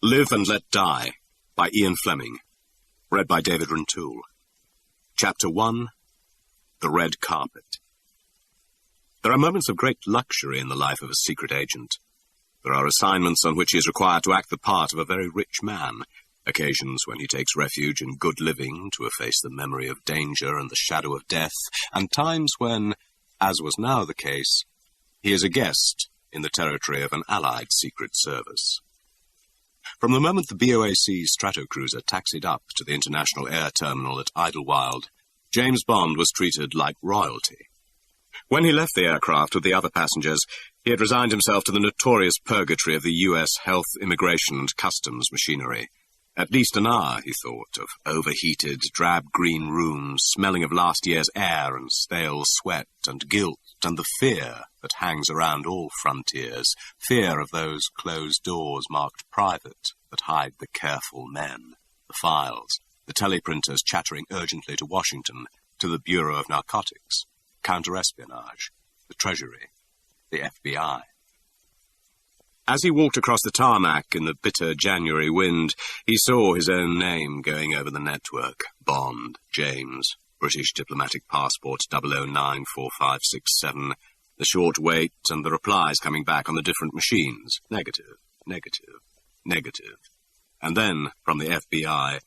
Live and Let Die by Ian Fleming. Read by David Rintoul. Chapter 1. The Red Carpet. There are moments of great luxury in the life of a secret agent. There are assignments on which he is required to act the part of a very rich man, occasions when he takes refuge in good living to efface the memory of danger and the shadow of death, and times when, as was now the case, he is a guest in the territory of an Allied Secret Service. From the moment the BOAC Stratocruiser taxied up to the International Air Terminal at Idlewild, James Bond was treated like royalty. When he left the aircraft with the other passengers, he had resigned himself to the notorious purgatory of the U.S. Health, Immigration and Customs machinery. At least an hour, he thought, of overheated, drab-green rooms, smelling of last year's air and stale sweat and guilt and the fear that hangs around all frontiers, fear of those closed doors marked private that hide the careful men, the files, the teleprinters chattering urgently to Washington, to the Bureau of Narcotics, counter-espionage, the Treasury, the FBI. As he walked across the tarmac in the bitter January wind, he saw his own name going over the network. Bond, James, British Diplomatic Passport 0094567, the short wait and the replies coming back on the different machines. Negative, negative, negative. And then, from the FBI,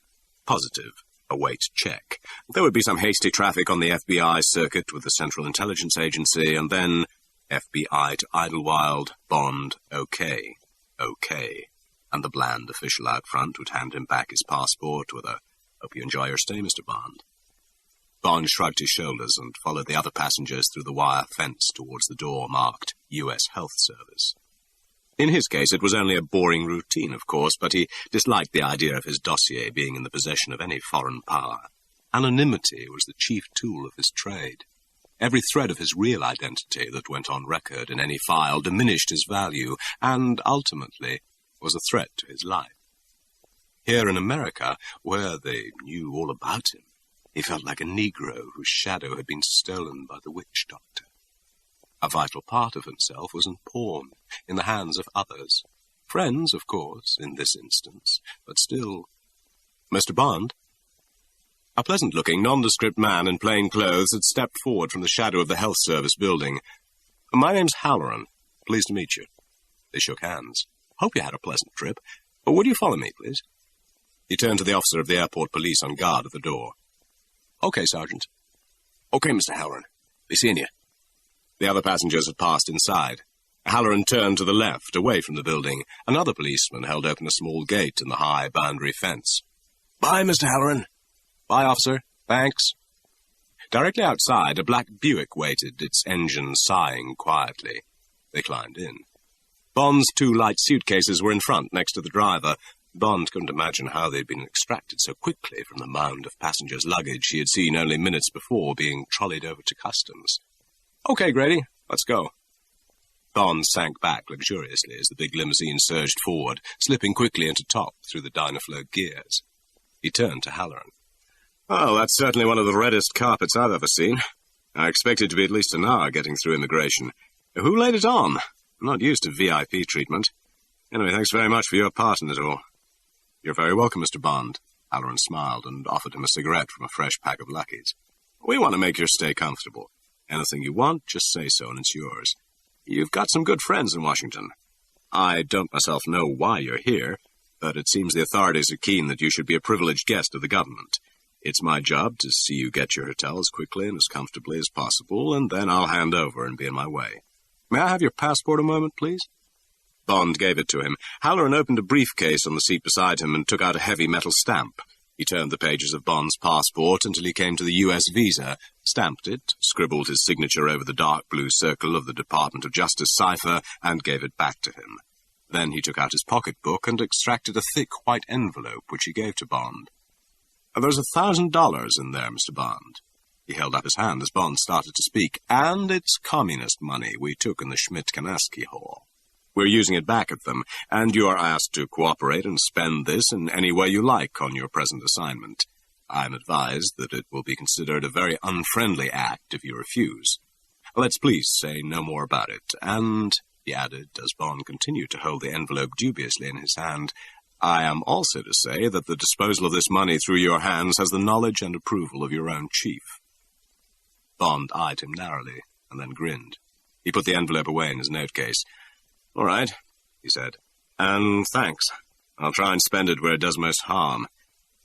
positive, await check. There would be some hasty traffic on the FBI circuit with the Central Intelligence Agency, and then FBI to Idlewild, Bond, okay, and the bland official out front would hand him back his passport with a, "Hope you enjoy your stay, Mr. Bond." Bond shrugged his shoulders and followed the other passengers through the wire fence towards the door marked U.S. Health Service. In his case, it was only a boring routine, of course, but he disliked the idea of his dossier being in the possession of any foreign power. Anonymity was the chief tool of his trade. Every thread of his real identity that went on record in any file diminished his value and, ultimately, was a threat to his life. Here in America, where they knew all about him, he felt like a Negro whose shadow had been stolen by the witch doctor. A vital part of himself was in pawn, in the hands of others. Friends, of course, in this instance, but still. "Mr. Bond?" A pleasant-looking, nondescript man in plain clothes had stepped forward from the shadow of the health service building. "My name's Halloran. Pleased to meet you." They shook hands. "Hope you had a pleasant trip. Would you follow me, please?" He turned to the officer of the airport police on guard at the door. "Okay, Sergeant." "Okay, Mr. Halloran. Be seeing you." The other passengers had passed inside. Halloran turned to the left, away from the building. Another policeman held open a small gate in the high boundary fence. "Bye, Mr. Halloran." "Bye, officer. Thanks." Directly outside, a black Buick waited, its engine sighing quietly. They climbed in. Bond's two light suitcases were in front, next to the driver. Bond couldn't imagine how they'd been extracted so quickly from the mound of passengers' luggage he had seen only minutes before being trolleyed over to customs. "Okay, Grady, let's go." Bond sank back luxuriously as the big limousine surged forward, slipping quickly into top through the Dynaflow gears. He turned to Halloran. "Well, that's certainly one of the reddest carpets I've ever seen. I expected to be at least an hour getting through immigration. Who laid it on? I'm not used to VIP treatment. Anyway, thanks very much for your part in it all." "You're very welcome, Mr. Bond." Halloran smiled and offered him a cigarette from a fresh pack of Luckies. "We want to make your stay comfortable. Anything you want, just say so and it's yours. You've got some good friends in Washington. I don't myself know why you're here, but it seems the authorities are keen that you should be a privileged guest of the government. It's my job to see you get your hotel as quickly and as comfortably as possible, and then I'll hand over and be on my way. May I have your passport a moment, please?" Bond gave it to him. Halloran opened a briefcase on the seat beside him and took out a heavy metal stamp. He turned the pages of Bond's passport until he came to the U.S. visa, stamped it, scribbled his signature over the dark blue circle of the Department of Justice cipher, and gave it back to him. Then he took out his pocketbook and extracted a thick white envelope, which he gave to Bond. "There's $1,000 in there, Mr. Bond." He held up his hand as Bond started to speak. "And it's communist money we took in the Schmidt-Kanaski Hall. We're using it back at them, and you are asked to cooperate and spend this in any way you like on your present assignment. I'm advised that it will be considered a very unfriendly act if you refuse. Let's please say no more about it, and," he added, as Bond continued to hold the envelope dubiously in his hand, I am also to say that the disposal of this money through your hands has the knowledge and approval of your own chief. Bond eyed him narrowly, and then grinned. He put the envelope away in his note-case. "All right," he said. "And thanks. I'll try and spend it where it does most harm.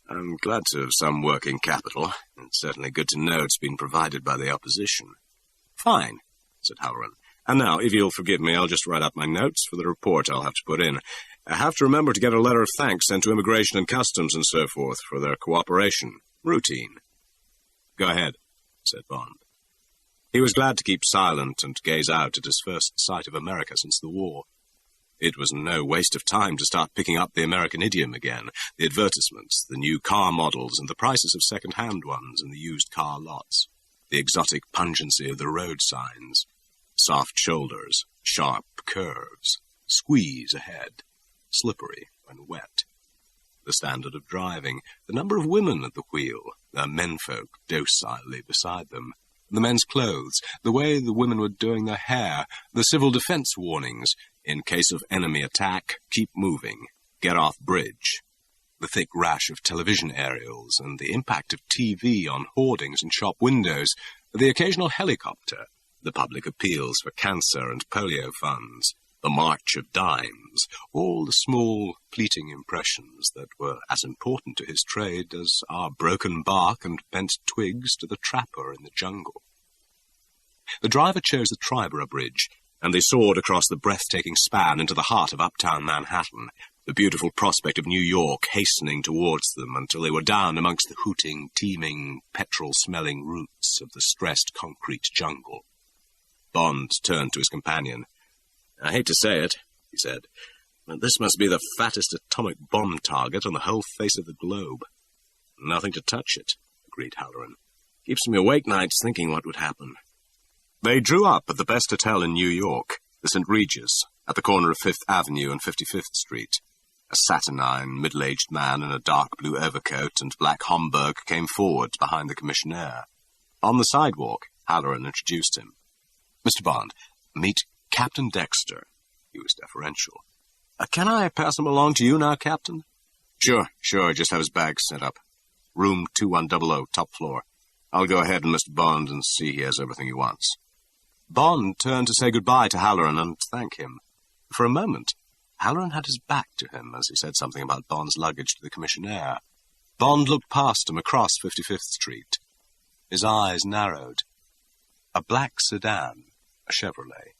I'm glad to have some working capital. It's certainly good to know it's been provided by the opposition." "Fine," said Halloran. "And now, if you'll forgive me, I'll just write up my notes for the report I'll have to put in. I have to remember to get a letter of thanks sent to Immigration and Customs and so forth for their cooperation. Routine." "Go ahead," said Bond. He was glad to keep silent and gaze out at his first sight of America since the war. It was no waste of time to start picking up the American idiom again, the advertisements, the new car models, and the prices of second-hand ones in the used car lots, the exotic pungency of the road signs, soft shoulders, sharp curves, squeeze ahead, slippery when wet, the standard of driving, the number of women at the wheel, their menfolk docilely beside them, the men's clothes, the way the women were doing their hair, the civil defense warnings, in case of enemy attack, keep moving, get off bridge, the thick rash of television aerials and the impact of TV on hoardings and shop windows, the occasional helicopter, the public appeals for cancer and polio funds, the march of dimes, all the small, fleeting impressions that were as important to his trade as are broken bark and bent twigs to the trapper in the jungle. The driver chose the Triborough Bridge, and they soared across the breathtaking span into the heart of uptown Manhattan, the beautiful prospect of New York hastening towards them until they were down amongst the hooting, teeming, petrol-smelling roots of the stressed concrete jungle. Bond turned to his companion. "I hate to say it," he said, "but this must be the fattest atomic bomb target on the whole face of the globe." "Nothing to touch it," agreed Halloran. "Keeps me awake nights thinking what would happen." They drew up at the best hotel in New York, the St. Regis, at the corner of 5th Avenue and 55th Street. A saturnine, middle-aged man in a dark blue overcoat and black Homburg came forward behind the commissionaire. On the sidewalk, Halloran introduced him. "Mr. Bond, meet Captain Dexter." He was deferential. "Can I pass him along to you now, Captain?" Sure, just have his bag set up. Room 2100, top floor. I'll go ahead and Mr. Bond and see he has everything he wants." Bond turned to say goodbye to Halloran and thank him. For a moment, Halloran had his back to him as he said something about Bond's luggage to the commissionaire. Bond looked past him across 55th Street. His eyes narrowed. A black sedan, a Chevrolet,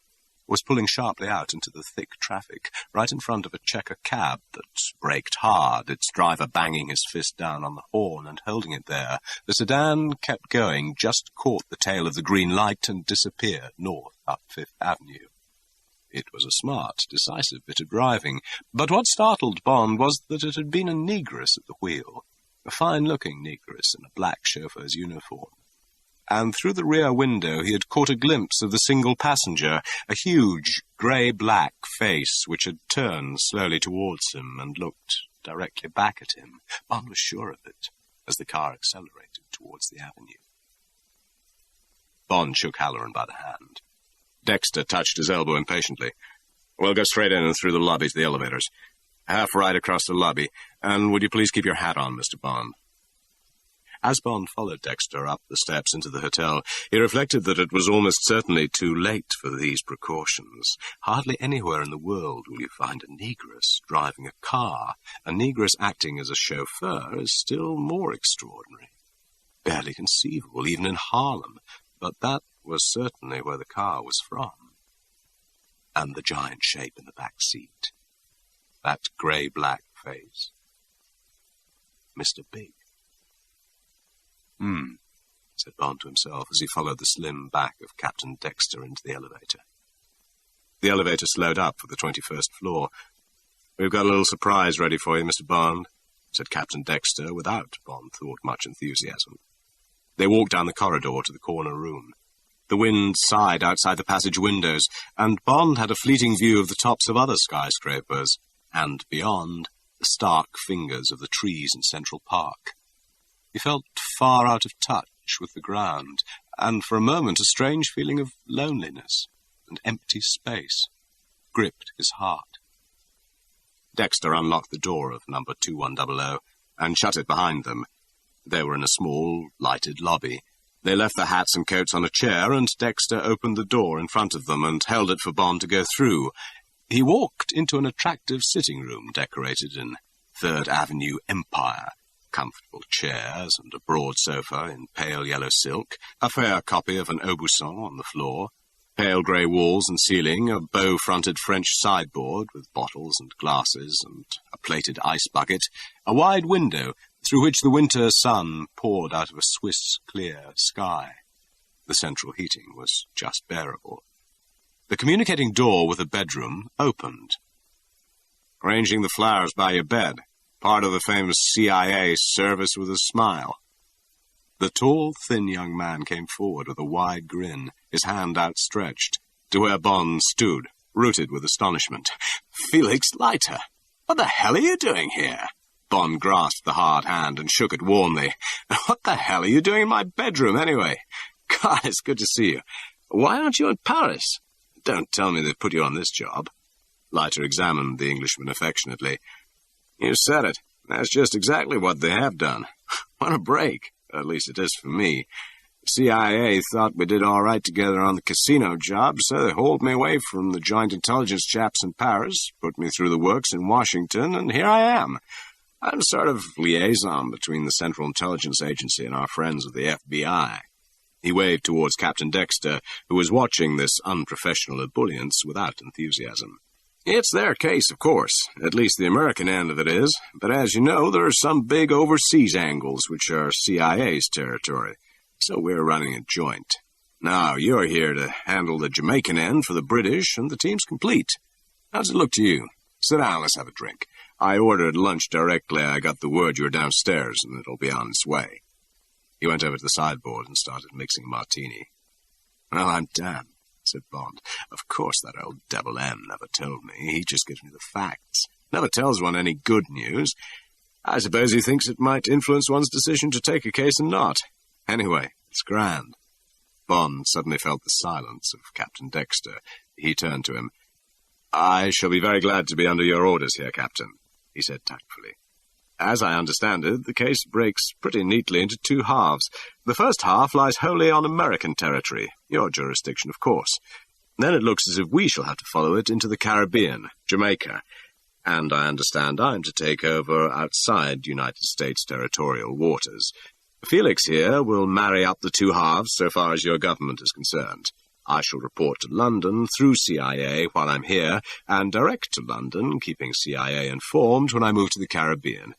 was pulling sharply out into the thick traffic, right in front of a checker cab that braked hard, its driver banging his fist down on the horn and holding it there. The sedan kept going, just caught the tail of the green light and disappeared north up 5th Avenue. It was a smart, decisive bit of driving, but what startled Bond was that it had been a negress at the wheel, a fine-looking negress in a black chauffeur's uniform. And through the rear window he had caught a glimpse of the single passenger, a huge, grey-black face which had turned slowly towards him and looked directly back at him. Bond was sure of it, as the car accelerated towards the avenue. Bond shook Halloran by the hand. Dexter touched his elbow impatiently. "We'll go straight in and through the lobby to the elevators. Half right across the lobby. And would you please keep your hat on, Mr. Bond?" As Bond followed Dexter up the steps into the hotel, he reflected that it was almost certainly too late for these precautions. Hardly anywhere in the world will you find a negress driving a car. A negress acting as a chauffeur is still more extraordinary. Barely conceivable, even in Harlem, but that was certainly where the car was from. And the giant shape in the back seat. That grey-black face. Mr. Big. Said Bond to himself as he followed the slim back of Captain Dexter into the elevator. The elevator slowed up for the 21st floor. "We've got a little surprise ready for you, Mr. Bond," said Captain Dexter, without, Bond thought, much enthusiasm. They walked down the corridor to the corner room. The wind sighed outside the passage windows, and Bond had a fleeting view of the tops of other skyscrapers, and beyond, the stark fingers of the trees in Central Park. He felt far out of touch with the ground, and for a moment a strange feeling of loneliness and empty space gripped his heart. Dexter unlocked the door of number 2100 and shut it behind them. They were in a small, lighted lobby. They left their hats and coats on a chair, and Dexter opened the door in front of them and held it for Bond to go through. He walked into an attractive sitting room decorated in Third Avenue Empire. Comfortable chairs and a broad sofa in pale yellow silk, a fair copy of an Aubusson on the floor, pale grey walls and ceiling, a bow-fronted French sideboard with bottles and glasses and a plated ice bucket, a wide window through which the winter sun poured out of a Swiss clear sky. The central heating was just bearable. The communicating door with the bedroom opened. "Arranging the flowers by your bed. Part of the famous CIA service with a smile." The tall, thin young man came forward with a wide grin, his hand outstretched, to where Bond stood, rooted with astonishment. "Felix Leiter, what the hell are you doing here?" Bond grasped the hard hand and shook it warmly. "What the hell are you doing in my bedroom, anyway? God, it's good to see you. Why aren't you in Paris? Don't tell me they've put you on this job." Leiter examined the Englishman affectionately. "You said it. That's just exactly what they have done. What a break. At least it is for me. The CIA thought we did all right together on the casino job, so they hauled me away from the joint intelligence chaps in Paris, put me through the works in Washington, and here I am. I'm sort of liaison between the Central Intelligence Agency and our friends of the FBI. He waved towards Captain Dexter, who was watching this unprofessional ebullience without enthusiasm. "It's their case, of course. At least the American end of it is. But as you know, there are some big overseas angles which are CIA's territory. So we're running a joint. Now, you're here to handle the Jamaican end for the British, and the team's complete. How does it look to you? Sit down, let's have a drink. I ordered lunch directly I got the word you were downstairs, and it'll be on its way." He went over to the sideboard and started mixing a martini. "Well, I'm damned," said Bond. "Of course that old devil M never told me. He just gives me the facts. Never tells one any good news. I suppose he thinks it might influence one's decision to take a case and not. Anyway, it's grand." Bond suddenly felt the silence of Captain Dexter. He turned to him. "I shall be very glad to be under your orders here, Captain," he said tactfully. "As I understand it, the case breaks pretty neatly into two halves. The first half lies wholly on American territory, your jurisdiction, of course. Then it looks as if we shall have to follow it into the Caribbean, Jamaica, and I understand I'm to take over outside United States territorial waters. Felix here will marry up the two halves so far as your government is concerned. I shall report to London through CIA while I'm here, and direct to London, keeping CIA informed when I move to the Caribbean.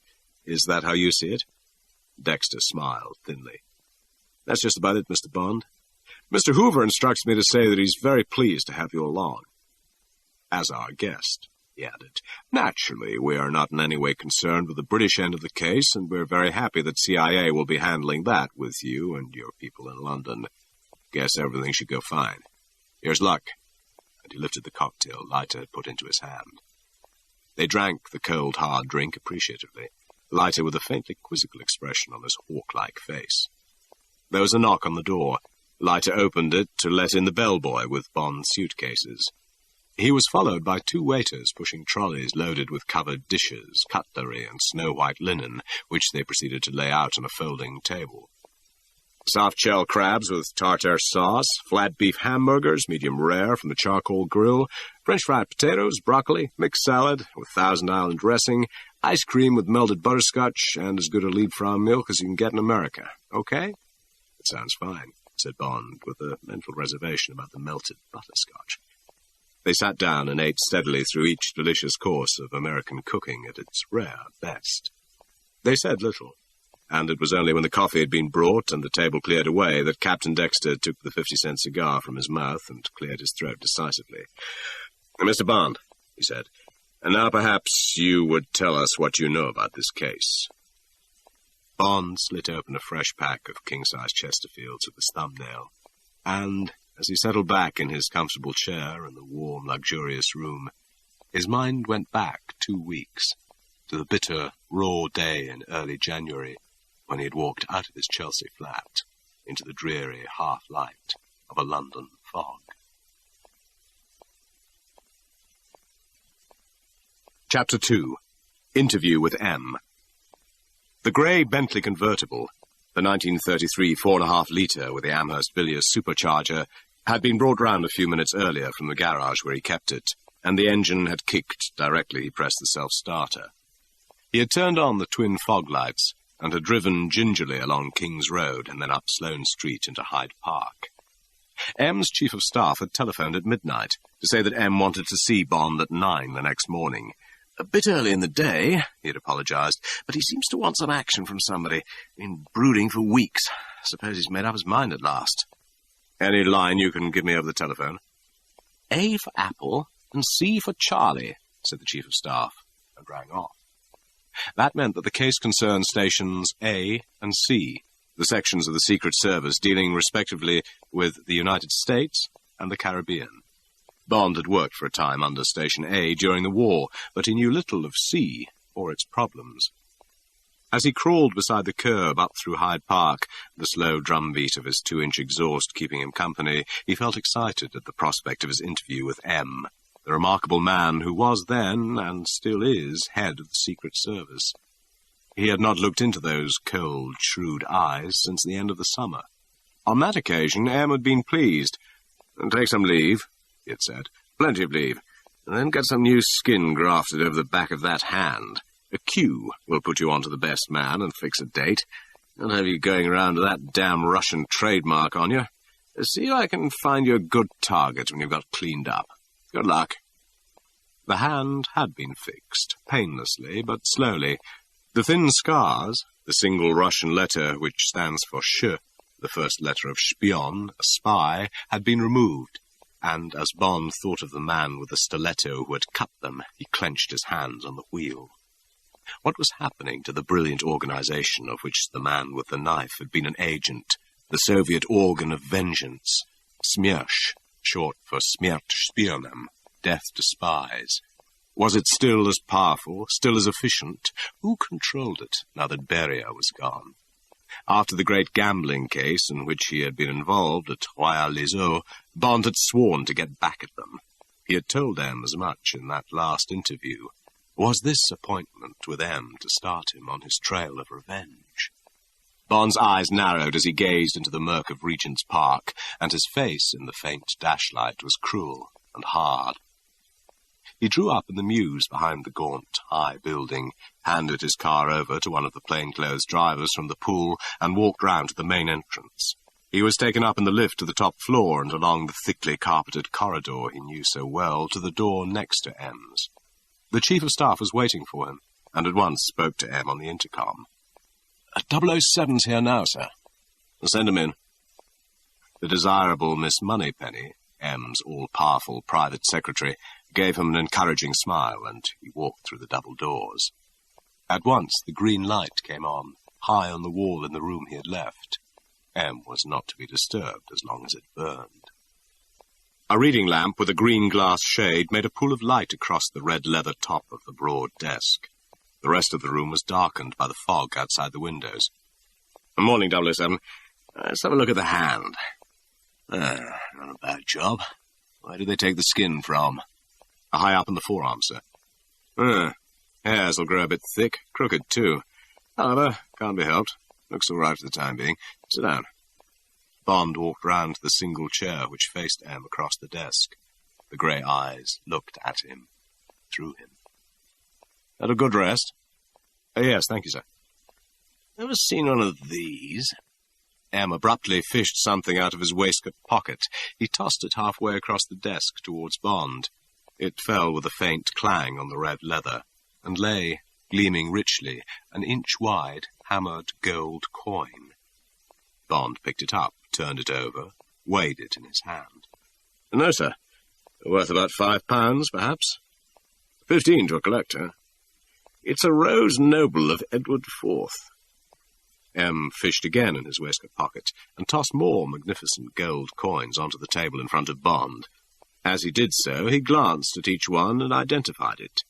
Is that how you see it?" Dexter smiled thinly. "That's just about it, Mr. Bond. Mr. Hoover instructs me to say that he's very pleased to have you along. As our guest," he added. "Naturally, we are not in any way concerned with the British end of the case, and we're very happy that CIA will be handling that with you and your people in London. Guess everything should go fine. Here's luck." And he lifted the cocktail Leiter had put into his hand. They drank the cold, hard drink appreciatively, Leiter with a faintly quizzical expression on his hawk-like face. There was a knock on the door. Leiter opened it to let in the bellboy with Bond's suitcases. He was followed by two waiters pushing trolleys loaded with covered dishes, cutlery, and snow-white linen, which they proceeded to lay out on a folding table. Soft-shell crabs with tartare sauce, flat beef hamburgers, medium rare from the charcoal grill, French fried potatoes, broccoli, mixed salad with Thousand Island dressing, ice cream with melted butterscotch, and as good a Liebfraum milk as you can get in America. Okay? "It sounds fine," said Bond, with a mental reservation about the melted butterscotch. They sat down and ate steadily through each delicious course of American cooking at its rare best. They said little, and it was only when the coffee had been brought and the table cleared away that Captain Dexter took the 50-cent cigar from his mouth and cleared his throat decisively. "Mr. Bond," he said, "and now perhaps you would tell us what you know about this case." Bond slit open a fresh pack of king-size Chesterfields with his thumbnail, and, as he settled back in his comfortable chair in the warm, luxurious room, his mind went back 2 weeks, to the bitter, raw day in early January, when he had walked out of his Chelsea flat into the dreary half-light of a London fog. Chapter 2. Interview with M. The grey Bentley convertible, the 1933 4.5-litre with the Amherst Villiers supercharger, had been brought round a few minutes earlier from the garage where he kept it, and the engine had kicked directly he pressed the self-starter. He had turned on the twin fog lights and had driven gingerly along King's Road and then up Sloane Street into Hyde Park. M's chief of staff had telephoned at midnight to say that M wanted to see Bond at 9 the next morning. A bit early in the day, he had apologised, but he seems to want some action from somebody. Been brooding for weeks. Suppose he's made up his mind at last. Any line you can give me over the telephone? A for Apple and C for Charlie, said the chief of staff, and rang off. That meant that the case concerned stations A and C, the sections of the Secret Service dealing respectively with the United States and the Caribbean. Bond had worked for a time under Station A during the war, but he knew little of C or its problems. As he crawled beside the curb up through Hyde Park, the slow drumbeat of his 2-inch exhaust keeping him company, he felt excited at the prospect of his interview with M, the remarkable man who was then, and still is, head of the Secret Service. He had not looked into those cold, shrewd eyes since the end of the summer. On that occasion, M had been pleased. "Take some leave," he had said. "Plenty of leave. And then get some new skin grafted over the back of that hand. A Q will put you on to the best man and fix a date. I'll have you going around with that damn Russian trademark on you. See if I can find you a good target when you've got cleaned up. Good luck." The hand had been fixed, painlessly but slowly. The thin scars, the single Russian letter which stands for sh, the first letter of spion, a spy, had been removed, and as Bond thought of the man with the stiletto who had cut them, he clenched his hands on the wheel. What was happening to the brilliant organization of which the man with the knife had been an agent, the Soviet organ of vengeance, Smierch, short for Smерть-Spionem, death to spies? Was it still as powerful, still as efficient? Who controlled it, now that Beria was gone? After the great gambling case in which he had been involved at Royal-les-Eaux, Bond had sworn to get back at them. He had told M as much in that last interview. Was this appointment with M to start him on his trail of revenge? Bond's eyes narrowed as he gazed into the murk of Regent's Park, and his face in the faint dashlight was cruel and hard. He drew up in the mews behind the gaunt, high building, handed his car over to one of the plainclothes drivers from the pool, and walked round to the main entrance. He was taken up in the lift to the top floor and along the thickly carpeted corridor he knew so well to the door next to M's. The chief of staff was waiting for him, and at once spoke to M on the intercom. 007's here now, sir." "Send him in." The desirable Miss Moneypenny, M's all-powerful private secretary, gave him an encouraging smile, and he walked through the double doors. At once the green light came on, high on the wall in the room he had left. M was not to be disturbed as long as it burned. A reading lamp with a green glass shade made a pool of light across the red leather top of the broad desk. The rest of the room was darkened by the fog outside the windows. "Morning, 007. Let's have a look at the hand. Not a bad job. Where did they take the skin from?" "High up in the forearm, sir." Hairs will grow a bit thick, crooked, too. However, can't be helped. Looks all right for the time being. Sit down." Bond walked round to the single chair which faced M across the desk. The grey eyes looked at him, through him. "Had a good rest?" "Yes, thank you, sir." "Ever seen one of these?" M abruptly fished something out of his waistcoat pocket. He tossed it halfway across the desk towards Bond. It fell with a faint clang on the red leather, and lay, gleaming richly, an inch-wide, hammered gold coin. Bond picked it up, turned it over, weighed it in his hand. "No, sir. Worth about £5, perhaps. 15 to a collector. It's a Rose Noble of Edward IV. M fished again in his waistcoat pocket, and tossed more magnificent gold coins onto the table in front of Bond. As he did so, he glanced at each one and identified it.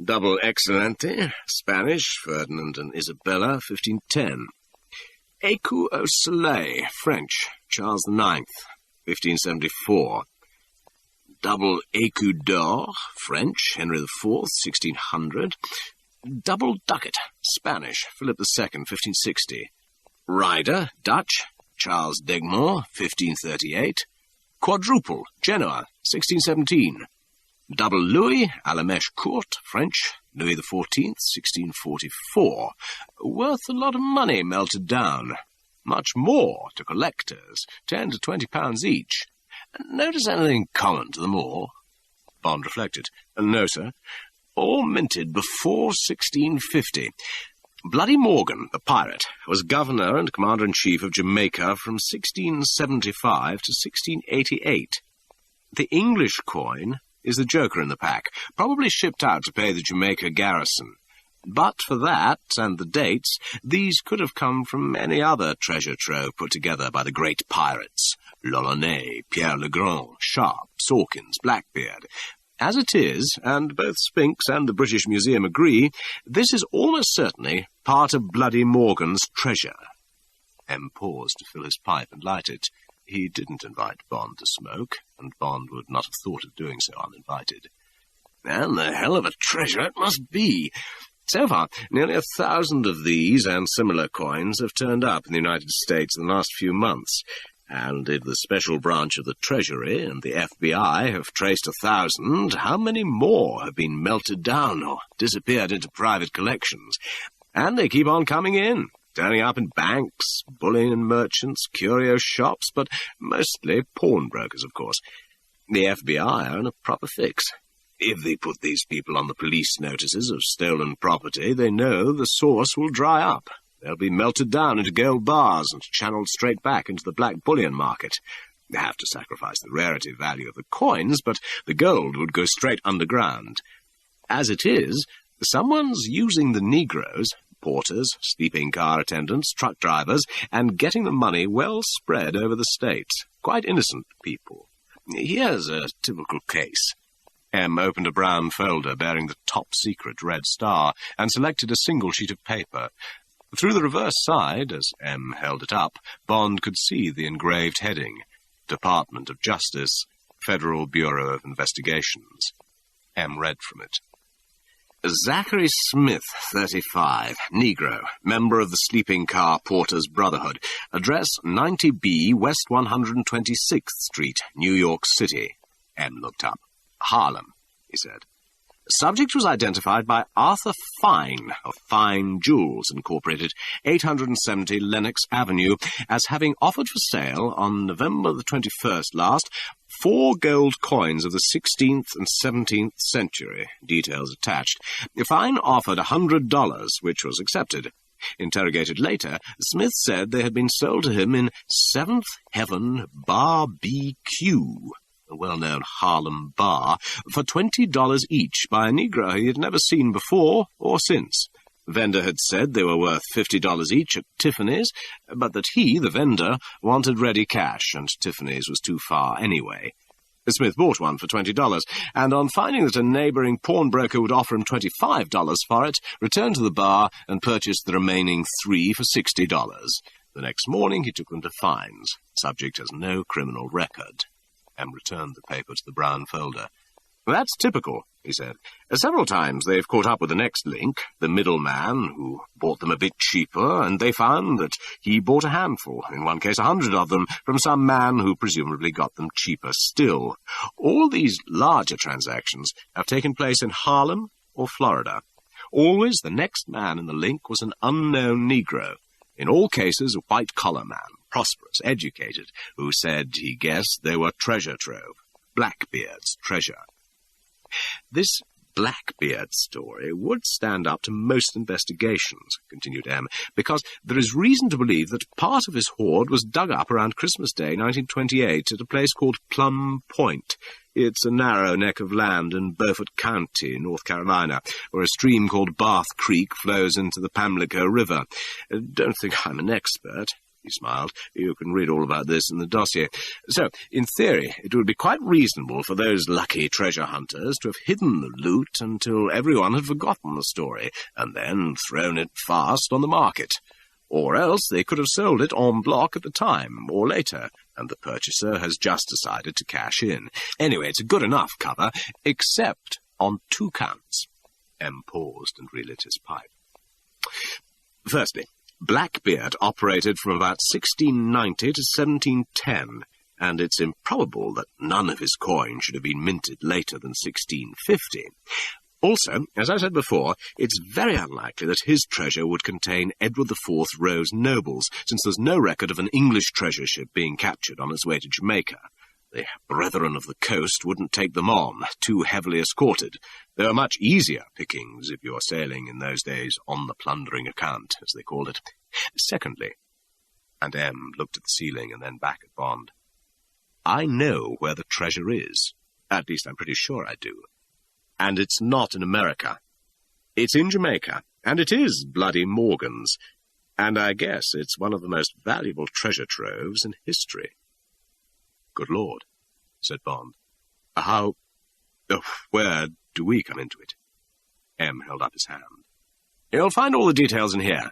Double Excelente, Spanish, Ferdinand and Isabella, 1510. Écu au Soleil, French, Charles IX, 1574. Double écu d'or, French, Henry IV, 1600. Double ducat, Spanish, Philip II, 1560. Rider, Dutch, Charles d'Egmont, 1538. Quadruple, Genoa, 1617. Double louis, à la mèche courte, French, Louis XIV, 1644. Worth a lot of money melted down. Much more to collectors, £10 to £20 each. Notice anything common to them all? Bond reflected. No, sir. All minted before 1650. Bloody Morgan, the pirate, was governor and commander-in-chief of Jamaica from 1675 to 1688. The English coin is the joker in the pack, probably shipped out to pay the Jamaica garrison. But for that, and the dates, these could have come from any other treasure trove put together by the great pirates. L'Olonnais, Pierre Le Grand, Sharp, Sawkins, Blackbeard. As it is, and both Spinks and the British Museum agree, this is almost certainly part of Bloody Morgan's treasure. M paused to fill his pipe and light it. He didn't invite Bond to smoke, and Bond would not have thought of doing so uninvited. And the hell of a treasure it must be. So far, nearly 1,000 of these and similar coins have turned up in the United States in the last few months. And if the special branch of the Treasury and the FBI have traced 1,000, how many more have been melted down or disappeared into private collections? And they keep on coming in, turning up in banks, bullion merchants, curio shops, but mostly pawnbrokers, of course. The FBI are in a proper fix. If they put these people on the police notices of stolen property, they know the source will dry up. They'll be melted down into gold bars and channeled straight back into the black bullion market. They have to sacrifice the rarity value of the coins, but the gold would go straight underground. As it is, someone's using the Negroes, porters, sleeping car attendants, truck drivers, and getting the money well spread over the states. Quite innocent people. Here's a typical case. M opened a brown folder bearing the top-secret red star and selected a single sheet of paper. Through the reverse side, as M held it up, Bond could see the engraved heading, Department of Justice, Federal Bureau of Investigations. M read from it. Zachary Smith, 35, Negro, member of the Sleeping Car Porters Brotherhood. Address 90B West 126th Street, New York City. M looked up. Harlem, he said. Subject was identified by Arthur Fine of Fine Jewels, Incorporated, 870 Lenox Avenue, as having offered for sale on November the 21st last 4 gold coins of the 16th and 17th century. Details attached. Fine offered $100, which was accepted. Interrogated later, Smith said they had been sold to him in Seventh Heaven Bar-B-Q, a well-known Harlem bar, for $20 each by a Negro he had never seen before or since. The vendor had said they were worth $50 each at Tiffany's, but that he, the vendor, wanted ready cash, and Tiffany's was too far anyway. Smith bought one for $20, and on finding that a neighbouring pawnbroker would offer him $25 for it, returned to the bar and purchased the remaining 3 for $60. The next morning he took them to Fine's. Subject has no criminal record. M returned the paper to the brown folder. That's typical, he said. Several times they've caught up with the next link, the middleman, who bought them a bit cheaper, and they found that he bought a handful, in one case 100 of them, from some man who presumably got them cheaper still. All these larger transactions have taken place in Harlem or Florida. Always the next man in the link was an unknown Negro. In all cases, a white-collar man, prosperous, educated, who said he guessed they were treasure trove, Blackbeard's treasure. This Blackbeard story would stand up to most investigations, continued M, because there is reason to believe that part of his hoard was dug up around Christmas Day, 1928, at a place called Plum Point. It's a narrow neck of land in Beaufort County, North Carolina, where a stream called Bath Creek flows into the Pamlico River. Don't think I'm an expert. He smiled. You can read all about this in the dossier. So, in theory, it would be quite reasonable for those lucky treasure hunters to have hidden the loot until everyone had forgotten the story, and then thrown it fast on the market. Or else they could have sold it en bloc at the time, or later, and the purchaser has just decided to cash in. Anyway, it's a good enough cover, except on 2 counts. M paused and relit his pipe. Firstly, Blackbeard operated from about 1690 to 1710, and it's improbable that none of his coin should have been minted later than 1650. Also, as I said before, it's very unlikely that his treasure would contain Edward IV Rose nobles, since there's no record of an English treasure ship being captured on its way to Jamaica. The Brethren of the Coast wouldn't take them on, too heavily escorted. They were much easier pickings if you were sailing in those days on the plundering account, as they called it. Secondly, and M looked at the ceiling and then back at Bond, I know where the treasure is. At least I'm pretty sure I do. And it's not in America. It's in Jamaica, and it is Bloody Morgan's, and I guess it's one of the most valuable treasure troves in history. Good Lord, said Bond. Where do we come into it? M held up his hand. You'll find all the details in here.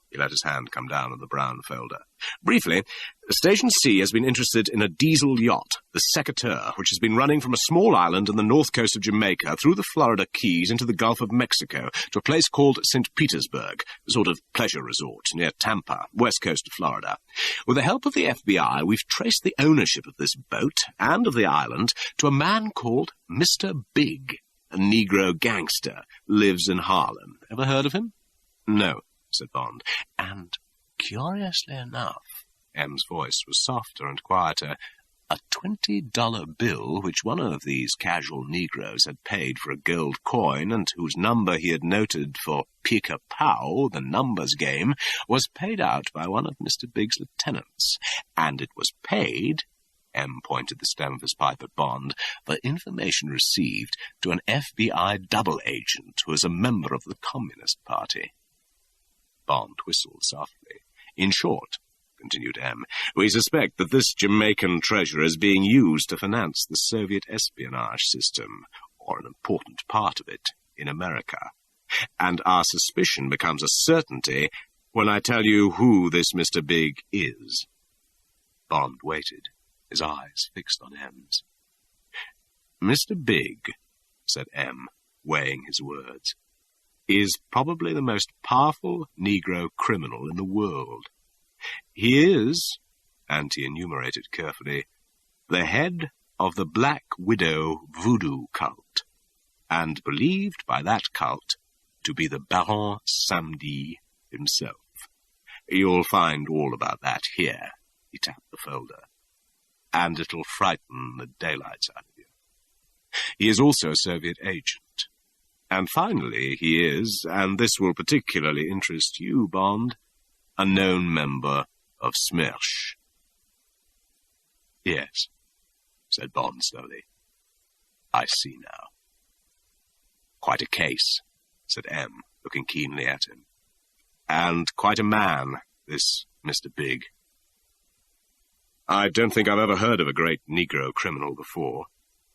He let his hand come down on the brown folder. Briefly, Station C has been interested in a diesel yacht, the Secateur, which has been running from a small island on the north coast of Jamaica through the Florida Keys into the Gulf of Mexico to a place called St. Petersburg, a sort of pleasure resort near Tampa, west coast of Florida. With the help of the FBI, we've traced the ownership of this boat and of the island to a man called Mr. Big, a Negro gangster, lives in Harlem. Ever heard of him? No, said Bond. And, curiously enough, M's voice was softer and quieter, a $20 bill which one of these casual Negroes had paid for a gold coin and whose number he had noted for pick-a-pow, the numbers game, was paid out by one of Mr. Big's lieutenants. And it was paid, M pointed the stem of his pipe at Bond, for information received to an FBI double agent who is a member of the Communist Party. Bond whistled softly. In short, continued M, we suspect that this Jamaican treasure is being used to finance the Soviet espionage system, or an important part of it, in America. And our suspicion becomes a certainty when I tell you who this Mr. Big is. Bond waited, his eyes fixed on M's. Mr. Big, said M, weighing his words, is probably the most powerful Negro criminal in the world. He is, and he enumerated carefully, the head of the Black Widow voodoo cult, and believed by that cult to be the Baron Samedi himself. You'll find all about that here, he tapped the folder, and it'll frighten the daylights out of you. He is also a Soviet agent. And finally, he is, and this will particularly interest you, Bond, a known member of SMERSH. Yes, said Bond slowly. I see now. Quite a case, said M, looking keenly at him. And quite a man, this Mr. Big. I don't think I've ever heard of a great Negro criminal before,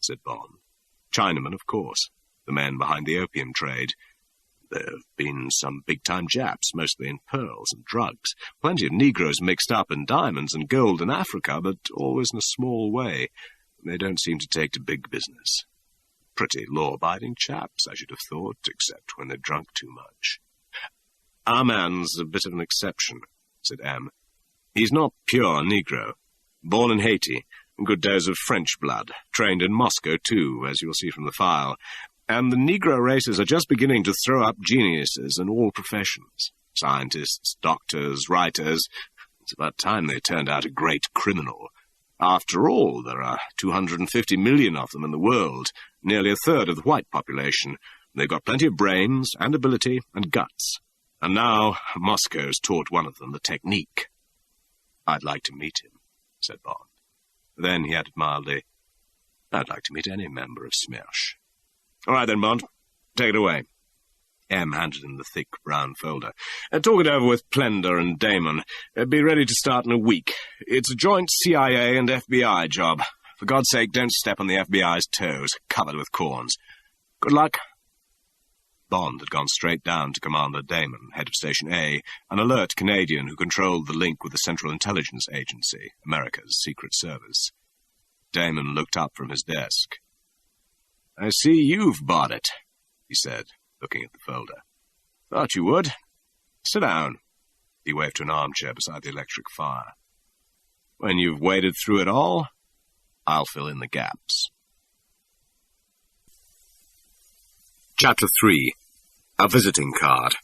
said Bond. Chinaman, of course. The men behind the opium trade. There have been some big-time Japs, mostly in pearls and drugs. Plenty of Negroes mixed up in diamonds and gold in Africa, but always in a small way. They don't seem to take to big business. Pretty law-abiding chaps, I should have thought, except when they've drunk too much. Our man's a bit of an exception, said M. He's not pure Negro. Born in Haiti, a good dose of French blood. Trained in Moscow, too, as you'll see from the file. And the Negro races are just beginning to throw up geniuses in all professions. Scientists, doctors, writers. It's about time they turned out a great criminal. After all, there are 250 million of them in the world, nearly a third of the white population. They've got plenty of brains and ability and guts. And now Moscow's taught one of them the technique. I'd like to meet him, said Bond. Then he added mildly, I'd like to meet any member of SMERSH. All right, then, Bond. Take it away. M handed him the thick brown folder. Talk it over with Plender and Damon. Be ready to start in a week. It's a joint CIA and FBI job. For God's sake, don't step on the FBI's toes, covered with corns. Good luck. Bond had gone straight down to Commander Damon, head of Station A, an alert Canadian who controlled the link with the Central Intelligence Agency, America's Secret Service. Damon looked up from his desk. "I see you've bought it," he said, looking at the folder. "Thought you would. Sit down." He waved to an armchair beside the electric fire. "When you've waded through it all, I'll fill in the gaps." Chapter 3. A Visiting Card.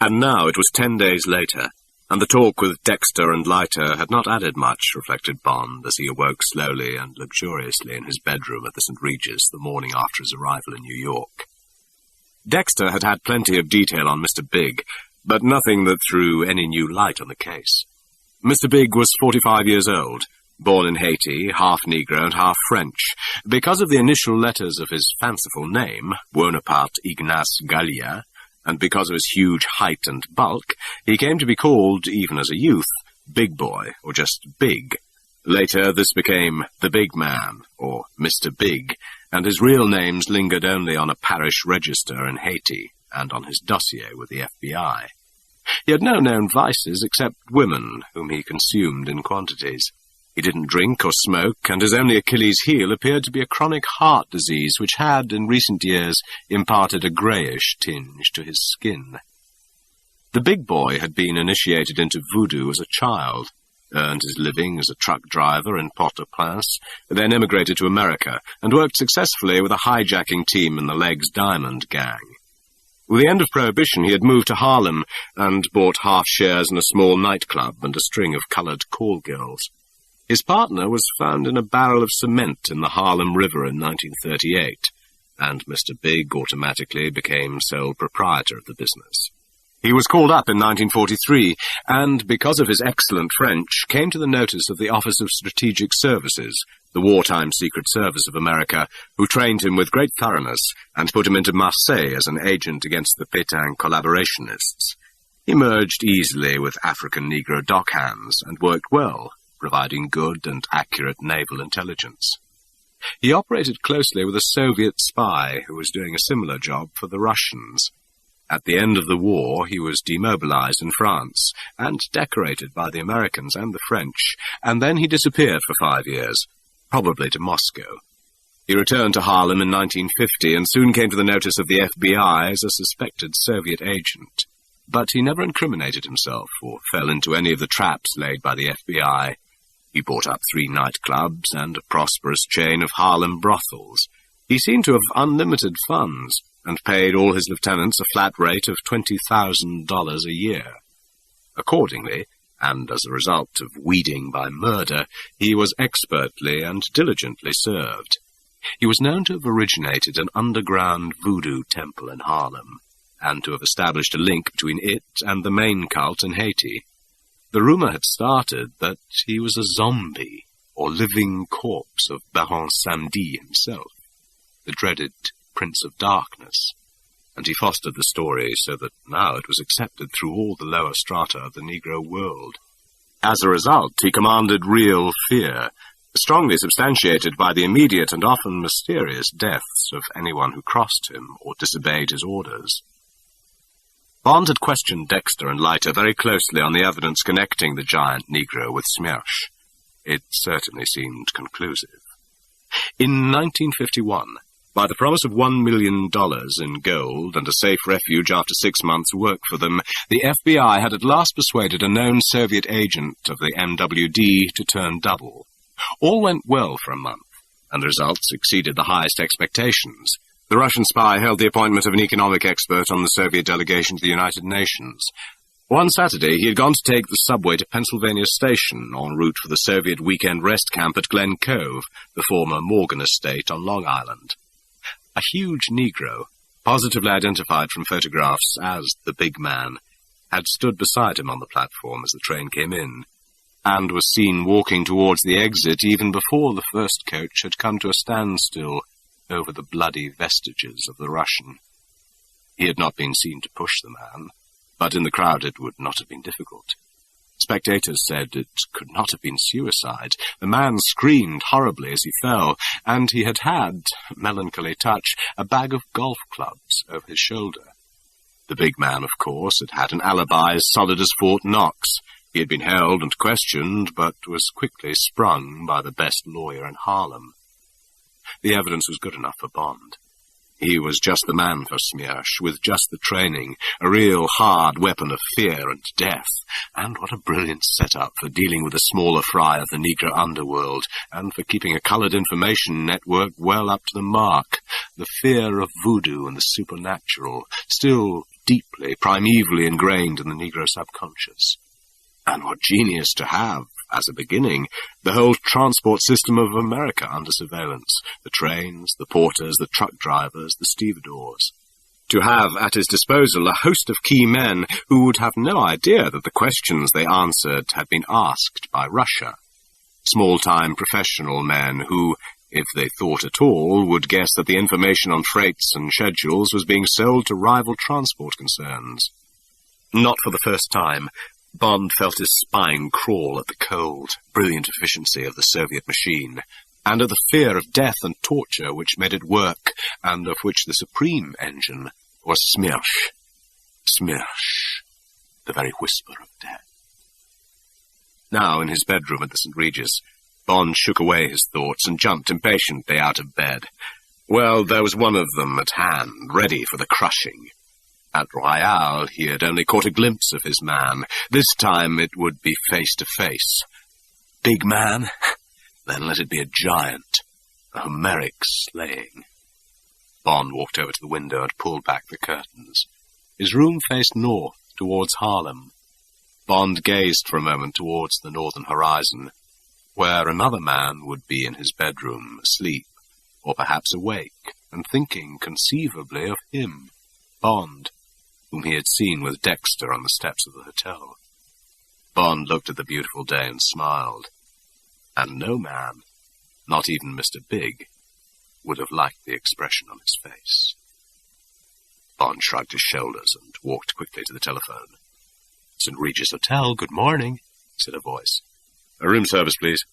And now it was 10 days later, and the talk with Dexter and Leiter had not added much, reflected Bond, as he awoke slowly and luxuriously in his bedroom at the St. Regis the morning after his arrival in New York. Dexter had had plenty of detail on Mr. Big, but nothing that threw any new light on the case. Mr. Big was 45 years old, born in Haiti, half Negro and half French. Because of the initial letters of his fanciful name, Bonaparte Ignace Gallia, and because of his huge height and bulk, he came to be called, even as a youth, Big Boy, or just Big. Later this became the Big Man, or Mr. Big, and his real names lingered only on a parish register in Haiti, and on his dossier with the FBI. He had no known vices except women, whom he consumed in quantities. He didn't drink or smoke, and his only Achilles' heel appeared to be a chronic heart disease which had, in recent years, imparted a greyish tinge to his skin. The Big Boy had been initiated into voodoo as a child, earned his living as a truck driver in Port-au-Prince, then emigrated to America, and worked successfully with a hijacking team in the Legs Diamond gang. With the end of Prohibition, he had moved to Harlem and bought half shares in a small nightclub and a string of coloured call girls. His partner was found in a barrel of cement in the Harlem River in 1938, and Mr. Big automatically became sole proprietor of the business. He was called up in 1943, and, because of his excellent French, came to the notice of the Office of Strategic Services, the wartime Secret Service of America, who trained him with great thoroughness and put him into Marseille as an agent against the Pétain collaborationists. He merged easily with African Negro dockhands and worked well, providing good and accurate naval intelligence. He operated closely with a Soviet spy who was doing a similar job for the Russians. At the end of the war, he was demobilized in France and decorated by the Americans and the French, and then he disappeared for 5 years, probably to Moscow. He returned to Harlem in 1950 and soon came to the notice of the FBI as a suspected Soviet agent. But he never incriminated himself or fell into any of the traps laid by the FBI. He bought up 3 nightclubs and a prosperous chain of Harlem brothels. He seemed to have unlimited funds and paid all his lieutenants a flat rate of $20,000 a year. Accordingly, and as a result of weeding by murder, he was expertly and diligently served. He was known to have originated an underground voodoo temple in Harlem, and to have established a link between it and the main cult in Haiti. The rumor had started that he was a zombie, or living corpse of Baron Samedi himself, the dreaded Prince of Darkness, and he fostered the story so that now it was accepted through all the lower strata of the Negro world. As a result, he commanded real fear, strongly substantiated by the immediate and often mysterious deaths of anyone who crossed him or disobeyed his orders. Bond had questioned Dexter and Leiter very closely on the evidence connecting the giant Negro with Smersh. It certainly seemed conclusive. In 1951, by the promise of $1 million in gold and a safe refuge after 6 months' work for them, the FBI had at last persuaded a known Soviet agent of the MWD to turn double. All went well for a month, and the results exceeded the highest expectations. The Russian spy held the appointment of an economic expert on the Soviet delegation to the United Nations. One Saturday, he had gone to take the subway to Pennsylvania Station, en route for the Soviet weekend rest camp at Glen Cove, the former Morgan estate on Long Island. A huge Negro, positively identified from photographs as the Big Man, had stood beside him on the platform as the train came in, and was seen walking towards the exit even before the first coach had come to a standstill over the bloody vestiges of the Russian. He had not been seen to push the man, but in the crowd it would not have been difficult. Spectators said it could not have been suicide. The man screamed horribly as he fell, and he had had, melancholy touch, a bag of golf clubs over his shoulder. The big man, of course, had had an alibi as solid as Fort Knox. He had been held and questioned, but was quickly sprung by the best lawyer in Harlem. The evidence was good enough for Bond. He was just the man for Smirsch, with just the training, a real hard weapon of fear and death. And what a brilliant setup for dealing with the smaller fry of the Negro underworld, and for keeping a colored information network well up to the mark. The fear of voodoo and the supernatural, still deeply, primevally ingrained in the Negro subconscious. And what genius to have, as a beginning, the whole transport system of America under surveillance, the trains, the porters, the truck drivers, the stevedores. To have at his disposal a host of key men who would have no idea that the questions they answered had been asked by Russia. Small-time professional men who, if they thought at all, would guess that the information on freights and schedules was being sold to rival transport concerns. Not for the first time, Bond felt his spine crawl at the cold, brilliant efficiency of the Soviet machine, and at the fear of death and torture which made it work, and of which the supreme engine was Smirsch. Smirsch, the very whisper of death. Now, in his bedroom at the St. Regis, Bond shook away his thoughts and jumped impatiently out of bed. Well, there was one of them at hand, ready for the crushing. At Royal, he had only caught a glimpse of his man. This time it would be face to face. Big man? Then let it be a giant, a Homeric slaying. Bond walked over to the window and pulled back the curtains. His room faced north, towards Harlem. Bond gazed for a moment towards the northern horizon, where another man would be in his bedroom, asleep, or perhaps awake, and thinking conceivably of him, Bond, whom he had seen with Dexter on the steps of the hotel. Bond looked at the beautiful day and smiled, and no man, not even Mr. Big, would have liked the expression on his face. Bond shrugged his shoulders and walked quickly to the telephone. "St. Regis Hotel, good morning," said a voice. "A room service, please,"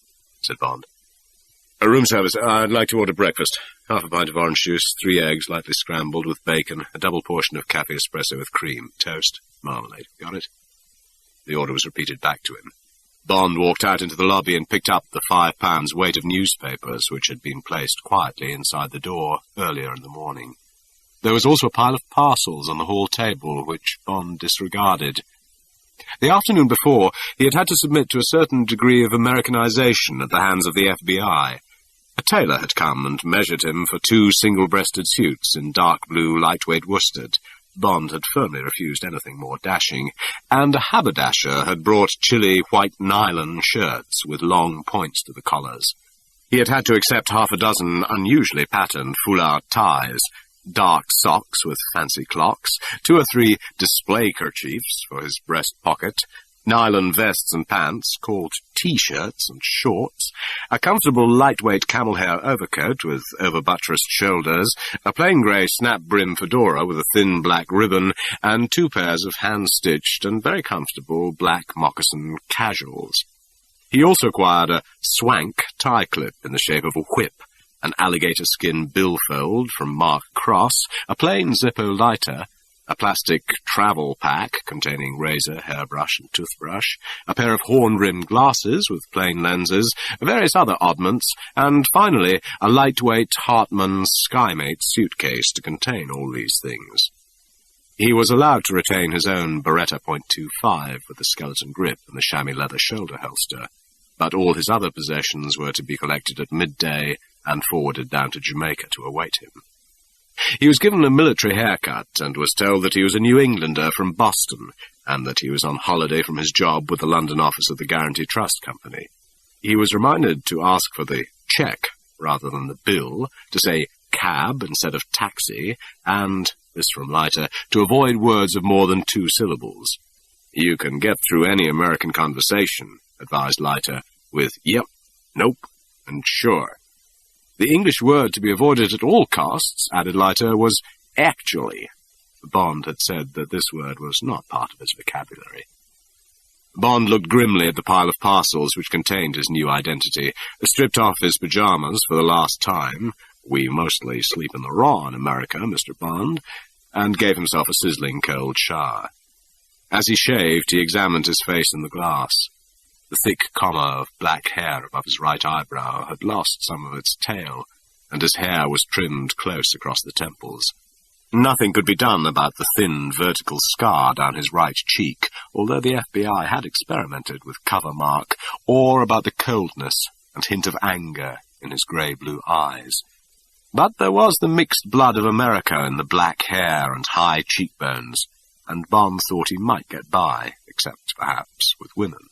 said Bond. "A room service. I'd like to order breakfast. Half a pint of orange juice, 3 eggs, lightly scrambled, with bacon, a double portion of cafe espresso with cream, toast, marmalade. Got it?" The order was repeated back to him. Bond walked out into the lobby and picked up the 5 pounds weight of newspapers which had been placed quietly inside the door earlier in the morning. There was also a pile of parcels on the hall table, which Bond disregarded. The afternoon before, he had to submit to a certain degree of Americanization at the hands of the FBI. A tailor had come and measured him for 2 single-breasted suits in dark blue lightweight worsted. Bond had firmly refused anything more dashing, and a haberdasher had brought chilly white nylon shirts with long points to the collars. He had to accept half a dozen unusually patterned foulard ties, dark socks with fancy clocks, 2 or 3 display kerchiefs for his breast pocket, nylon vests and pants called T-shirts and shorts, a comfortable lightweight camel-hair overcoat with over-buttressed shoulders, a plain grey snap-brim fedora with a thin black ribbon, and 2 pairs of hand-stitched and very comfortable black moccasin casuals. He also acquired a swank tie-clip in the shape of a whip, an alligator-skin billfold from Mark Cross, a plain Zippo lighter, a plastic travel pack containing razor, hairbrush, and toothbrush, a pair of horn-rimmed glasses with plain lenses, various other oddments, and finally a lightweight Hartmann Skymate suitcase to contain all these things. He was allowed to retain his own Beretta .25 with the skeleton grip and the chamois leather shoulder holster, but all his other possessions were to be collected at midday and forwarded down to Jamaica to await him. He was given a military haircut and was told that he was a New Englander from Boston and that he was on holiday from his job with the London office of the Guarantee Trust Company. He was reminded to ask for the cheque rather than the bill, to say cab instead of taxi, and, this from Leiter, to avoid words of more than 2 syllables. "You can get through any American conversation," advised Leiter, with yep, nope, and sure. The English word to be avoided at all costs, added Leiter, was actually. Bond had said that this word was not part of his vocabulary. Bond looked grimly at the pile of parcels which contained his new identity, stripped off his pyjamas for the last time — we mostly sleep in the raw in America, Mr. Bond — and gave himself a sizzling cold shower. As he shaved, he examined his face in the glass. The thick comma of black hair above his right eyebrow had lost some of its tail, and his hair was trimmed close across the temples. Nothing could be done about the thin, vertical scar down his right cheek, although the FBI had experimented with cover mark, or about the coldness and hint of anger in his grey-blue eyes. But there was the mixed blood of America in the black hair and high cheekbones, and Bond thought he might get by, except perhaps with women.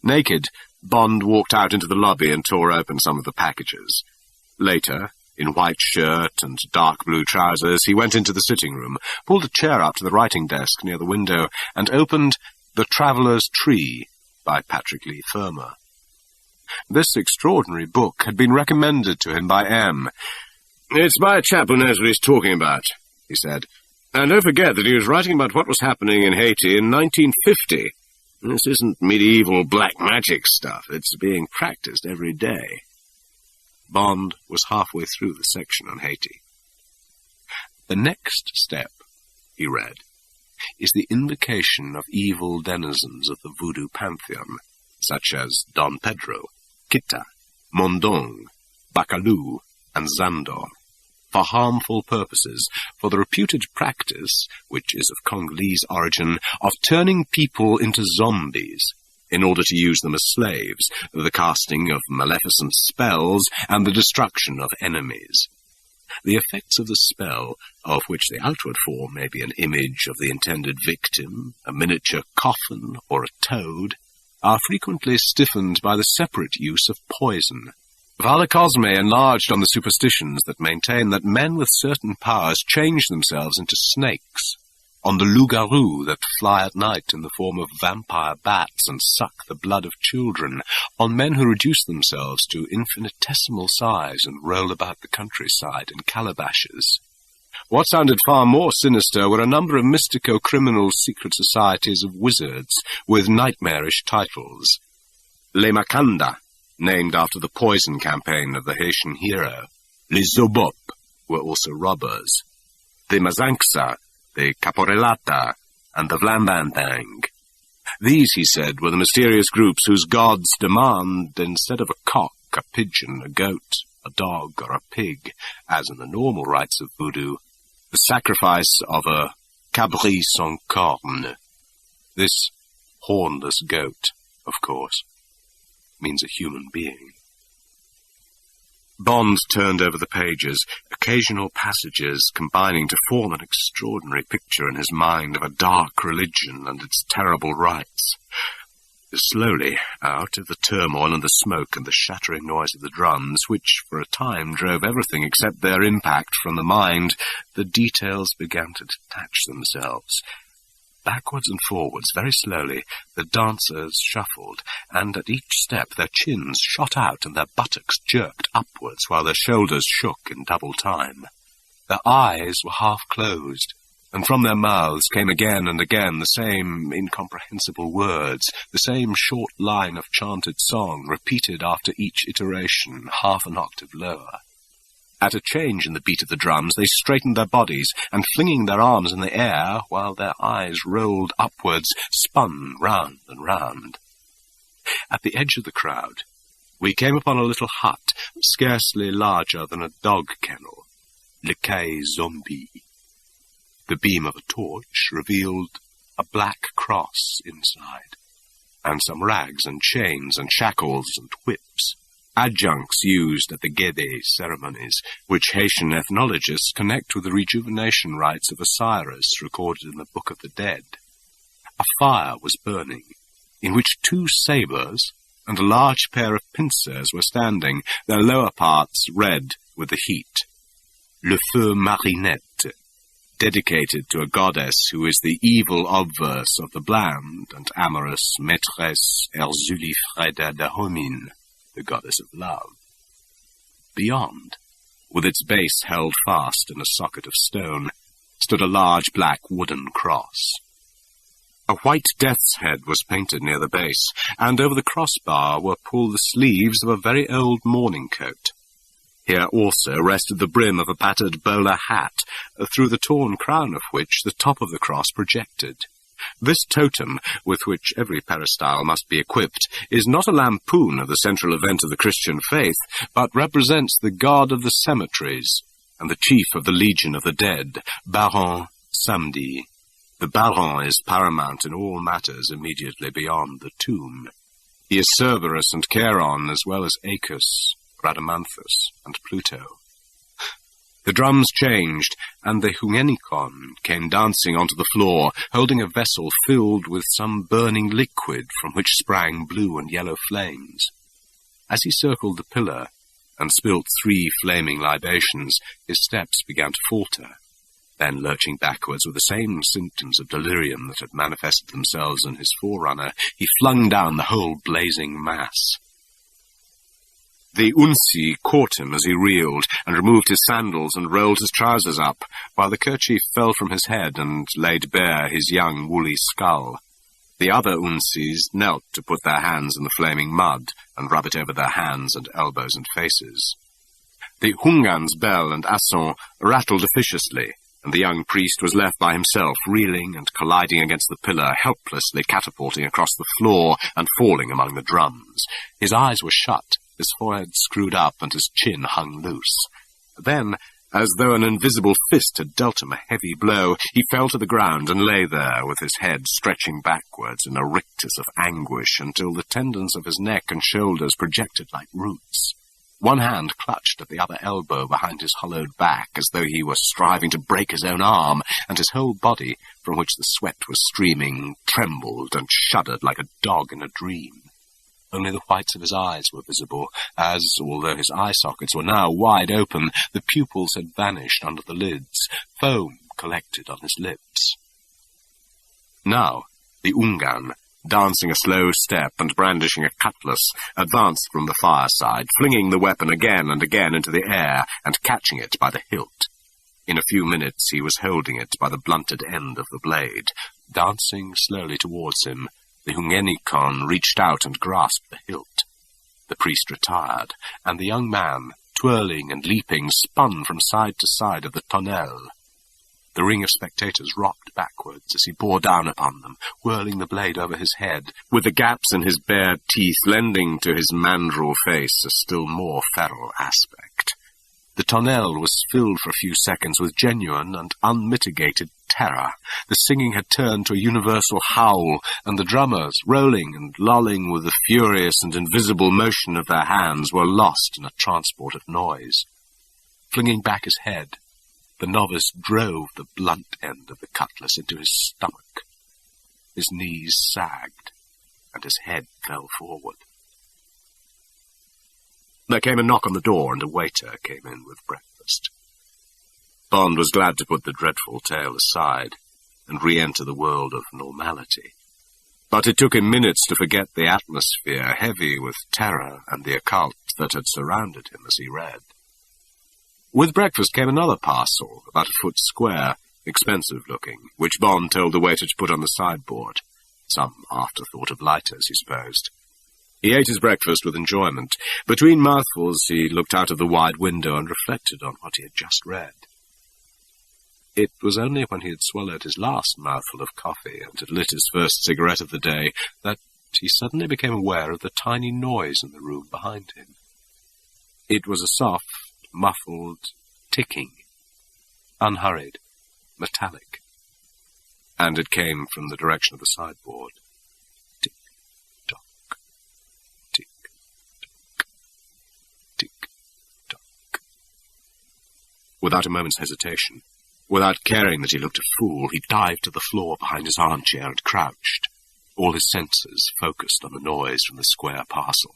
Naked, Bond walked out into the lobby and tore open some of the packages. Later, in white shirt and dark blue trousers, he went into the sitting room, pulled a chair up to the writing desk near the window, and opened The Traveller's Tree by Patrick Leigh Fermor. This extraordinary book had been recommended to him by M. "It's by a chap who knows what he's talking about," he said. "And don't forget that he was writing about what was happening in Haiti in 1950. This isn't medieval black magic stuff. It's being practiced every day." Bond was halfway through the section on Haiti. "The next step," he read, "is the invocation of evil denizens of the voodoo pantheon, such as Don Pedro, Kita, Mondong, Bacalou, and Zandor, for harmful purposes, for the reputed practice, which is of Congolese origin, of turning people into zombies, in order to use them as slaves, the casting of maleficent spells, and the destruction of enemies. The effects of the spell, of which the outward form may be an image of the intended victim, a miniature coffin, or a toad, are frequently stiffened by the separate use of poison. Father Cosme enlarged on the superstitions that maintain that men with certain powers change themselves into snakes, on the loups-garous that fly at night in the form of vampire bats and suck the blood of children, on men who reduce themselves to infinitesimal size and roll about the countryside in calabashes. What sounded far more sinister were a number of mystico-criminal secret societies of wizards with nightmarish titles. Les Macanda, named after the poison campaign of the Haitian hero. Les Zobop were also robbers. The Mazanksa, the Caporelata, and the Vlambantang. These, he said, were the mysterious groups whose gods demand, instead of a cock, a pigeon, a goat, a dog, or a pig, as in the normal rites of voodoo, the sacrifice of a cabri sans corne. This hornless goat, of course, means a human being. Bond turned over the pages, occasional passages combining to form an extraordinary picture in his mind of a dark religion and its terrible rites. Slowly, out of the turmoil and the smoke and the shattering noise of the drums, which for a time drove everything except their impact from the mind, the details began to detach themselves. Backwards and forwards, very slowly, the dancers shuffled, and at each step their chins shot out and their buttocks jerked upwards while their shoulders shook in double time. Their eyes were half-closed, and from their mouths came again and again the same incomprehensible words, the same short line of chanted song repeated after each iteration, half an octave lower. At a change in the beat of the drums, they straightened their bodies, and flinging their arms in the air, while their eyes rolled upwards, spun round and round. At the edge of the crowd, we came upon a little hut, scarcely larger than a dog kennel, Le Quai Zombie. The beam of a torch revealed a black cross inside, and some rags and chains and shackles and whips, adjuncts used at the Gede ceremonies, which Haitian ethnologists connect with the rejuvenation rites of Osiris recorded in the Book of the Dead. A fire was burning, in which 2 sabres and a large pair of pincers were standing, their lower parts red with the heat. Le Feu Marinette, dedicated to a goddess who is the evil obverse of the bland and amorous Maîtresse Erzulifreda de Homine, the goddess of love. Beyond, with its base held fast in a socket of stone, stood a large black wooden cross. A white death's head was painted near the base, and over the crossbar were pulled the sleeves of a very old mourning coat. Here also rested the brim of a battered bowler hat, through the torn crown of which the top of the cross projected. This totem, with which every peristyle must be equipped, is not a lampoon of the central event of the Christian faith, but represents the god of the cemeteries, and the chief of the Legion of the Dead, Baron Samedi. The Baron is paramount in all matters immediately beyond the tomb. He is Cerberus and Charon, as well as Acus, Rhadamanthus, and Pluto. The drums changed, and the Hungenikon came dancing onto the floor, holding a vessel filled with some burning liquid from which sprang blue and yellow flames. As he circled the pillar and spilt 3 flaming libations, his steps began to falter. Then, lurching backwards with the same symptoms of delirium that had manifested themselves in his forerunner, he flung down the whole blazing mass. The Unsi caught him as he reeled, and removed his sandals and rolled his trousers up, while the kerchief fell from his head and laid bare his young woolly skull. The other Unsis knelt to put their hands in the flaming mud and rub it over their hands and elbows and faces. The Hungan's bell and asson rattled officiously, and the young priest was left by himself, reeling and colliding against the pillar, helplessly catapulting across the floor and falling among the drums. His eyes were shut, his forehead screwed up, and his chin hung loose. Then, as though an invisible fist had dealt him a heavy blow, he fell to the ground and lay there with his head stretching backwards in a rictus of anguish until the tendons of his neck and shoulders projected like roots. One hand clutched at the other elbow behind his hollowed back, as though he were striving to break his own arm, and his whole body, from which the sweat was streaming, trembled and shuddered like a dog in a dream. Only the whites of his eyes were visible, as, although his eye sockets were now wide open, the pupils had vanished under the lids, foam collected on his lips. Now, the Ungan, dancing a slow step and brandishing a cutlass, advanced from the fireside, flinging the weapon again and again into the air and catching it by the hilt. In a few minutes he was holding it by the blunted end of the blade. Dancing slowly towards him, the Hungenikon reached out and grasped the hilt. The priest retired, and the young man, twirling and leaping, spun from side to side of the tonnelle. The ring of spectators rocked backwards as he bore down upon them, whirling the blade over his head, with the gaps in his bared teeth lending to his mandrill face a still more feral aspect. The tonnelle was filled for a few seconds with genuine and unmitigated terror. The singing had turned to a universal howl, and the drummers, rolling and lolling with the furious and invisible motion of their hands, were lost in a transport of noise. Flinging back his head, the novice drove the blunt end of the cutlass into his stomach. His knees sagged, and his head fell forward. There came a knock on the door, and a waiter came in with breakfast. Bond was glad to put the dreadful tale aside and re-enter the world of normality. But it took him minutes to forget the atmosphere, heavy with terror and the occult, that had surrounded him as he read. With breakfast came another parcel, about a foot square, expensive-looking, which Bond told the waiter to put on the sideboard. Some afterthought of lighters, he supposed. He ate his breakfast with enjoyment. Between mouthfuls he looked out of the wide window and reflected on what he had just read. It was only when he had swallowed his last mouthful of coffee and had lit his first cigarette of the day that he suddenly became aware of the tiny noise in the room behind him. It was a soft, muffled ticking, unhurried, metallic, and it came from the direction of the sideboard. Tick-tock, tick-tock, tick-tock. Without a moment's hesitation, without caring that he looked a fool, he dived to the floor behind his armchair and crouched, all his senses focused on the noise from the square parcel.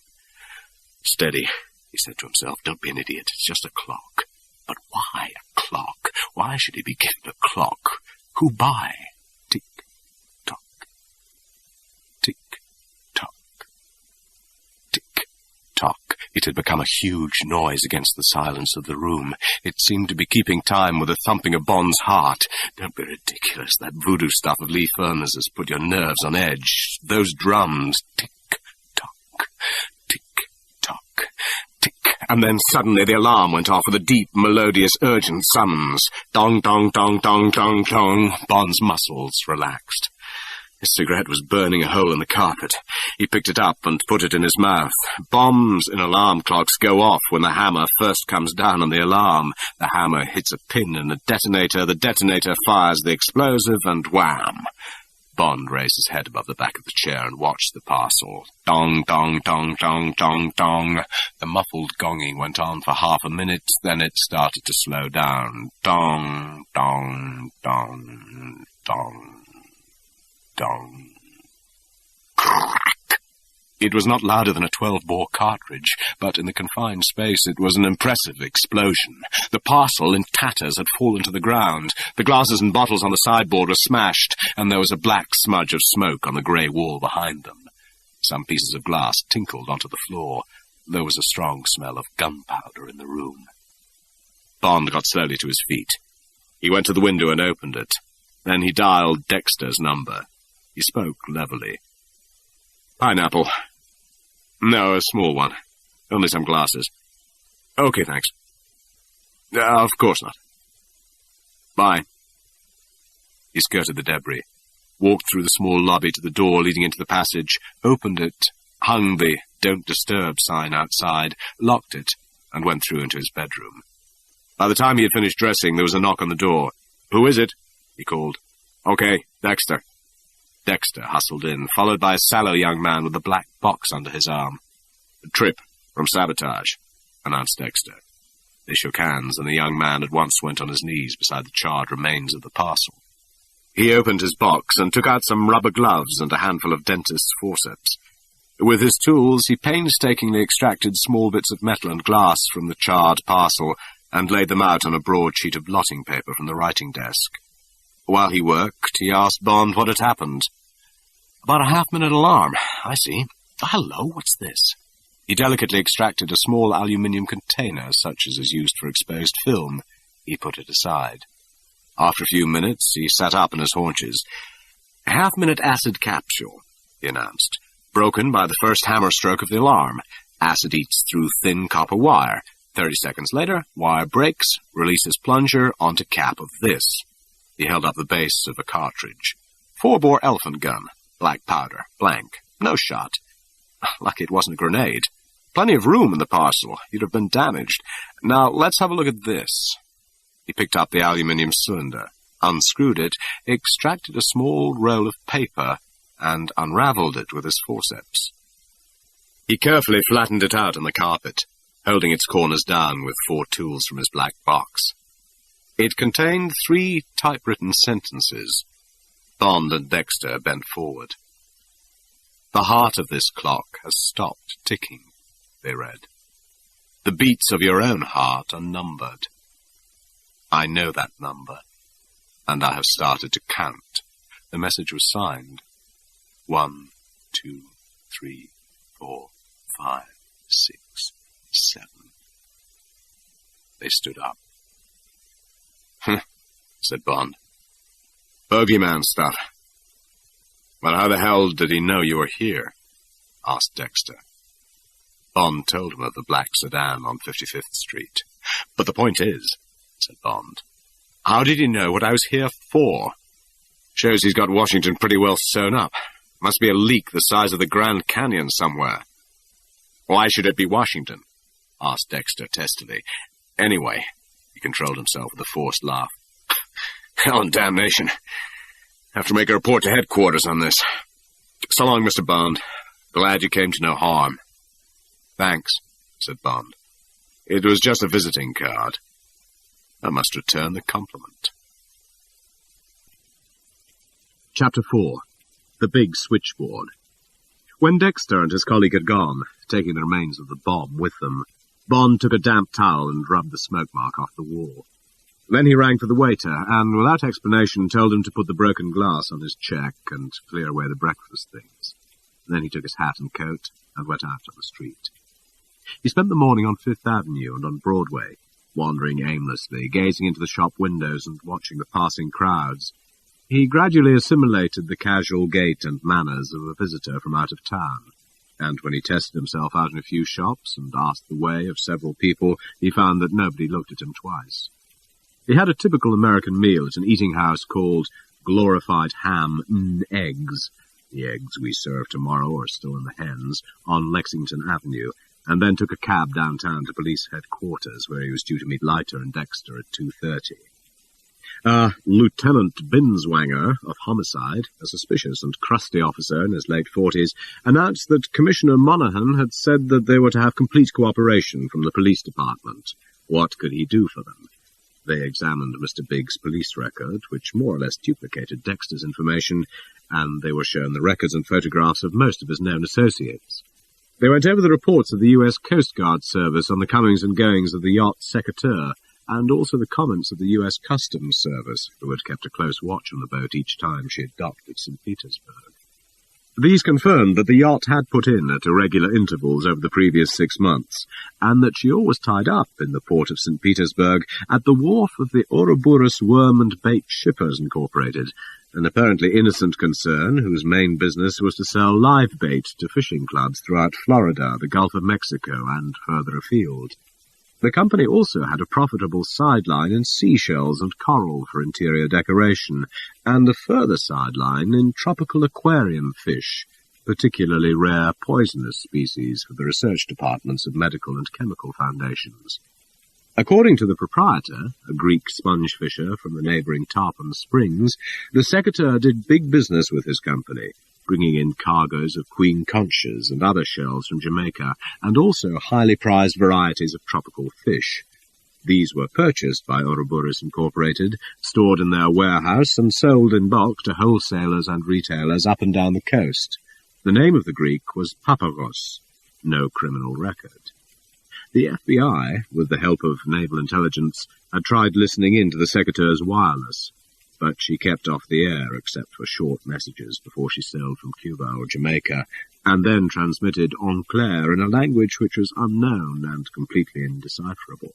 "Steady," he said to himself. "Don't be an idiot. It's just a clock." But why a clock? Why should he be given a clock? Who by? Tick-tock, tick-tock, tick-tock. It had become a huge noise against the silence of the room. It seemed to be keeping time with the thumping of Bond's heart. Don't be ridiculous. That voodoo stuff of Lee Furness has put your nerves on edge. Those drums, tick-tock, tick-tock, tick. And then suddenly the alarm went off with a deep, melodious, urgent summons. Dong, dong, dong, dong, dong, dong. Bond's muscles relaxed. His cigarette was burning a hole in the carpet. He picked it up and put it in his mouth. Bombs in alarm clocks go off when the hammer first comes down on the alarm. The hammer hits a pin in the detonator fires the explosive, and wham! Bond raised his head above the back of the chair and watched the parcel. Dong, dong, dong, dong, dong, dong. The muffled gonging went on for half a minute, then it started to slow down. Dong, dong, dong, dong. Dong. Crack! It was not louder than a 12-bore cartridge, but in the confined space it was an impressive explosion. The parcel in tatters had fallen to the ground. The glasses and bottles on the sideboard were smashed, and there was a black smudge of smoke on the grey wall behind them. Some pieces of glass tinkled onto the floor. There was a strong smell of gunpowder in the room. Bond got slowly to his feet. He went to the window and opened it. Then he dialed Dexter's number. He spoke levelly. Pineapple. No, a small one. Only some glasses. Okay, thanks. Of course not. Bye. He skirted the debris, walked through the small lobby to the door leading into the passage, opened it, hung the "Don't Disturb" sign outside, locked it, and went through into his bedroom. By the time he had finished dressing, there was a knock on the door. "Who is it?" he called. "Okay, Dexter." Dexter hustled in, followed by a sallow young man with a black box under his arm. "Trip, from Sabotage," announced Dexter. They shook hands, and the young man at once went on his knees beside the charred remains of the parcel. He opened his box and took out some rubber gloves and a handful of dentist's forceps. With his tools, he painstakingly extracted small bits of metal and glass from the charred parcel and laid them out on a broad sheet of blotting paper from the writing desk. While he worked, he asked Bond what had happened. "About a half-minute alarm. I see. Hello, what's this?" He delicately extracted a small aluminium container, such as is used for exposed film. He put it aside. After a few minutes, he sat up on his haunches. "A half-minute acid capsule," he announced, "broken by the first hammer stroke of the alarm. Acid eats through thin copper wire. 30 seconds later, wire breaks, releases plunger onto cap of this." He held up the base of a cartridge. 4-bore elephant gun. Black powder. Blank. No shot. Lucky it wasn't a grenade. Plenty of room in the parcel. You'd have been damaged. Now, let's have a look at this. He picked up the aluminium cylinder, unscrewed it, extracted a small roll of paper, and unraveled it with his forceps. He carefully flattened it out on the carpet, holding its corners down with 4 tools from his black box. It contained 3 typewritten sentences. Bond and Dexter bent forward. "The heart of this clock has stopped ticking," they read. "The beats of your own heart are numbered. I know that number, and I have started to count." The message was signed. 1, 2, 3, 4, 5, 6, 7. They stood up. Said Bond. "Bogeyman stuff." "Well, how the hell did he know you were here?" asked Dexter. Bond told him of the black sedan on 55th Street. "But the point is," said Bond, "how did he know what I was here for? Shows he's got Washington pretty well sewn up. Must be a leak the size of the Grand Canyon somewhere." "Why should it be Washington?" asked Dexter testily. "Anyway," he controlled himself with a forced laugh. "Hell and damnation. Have to make a report to headquarters on this. So long, Mr. Bond. Glad you came to no harm." "Thanks," said Bond. "It was just a visiting card. I must return the compliment." Chapter 4. The Big Switchboard. When Dexter and his colleague had gone, taking the remains of the bomb with them, Bond took a damp towel and rubbed the smoke mark off the wall. Then he rang for the waiter, and without explanation told him to put the broken glass on his check and clear away the breakfast things. Then he took his hat and coat and went out on the street. He spent the morning on Fifth Avenue and on Broadway, wandering aimlessly, gazing into the shop windows and watching the passing crowds. He gradually assimilated the casual gait and manners of a visitor from out of town, and when he tested himself out in a few shops and asked the way of several people, he found that nobody looked at him twice. He had a typical American meal at an eating-house called Glorified Ham and Eggs. The eggs we serve tomorrow are still in the hens, on Lexington Avenue, and then took a cab downtown to police headquarters, where he was due to meet Leiter and Dexter at 2:30. Lieutenant Binswanger of Homicide, a suspicious and crusty officer in his late 40s, announced that Commissioner Monaghan had said that they were to have complete cooperation from the police department. What could he do for them? They examined Mr. Biggs' police record, which more or less duplicated Dexter's information, and they were shown the records and photographs of most of his known associates. They went over the reports of the U.S. Coast Guard Service on the comings and goings of the yacht Secateur, and also the comments of the U.S. Customs Service, who had kept a close watch on the boat each time she had docked at St. Petersburg. These confirmed that the yacht had put in at irregular intervals over the previous 6 months, and that she always tied up in the port of St. Petersburg at the wharf of the Ouroboros Worm and Bait Shippers Incorporated, an apparently innocent concern whose main business was to sell live bait to fishing clubs throughout Florida, the Gulf of Mexico, and further afield. The company also had a profitable sideline in seashells and coral for interior decoration, and a further sideline in tropical aquarium fish, particularly rare poisonous species for the research departments of medical and chemical foundations. According to the proprietor, a Greek sponge fisher from the neighbouring Tarpon Springs, the Secateur did big business with his company, bringing in cargoes of queen conchas and other shells from Jamaica, and also highly prized varieties of tropical fish. These were purchased by Ouroboros Incorporated, stored in their warehouse, and sold in bulk to wholesalers and retailers up and down the coast. The name of the Greek was Paparos, no criminal record. The FBI, with the help of naval intelligence, had tried listening in to the Secateur's wireless, but she kept off the air except for short messages before she sailed from Cuba or Jamaica, and then transmitted en clair in a language which was unknown and completely indecipherable.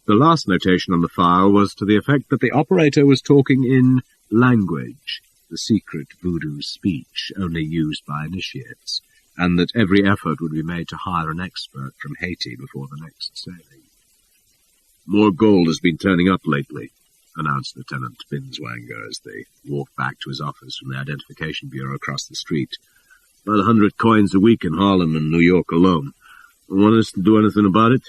The last notation on the file was to the effect that the operator was talking in language, the secret voodoo speech only used by initiates, and that every effort would be made to hire an expert from Haiti before the next sailing. "More gold has been turning up lately," announced Lieutenant Binswanger as they walked back to his office from the Identification Bureau across the street. "About 100 coins a week in Harlem and New York alone. Want us to do anything about it?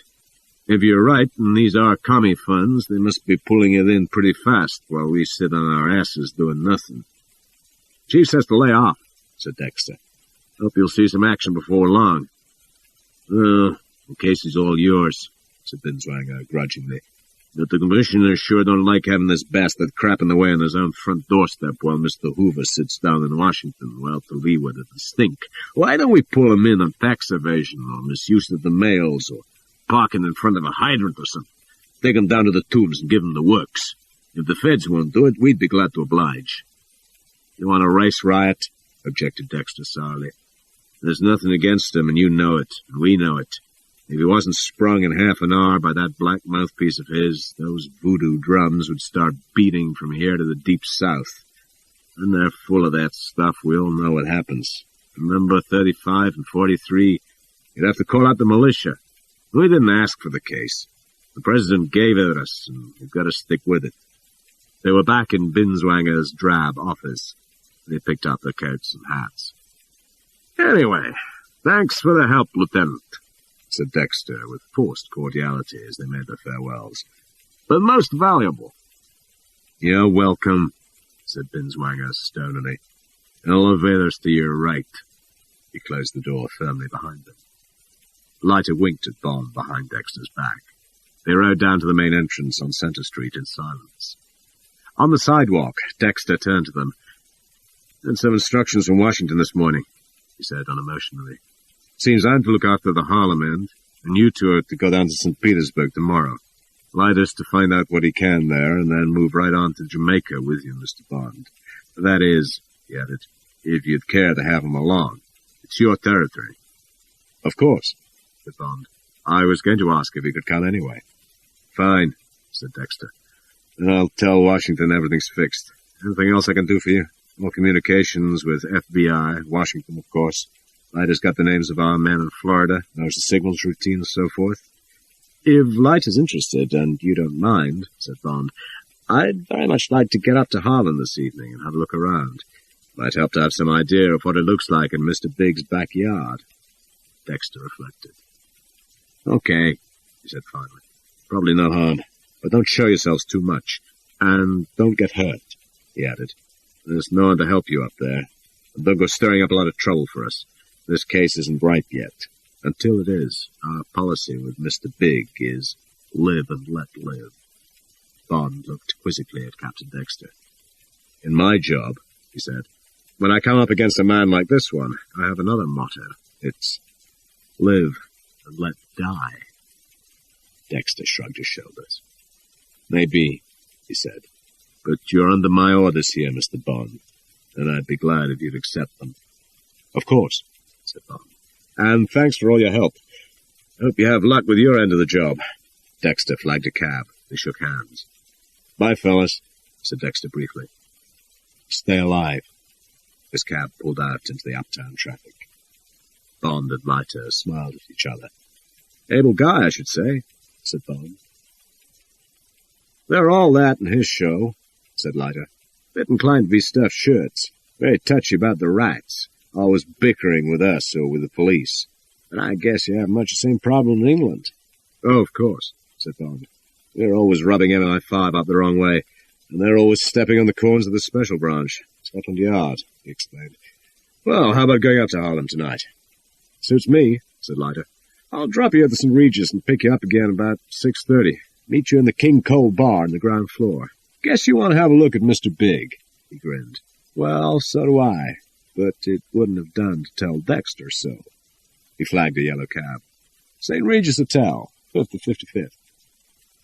If you're right, and these are commie funds, they must be pulling it in pretty fast while we sit on our asses doing nothing." "Chief says to lay off," said Dexter. "Hope you'll see some action before long." "The case is all yours," said Binswanger grudgingly. "But the commissioner sure don't like having this bastard crap in the way on his own front doorstep while Mr. Hoover sits down in Washington, well to leeward of the stink. Why don't we pull him in on tax evasion or misuse of the mails or parking in front of a hydrant or something? Take him down to the tubes and give him the works. If the feds won't do it, we'd be glad to oblige." "You want a race riot?" objected Dexter sourly. "There's nothing against him, and you know it, and we know it. If he wasn't sprung in half an hour by that black mouthpiece of his, those voodoo drums would start beating from here to the deep south. And they're full of that stuff. We all know what happens. Remember 35 and 43? You'd have to call out the militia. We didn't ask for the case. The president gave it us, and we've got to stick with it." They were back in Binswanger's drab office. They picked up their coats and hats. "Anyway, thanks for the help, Lieutenant," said Dexter with forced cordiality as they made their farewells. "But most valuable." "You're welcome," said Binswanger stonily. "Elevators to your right." He closed the door firmly behind them. Leiter winked at Bond behind Dexter's back. They rode down to the main entrance on Center Street in silence. On the sidewalk, Dexter turned to them. "Had some instructions from Washington this morning," he said unemotionally. "Seems I'm to look after the Harlem end, and you two are to go down to St. Petersburg tomorrow. Leiter's to find out what he can there, and then move right on to Jamaica with you, Mr. Bond. That is," he added, "if you'd care to have him along. It's your territory." "Of course," said Bond. I was going to ask if he could come anyway. Fine, said Dexter. Then I'll tell Washington everything's fixed. Anything else I can do for you? More communications with FBI, Washington, of course. Leiter's got the names of our men in Florida, knows the signals routine and so forth. If Leiter's interested, and you don't mind, said Bond, I'd very much like to get up to Harlem this evening and have a look around. Might help to have some idea of what it looks like in Mr. Big's backyard. Dexter reflected. Okay, he said finally. Probably no harm, but don't show yourselves too much. And don't get hurt, he added. There's no one to help you up there. And don't go stirring up a lot of trouble for us. This case isn't ripe yet. Until it is, our policy with Mr. Big is live and let live. Bond looked quizzically at Captain Dexter. In my job, he said, when I come up against a man like this one, I have another motto. It's live and let die. Dexter shrugged his shoulders. Maybe, he said, but you're under my orders here, Mr. Bond, and I'd be glad if you'd accept them. Of course, said Bond. And thanks for all your help. Hope you have luck with your end of the job. Dexter flagged a cab. They shook hands. Bye, fellas, said Dexter briefly. Stay alive. His cab pulled out into the uptown traffic. Bond and Leiter smiled at each other. Able guy, I should say, said Bond. They're all that in his show, said Leiter. Bit inclined to be stuffed shirts. Very touchy about the rats. Always bickering with us or with the police. But I guess you have much the same problem in England. Oh, of course, said Bond. We're always rubbing MI5 up the wrong way, and they're always stepping on the corners of the special branch. Scotland Yard, he explained. Well, how about going up to Harlem tonight? Suits me, said Leiter. I'll drop you at the St. Regis and pick you up again about 6:30. Meet you in the King Cole bar on the ground floor. Guess you want to have a look at Mr. Big, he grinned. Well, so do I, but it wouldn't have done to tell Dexter so. He flagged a yellow cab. St. Regis Hotel, 5th to 55th.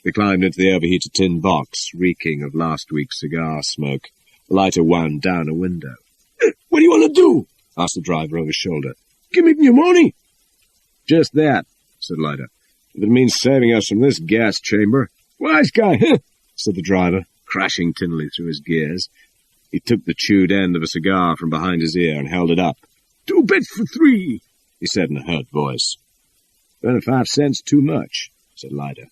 They climbed into the overheated tin box, reeking of last week's cigar smoke. The Leiter wound down a window. What do you want to do? Asked the driver over his shoulder. Give me your money. Just that, said Leiter. If it means saving us from this gas chamber. Wise guy, said the driver, crashing tinnily through his gears. He took the chewed end of a cigar from behind his ear and held it up. 2 bits for 3, he said in a hurt voice. 25 cents too much, said Leiter.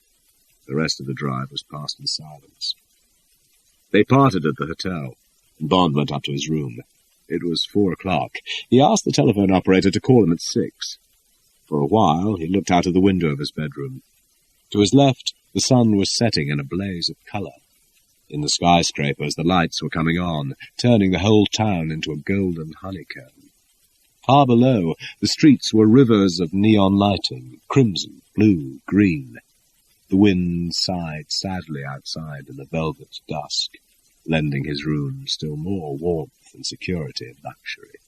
The rest of the drive was passed in silence. They parted at the hotel, and Bond went up to his room. It was 4 o'clock. He asked the telephone operator to call him at 6. For a while, he looked out of the window of his bedroom. To his left, the sun was setting in a blaze of colour. In the skyscrapers, the lights were coming on, turning the whole town into a golden honeycomb. Far below, the streets were rivers of neon lighting, crimson, blue, green. The wind sighed sadly outside in the velvet dusk, lending his room still more warmth and security and luxury.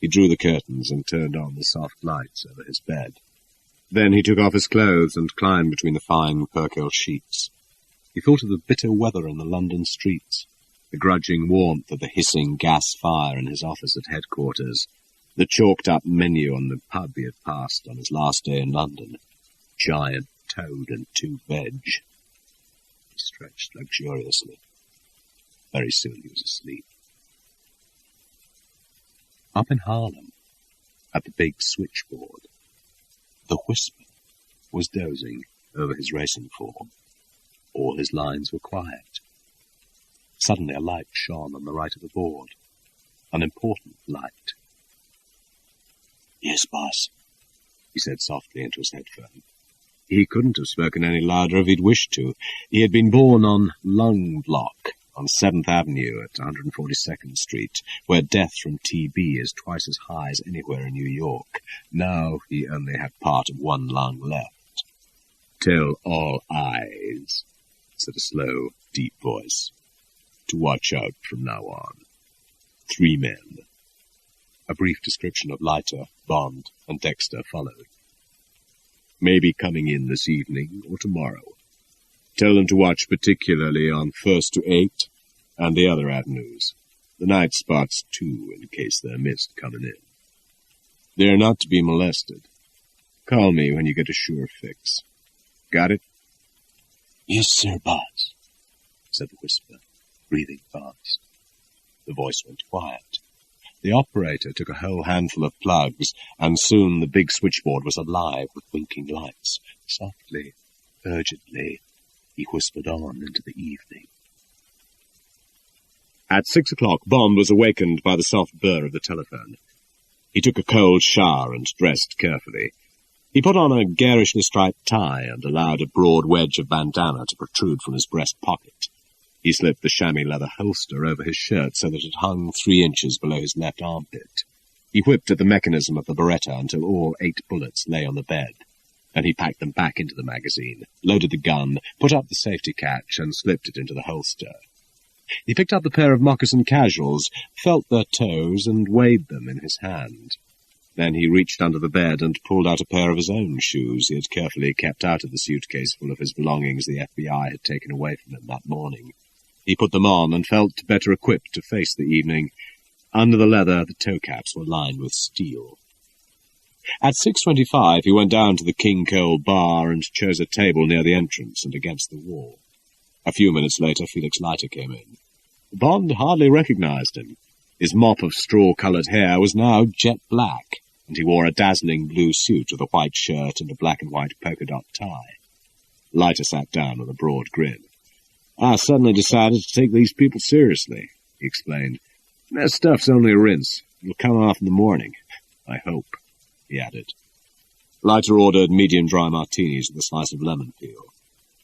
He drew the curtains and turned on the soft lights over his bed. Then he took off his clothes and climbed between the fine percale sheets. He thought of the bitter weather in the London streets, the grudging warmth of the hissing gas fire in his office at headquarters, the chalked-up menu on the pub he had passed on his last day in London. Giant toad and 2 veg. He stretched luxuriously. Very soon he was asleep. Up in Harlem, at the big switchboard, the Whisper was dozing over his racing form. All his lines were quiet. Suddenly a light shone on the right of the board. An important light. Yes, boss, he said softly into his headphone. He couldn't have spoken any louder if he'd wished to. He had been born on Lung Block, on 7th Avenue at 142nd Street, where death from TB is twice as high as anywhere in New York. Now he only had part of one lung left. Tell all eyes, said a slow, deep voice, to watch out from now on. 3 men. A brief description of Leiter, Bond, and Dexter followed. Maybe coming in this evening or tomorrow. Tell them to watch particularly on 1st to 8th and the other avenues. The night spots, too, in case they're missed coming in. They're not to be molested. Call me when you get a sure fix. Got it? Yes, sir, boss, said the whisper, breathing fast. The voice went quiet. The operator took a whole handful of plugs, and soon the big switchboard was alive with winking lights. Softly, urgently, he whispered on into the evening. At 6 o'clock, Bond was awakened by the soft burr of the telephone. He took a cold shower and dressed carefully. He put on a garishly striped tie and allowed a broad wedge of bandana to protrude from his breast pocket. He slipped the chamois leather holster over his shirt so that it hung 3 inches below his left armpit. He whipped at the mechanism of the Beretta until all 8 bullets lay on the bed. Then he packed them back into the magazine, loaded the gun, put up the safety catch, and slipped it into the holster. He picked up the pair of moccasin casuals, felt their toes, and weighed them in his hand. Then he reached under the bed and pulled out a pair of his own shoes he had carefully kept out of the suitcase full of his belongings the FBI had taken away from him that morning. He put them on and felt better equipped to face the evening. Under the leather, the toe caps were lined with steel. At 6:25, he went down to the King Cole bar and chose a table near the entrance and against the wall. A few minutes later, Felix Leiter came in. Bond hardly recognized him. His mop of straw-coloured hair was now jet black, and he wore a dazzling blue suit with a white shirt and a black-and-white polka-dot tie. Leiter sat down with a broad grin. "I suddenly decided to take these people seriously," he explained. "That stuff's only a rinse. It'll come off in the morning. I hope," he added. Leiter ordered medium dry martinis with a slice of lemon peel.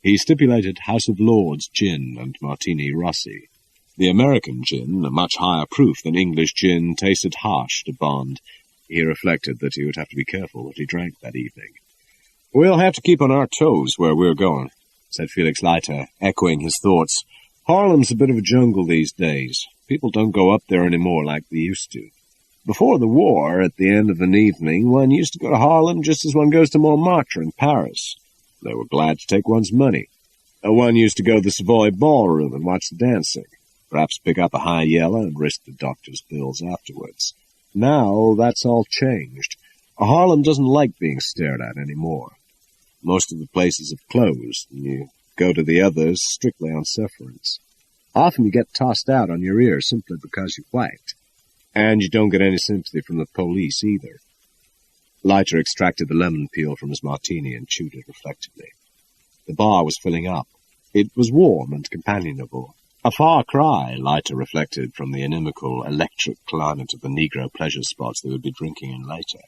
He stipulated House of Lords gin and Martini Rossi. The American gin, a much higher proof than English gin, tasted harsh to Bond. He reflected that he would have to be careful what he drank that evening. "We'll have to keep on our toes where we're going," said Felix Leiter, echoing his thoughts. "Harlem's a bit of a jungle these days. People don't go up there any more like they used to. Before the war, at the end of an evening, one used to go to Harlem just as one goes to Montmartre in Paris. They were glad to take one's money. One used to go to the Savoy Ballroom and watch the dancing, perhaps pick up a high yellow and risk the doctor's bills afterwards. Now that's all changed. Harlem doesn't like being stared at anymore. Most of the places have closed, and you go to the others strictly on sufferance. Often you get tossed out on your ear simply because you're white, and you don't get any sympathy from the police either." Leiter extracted the lemon peel from his martini and chewed it reflectively. The bar was filling up. It was warm and companionable. A far cry, Leiter reflected, from the inimical, electric climate of the Negro pleasure spots they would be drinking in later.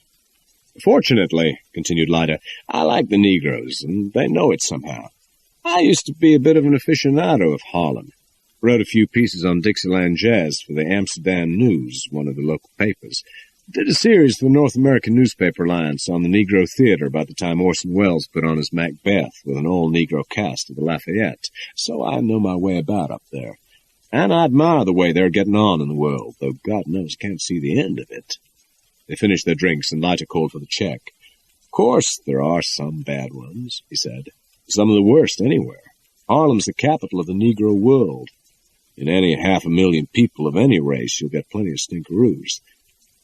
"Fortunately," continued Leiter, "I like the Negroes, and they know it somehow. I used to be a bit of an aficionado of Harlem. Wrote a few pieces on Dixieland jazz for the Amsterdam News, one of the local papers. Did a series for the North American Newspaper Alliance on the Negro Theater about the time Orson Welles put on his Macbeth with an all-Negro cast at the Lafayette, so I know my way about up there. And I admire the way they're getting on in the world, though God knows I can't see the end of it." They finished their drinks, and Leiter called for the check. "Of course, there are some bad ones," he said. "Some of the worst anywhere. Harlem's the capital of the Negro world. In any 500,000 people of any race, you'll get plenty of stinkeroos.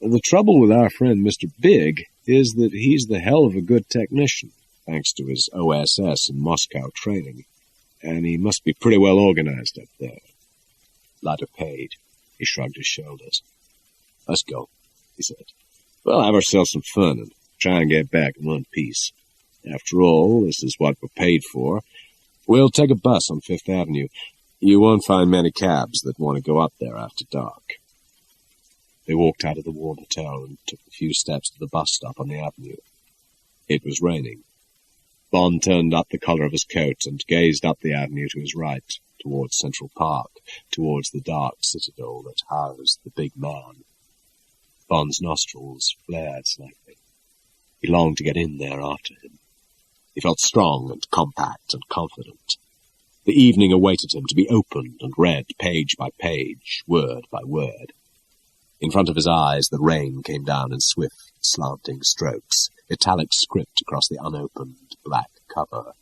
The trouble with our friend Mr. Big is that he's the hell of a good technician, thanks to his OSS and Moscow training, and he must be pretty well organized up there." Leiter paid. He shrugged his shoulders. "Let's go," he said. "We'll have ourselves some fun and try and get back in one piece. After all, this is what we're paid for. We'll take a bus on Fifth Avenue. You won't find many cabs that want to go up there after dark." They walked out of the Ward Hotel and took a few steps to the bus stop on the avenue. It was raining. Bond turned up the collar of his coat and gazed up the avenue to his right, towards Central Park, towards the dark citadel that housed the big man. Bond's nostrils flared slightly. He longed to get in there after him. He felt strong and compact and confident. The evening awaited him to be opened and read page by page, word by word. In front of his eyes the rain came down in swift, slanting strokes, italic script across the unopened black cover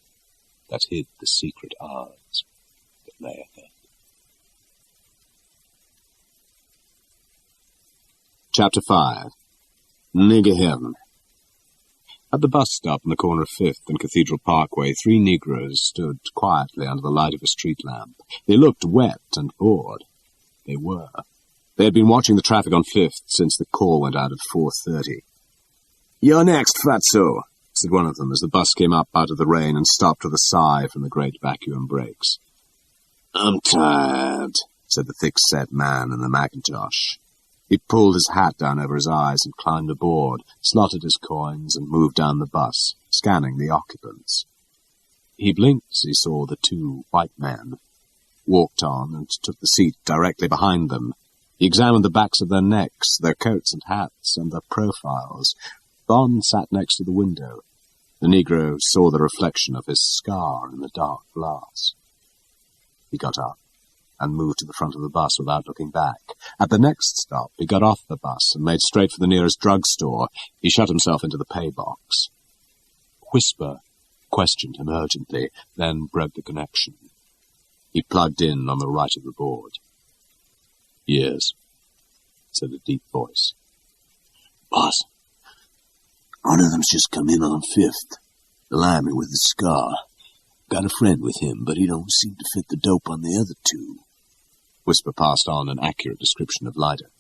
that hid the secret hours that lay ahead. Chapter 5. Nigger Heaven. At the bus stop on the corner of 5th and Cathedral Parkway, 3 Negroes stood quietly under the light of a street lamp. They looked wet and bored. They were. They had been watching the traffic on 5th since the call went out at 4:30. "You're next, Fatso," said one of them as the bus came up out of the rain and stopped with a sigh from the great vacuum brakes. "I'm tired," said the thick-set man in the Macintosh. He pulled his hat down over his eyes and climbed aboard, slotted his coins, and moved down the bus, scanning the occupants. He blinked as he saw the 2 white men, walked on, and took the seat directly behind them. He examined the backs of their necks, their coats and hats, and their profiles. Bond sat next to the window. The Negro saw the reflection of his scar in the dark glass. He got up and moved to the front of the bus without looking back. At the next stop, he got off the bus and made straight for the nearest drugstore. He shut himself into the pay box. Whisper questioned him urgently, then broke the connection. He plugged in on the right of the board. "Yes," said a deep voice. "Boss, one of them's just come in on 5th. The lineman with the scar. Got a friend with him, but he don't seem to fit the dope on the other 2. Whisper passed on an accurate description of Leiter.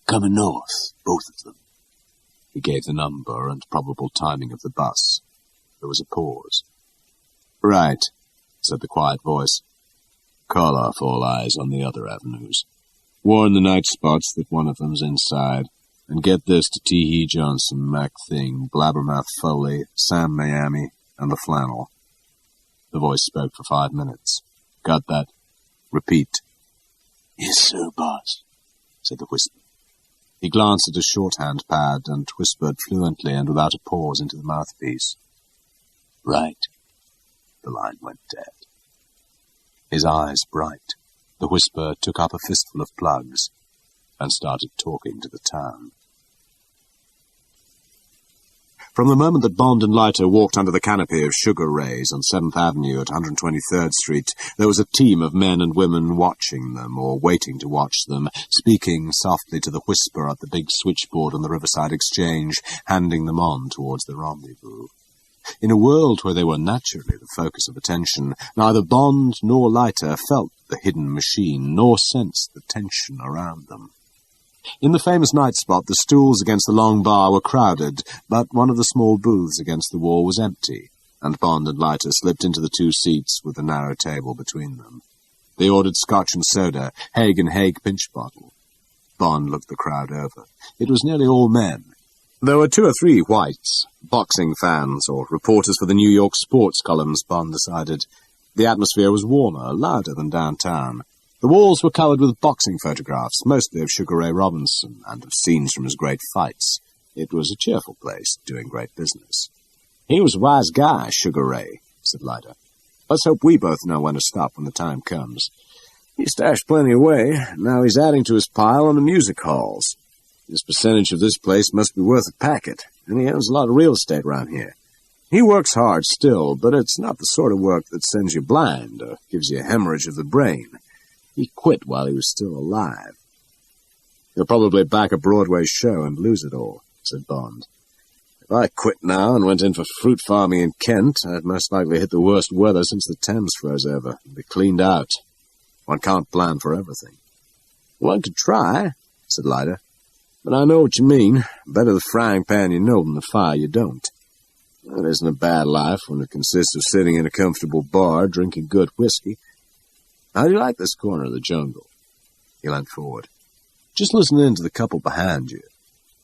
"Coming north, both of them." He gave the number and probable timing of the bus. There was a pause. "Right," said the quiet voice. "Call off all eyes on the other avenues. Warn the night spots that one of them's inside. And get this to T.E. Johnson, Mac Thing, Blabbermouth Foley, Sam Miami, and the Flannel." The voice spoke for 5 minutes. "Got that? Repeat." "Yes, sir, boss," said the Whisper. He glanced at his shorthand pad and whispered fluently and without a pause into the mouthpiece. "Right." The line went dead. His eyes bright, the Whisper took up a fistful of plugs and started talking to the town. From the moment that Bond and Leiter walked under the canopy of Sugar Ray's on 7th Avenue at 123rd Street, there was a team of men and women watching them, or waiting to watch them, speaking softly to the Whisper at the big switchboard on the Riverside Exchange, handing them on towards the rendezvous. In a world where they were naturally the focus of attention, neither Bond nor Leiter felt the hidden machine, nor sensed the tension around them. In the famous night spot, the stools against the long bar were crowded, but one of the small booths against the wall was empty, and Bond and Leiter slipped into the 2 seats with the narrow table between them. They ordered scotch and soda, Haig and Haig pinch bottle. Bond looked the crowd over. It was nearly all men. There were 2 or 3 whites, boxing fans or reporters for the New York sports columns, Bond decided. The atmosphere was warmer, louder than downtown. The walls were covered with boxing photographs, mostly of Sugar Ray Robinson, and of scenes from his great fights. It was a cheerful place, doing great business. "He was a wise guy, Sugar Ray," said Leiter. "Let's hope we both know when to stop when the time comes. He stashed plenty away. Now he's adding to his pile on the music halls. His percentage of this place must be worth a packet, and he owns a lot of real estate around here. He works hard still, but it's not the sort of work that sends you blind or gives you a hemorrhage of the brain. He quit while he was still alive." "He'll probably back a Broadway show and lose it all," said Bond. "If I quit now and went in for fruit farming in Kent, I'd most likely hit the worst weather since the Thames froze over and be cleaned out. One can't plan for everything." "One could try," said Leiter. "But I know what you mean. Better the frying pan you know than the fire you don't. That isn't a bad life when it consists of sitting in a comfortable bar, drinking good whiskey. How do you like this corner of the jungle?" He leant forward. "Just listen in to the couple behind you.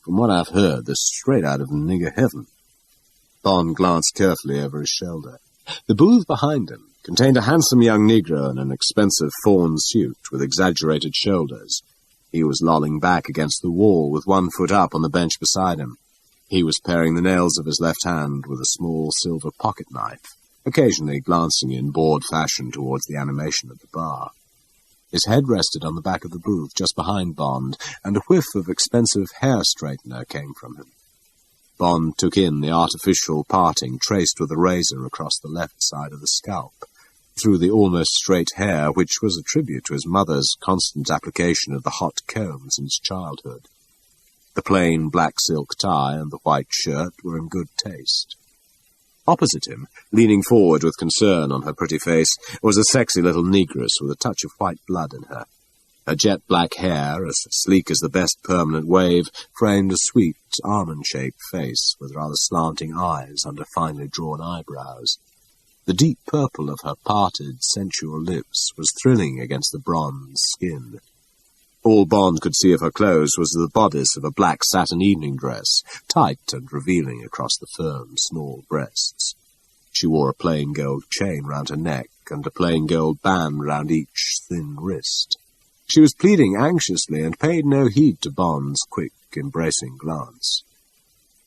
From what I've heard, they're straight out of nigger heaven." Bond glanced carefully over his shoulder. The booth behind him contained a handsome young Negro in an expensive fawn suit with exaggerated shoulders. He was lolling back against the wall with 1 foot up on the bench beside him. He was paring the nails of his left hand with a small silver pocket knife, occasionally glancing in bored fashion towards the animation at the bar. His head rested on the back of the booth just behind Bond, and a whiff of expensive hair straightener came from him. Bond took in the artificial parting traced with a razor across the left side of the scalp, through the almost straight hair, which was a tribute to his mother's constant application of the hot comb since childhood. The plain black silk tie and the white shirt were in good taste. Opposite him, leaning forward with concern on her pretty face, was a sexy little negress with a touch of white blood in her. Her jet-black hair, as sleek as the best permanent wave, framed a sweet, almond-shaped face with rather slanting eyes under finely drawn eyebrows. The deep purple of her parted, sensual lips was thrilling against the bronze skin. All Bond could see of her clothes was the bodice of a black satin evening dress, tight and revealing across the firm, small breasts. She wore a plain gold chain round her neck and a plain gold band round each thin wrist. She was pleading anxiously and paid no heed to Bond's quick, embracing glance.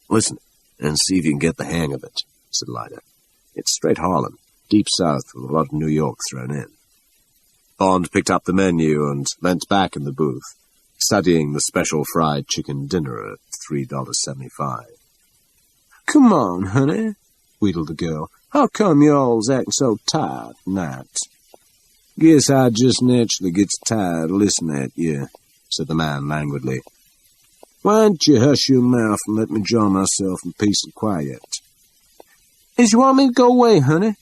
"Listen, and see if you can get the hang of it," said Lyda. "It's straight Harlem, deep south with a lot of New York thrown in." Bond picked up the menu and leant back in the booth, studying the special fried chicken dinner at $3.75. "Come on, honey," wheedled the girl. "How come you all's acting so tired tonight?" "Guess I just naturally gets tired of listening at you," said the man languidly. "Why don't you hush your mouth and let me enjoy myself in peace and quiet?" "Is you want me to go away, honey?"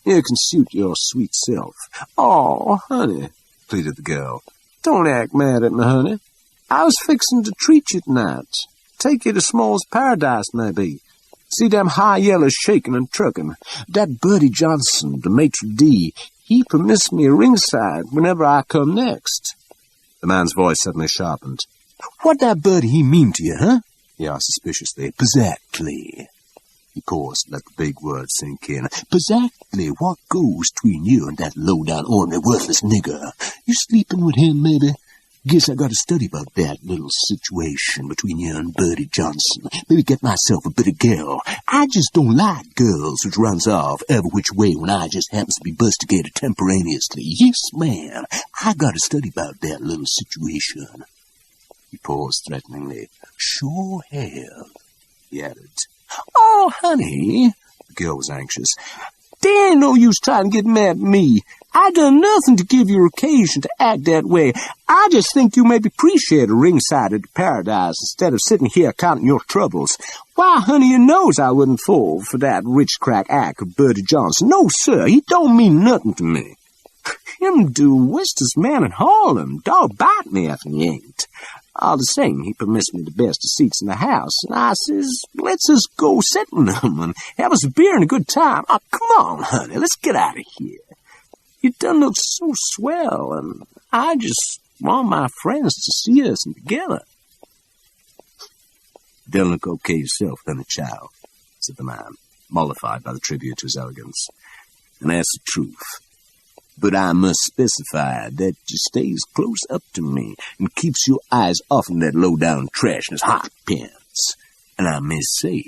"You can suit your sweet self." "Oh, honey," pleaded the girl, "don't act mad at me, honey. I was fixing to treat you tonight. Take you to Small's Paradise, maybe. See them high yellers shaking and trucking. That Buddy Johnson, the maitre d', he permits me a ringside whenever I come next." The man's voice suddenly sharpened. "What that Buddy he mean to you, huh?" he asked suspiciously. "Exactly." He paused, let the big word sink in. "Exactly what goes between you and that low-down, ordinary, worthless nigger? You sleeping with him, maybe? Guess I got to study about that little situation between you and Buddy Johnson. Maybe get myself a bit of girl. I just don't like girls which runs off every which way when I just happens to be bustigated temporaneously. Yes, ma'am, I got to study about that little situation." He paused threateningly. "Sure have," he added. "Oh, honey," the girl was anxious, "there ain't no use trying to get mad at me. I done nothing to give you occasion to act that way. I just think you maybe appreciate a ringside at the Paradise instead of sitting here counting your troubles. Why, honey, you knows I wouldn't fall for that rich crack act of Buddy Johnson. No, sir, he don't mean nothing to me. Him the westest man in Harlem. Dog bite me if he ain't. All the same, he permits me the best of seats in the house, and I says, let's just go sit in them and have us a beer and a good time. Oh, come on, honey, let's get out of here. You done look so swell, and I just want my friends to see us together." "Don't look okay yourself, honey child," said the man, mollified by the tribute to his elegance. "And that's the truth. But I must specify that you stays close up to me and keeps your eyes off of that low-down trash in his hot pants. And I may say,"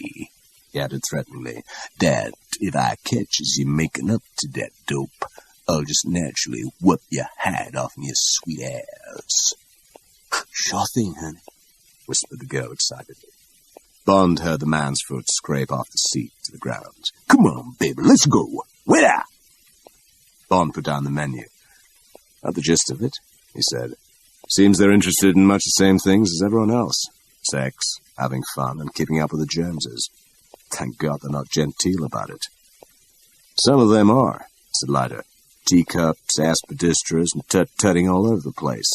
he added threateningly, "that if I catches you making up to that dope, I'll just naturally whoop your hide off your sweet ass." "Sure thing, honey," whispered the girl excitedly. Bond heard the man's foot scrape off the seat to the ground. "Come on, baby, let's go. Where?" Bond put down the menu. "Got the gist of it," he said. "Seems they're interested in much the same things as everyone else. Sex, having fun, and keeping up with the Joneses. Thank God they're not genteel about it." "Some of them are," said Lyda. "Teacups, aspidistras, and tut-tutting all over the place.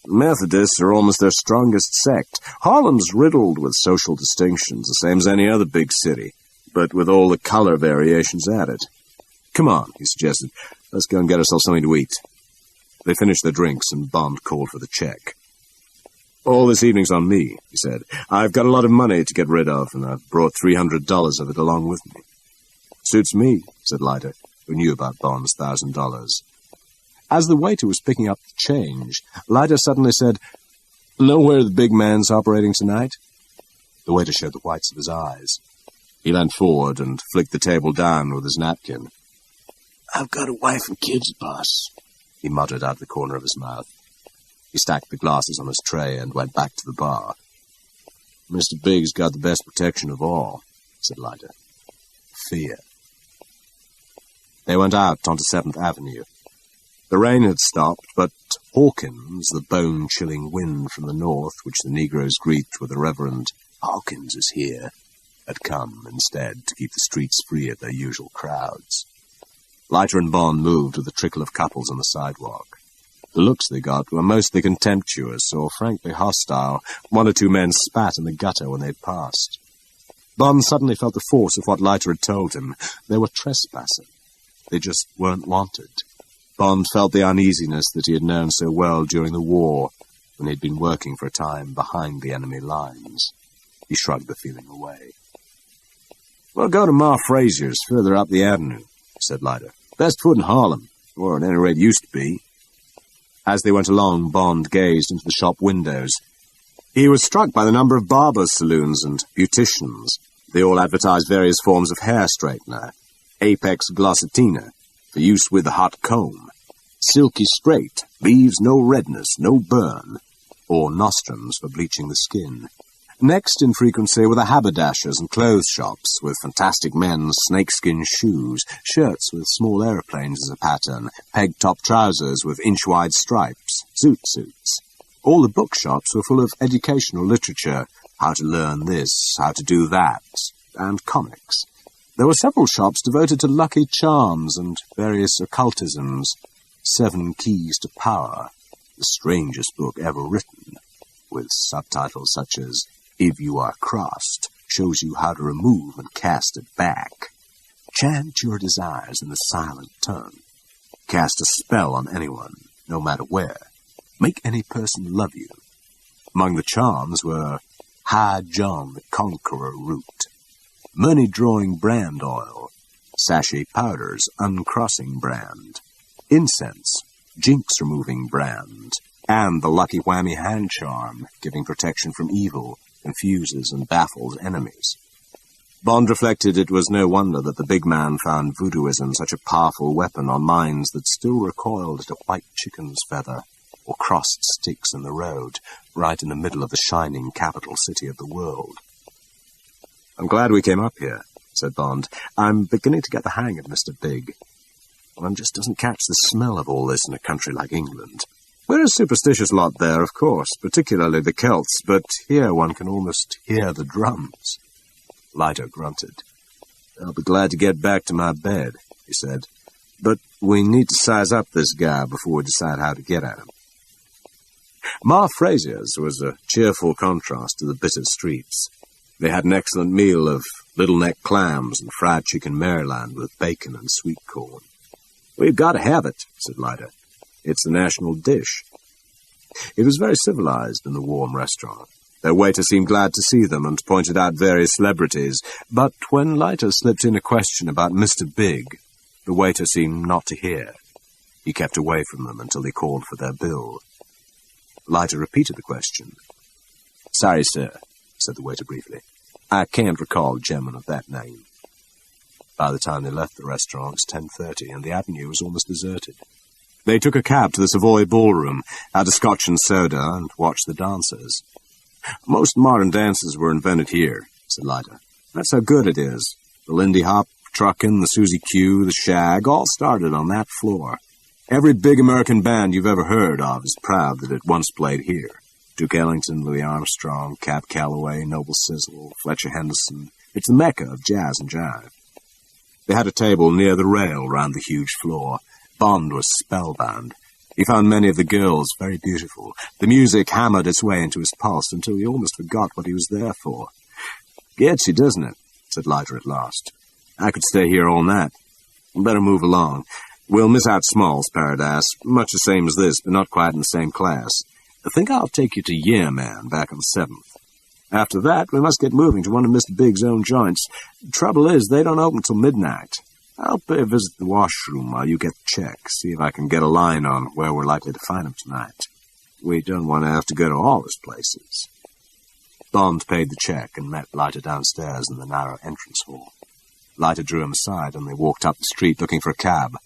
The Methodists are almost their strongest sect. Harlem's riddled with social distinctions, the same as any other big city, but with all the color variations added. Come on," he suggested. "Let's go and get ourselves something to eat." They finished their drinks, and Bond called for the check. "All this evening's on me," he said. "I've got a lot of money to get rid of, and I've brought $300 of it along with me." "Suits me," said Lyda, who knew about Bond's $1,000. As the waiter was picking up the change, Lyda suddenly said, "Know where the big man's operating tonight?" The waiter showed the whites of his eyes. He leant forward and flicked the table down with his napkin. "I've got a wife and kids, boss," he muttered out of the corner of his mouth. He stacked the glasses on his tray and went back to the bar. "Mr. Big's got the best protection of all," said Lyda. "Fear." They went out onto 7th Avenue. The rain had stopped, but Hawkins, the bone-chilling wind from the north, which the Negroes greet with a reverent "Hawkins is here," had come instead to keep the streets free of their usual crowds. Leiter and Bond moved with a trickle of couples on the sidewalk. The looks they got were mostly contemptuous or frankly hostile. One or two men spat in the gutter when they passed. Bond suddenly felt the force of what Leiter had told him. They were trespassing. They just weren't wanted. Bond felt the uneasiness that he had known so well during the war, when he had been working for a time behind the enemy lines. He shrugged the feeling away. "We'll go to Ma Frazier's, further up the avenue," said Leiter. "Best food in Harlem, or at any rate used to be." As they went along, Bond gazed into the shop windows. He was struck by the number of barbers' saloons and beauticians. They all advertised various forms of hair straightener: Apex Glossatina, for use with the hot comb; Silky Straight, leaves no redness, no burn; or Nostrums for bleaching the skin. Next in frequency were the haberdashers and clothes shops, with fantastic men's snakeskin shoes, shirts with small aeroplanes as a pattern, peg-top trousers with inch-wide stripes, zoot suits. All the bookshops were full of educational literature, how to learn this, how to do that, and comics. There were several shops devoted to lucky charms and various occultisms. 7 Keys to Power, the strangest book ever written, with subtitles such as "If You Are Crossed, shows you how to remove and cast it back. Chant your desires in the silent tongue. Cast a spell on anyone, no matter where. Make any person love you." Among the charms were High John the Conqueror Root, Money-Drawing Brand Oil, Sachet Powders Uncrossing Brand, Incense, Jinx-Removing Brand, and the Lucky Whammy Hand Charm, giving protection from evil, confuses and baffles enemies. Bond reflected it was no wonder that the big man found voodooism such a powerful weapon on minds that still recoiled at a white chicken's feather or crossed sticks in the road, right in the middle of the shining capital city of the world. "I'm glad we came up here," said Bond. "I'm beginning to get the hang of Mr. Big. One just doesn't catch the smell of all this in a country like England. We're a superstitious lot there, of course, particularly the Celts, but here one can almost hear the drums." Leiter grunted. "I'll be glad to get back to my bed," he said. "But we need to size up this guy before we decide how to get at him." Ma Frazier's was a cheerful contrast to the bitter streets. They had an excellent meal of little-neck clams and fried chicken Maryland with bacon and sweet corn. "We've got to have it," said Leiter. "It's the national dish." It was very civilized in the warm restaurant. Their waiter seemed glad to see them and pointed out various celebrities, but when Leiter slipped in a question about Mr. Big, the waiter seemed not to hear. He kept away from them until they called for their bill. Leiter repeated the question. "Sorry, sir," said the waiter briefly. "I can't recall a gentleman of that name." By the time they left the restaurant, it was 10:30, and the avenue was almost deserted. They took a cab to the Savoy Ballroom, had a scotch and soda, and watched the dancers. "Most modern dances were invented here," said Leiter. "That's how good it is. The Lindy Hop, Truckin', the Susie Q, the Shag, all started on that floor. Every big American band you've ever heard of is proud that it once played here. Duke Ellington, Louis Armstrong, Cab Calloway, Noble Sizzle, Fletcher Henderson. It's the mecca of jazz and jive." They had a table near the rail round the huge floor. Bond was spellbound. He found many of the girls very beautiful. The music hammered its way into his pulse until he almost forgot what he was there for. "Gets you, doesn't it?" said Leiter at last. "I could stay here all night. Better move along. We'll miss out Small's Paradise, much the same as this, but not quite in the same class. I think I'll take you to Yeah Man back on 7th. After that, we must get moving to one of Mr. Big's own joints. Trouble is, they don't open till midnight. I'll pay a visit to the washroom while you get the check, see if I can get a line on where we're likely to find him tonight. We don't want to have to go to all his places." Bond paid the check and met Leiter downstairs in the narrow entrance hall. Leiter drew him aside, and they walked up the street looking for a cab.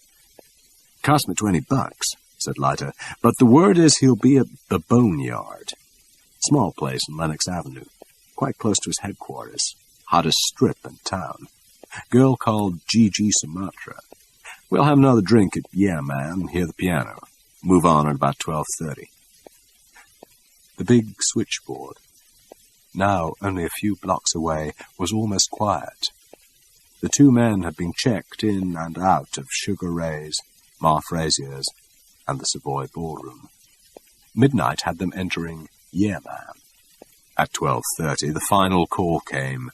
"Cost me $20, said Leiter, "but the word is he'll be at the Boneyard. Small place in Lenox Avenue, quite close to his headquarters. Hottest strip in town. Girl called Gigi Sumatra. We'll have another drink at Yeah Man and hear the piano. Move on at about 12:30. The big switchboard, now only a few blocks away, was almost quiet. The two men had been checked in and out of Sugar Ray's, Ma Frazier's, and the Savoy Ballroom. Midnight had them entering Yeah Man. At 12:30, the final call came,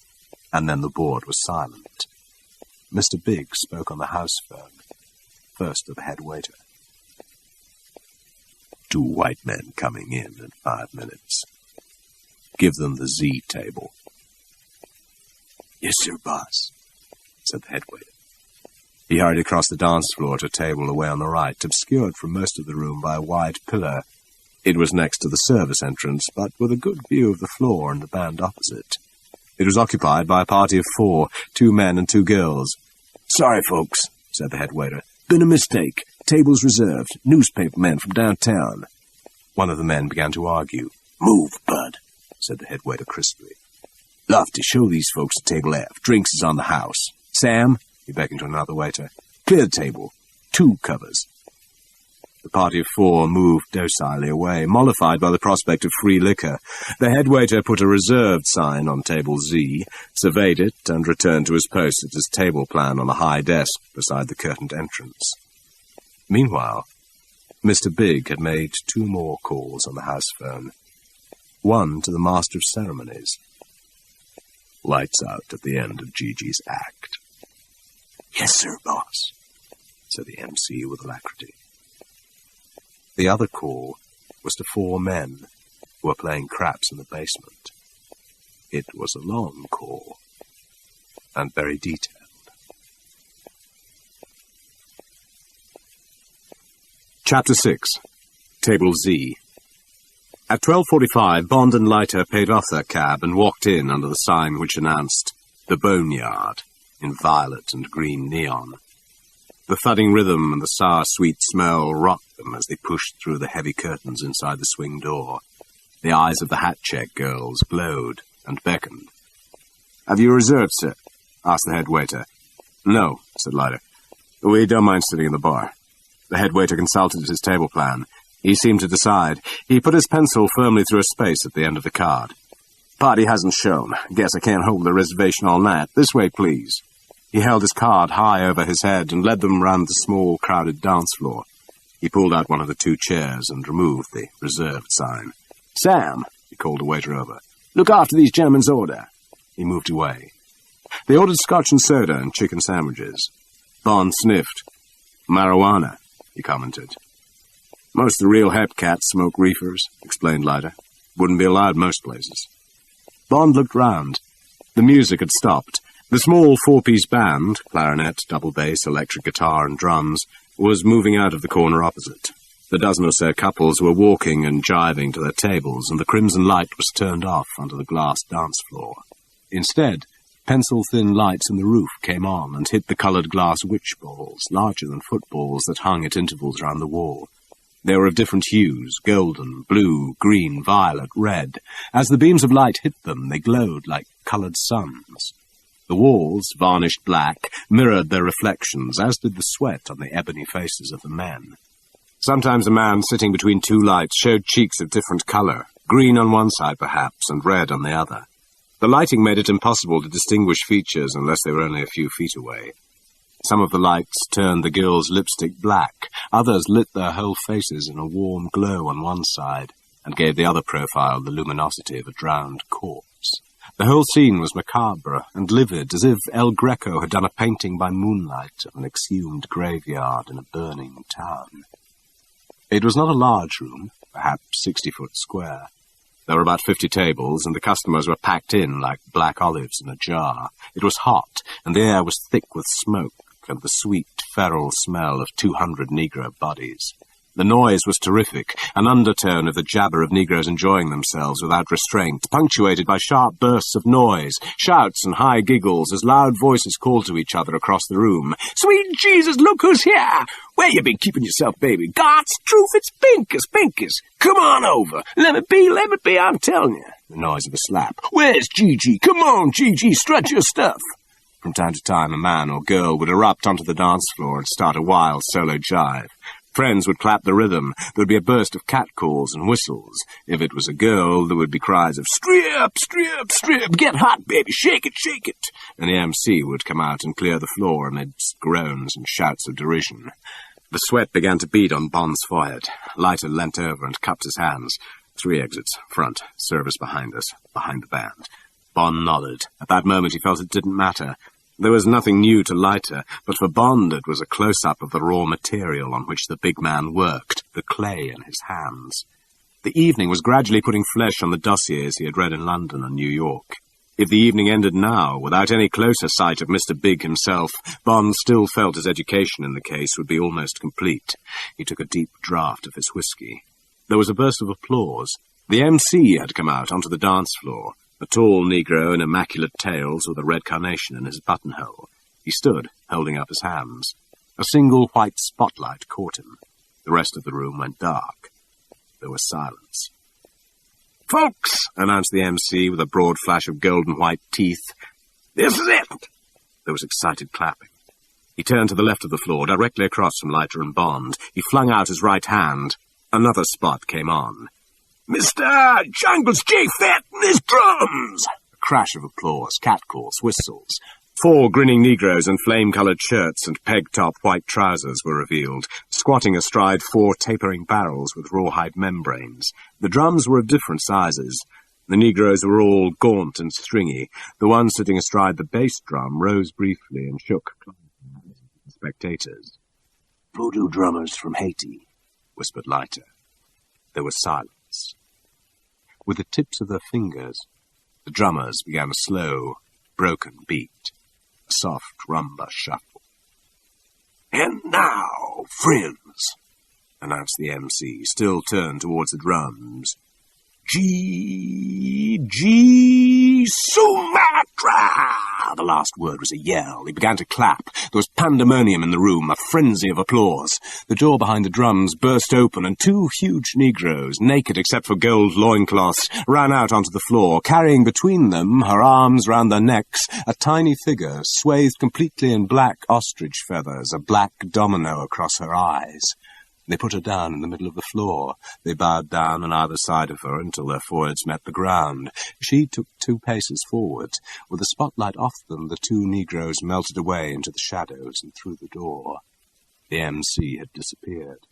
and then the board was silent. Mr. Biggs spoke on the house phone, first to the head waiter. 2 white men coming in 5 minutes. Give them the Z table. Yes, sir, boss, said the head waiter. He hurried across the dance floor to a table away on the right, obscured from most of the room by a wide pillar. It was next to the service entrance, but with a good view of the floor and the band opposite. It was occupied by a party of 4, 2 men and 2 girls. Sorry, folks, said the head waiter. Been a mistake. Table's reserved. Newspaper men from downtown. One of the men began to argue. Move, bud, said the head waiter crisply. Lofty, show these folks to table F. Drinks is on the house. Sam, he beckoned to another waiter. Clear the table. 2 covers. The party of 4 moved docilely away, mollified by the prospect of free liquor. The head waiter put a reserved sign on table Z, surveyed it, and returned to his post at his table plan on a high desk beside the curtained entrance. Meanwhile, Mr. Big had made 2 more calls on the house phone. One to the master of ceremonies. Lights out at the end of Gigi's act. Yes, sir, boss, said the MC with alacrity. The other call was to 4 men who were playing craps in the basement. It was a long call, and very detailed. Chapter 6. Table Z. At 12:45, Bond and Leiter paid off their cab and walked in under the sign which announced The Boneyard in violet and green neon. The thudding rhythm and the sour, sweet smell rocked them as they pushed through the heavy curtains inside the swing door. The eyes of the hat-check girls glowed and beckoned. "Have you reserved, sir?" asked the head waiter. "No," said Leiter. "We don't mind sitting in the bar." The head waiter consulted his table plan. He seemed to decide. He put his pencil firmly through a space at the end of the card. "Party hasn't shown. Guess I can't hold the reservation all night. This way, please." He held his card high over his head and led them round the small, crowded dance floor. He pulled out one of the 2 chairs and removed the reserved sign. "Sam," he called a waiter over, "look after these gentlemen's order." He moved away. They ordered scotch and soda and chicken sandwiches. Bond sniffed. "Marijuana," he commented. "Most of the real hep cats smoke reefers," explained Leiter. "Wouldn't be allowed most places." Bond looked round. The music had stopped. The small 4-piece band, clarinet, double bass, electric guitar and drums, was moving out of the corner opposite. The dozen or so couples were walking and jiving to their tables, and the crimson light was turned off under the glass dance floor. Instead, pencil-thin lights in the roof came on and hit the coloured glass witch balls, larger than footballs, that hung at intervals round the wall. They were of different hues, golden, blue, green, violet, red. As the beams of light hit them, they glowed like coloured suns. The walls, varnished black, mirrored their reflections, as did the sweat on the ebony faces of the men. Sometimes a man sitting between 2 lights showed cheeks of different colour, green on one side perhaps, and red on the other. The lighting made it impossible to distinguish features unless they were only a few feet away. Some of the lights turned the girls' lipstick black, others lit their whole faces in a warm glow on one side, and gave the other profile the luminosity of a drowned corpse. The whole scene was macabre and livid, as if El Greco had done a painting by moonlight of an exhumed graveyard in a burning town. It was not a large room, perhaps 60 foot square. There were about 50 tables, and the customers were packed in like black olives in a jar. It was hot, and the air was thick with smoke and the sweet, feral smell of 200 Negro bodies. The noise was terrific, an undertone of the jabber of Negroes enjoying themselves without restraint, punctuated by sharp bursts of noise, shouts and high giggles as loud voices called to each other across the room. "Sweet Jesus, look who's here! Where you been keeping yourself, baby? God's truth, it's Pincus! Come on over! Let me be, I'm telling you." The noise of a slap. "Where's Gigi? Come on, Gigi, strut your stuff." From time to time, a man or girl would erupt onto the dance floor and start a wild solo jive. Friends would clap the rhythm. There would be a burst of catcalls and whistles. If it was a girl, there would be cries of, "Strip, strip, strip, get hot, baby, shake it, shake it." And the MC would come out and clear the floor amidst groans and shouts of derision. The sweat began to beat on Bond's forehead. Leiter leant over and cupped his hands. 3 exits, front, service behind us, behind the band. Bond nodded. At that moment he felt it didn't matter. There was nothing new to Leiter, but for Bond it was a close-up of the raw material on which the big man worked, the clay in his hands. The evening was gradually putting flesh on the dossiers he had read in London and New York. If the evening ended now, without any closer sight of Mr. Big himself, Bond still felt his education in the case would be almost complete. He took a deep draught of his whiskey. There was a burst of applause. The MC had come out onto the dance floor, a tall Negro in immaculate tails with a red carnation in his buttonhole. He stood, holding up his hands. A single white spotlight caught him. The rest of the room went dark. There was silence. "Folks," announced the MC with a broad flash of golden white teeth, "this is it." There was excited clapping. He turned to the left of the floor, directly across from Leiter and Bond. He flung out his right hand. Another spot came on. "Mr. Jungles J. Fett and his drums!" A crash of applause, catcalls, whistles. 4 grinning Negroes in flame-coloured shirts and peg-top white trousers were revealed, squatting astride 4 tapering barrels with rawhide membranes. The drums were of different sizes. The Negroes were all gaunt and stringy. The one sitting astride the bass drum rose briefly and shook the spectators. "Voodoo drummers from Haiti," whispered Leiter. There was silence. With the tips of their fingers, the drummers began a slow, broken beat, a soft rumba shuffle. "And now, friends," announced the MC, still turned towards the drums, G Sumatra! The last word was a yell. He began to clap. There was pandemonium in the room, a frenzy of applause. The door behind the drums burst open, and 2 huge Negroes, naked except for gold loincloths, ran out onto the floor, carrying between them, her arms round their necks, a tiny figure swathed completely in black ostrich feathers, a black domino across her eyes. They put her down in the middle of the floor. They bowed down on either side of her until their foreheads met the ground. She took 2 paces forward. With the spotlight off them, the 2 Negroes melted away into the shadows and through the door. The MC had disappeared.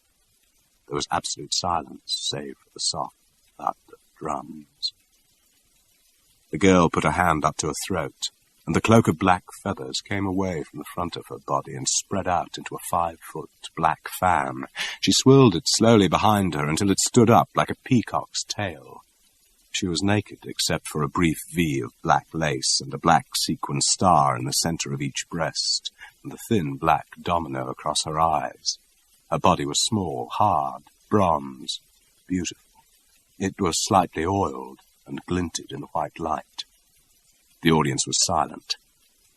There was absolute silence, save for the soft thud of drums. The girl put her hand up to her throat, and the cloak of black feathers came away from the front of her body and spread out into a 5-foot black fan. She swirled it slowly behind her until it stood up like a peacock's tail. She was naked except for a brief V of black lace and a black sequin star in the center of each breast, and the thin black domino across her eyes. Her body was small, hard, bronze, beautiful. It was slightly oiled and glinted in the white light. The audience was silent.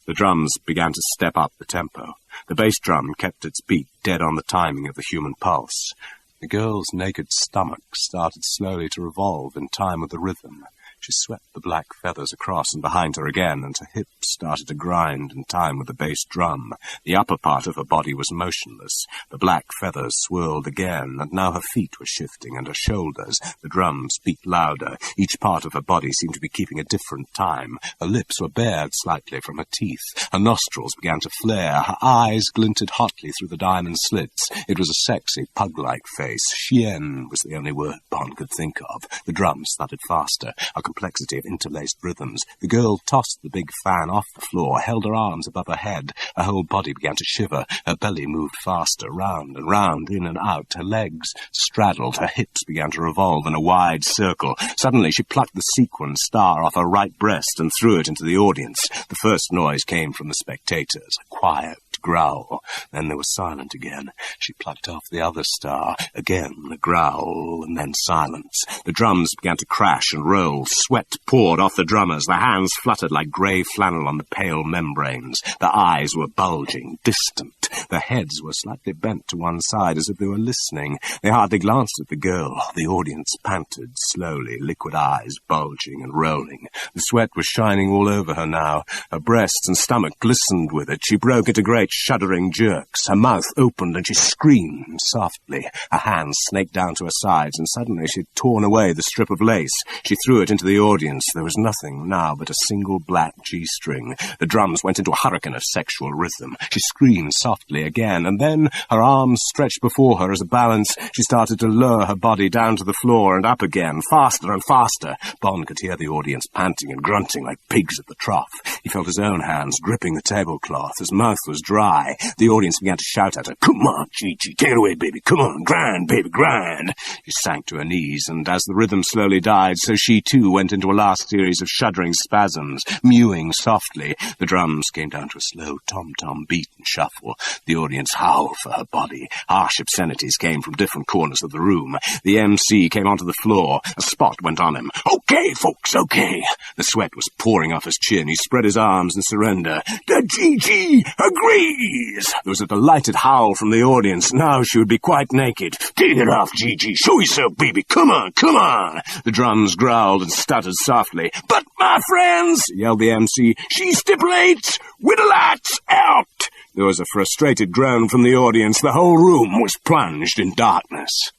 The drums began to step up the tempo. The bass drum kept its beat dead on the timing of the human pulse. The girl's naked stomach started slowly to revolve in time with the rhythm. She swept the black feathers across and behind her again, and her hips started to grind in time with the bass drum. The upper part of her body was motionless. The black feathers swirled again, and now her feet were shifting, and her shoulders. The drums beat louder. Each part of her body seemed to be keeping a different time. Her lips were bared slightly from her teeth. Her nostrils began to flare. Her eyes glinted hotly through the diamond slits. It was a sexy, pug-like face. Chien was the only word Bond could think of. The drums thudded faster. A complexity of interlaced rhythms. The girl tossed the big fan off the floor, held her arms above her head. Her whole body began to shiver. Her belly moved faster, round and round, in and out. Her legs straddled. Her hips began to revolve in a wide circle. Suddenly she plucked the sequin star off her right breast and threw it into the audience. The first noise came from the spectators, a quiet, growl. Then they were silent again. She plucked off the other star. Again a growl, and then silence. The drums began to crash and roll. Sweat poured off the drummers. Their hands fluttered like grey flannel on the pale membranes. Their eyes were bulging, distant. Their heads were slightly bent to one side as if they were listening. They hardly glanced at the girl. The audience panted slowly, liquid eyes bulging and rolling. The sweat was shining all over her now. Her breasts and stomach glistened with it. She broke into great shuddering jerks. Her mouth opened and she screamed softly. Her hands snaked down to her sides, and suddenly she had torn away the strip of lace. She threw it into the audience. There was nothing now but a single black G-string. The drums went into a hurricane of sexual rhythm. She screamed softly again, and then, her arms stretched before her as a balance, she started to lower her body down to the floor and up again, faster and faster. Bond could hear the audience panting and grunting like pigs at the trough. He felt his own hands gripping the tablecloth. His mouth was dry. The audience began to shout at her, "Come on, Gigi, take it away, baby. Come on, grind, baby, grind." She sank to her knees, and as the rhythm slowly died, so she too went into a last series of shuddering spasms, mewing softly. The drums came down to a slow tom-tom beat and shuffle. The audience howled for her body. Harsh obscenities came from different corners of the room. The MC came onto the floor. A spot went on him. "Okay, folks, okay." The sweat was pouring off his chin. He spread his arms in surrender. "The GG agrees!" There was a delighted howl from the audience. Now she would be quite naked. "Take it off, Gigi. Show yourself, baby. Come on, come on." The drums growled and stuttered softly. "But, my friends," yelled the MC, "she stipulates with the lights out." There was a frustrated groan from the audience. The whole room was plunged in darkness.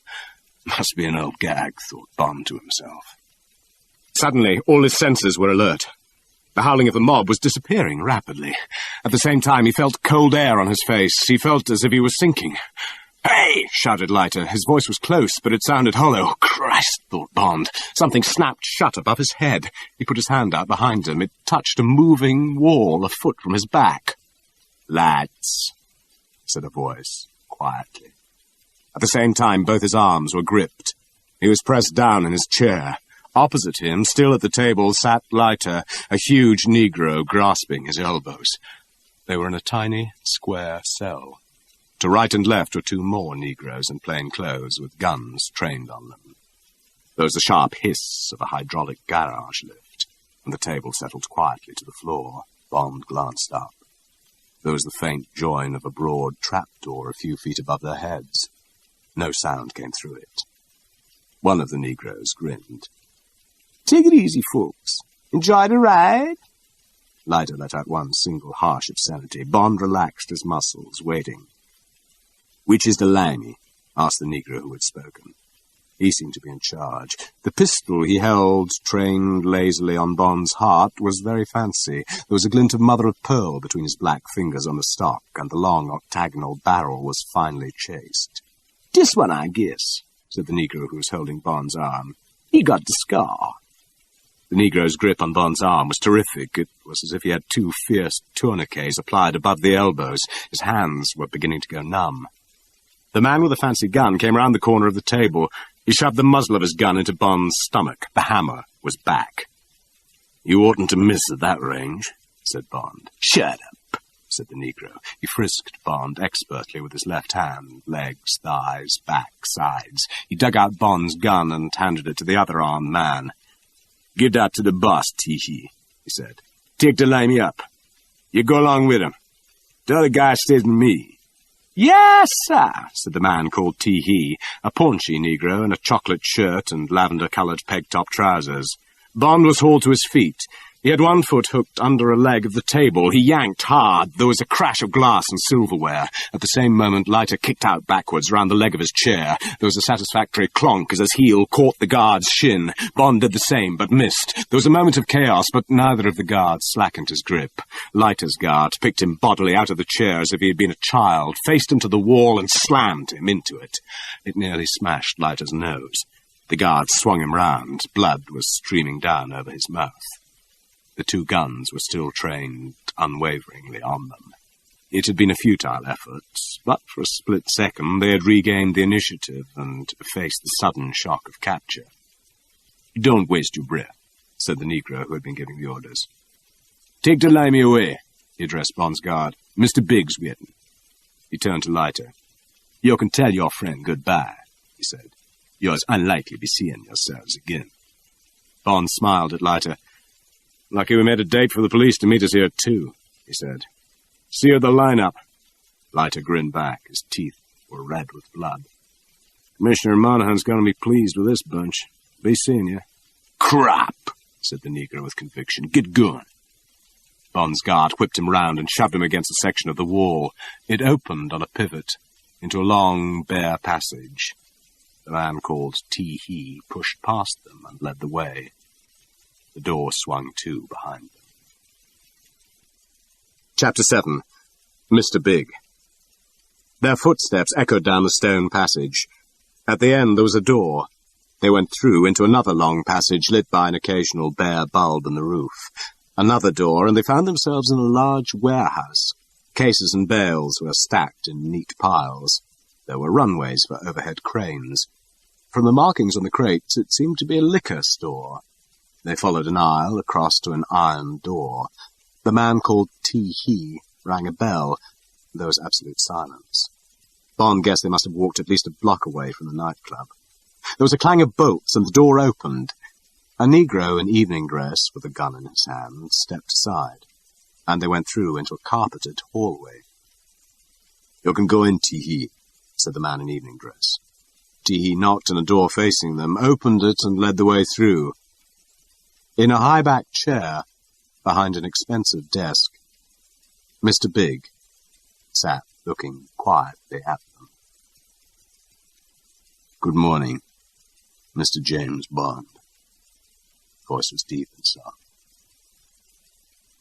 Must be an old gag, thought Bond to himself. Suddenly, all his senses were alert. The howling of the mob was disappearing rapidly. At the same time, he felt cold air on his face. He felt as if he was sinking. "Hey!" shouted Leiter. His voice was close, but it sounded hollow. Christ, thought Bond. Something snapped shut above his head. He put his hand out behind him. It touched a moving wall a foot from his back. "Lads," said a voice, quietly. At the same time, both his arms were gripped. He was pressed down in his chair. Opposite him, still at the table, sat Leiter, a huge Negro grasping his elbows. They were in a tiny, square cell. To right and left were two more Negroes in plain clothes with guns trained on them. There was the sharp hiss of a hydraulic garage lift, and the table settled quietly to the floor. Bond glanced up. There was the faint join of a broad trapdoor a few feet above their heads. No sound came through it. One of the Negroes grinned. "Take it easy, folks. Enjoy the ride?" Leiter let out one single harsh obscenity. Bond relaxed his muscles, waiting. "Which is the limey?" asked the Negro who had spoken. He seemed to be in charge. The pistol he held, trained lazily on Bond's heart, was very fancy. There was a glint of mother-of-pearl between his black fingers on the stock, and the long octagonal barrel was finely chased. "This one, I guess," said the Negro who was holding Bond's arm. "He got the scar." The Negro's grip on Bond's arm was terrific. It was as if he had two fierce tourniquets applied above the elbows. His hands were beginning to go numb. The man with the fancy gun came round the corner of the table. He shoved the muzzle of his gun into Bond's stomach. The hammer was back. "You oughtn't to miss at that range," said Bond. "Shut up," said the Negro. He frisked Bond expertly with his left hand, legs, thighs, back, sides. He dug out Bond's gun and handed it to the other armed man. "Give that to the boss, Tee-hee," he said. "Take the limey up. You go along with him. The other guy stays with me." "Yes, sir," said the man called Tee-hee, a paunchy Negro in a chocolate shirt and lavender-coloured peg-top trousers. Bond was hauled to his feet. He had one foot hooked under a leg of the table. He yanked hard. There was a crash of glass and silverware. At the same moment, Leiter kicked out backwards round the leg of his chair. There was a satisfactory clonk as his heel caught the guard's shin. Bond did the same, but missed. There was a moment of chaos, but neither of the guards slackened his grip. Leiter's guard picked him bodily out of the chair as if he had been a child, faced him to the wall and slammed him into it. It nearly smashed Leiter's nose. The guard swung him round. Blood was streaming down over his mouth. The two guns were still trained unwaveringly on them. It had been a futile effort, but for a split second they had regained the initiative and faced the sudden shock of capture. "Don't waste your breath," said the Negro who had been giving the orders. "Take the limey away," he addressed Bond's guard. Mr. Big's waiting. He turned to Leiter. You can tell your friend goodbye, he said. You're unlikely to be seeing yourselves again. Bond smiled at Leiter. Lucky we made a date for the police to meet us here, too, he said. See you at the lineup. Leiter grinned back. His teeth were red with blood. Commissioner Monahan's going to be pleased with this bunch. Be seeing you. Crap, said the Negro with conviction. Get going. Bond's guard whipped him round and shoved him against a section of the wall. It opened on a pivot into a long, bare passage. The man called Tee-Hee pushed past them and led the way. The door swung to behind them. Chapter 7. Mr. Big. Their footsteps echoed down the stone passage. At the end there was a door. They went through into another long passage lit by an occasional bare bulb in the roof. Another door, and they found themselves in a large warehouse. Cases and bales were stacked in neat piles. There were runways for overhead cranes. From the markings on the crates, it seemed to be a liquor store. They followed an aisle across to an iron door. The man called Tee-Hee rang a bell. There was absolute silence. Bond guessed they must have walked at least a block away from the nightclub. There was a clang of bolts, and the door opened. A Negro in evening dress, with a gun in his hand, stepped aside, and they went through into a carpeted hallway. You can go in, Tee-Hee, said the man in evening dress. Tee-Hee knocked on a door facing them, opened it, and led the way through. In a high-backed chair, behind an expensive desk, Mr. Big sat looking quietly at them. Good morning, Mr. James Bond. The voice was deep and soft.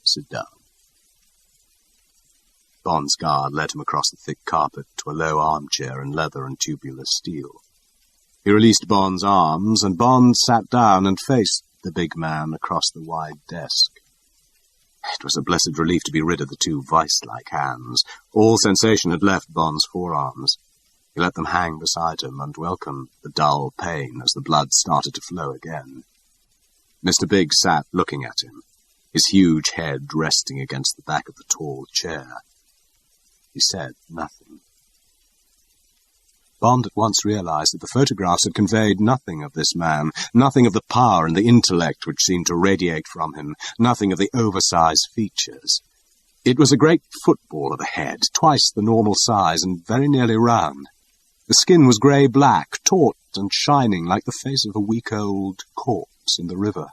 Sit down. Bond's guard led him across the thick carpet to a low armchair in leather and tubular steel. He released Bond's arms, and Bond sat down and faced the big man across the wide desk. It was a blessed relief to be rid of the two vice-like hands. All sensation had left Bond's forearms. He let them hang beside him and welcomed the dull pain as the blood started to flow again. Mr. Big sat looking at him, his huge head resting against the back of the tall chair. He said nothing. Bond at once realized that the photographs had conveyed nothing of this man, nothing of the power and the intellect which seemed to radiate from him, nothing of the oversized features. It was a great football of a head, twice the normal size and very nearly round. The skin was grey-black, taut and shining like the face of a week-old corpse in the river.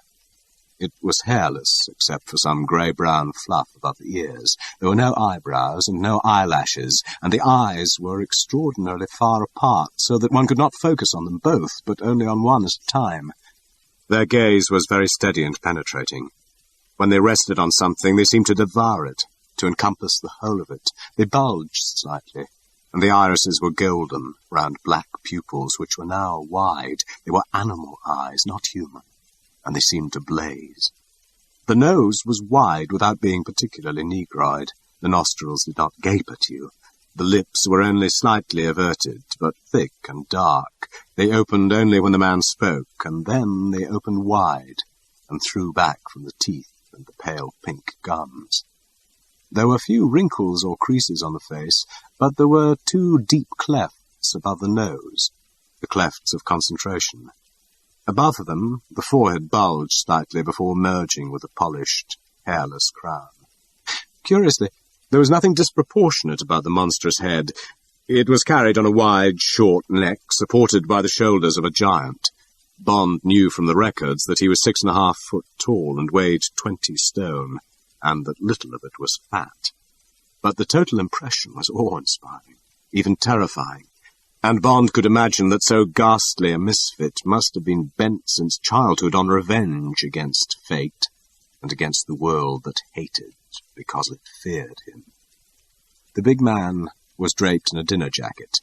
It was hairless, except for some grey-brown fluff above the ears. There were no eyebrows and no eyelashes, and the eyes were extraordinarily far apart, so that one could not focus on them both, but only on one at a time. Their gaze was very steady and penetrating. When they rested on something, they seemed to devour it, to encompass the whole of it. They bulged slightly, and the irises were golden, round black pupils, which were now wide. They were animal eyes, not human, and they seemed to blaze. The nose was wide without being particularly negroid. The nostrils did not gape at you. The lips were only slightly averted, but thick and dark. They opened only when the man spoke, and then they opened wide and threw back from the teeth and the pale pink gums. There were few wrinkles or creases on the face, but there were two deep clefts above the nose, the clefts of concentration. Above them, the forehead bulged slightly before merging with a polished, hairless crown. Curiously, there was nothing disproportionate about the monstrous head. It was carried on a wide, short neck, supported by the shoulders of a giant. Bond knew from the records that he was 6.5 foot tall and weighed 20 stone, and that little of it was fat. But the total impression was awe-inspiring, even terrifying, and Bond could imagine that so ghastly a misfit must have been bent since childhood on revenge against fate and against the world that hated because it feared him. The big man was draped in a dinner jacket.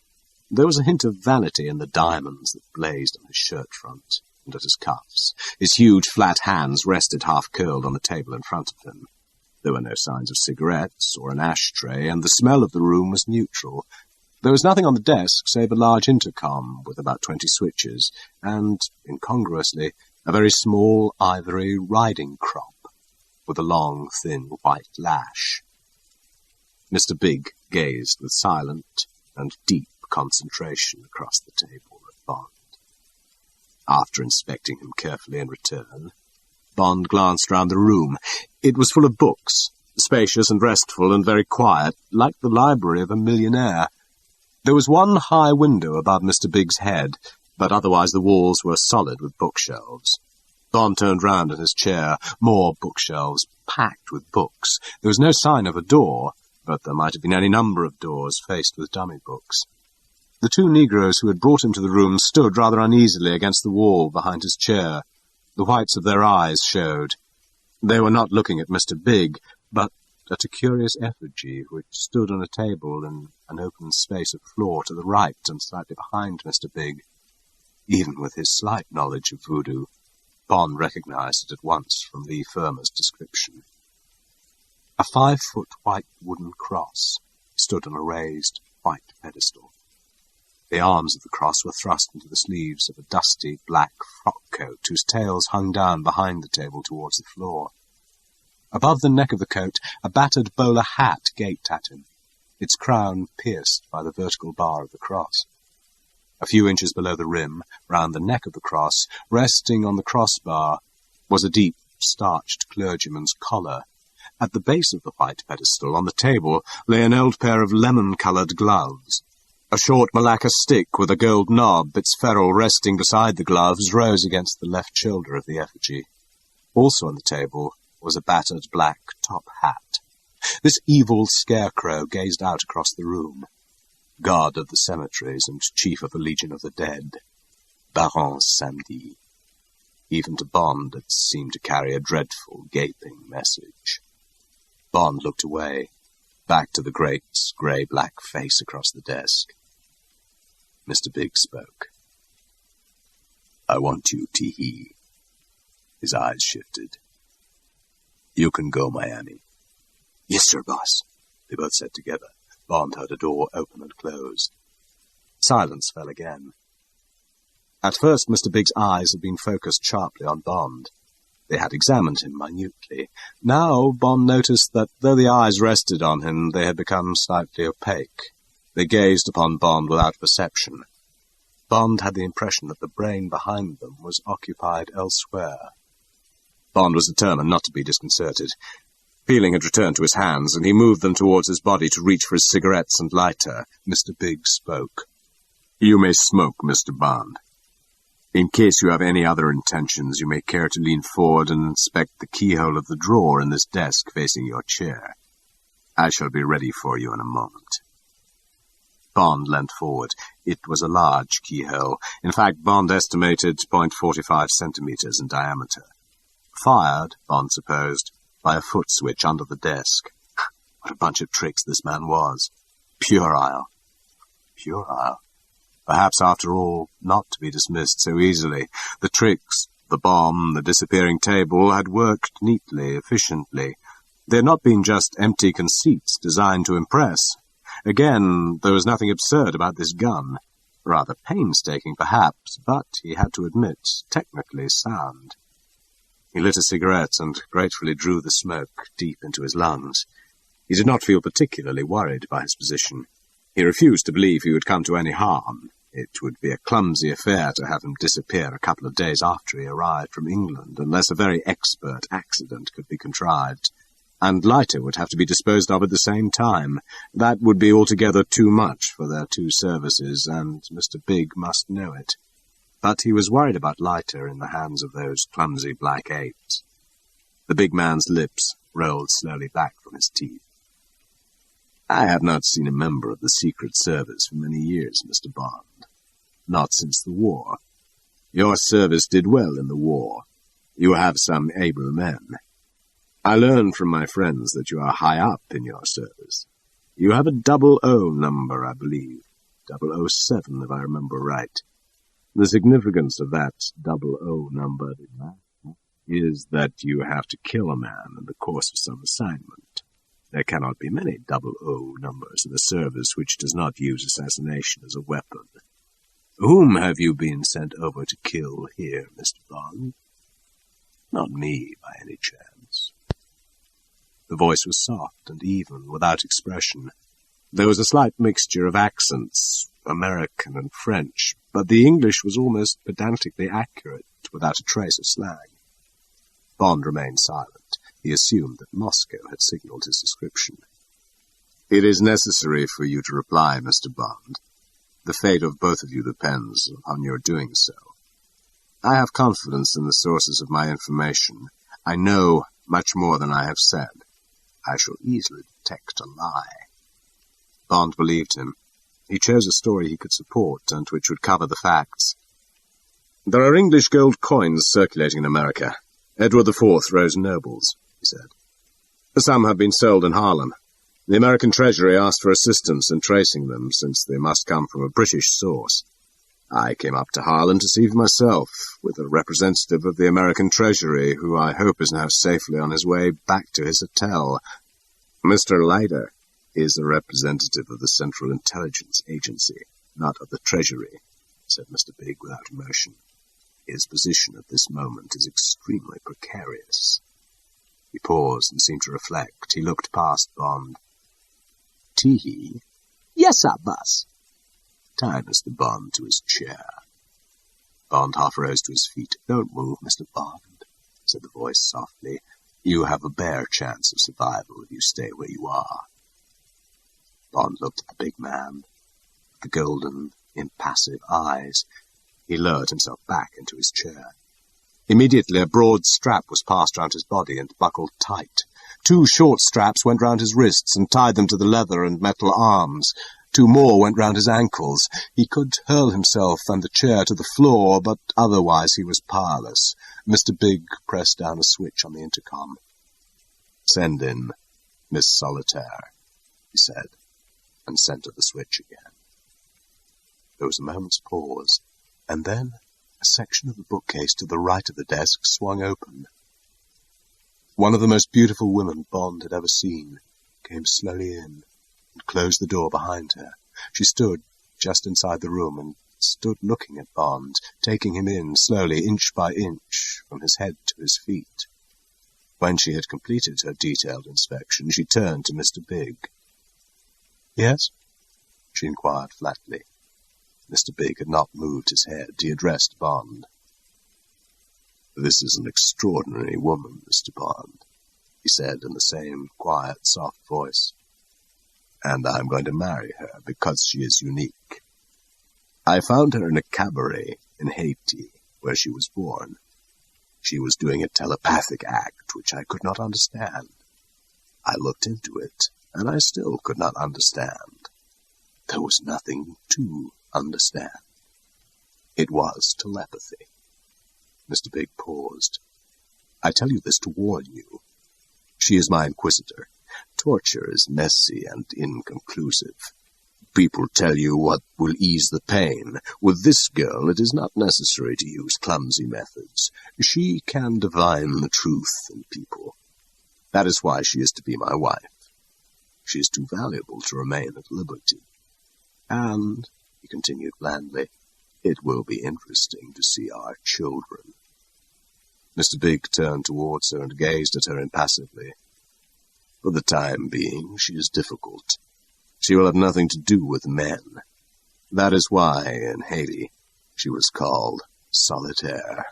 There was a hint of vanity in the diamonds that blazed on his shirt front and at his cuffs. His huge flat hands rested half-curled on the table in front of him. There were no signs of cigarettes or an ashtray, and the smell of the room was neutral. There was nothing on the desk save a large intercom with about 20 switches, and, incongruously, a very small ivory riding crop with a long, thin white lash. Mr. Big gazed with silent and deep concentration across the table at Bond. After inspecting him carefully in return, Bond glanced round the room. It was full of books, spacious and restful and very quiet, like the library of a millionaire. There was one high window above Mr. Big's head, but otherwise the walls were solid with bookshelves. Bond turned round in his chair. More bookshelves, packed with books. There was no sign of a door, but there might have been any number of doors faced with dummy books. The two negroes who had brought him to the room stood rather uneasily against the wall behind his chair. The whites of their eyes showed. They were not looking at Mr. Big, but at a curious effigy which stood on a table in an open space of floor to the right and slightly behind Mr. Big. Even with his slight knowledge of voodoo, Bond recognized it at once from Lee Firma's description. A 5-foot white wooden cross stood on a raised white pedestal. The arms of the cross were thrust into the sleeves of a dusty black frock coat whose tails hung down behind the table towards the floor. Above the neck of the coat, a battered bowler hat gaped at him, its crown pierced by the vertical bar of the cross. A few inches below the rim, round the neck of the cross, resting on the crossbar, was a deep, starched clergyman's collar. At the base of the white pedestal, on the table, lay an old pair of lemon-coloured gloves. A short Malacca stick with a gold knob, its ferrule resting beside the gloves, rose against the left shoulder of the effigy. Also on the table was a battered black top hat. This evil scarecrow gazed out across the room. God of the cemeteries and chief of the Legion of the Dead, Baron Samedi. Even to Bond it seemed to carry a dreadful, gaping message. Bond looked away, back to the great, grey-black face across the desk. Mr. Big spoke. "I want you, Tee-hee." His eyes shifted. "You can go, Miami." "Yes, sir, boss," they both said together. Bond heard a door open and close. Silence fell again. At first Mr. Big's eyes had been focused sharply on Bond. They had examined him minutely. Now Bond noticed that though the eyes rested on him, they had become slightly opaque. They gazed upon Bond without perception. Bond had the impression that the brain behind them was occupied elsewhere. Bond was determined not to be disconcerted. Feeling had returned to his hands, and he moved them towards his body to reach for his cigarettes and lighter. Mr. Big spoke. "You may smoke, Mr. Bond. In case you have any other intentions, you may care to lean forward and inspect the keyhole of the drawer in this desk facing your chair. I shall be ready for you in a moment." Bond leant forward. It was a large keyhole. In fact, Bond estimated 0.45 centimeters in diameter. Fired, Bond supposed, by a foot switch under the desk. What a bunch of tricks this man was. Puerile. Puerile. Perhaps, after all, not to be dismissed so easily. The tricks, the bomb, the disappearing table, had worked neatly, efficiently. They had not been just empty conceits designed to impress. Again, there was nothing absurd about this gun. Rather painstaking, perhaps, but, he had to admit, technically sound. He lit a cigarette and gratefully drew the smoke deep into his lungs. He did not feel particularly worried by his position. He refused to believe he would come to any harm. It would be a clumsy affair to have him disappear a couple of days after he arrived from England, unless a very expert accident could be contrived. And Leiter would have to be disposed of at the same time. That would be altogether too much for their two services, and Mr. Big must know it. But he was worried about Leiter in the hands of those clumsy black apes. The big man's lips rolled slowly back from his teeth. "I have not seen a member of the Secret Service for many years, Mr. Bond. Not since the war. Your service did well in the war. You have some able men. I learned from my friends that you are high up in your service. You have a 00 number, I believe. 007, if I remember right. The significance of that 00 number is that you have to kill a man in the course of some assignment. There cannot be many 00 numbers in a service which does not use assassination as a weapon. Whom have you been sent over to kill here, Mr. Bond? Not me, by any chance." The voice was soft and even, without expression. There was a slight mixture of accents, American and French, but the English was almost pedantically accurate, without a trace of slang. Bond remained silent. He assumed that Moscow had signalled his description. "It is necessary for you to reply, Mr. Bond. The fate of both of you depends on your doing so. I have confidence in the sources of my information. I know much more than I have said. I shall easily detect a lie." Bond believed him. He chose a story he could support and which would cover the facts. "There are English gold coins circulating in America. Edward IV rose nobles," he said. "Some have been sold in Harlem. The American Treasury asked for assistance in tracing them, since they must come from a British source. I came up to Harlem to see for myself, with a representative of the American Treasury, who I hope is now safely on his way back to his hotel. Mr. Leiter is a representative of the Central Intelligence Agency, not of the Treasury," said Mr. Big without emotion. "His position at this moment is extremely precarious." He paused and seemed to reflect. He looked past Bond. "Teehee?" "Yes, sir, boss." Tied Mr. Bond to his chair. Bond half rose to his feet. "Don't move, Mr. Bond," said the voice softly. "You have a bare chance of survival if you stay where you are." Bond looked at the big man, the golden, impassive eyes. He lowered himself back into his chair. Immediately a broad strap was passed round his body and buckled tight. 2 short straps went round his wrists and tied them to the leather and metal arms. 2 more went round his ankles. He could hurl himself and the chair to the floor, but otherwise he was powerless. Mr. Big pressed down a switch on the intercom. "Send in Miss Solitaire," he said, and centered the switch again. There was a moment's pause, and then a section of the bookcase to the right of the desk swung open. One of the most beautiful women Bond had ever seen came slowly in and closed the door behind her. She stood just inside the room and stood looking at Bond, taking him in slowly, inch by inch, from his head to his feet. When she had completed her detailed inspection, she turned to Mr. Big. "Yes?" she inquired flatly. Mr. Big had not moved his head. He addressed Bond. "This is an extraordinary woman, Mr. Bond," he said in the same quiet, soft voice. "And I'm going to marry her because she is unique. I found her in a cabaret in Haiti, where she was born. She was doing a telepathic act which I could not understand. I looked into it, and I still could not understand. There was nothing to understand. It was telepathy." Mr. Big paused. "I tell you this to warn you. She is my inquisitor. Torture is messy and inconclusive. People tell you what will ease the pain. With this girl, it is not necessary to use clumsy methods. She can divine the truth in people. That is why she is to be my wife. She is too valuable to remain at liberty. And," he continued blandly, "it will be interesting to see our children." Mr. Big turned towards her and gazed at her impassively. "For the time being, she is difficult. She will have nothing to do with men. That is why, in Haiti, she was called Solitaire."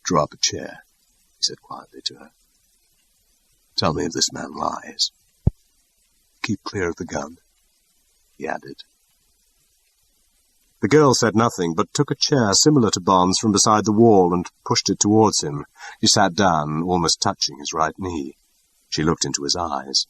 "Draw up a chair," he said quietly to her. "Tell me if this man lies. Keep clear of the gun," he added. The girl said nothing, but took a chair similar to Bond's from beside the wall and pushed it towards him. She sat down, almost touching his right knee. She looked into his eyes.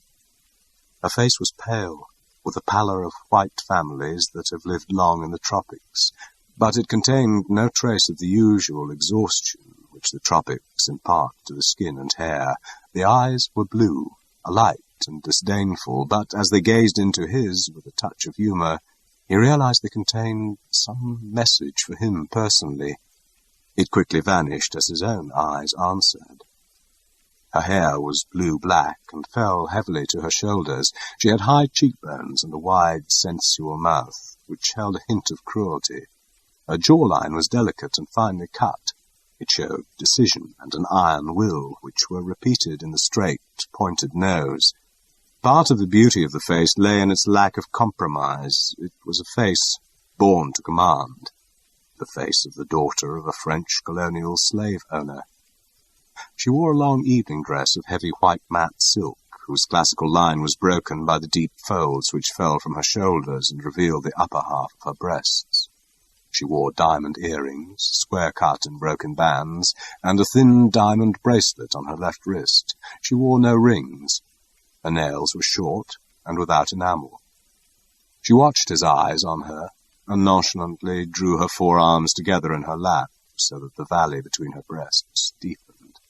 Her face was pale, with the pallor of white families that have lived long in the tropics, but it contained no trace of the usual exhaustion which the tropics impart to the skin and hair. The eyes were blue, alight and disdainful, but as they gazed into his with a touch of humor, he realized they contained some message for him personally. It quickly vanished as his own eyes answered. Her hair was blue-black and fell heavily to her shoulders. She had high cheekbones and a wide, sensual mouth, which held a hint of cruelty. Her jawline was delicate and finely cut. It showed decision and an iron will, which were repeated in the straight, pointed nose. Part of the beauty of the face lay in its lack of compromise. It was a face born to command, the face of the daughter of a French colonial slave owner. She wore a long evening dress of heavy white matte silk, whose classical line was broken by the deep folds which fell from her shoulders and revealed the upper half of her breasts. She wore diamond earrings, square-cut and broken bands, and a thin diamond bracelet on her left wrist. She wore no rings. Her nails were short and without enamel. She watched his eyes on her, and nonchalantly drew her forearms together in her lap, so that the valley between her breasts deepened.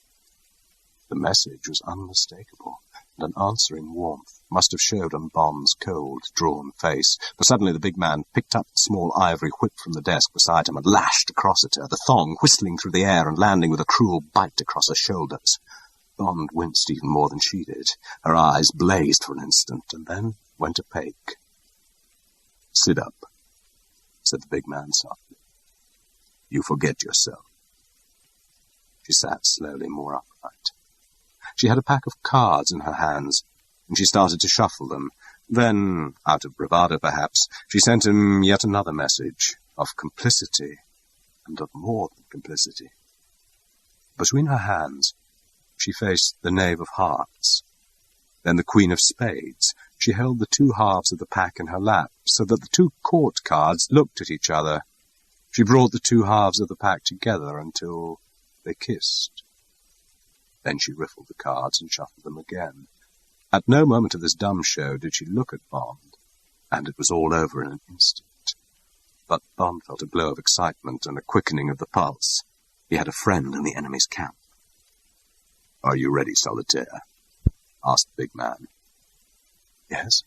The message was unmistakable, and an answering warmth must have showed on Bond's cold, drawn face, for suddenly the big man picked up the small ivory whip from the desk beside him and lashed across at her, the thong whistling through the air and landing with a cruel bite across her shoulders. Bond winced even more than she did. Her eyes blazed for an instant, and then went opaque. "Sit up," said the big man softly. "You forget yourself." She sat slowly more upright. She had a pack of cards in her hands, and she started to shuffle them. Then, out of bravado perhaps, she sent him yet another message, of complicity, and of more than complicity. Between her hands, she faced the Knave of Hearts, then the Queen of Spades. She held the two halves of the pack in her lap, so that the two court cards looked at each other. She brought the two halves of the pack together until they kissed. Then she riffled the cards and shuffled them again. At no moment of this dumb show did she look at Bond, and it was all over in an instant. But Bond felt a glow of excitement and a quickening of the pulse. He had a friend in the enemy's camp. "Are you ready, Solitaire?" asked the big man. "Yes,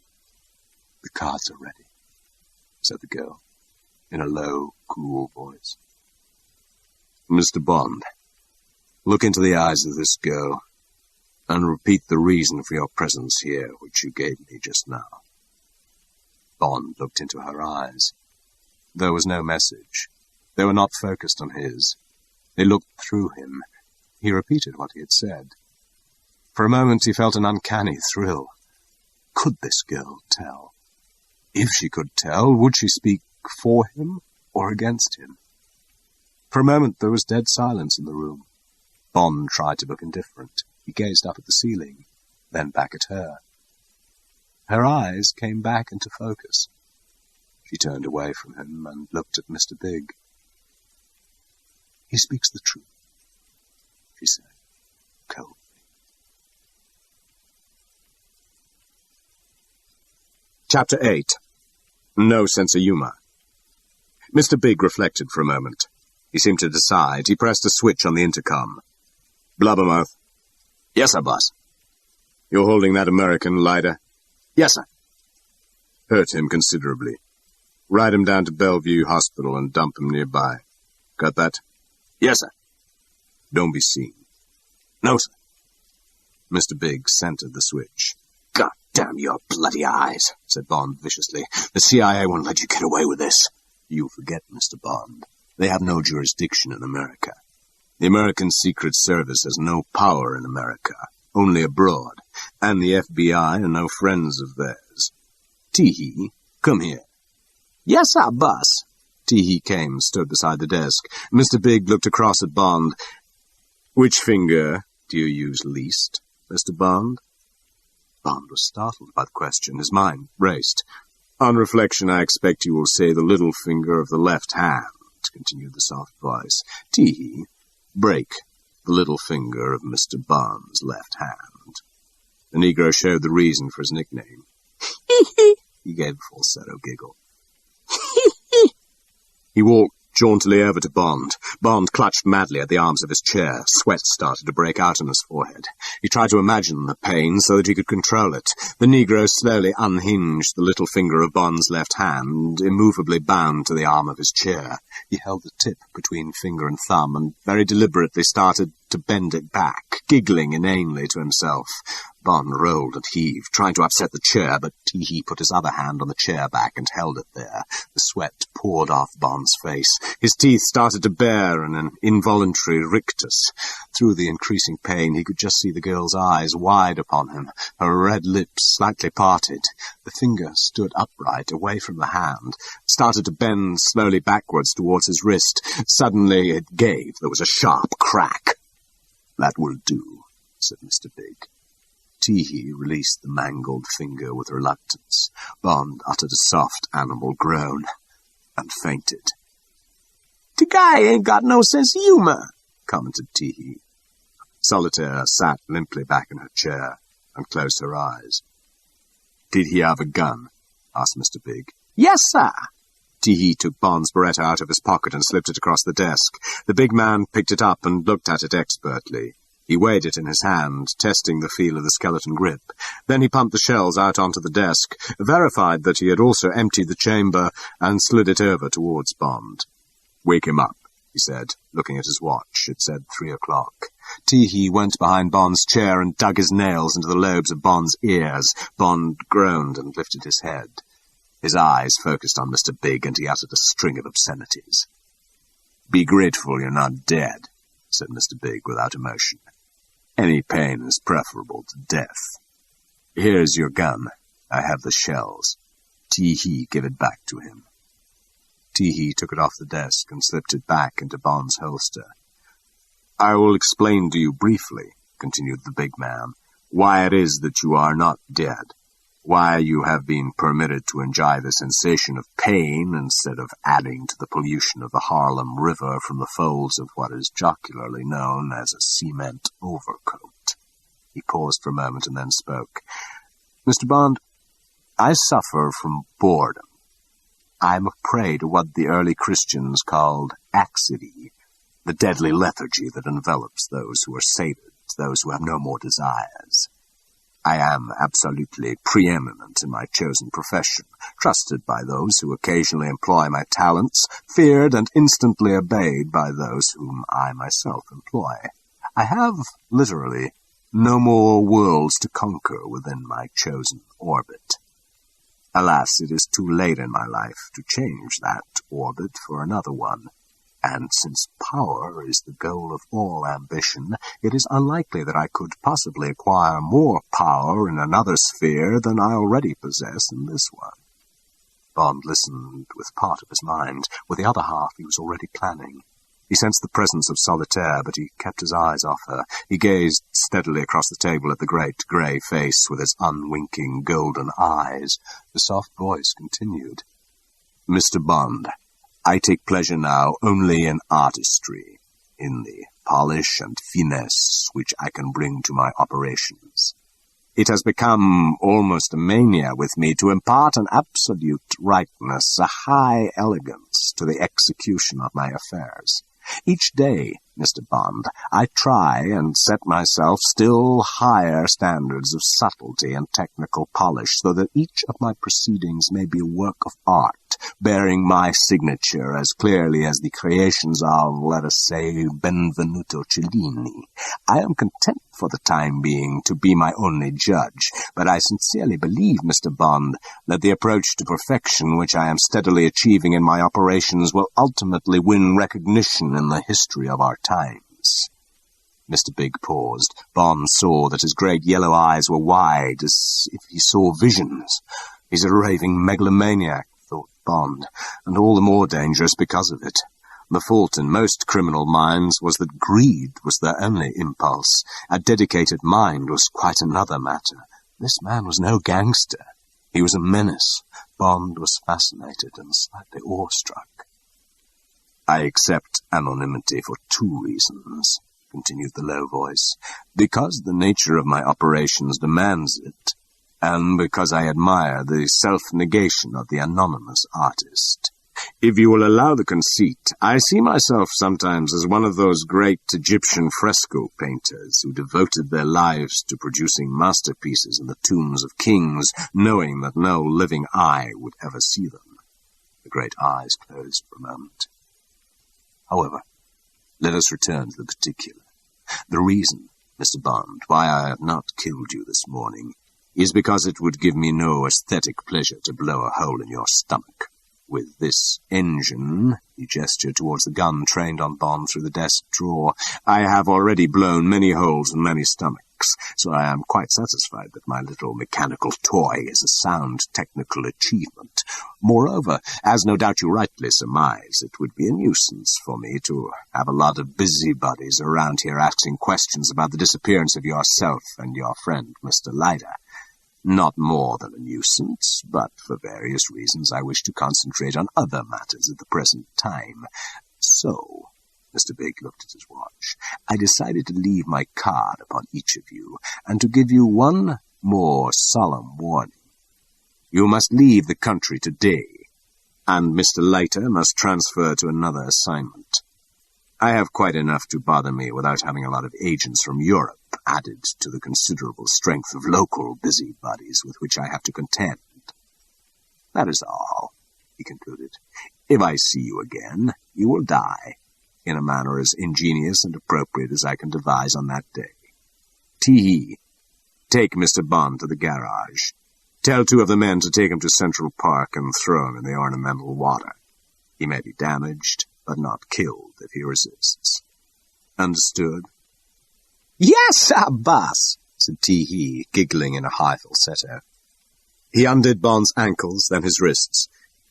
the cards are ready," said the girl, in a low, cool voice. "Mr. Bond, look into the eyes of this girl, and repeat the reason for your presence here, which you gave me just now." Bond looked into her eyes. There was no message. They were not focused on his. They looked through him. He repeated what he had said. For a moment he felt an uncanny thrill. Could this girl tell? If she could tell, would she speak for him or against him? For a moment there was dead silence in the room. Bond tried to look indifferent. He gazed up at the ceiling, then back at her. Her eyes came back into focus. She turned away from him and looked at Mr. Big. "He speaks the truth," she said, coldly. Chapter 8. No sense of humour. Mr. Big reflected for a moment. He seemed to decide. He pressed a switch on the intercom. "Blubbermouth." "Yes, sir, boss." "You're holding that American lighter?" "Yes, sir." "Hurt him considerably. Ride him down to Bellevue Hospital and dump him nearby. Got that?" "Yes, sir." "Don't be seen." "No, sir." Mr. Big centered the switch. "God damn your bloody eyes," said Bond viciously. "The CIA won't let you get away with this." "You forget, Mr. Bond. They have no jurisdiction in America. The American Secret Service has no power in America, only abroad, and the FBI are no friends of theirs. Teehee, come here." "Yes, sir, boss." Teehee came and stood beside the desk. Mr. Big looked across at Bond. "Which finger do you use least, Mr. Bond?" Bond was startled by the question. His mind raced. "On reflection, I expect you will say the little finger of the left hand," continued the soft voice. "Teehee, break the little finger of Mr. Bond's left hand." The Negro showed the reason for his nickname. He gave a falsetto giggle. He walked jauntily over to Bond. Bond clutched madly at the arms of his chair. Sweat started to break out on his forehead. He tried to imagine the pain so that he could control it. The Negro slowly unhinged the little finger of Bond's left hand, immovably bound to the arm of his chair. He held the tip between finger and thumb and very deliberately started to bend it back, giggling inanely to himself. Bond rolled and heaved, trying to upset the chair, but Teehee put his other hand on the chair back and held it there. The sweat poured off Bond's face. His teeth started to bare in an involuntary rictus. Through the increasing pain, he could just see the girl's eyes wide upon him, her red lips slightly parted. The finger stood upright, away from the hand, started to bend slowly backwards towards his wrist. Suddenly it gave. There was a sharp crack. "That will do," said Mr. Big. Teehee released the mangled finger with reluctance. Bond uttered a soft animal groan and fainted. "The guy ain't got no sense of humor," commented Teehee. Solitaire sat limply back in her chair and closed her eyes. "Did he have a gun?" asked Mr. Big. "Yes, sir." Teehee took Bond's Beretta out of his pocket and slipped it across the desk. The big man picked it up and looked at it expertly. He weighed it in his hand, testing the feel of the skeleton grip. Then he pumped the shells out onto the desk, verified that he had also emptied the chamber, and slid it over towards Bond. "Wake him up," he said, looking at his watch. It said 3 o'clock. Teehee went behind Bond's chair and dug his nails into the lobes of Bond's ears. Bond groaned and lifted his head. His eyes focused on Mr. Big, and he uttered a string of obscenities. "Be grateful you're not dead," said Mr. Big without emotion. "Any pain is preferable to death. Here's your gun. I have the shells." Teehee gave it back to him. Teehee took it off the desk and slipped it back into Bond's holster. "I will explain to you briefly," continued the big man, "why it is that you are not dead. Why you have been permitted to enjoy the sensation of pain instead of adding to the pollution of the Harlem River from the folds of what is jocularly known as a cement overcoat." He paused for a moment and then spoke. "Mr. Bond, I suffer from boredom. I am a prey to what the early Christians called axidy, the deadly lethargy that envelops those who are sated, those who have no more desires. I am absolutely preeminent in my chosen profession, trusted by those who occasionally employ my talents, feared and instantly obeyed by those whom I myself employ. I have, literally, no more worlds to conquer within my chosen orbit. Alas, it is too late in my life to change that orbit for another one. And since power is the goal of all ambition, it is unlikely that I could possibly acquire more power in another sphere than I already possess in this one." Bond listened with part of his mind. With the other half he was already planning. He sensed the presence of Solitaire, but he kept his eyes off her. He gazed steadily across the table at the great grey face with its unwinking golden eyes. The soft voice continued. "Mr. Bond, I take pleasure now only in artistry, in the polish and finesse which I can bring to my operations. It has become almost a mania with me to impart an absolute rightness, a high elegance to the execution of my affairs. Each day, Mr. Bond, I try and set myself still higher standards of subtlety and technical polish, so that each of my proceedings may be a work of art, bearing my signature as clearly as the creations of, let us say, Benvenuto Cellini. I am content for the time being to be my only judge, but I sincerely believe, Mr. Bond, that the approach to perfection which I am steadily achieving in my operations will ultimately win recognition in the history of our times." Mr. Big paused. Bond saw that his great yellow eyes were wide, as if he saw visions. "He's a raving megalomaniac," thought Bond, and all the more dangerous because of it. The fault in most criminal minds was that greed was their only impulse. A dedicated mind was quite another matter. This man was no gangster. He was a menace. Bond was fascinated and slightly awestruck. "I accept anonymity for 2 reasons," continued the low voice. "Because the nature of my operations demands it, and because I admire the self-negation of the anonymous artist. If you will allow the conceit, I see myself sometimes as one of those great Egyptian fresco painters who devoted their lives to producing masterpieces in the tombs of kings, knowing that no living eye would ever see them." The great eyes closed for a moment. "However, let us return to the particular. The reason, Mr. Bond, why I have not killed you this morning is because it would give me no aesthetic pleasure to blow a hole in your stomach. With this engine," he gestured towards the gun trained on Bond through the desk drawer, "I have already blown many holes in many stomachs, so I am quite satisfied that my little mechanical toy is a sound technical achievement. Moreover, as no doubt you rightly surmise, it would be a nuisance for me to have a lot of busybodies around here asking questions about the disappearance of yourself and your friend, Mr. Leiter. Not more than a nuisance, but for various reasons I wish to concentrate on other matters at the present time. So," Mr. Big looked at his watch, "I decided to leave my card upon each of you, and to give you one more solemn warning. You must leave the country today, and Mr. Leiter must transfer to another assignment. I have quite enough to bother me without having a lot of agents from Europe added to the considerable strength of local busybodies with which I have to contend. That is all," he concluded. "If I see you again, you will die, in a manner as ingenious and appropriate as I can devise on that day. Tee-hee, take Mr. Bond to the garage. Tell 2 of the men to take him to Central Park and throw him in the ornamental water. He may be damaged, but not killed if he resists. Understood?" "Yes, sir, boss," said Tee-hee, giggling in a high falsetto. He undid Bond's ankles, then his wrists.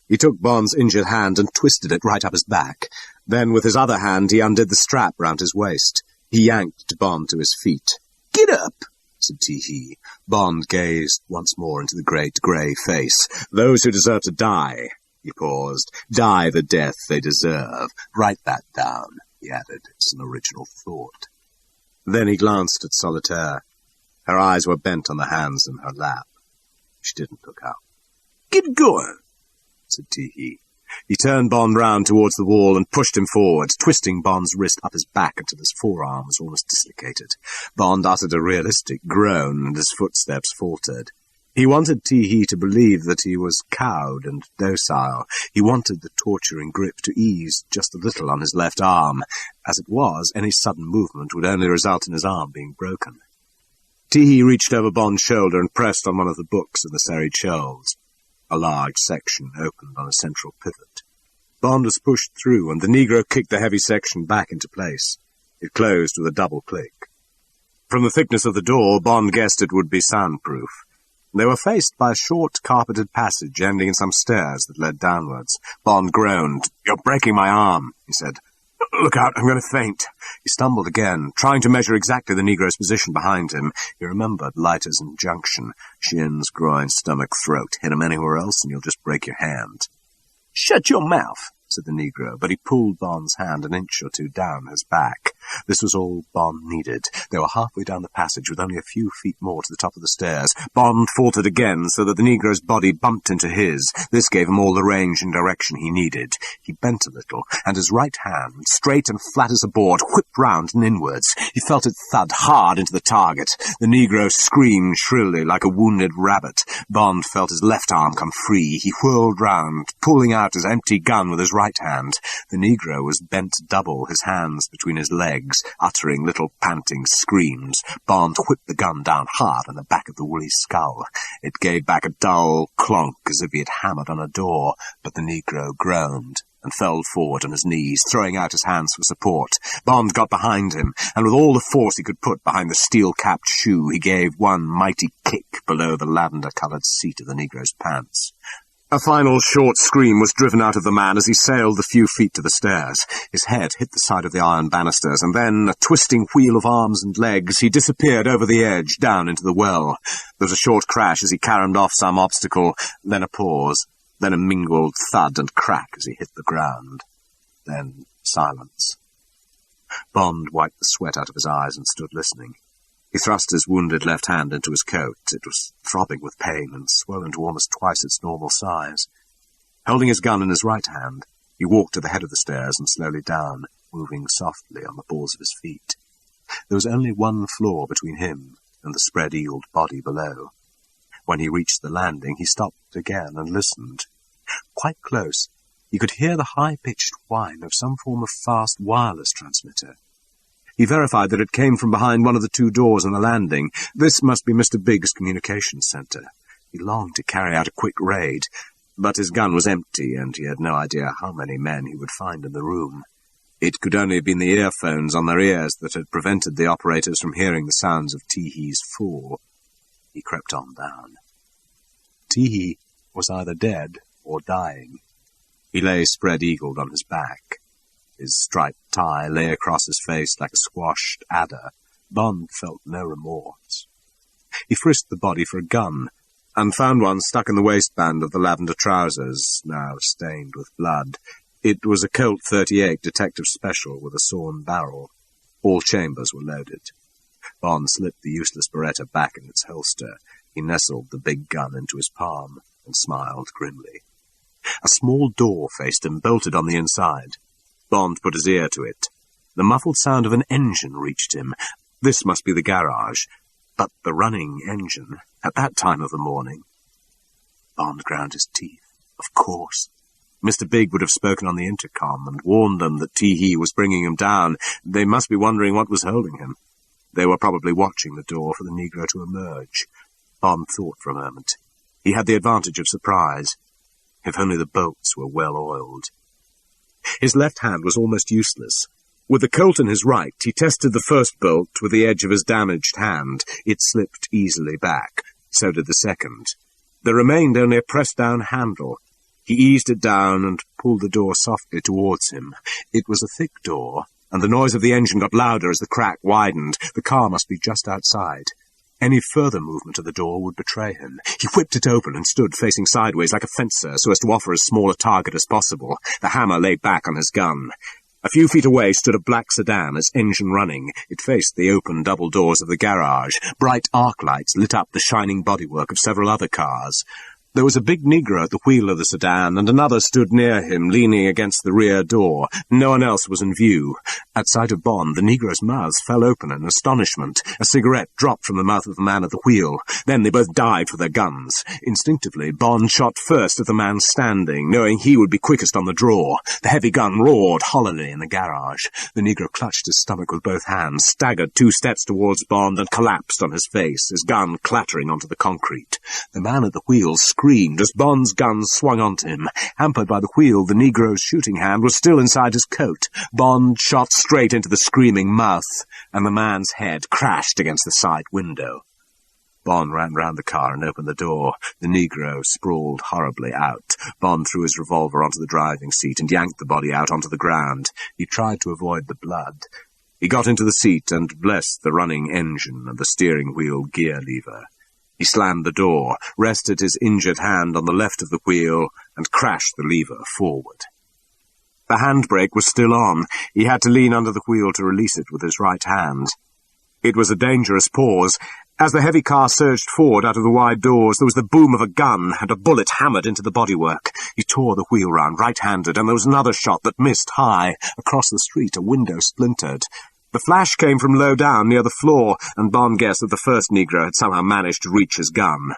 He took Bond's injured hand and twisted it right up his back. Then, with his other hand, he undid the strap round his waist. He yanked Bond to his feet. "Get up," said Tee-hee. Bond gazed once more into the great grey face. "Those who deserve to die," he paused, "die the death they deserve. Write that down," he added. "It's an original thought." Then he glanced at Solitaire. Her eyes were bent on the hands in her lap. She didn't look up. "Get going," said Tee-hee. He turned Bond round towards the wall and pushed him forward, twisting Bond's wrist up his back until his forearm was almost dislocated. Bond uttered a realistic groan, and his footsteps faltered. He wanted Tee-hee to believe that he was cowed and docile. He wanted the torturing grip to ease just a little on his left arm. As it was, any sudden movement would only result in his arm being broken. Tee-hee reached over Bond's shoulder and pressed on one of the books in the serried shelves. A large section opened on a central pivot. Bond was pushed through, and the Negro kicked the heavy section back into place. It closed with a double click. From the thickness of the door, Bond guessed it would be soundproof. They were faced by a short, carpeted passage ending in some stairs that led downwards. Bond groaned. "You're breaking my arm," he said. "Look out, I'm going to faint." He stumbled again, trying to measure exactly the Negro's position behind him. He remembered Leiter's injunction: shins, groin, stomach, throat. Hit him anywhere else and you'll just break your hand. "Shut your mouth," said the Negro, but he pulled Bond's hand an inch or 2 down his back. This was all Bond needed. They were halfway down the passage with only a few feet more to the top of the stairs. Bond faltered again so that the Negro's body bumped into his. This gave him all the range and direction he needed. He bent a little, and his right hand, straight and flat as a board, whipped round and inwards. He felt it thud hard into the target. The Negro screamed shrilly like a wounded rabbit. Bond felt his left arm come free. He whirled round, pulling out his empty gun with his right hand. The Negro was bent double, his hands between his legs, uttering little panting screams. Bond whipped the gun down hard on the back of the woolly skull. It gave back a dull clonk as if he had hammered on a door, but the Negro groaned and fell forward on his knees, throwing out his hands for support. Bond got behind him, and with all the force he could put behind the steel-capped shoe, he gave one mighty kick below the lavender-coloured seat of the Negro's pants. A final short scream was driven out of the man as he sailed the few feet to the stairs. His head hit the side of the iron banisters, and then, a twisting wheel of arms and legs, he disappeared over the edge, down into the well. There was a short crash as he caromed off some obstacle, then a pause, then a mingled thud and crack as he hit the ground. Then silence. Bond wiped the sweat out of his eyes and stood listening. He thrust his wounded left hand into his coat. It was throbbing with pain and swollen to almost twice its normal size. Holding his gun in his right hand, he walked to the head of the stairs and slowly down, moving softly on the balls of his feet. There was only one floor between him and the spread-eagled body below. When he reached the landing, he stopped again and listened. Quite close, he could hear the high-pitched whine of some form of fast wireless transmitter. He verified that it came from behind one of the two doors on the landing. This must be Mr. Bigg's communications centre. He longed to carry out a quick raid, but his gun was empty, and he had no idea how many men he would find in the room. It could only have been the earphones on their ears that had prevented the operators from hearing the sounds of Teehee's fall. He crept on down. Teehee was either dead or dying. He lay spread-eagled on his back. His striped tie lay across his face like a squashed adder. Bond felt no remorse. He frisked the body for a gun, and found one stuck in the waistband of the lavender trousers, now stained with blood. It was a Colt .38 Detective Special with a sawn barrel. All chambers were loaded. Bond slipped the useless Beretta back in its holster. He nestled the big gun into his palm and smiled grimly. A small door faced him, bolted on the inside. Bond put his ear to it. The muffled sound of an engine reached him. This must be the garage. But the running engine, at that time of the morning... Bond ground his teeth. Of course. Mr. Big would have spoken on the intercom and warned them that Teehee was bringing him down. They must be wondering what was holding him. They were probably watching the door for the Negro to emerge. Bond thought for a moment. He had the advantage of surprise. If only the bolts were well oiled. His left hand was almost useless. With the Colt in his right, he tested the first bolt with the edge of his damaged hand. It slipped easily back. So did the second. There remained only a pressed-down handle. He eased it down and pulled the door softly towards him. It was a thick door, and the noise of the engine got louder as the crack widened. The car must be just outside. Any further movement of the door would betray him. He whipped it open and stood facing sideways like a fencer so as to offer as small a target as possible. The hammer lay back on his gun. A few feet away stood a black sedan, its engine running. It faced the open double doors of the garage. Bright arc lights lit up the shining bodywork of several other cars. There was a big Negro at the wheel of the sedan, and another stood near him, leaning against the rear door. No one else was in view. At sight of Bond, the Negro's mouths fell open in astonishment. A cigarette dropped from the mouth of the man at the wheel. Then they both dived for their guns. Instinctively, Bond shot first at the man standing, knowing he would be quickest on the draw. The heavy gun roared hollowly in the garage. The Negro clutched his stomach with both hands, staggered 2 steps towards Bond, and collapsed on his face, his gun clattering onto the concrete. The man at the wheel screamed as Bond's gun swung onto him. Hampered by the wheel, the Negro's shooting hand was still inside his coat. Bond shot straight into the screaming mouth, and the man's head crashed against the side window. Bond ran round the car and opened the door. The Negro sprawled horribly out. Bond threw his revolver onto the driving seat and yanked the body out onto the ground. He tried to avoid the blood. He got into the seat and blessed the running engine and the steering wheel gear lever. He slammed the door, rested his injured hand on the left of the wheel, and crashed the lever forward. The handbrake was still on. He had to lean under the wheel to release it with his right hand. It was a dangerous pause. As the heavy car surged forward out of the wide doors, there was the boom of a gun, and a bullet hammered into the bodywork. He tore the wheel round, right-handed, and there was another shot that missed high. Across the street, a window splintered. The flash came from low down near the floor, and Bond guessed that the first Negro had somehow managed to reach his gun.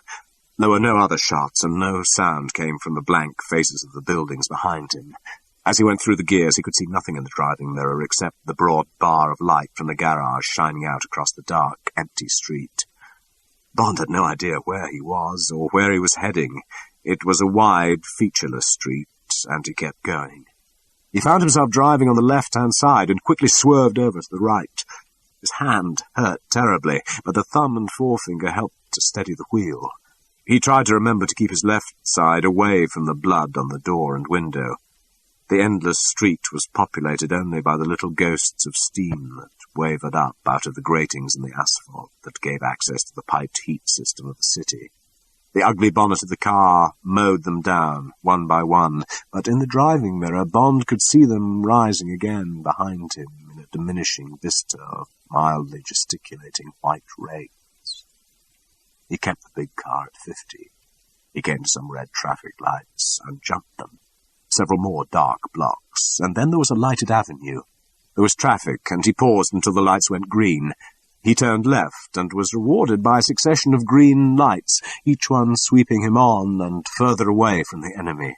There were no other shots, and no sound came from the blank faces of the buildings behind him. As he went through the gears, he could see nothing in the driving mirror except the broad bar of light from the garage shining out across the dark, empty street. Bond had no idea where he was or where he was heading. It was a wide, featureless street, and he kept going. He found himself driving on the left-hand side and quickly swerved over to the right. His hand hurt terribly, but the thumb and forefinger helped to steady the wheel. He tried to remember to keep his left side away from the blood on the door and window. The endless street was populated only by the little ghosts of steam that wavered up out of the gratings in the asphalt that gave access to the piped heat system of the city. The ugly bonnet of the car mowed them down, one by one, but in the driving mirror Bond could see them rising again behind him in a diminishing vista of mildly gesticulating white wraiths. He kept the big car at 50. He came to some red traffic lights and jumped them. Several more dark blocks, and then there was a lighted avenue. There was traffic, and he paused until the lights went green. He turned left, and was rewarded by a succession of green lights, each one sweeping him on and further away from the enemy.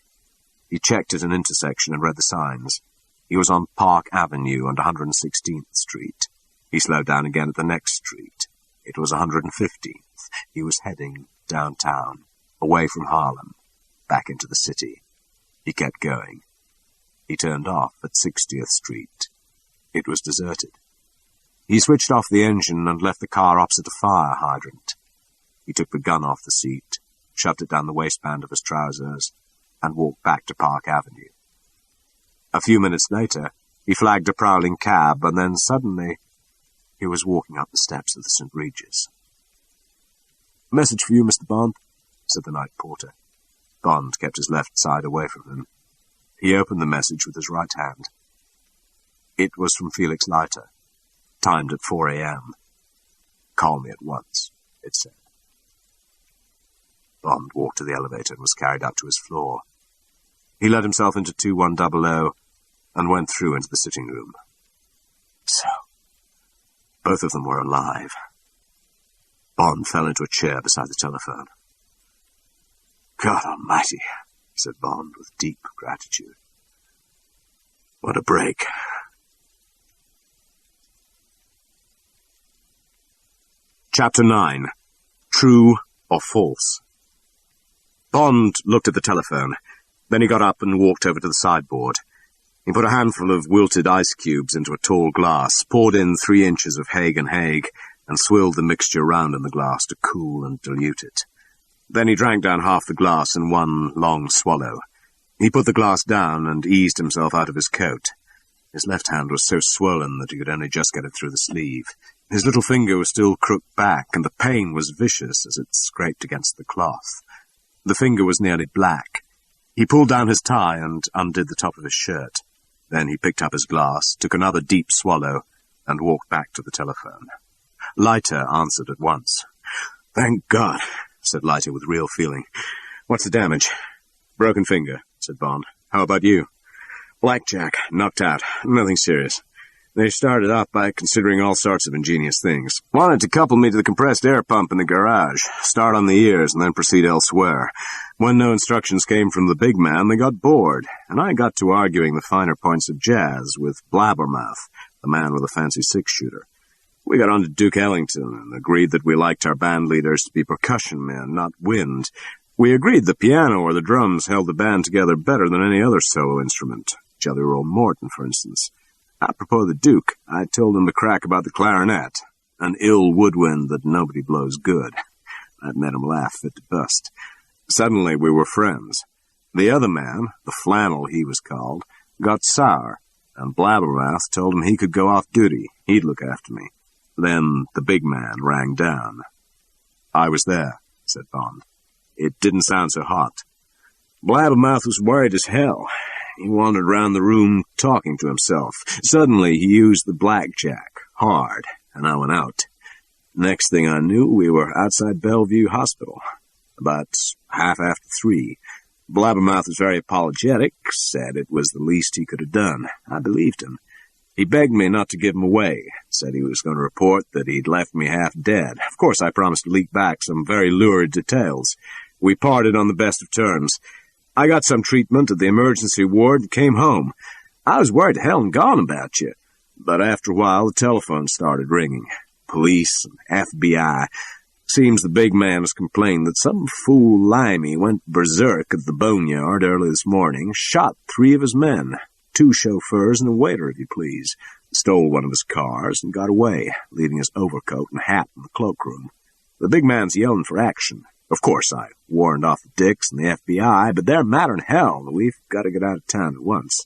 He checked at an intersection and read the signs. He was on Park Avenue and 116th Street. He slowed down again at the next street. It was 115th. He was heading downtown, away from Harlem, back into the city. He kept going. He turned off at 60th Street. It was deserted. He switched off the engine and left the car opposite a fire hydrant. He took the gun off the seat, shoved it down the waistband of his trousers, and walked back to Park Avenue. A few minutes later, he flagged a prowling cab, and then suddenly he was walking up the steps of the St. Regis. "Message for you, Mr. Bond," said the night porter. Bond kept his left side away from him. He opened the message with his right hand. It was from Felix Leiter, timed at 4 a.m. "Call me at once," it said. Bond walked to the elevator and was carried up to his floor. He let himself into 2100 and went through into the sitting room. So, both of them were alive. Bond fell into a chair beside the telephone. "God Almighty," said Bond with deep gratitude. "What a break." Chapter 9. True or False? Bond looked at the telephone. Then he got up and walked over to the sideboard. He put a handful of wilted ice cubes into a tall glass, poured in 3 inches of Haig and Haig, and swilled the mixture round in the glass to cool and dilute it. Then he drank down half the glass in one long swallow. He put the glass down and eased himself out of his coat. His left hand was so swollen that he could only just get it through the sleeve. His little finger was still crooked back, and the pain was vicious as it scraped against the cloth. The finger was nearly black. He pulled down his tie and undid the top of his shirt. Then he picked up his glass, took another deep swallow, and walked back to the telephone. Leiter answered at once. "Thank God," said Leiter with real feeling. "What's the damage?" "Broken finger," said Bond. "How about you?" "Blackjack, knocked out. Nothing serious. They started off by considering all sorts of ingenious things. Wanted to couple me to the compressed air pump in the garage, start on the ears, and then proceed elsewhere. When no instructions came from the big man, they got bored, and I got to arguing the finer points of jazz with Blabbermouth, the man with a fancy six-shooter. We got on to Duke Ellington and agreed that we liked our band leaders to be percussion men, not wind. We agreed the piano or the drums held the band together better than any other solo instrument. Jelly Roll Morton, for instance. Apropos the Duke, I told him to crack about the clarinet, an ill woodwind that nobody blows good. That made him laugh fit to bust. Suddenly we were friends. The other man, the Flannel he was called, got sour, and Blabbermouth told him he could go off duty. He'd look after me. Then the big man rang down. "I was there," said Bond. "It didn't sound so hot." Blabbermouth was worried as hell. He wandered round the room talking to himself. Suddenly he used the blackjack, hard, and I went out. Next thing I knew, we were outside Bellevue Hospital. About 3:30. Blabbermouth was very apologetic, said it was the least he could have done. I believed him. He begged me not to give him away, said he was going to report that he'd left me half dead. Of course, I promised to leak back some very lurid details. We parted on the best of terms. I got some treatment at the emergency ward and came home. I was worried to hell and gone about you. But after a while, the telephone started ringing. Police and FBI. Seems the big man has complained that some fool limey went berserk at the boneyard early this morning, shot 3 of his men, 2 chauffeurs and a waiter, if you please, stole one of his cars and got away, leaving his overcoat and hat in the cloakroom. The big man's yelling for action. Of course, I warned off the Dicks and the FBI, but they're madder than hell. We've got to get out of town at once.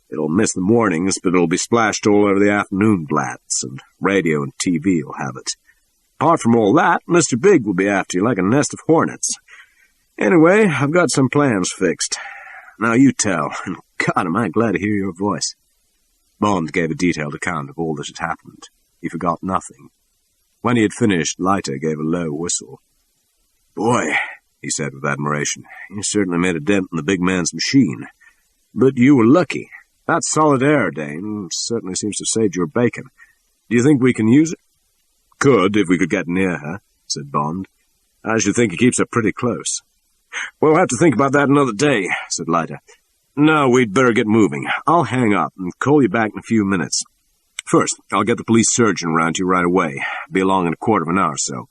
It'll miss the mornings, but it'll be splashed all over the afternoon blats, and radio and TV will have it. Apart from all that, Mr. Big will be after you like a nest of hornets. Anyway, I've got some plans fixed. Now you tell, and God, am I glad to hear your voice." Bond gave a detailed account of all that had happened. He forgot nothing. When he had finished, Leiter gave a low whistle. "Boy," he said with admiration, "you certainly made a dent in the big man's machine. But you were lucky. That solid air, Dane, certainly seems to have saved your bacon. Do you think we can use it?" "Could, if we could get near her," said Bond. "I should think he keeps her pretty close." "We'll have to think about that another day," said Leiter. "No, we'd better get moving. I'll hang up and call you back in a few minutes. First, I'll get the police surgeon around to you right away. Be along in a quarter of an hour or so.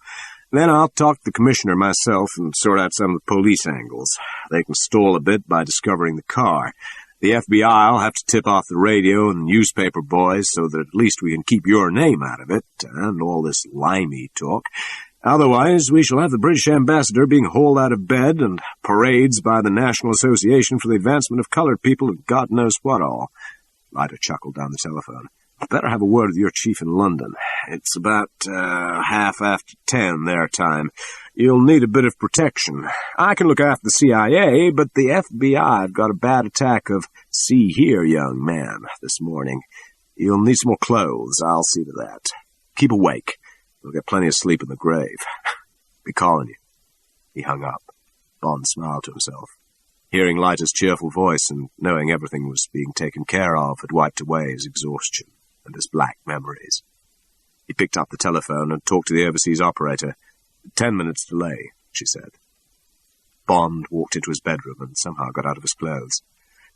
Then I'll talk to the commissioner myself and sort out some of the police angles. They can stall a bit by discovering the car. The FBI will have to tip off the radio and newspaper boys so that at least we can keep your name out of it, and all this limey talk. Otherwise, we shall have the British ambassador being hauled out of bed and parades by the National Association for the Advancement of Colored People and God knows what all. Leiter chuckled down the telephone. Better have a word with your chief in London. It's about 10:30 their time. You'll need a bit of protection. I can look after the CIA, but the FBI have got a bad attack of "see here, young man" this morning. You'll need some more clothes. I'll see to that. Keep awake. You'll get plenty of sleep in the grave. Be calling you. He hung up. Bond smiled to himself. Hearing Leiter's cheerful voice and knowing everything was being taken care of had wiped away his exhaustion and his black memories. He picked up the telephone and talked to the overseas operator. 10 minutes delay, she said. Bond walked into his bedroom and somehow got out of his clothes.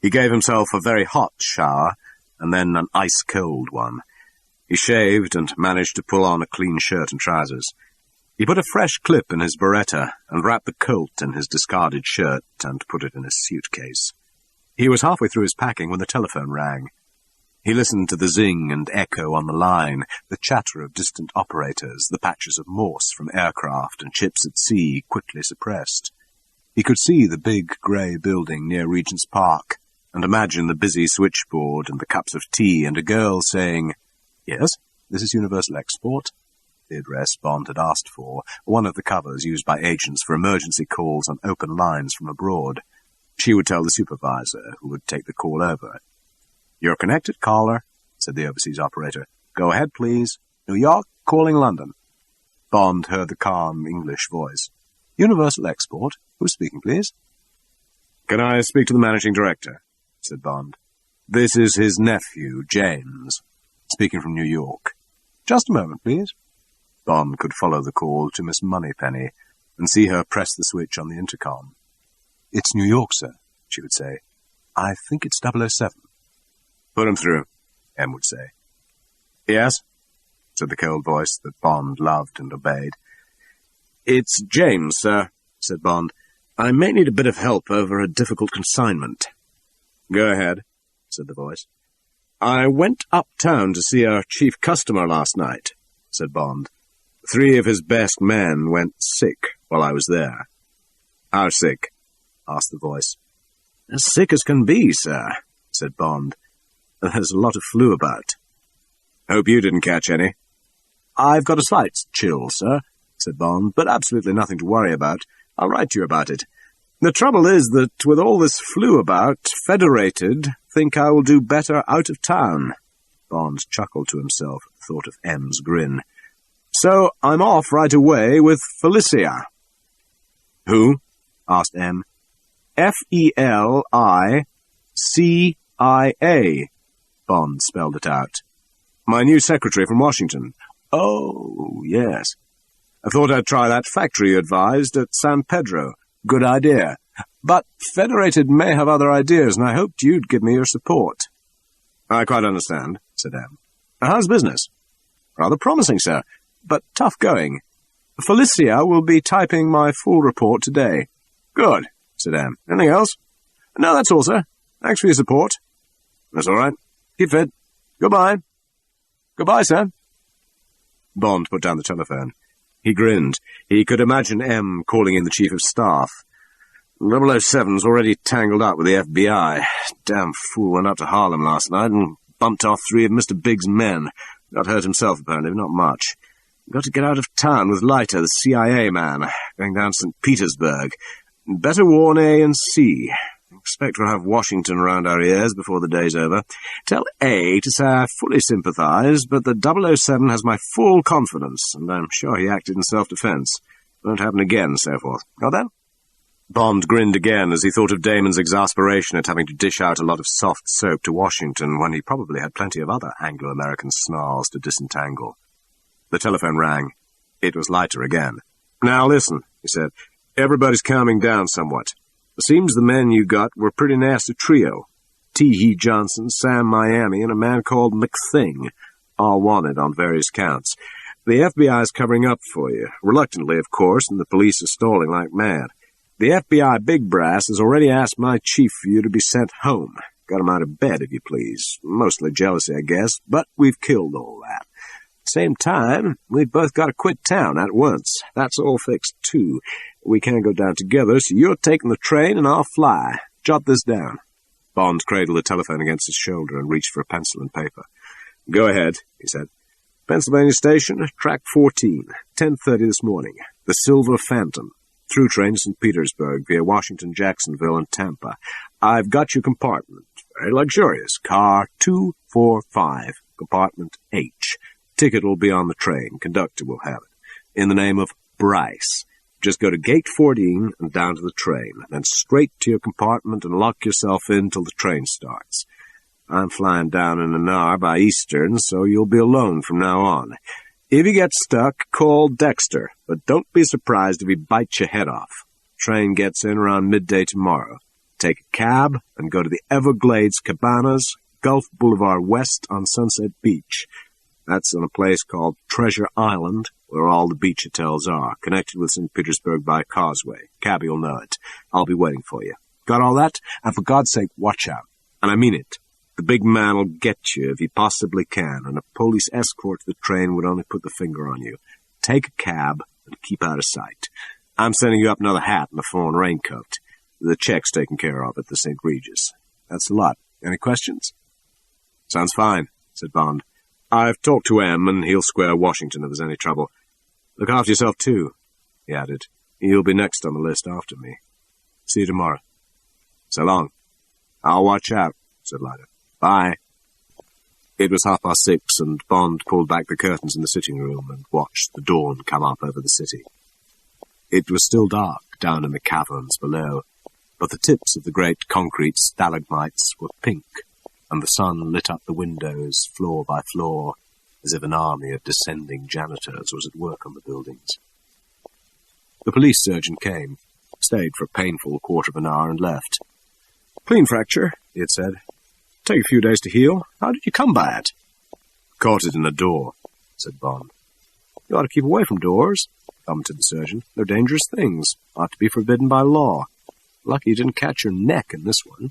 He gave himself a very hot shower and then an ice-cold one. He shaved and managed to pull on a clean shirt and trousers. He put a fresh clip in his Beretta and wrapped the Colt in his discarded shirt and put it in his suitcase. He was halfway through his packing when the telephone rang. He listened to the zing and echo on the line, the chatter of distant operators, the patches of Morse from aircraft and ships at sea quickly suppressed. He could see the big grey building near Regent's Park and imagine the busy switchboard and the cups of tea and a girl saying, "Yes, this is Universal Export." The address Bond had asked for, one of the covers used by agents for emergency calls on open lines from abroad. She would tell the supervisor, who would take the call over. "You're connected, caller," said the overseas operator. "Go ahead, please. New York, calling London." Bond heard the calm English voice. "Universal Export. Who's speaking, please?" "Can I speak to the managing director?" said Bond. "This is his nephew, James, speaking from New York." "Just a moment, please." Bond could follow the call to Miss Moneypenny and see her press the switch on the intercom. "It's New York, sir," she would say. "I think it's 007. "Put him through," M would say. "Yes," said the cold voice that Bond loved and obeyed. "It's James, sir," said Bond. "I may need a bit of help over a difficult consignment." "Go ahead," said the voice. "I went uptown to see our chief customer last night," said Bond. 3 of his best men went sick while I was there." "How sick?" asked the voice. "As sick as can be, sir," said Bond. "There's a lot of flu about." "Hope you didn't catch any." "I've got a slight chill, sir," said Bond, "but absolutely nothing to worry about. I'll write to you about it. The trouble is that with all this flu about, Federated think I will do better out of town." Bond chuckled to himself at the thought of M's grin. "So I'm off right away with Felicia." "Who?" asked M. "F-E-L-I-C-I-A, Bond spelled it out. "My new secretary from Washington." "Oh, yes. I thought I'd try that factory you advised at San Pedro. Good idea. But Federated may have other ideas, and I hoped you'd give me your support." "I quite understand," said M. "How's business?" "Rather promising, sir, but tough going. Felicia will be typing my full report today." "Good," said M. "Anything else?" "No, that's all, sir. Thanks for your support." "That's all right. Keep fit. Goodbye." "Goodbye, sir." Bond put down the telephone. He grinned. He could imagine M calling in the Chief of Staff. 007's already tangled up with the FBI. Damn fool went up to Harlem last night and bumped off 3 of Mr. Biggs' men. Got hurt himself, apparently, but not much. Got to get out of town with Leiter, the CIA man, going down St. Petersburg. Better warn A and C. Expect we'll have Washington around our ears before the day's over. Tell A to say I fully sympathize, but that 007 has my full confidence, and I'm sure he acted in self-defense. Won't happen again, so forth. Got that? Bond grinned again as he thought of Damon's exasperation at having to dish out a lot of soft soap to Washington when he probably had plenty of other Anglo-American snarls to disentangle. The telephone rang. It was Leiter again. "Now listen," he said. "Everybody's calming down somewhat. It seems the men you got were a pretty nasty trio. T.E. Johnson, Sam Miami, and a man called McThing. all wanted on various counts. The FBI is covering up for you. Reluctantly, of course, and the police are stalling like mad. The FBI big brass has already asked my chief for you to be sent home. Got him out of bed, if you please. Mostly jealousy, I guess, but we've killed all that. At the same time, we've both got to quit town at once. That's all fixed, too. We can't go down together, so you're taking the train and I'll fly. Jot this down. Bond cradled the telephone against his shoulder and reached for a pencil and paper. Go ahead, he said. Pennsylvania Station, track 14, 10:30 this morning. The Silver Phantom. Through train to St. Petersburg via Washington, Jacksonville, and Tampa. I've got your compartment. Very luxurious. Car 245, compartment H. Ticket will be on the train. Conductor will have it. In the name of Bryce. Just go to gate 14 and down to the train. Then straight to your compartment and lock yourself in till the train starts. I'm flying down in an hour by Eastern, so you'll be alone from now on. If you get stuck, call Dexter, but don't be surprised if he bites your head off. Train gets in around midday tomorrow. Take a cab and go to the Everglades Cabanas, Gulf Boulevard West on Sunset Beach. That's in a place called Treasure Island, where all the beach hotels are, connected with St. Petersburg by causeway. Cabby will know it. I'll be waiting for you. Got all that? And for God's sake, watch out. And I mean it. The big man will get you if he possibly can, and a police escort to the train would only put the finger on you. Take a cab and keep out of sight. I'm sending you up another hat and a phone raincoat. The check's taken care of at the St. Regis. That's a lot. Any questions? Sounds fine, said Bond. I've talked to M, and he'll square Washington if there's any trouble. Look after yourself, too, he added. You'll be next on the list after me. See you tomorrow. So long. I'll watch out, said Leiter. Bye. It was 6:30, and Bond pulled back the curtains in the sitting room and watched the dawn come up over the city. It was still dark down in the caverns below, but the tips of the great concrete stalagmites were pink, and the sun lit up the windows floor by floor, as if an army of descending janitors was at work on the buildings. The police surgeon came, stayed for a painful quarter of an hour, and left. Clean fracture, he had said. Take a few days to heal. How did you come by it? Caught it in a door, said Bond. You ought to keep away from doors, commented the surgeon. They're dangerous things, ought to be forbidden by law. Lucky you didn't catch your neck in this one.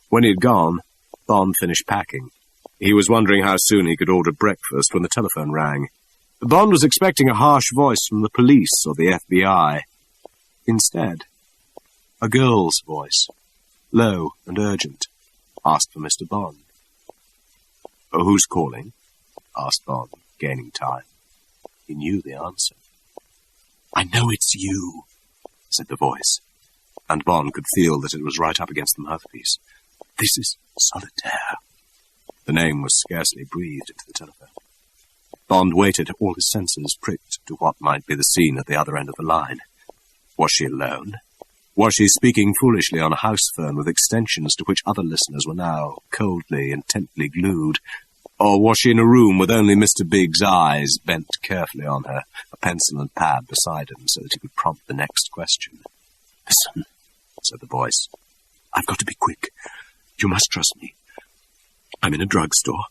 When he had gone, Bond finished packing. He was wondering how soon he could order breakfast when the telephone rang. Bond was expecting a harsh voice from the police or the FBI. Instead, a girl's voice, low and urgent, asked for Mr. Bond. Who's calling? Asked Bond, gaining time. He knew the answer. I know it's you, said the voice, and Bond could feel that it was right up against the mouthpiece. This is Solitaire. The name was scarcely breathed into the telephone. Bond waited, all his senses pricked to what might be the scene at the other end of the line. Was she alone? Was she speaking foolishly on a house phone with extensions to which other listeners were now coldly, intently glued? Or was she in a room with only Mr. Big's eyes bent carefully on her, a pencil and pad beside him so that he could prompt the next question? Listen, said the voice. I've got to be quick. You must trust me. I'm in a drugstore,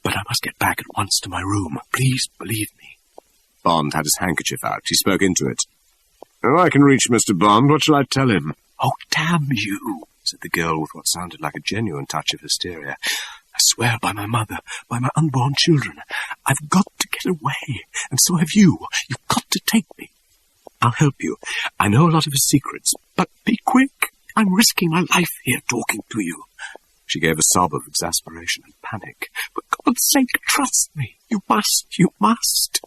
but I must get back at once to my room. Please believe me. Bond had his handkerchief out. He spoke into it. Oh, I can reach Mr. Bond. What shall I tell him? Oh, damn you, said the girl with what sounded like a genuine touch of hysteria. I swear by my mother, by my unborn children, I've got to get away, and so have you. You've got to take me. I'll help you. I know a lot of his secrets, but be quick. I'm risking my life here talking to you. She gave a sob of exasperation and panic. For God's sake, trust me. You must, you must.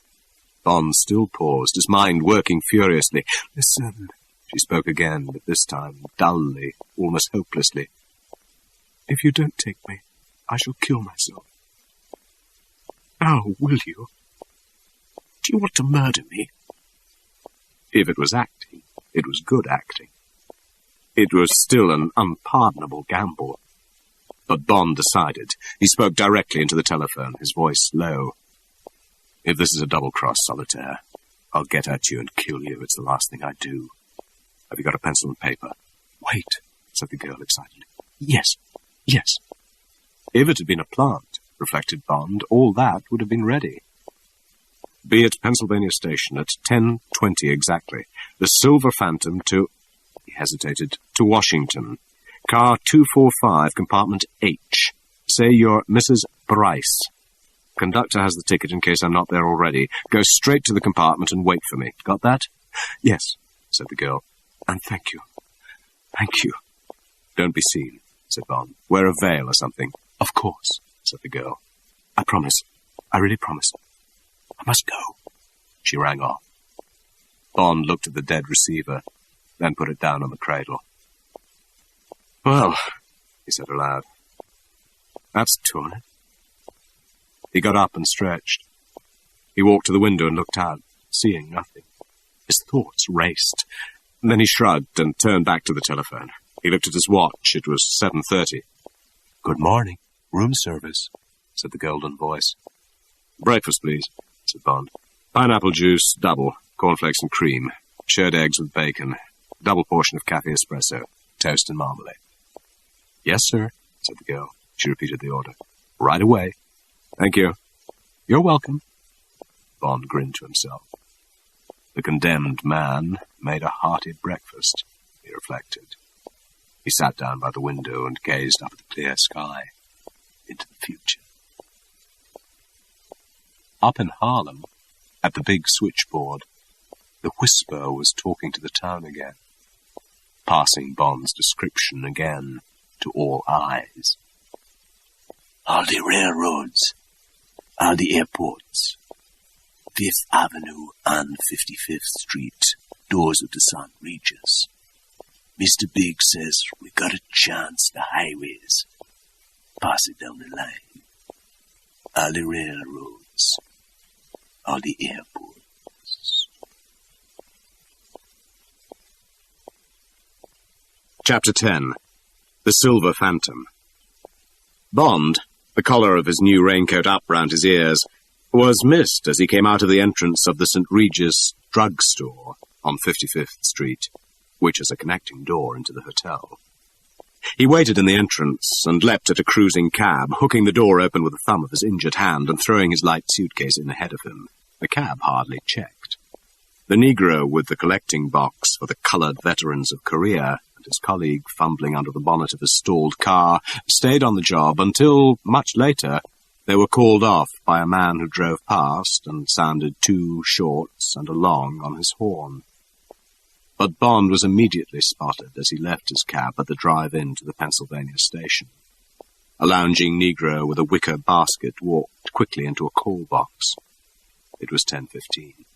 Bond still paused, his mind working furiously. Listen, she spoke again, but this time dully, almost hopelessly. If you don't take me, I shall kill myself. Oh, will you? Do you want to murder me? If it was acting, it was good acting. It was still an unpardonable gamble. But Bond decided. He spoke directly into the telephone, his voice low. If this is a double-cross, Solitaire, I'll get at you and kill you. It's the last thing I do. Have you got a pencil and paper? Wait, said the girl excitedly. Yes, yes. If it had been a plant, reflected Bond. All that would have been ready. Be at Pennsylvania Station at 10:20 exactly. The Silver Phantom to... He hesitated. To Washington. Car 245, compartment H. Say you're Mrs. Bryce. Conductor has the ticket in case I'm not there already. Go straight to the compartment and wait for me. Got that? Yes, said the girl. And thank you. Thank you. Don't be seen, said Bond. Wear a veil or something. Of course, said the girl. I promise. I really promise. I must go. She rang off. Bond looked at the dead receiver, then put it down on the cradle. Well, he said aloud, that's torn it. He got up and stretched. He walked to the window and looked out, seeing nothing. His thoughts raced. Then he shrugged and turned back to the telephone. He looked at his watch. It was 7:30. Good morning. Room service, said the golden voice. Breakfast, please, said Bond. Pineapple juice, double, cornflakes and cream, shirred eggs with bacon, double portion of cafe espresso, toast and marmalade. Yes, sir, said the girl. She repeated the order. Right away. Thank you. You're welcome. Bond grinned to himself. The condemned man made a hearty breakfast, he reflected. He sat down by the window and gazed up at the clear sky, into the future. Up in Harlem, at the big switchboard, the Whisper was talking to the town again, passing Bond's description again to all eyes. All the railroads, all the airports, 5th Avenue and 55th Street, doors of the St. Regis. Mr. Big says we got a chance, the highways. Pass it down the line. All the railroads, all the airports. Chapter 10. The Silver Phantom. Bond, the collar of his new raincoat up round his ears, was missed as he came out of the entrance of the St. Regis drugstore on 55th Street, which is a connecting door into the hotel. He waited in the entrance and leapt at a cruising cab, hooking the door open with the thumb of his injured hand and throwing his light suitcase in ahead of him. The cab hardly checked. The Negro with the collecting box for the coloured veterans of Korea and his colleague fumbling under the bonnet of his stalled car stayed on the job until, much later, they were called off by a man who drove past and sounded 2 shorts and a long on his horn. But Bond was immediately spotted as he left his cab at the drive-in to the Pennsylvania Station. A lounging Negro with a wicker basket walked quickly into a call box. It was 10:15.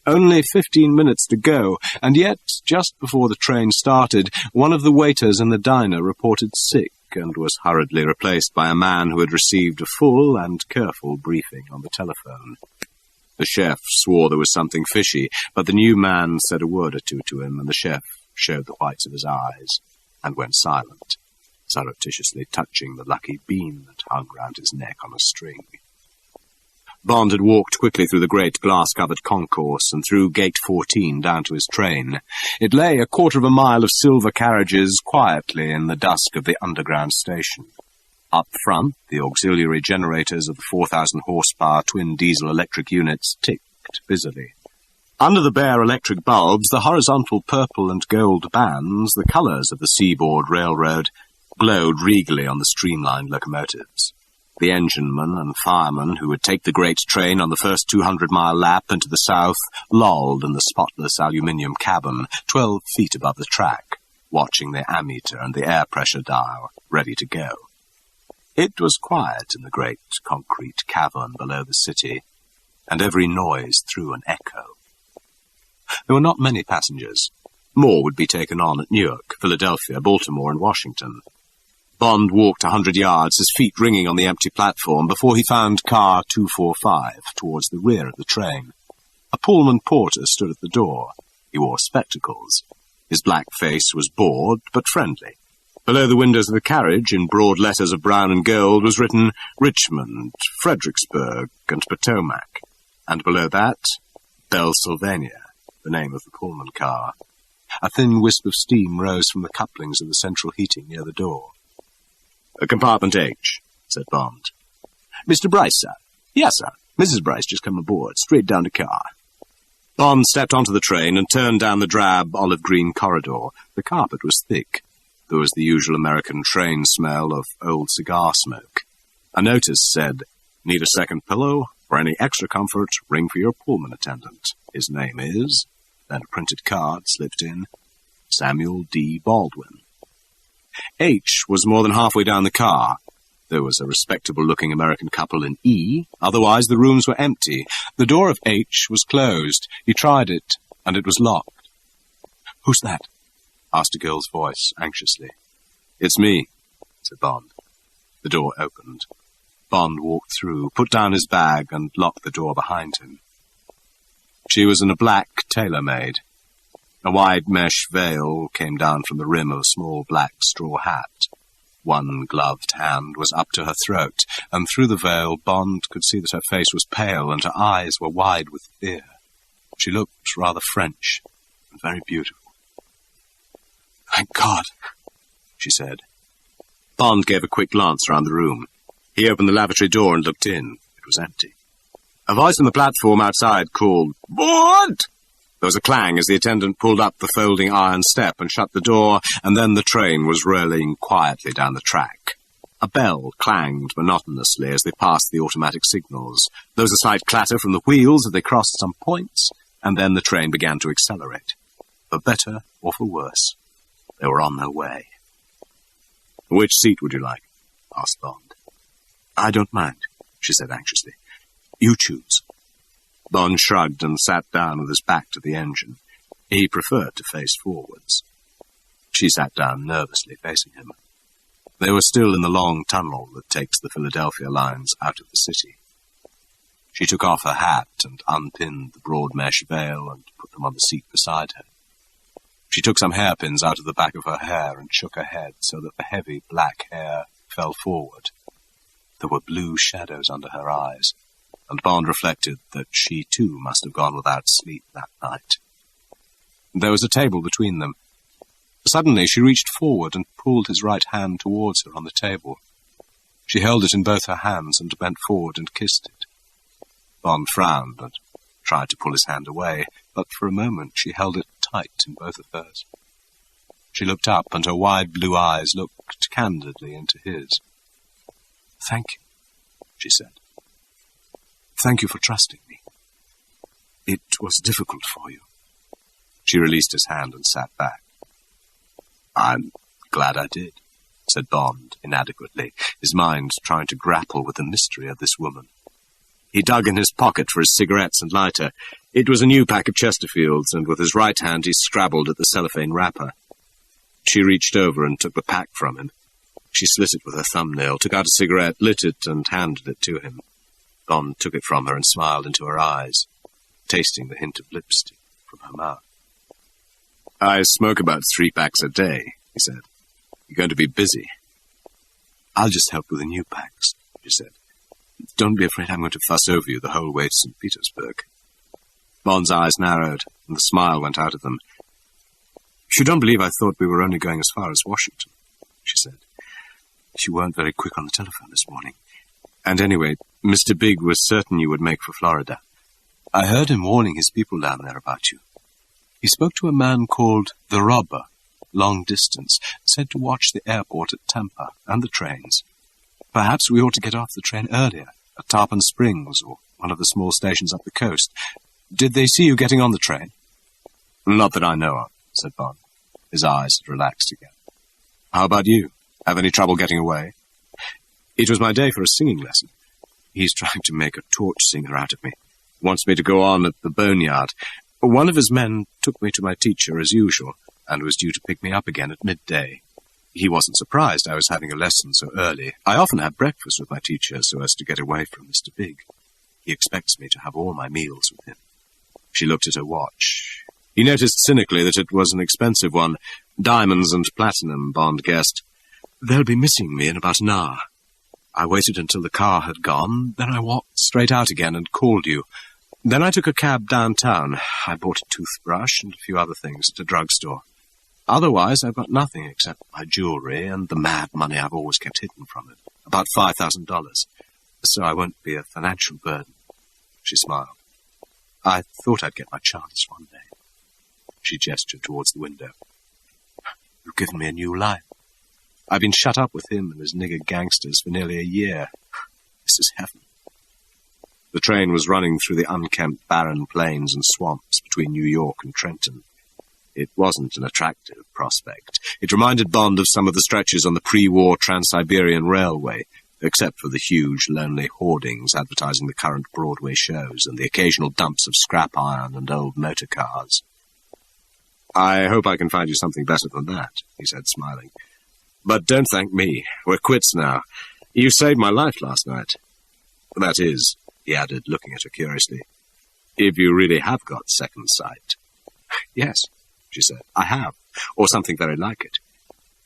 Only 15 minutes to go, and yet, just before the train started, one of the waiters in the diner reported sick and was hurriedly replaced by a man who had received a full and careful briefing on the telephone. The chef swore there was something fishy, but the new man said a word or two to him, and the chef showed the whites of his eyes and went silent, surreptitiously touching the lucky bean that hung round his neck on a string. Bond had walked quickly through the great glass-covered concourse and through Gate 14 down to his train. It lay 1/4 of a mile of silver carriages quietly in the dusk of the underground station. Up front, the auxiliary generators of the 4,000 horsepower twin diesel electric units ticked busily. Under the bare electric bulbs, the horizontal purple and gold bands, the colours of the Seaboard Railroad, glowed regally on the streamlined locomotives. The enginemen and firemen who would take the great train on the first 200-mile lap into the south lolled in the spotless aluminium cabin 12 feet above the track, watching the ammeter and the air pressure dial, ready to go. It was quiet in the great concrete cavern below the city, and every noise threw an echo. There were not many passengers. More would be taken on at Newark, Philadelphia, Baltimore, and Washington. Bond walked 100 yards, his feet ringing on the empty platform, before he found car 245 towards the rear of the train. A Pullman porter stood at the door. He wore spectacles. His black face was bored, but friendly. Below the windows of the carriage, in broad letters of brown and gold, was written Richmond, Fredericksburg, and Potomac. And below that, Pennsylvania, the name of the Pullman car. A thin wisp of steam rose from the couplings of the central heating near the door. "Compartment H," said Bond. Mr. Bryce, sir? Yes, sir. Mrs. Bryce just come aboard, straight down the car. Bond stepped onto the train and turned down the drab olive-green corridor. The carpet was thick. There was the usual American train smell of old cigar smoke. A notice said, "Need a second pillow? For any extra comfort, ring for your Pullman attendant. His name is..." Then a printed card slipped in, "Samuel D. Baldwin." H was more than halfway down the car. There was a respectable-looking American couple in E. Otherwise, the rooms were empty. The door of H was closed. He tried it, and it was locked. "Who's that?" asked a girl's voice, anxiously. "It's me," said Bond. The door opened. Bond walked through, put down his bag, and locked the door behind him. She was in a black tailor-made. A wide mesh veil came down from the rim of a small black straw hat. One gloved hand was up to her throat, and through the veil Bond could see that her face was pale and her eyes were wide with fear. She looked rather French and very beautiful. "Thank God," she said. Bond gave a quick glance round the room. He opened the lavatory door and looked in. It was empty. A voice on the platform outside called, "Board!" There was a clang as the attendant pulled up the folding iron step and shut the door, and then the train was rolling quietly down the track. A bell clanged monotonously as they passed the automatic signals. There was a slight clatter from the wheels as they crossed some points, and then the train began to accelerate. For better or for worse, they were on their way. "Which seat would you like?" asked Bond. "I don't mind," she said anxiously. "You choose." Bond shrugged and sat down with his back to the engine. He preferred to face forwards. She sat down nervously, facing him. They were still in the long tunnel that takes the Philadelphia lines out of the city. She took off her hat and unpinned the broad mesh veil and put them on the seat beside her. She took some hairpins out of the back of her hair and shook her head so that the heavy black hair fell forward. There were blue shadows under her eyes, and Bond reflected that she too must have gone without sleep that night. There was a table between them. Suddenly she reached forward and pulled his right hand towards her on the table. She held it in both her hands and bent forward and kissed it. Bond frowned and tried to pull his hand away, but for a moment she held it tight in both of hers. She looked up, and her wide blue eyes looked candidly into his. "Thank you," she said. "Thank you for trusting me. It was difficult for you." She released his hand and sat back. "I'm glad I did," said Bond inadequately, his mind trying to grapple with the mystery of this woman. He dug in his pocket for his cigarettes and lighter. It was a new pack of Chesterfields, and with his right hand he scrabbled at the cellophane wrapper. She reached over and took the pack from him. She slit it with her thumbnail, took out a cigarette, lit it, and handed it to him. Bond took it from her and smiled into her eyes, tasting the hint of lipstick from her mouth. "I smoke about 3 packs a day," he said. "You're going to be busy." "I'll just help with the new packs," she said. "Don't be afraid I'm going to fuss over you the whole way to St. Petersburg." Bond's eyes narrowed, and the smile went out of them. "You don't believe I thought we were only going as far as Washington," she said. "You weren't very quick on the telephone this morning. And anyway, Mr. Big was certain you would make for Florida. I heard him warning his people down there about you. He spoke to a man called the Robber, long distance, said to watch the airport at Tampa and the trains. Perhaps we ought to get off the train earlier, at Tarpon Springs or one of the small stations up the coast. Did they see you getting on the train?" "Not that I know of," said Bond. His eyes had relaxed again. "How about you? Have any trouble getting away?" "It was my day for a singing lesson. He's trying to make a torch singer out of me. Wants me to go on at the boneyard. One of his men took me to my teacher as usual, and was due to pick me up again at midday. He wasn't surprised I was having a lesson so early. I often have breakfast with my teacher so as to get away from Mr. Big. He expects me to have all my meals with him." She looked at her watch. He noticed cynically that it was an expensive one. Diamonds and platinum, Bond guessed. "They'll be missing me in about an hour." I waited until the car had gone, then I walked straight out again and called you. Then I took a cab downtown. I bought a toothbrush and a few other things at a drugstore. Otherwise, I've got nothing except my jewelry and the mad money I've always kept hidden from it, about $5,000. So I won't be a financial burden. She smiled. I thought I'd get my chance one day. She gestured towards the window. You've given me a new life. I've been shut up with him and his nigger gangsters for nearly a year. This is heaven. The train was running through the unkempt barren plains and swamps between New York and Trenton. It wasn't an attractive prospect. It reminded Bond of some of the stretches on the pre-war Trans-Siberian Railway, except for the huge, lonely hoardings advertising the current Broadway shows and the occasional dumps of scrap iron and old motor cars. I hope I can find you something better than that, he said, smiling. But don't thank me. We're quits now. You saved my life last night. That is, he added, looking at her curiously, if you really have got second sight. Yes, she said, I have, or something very like it.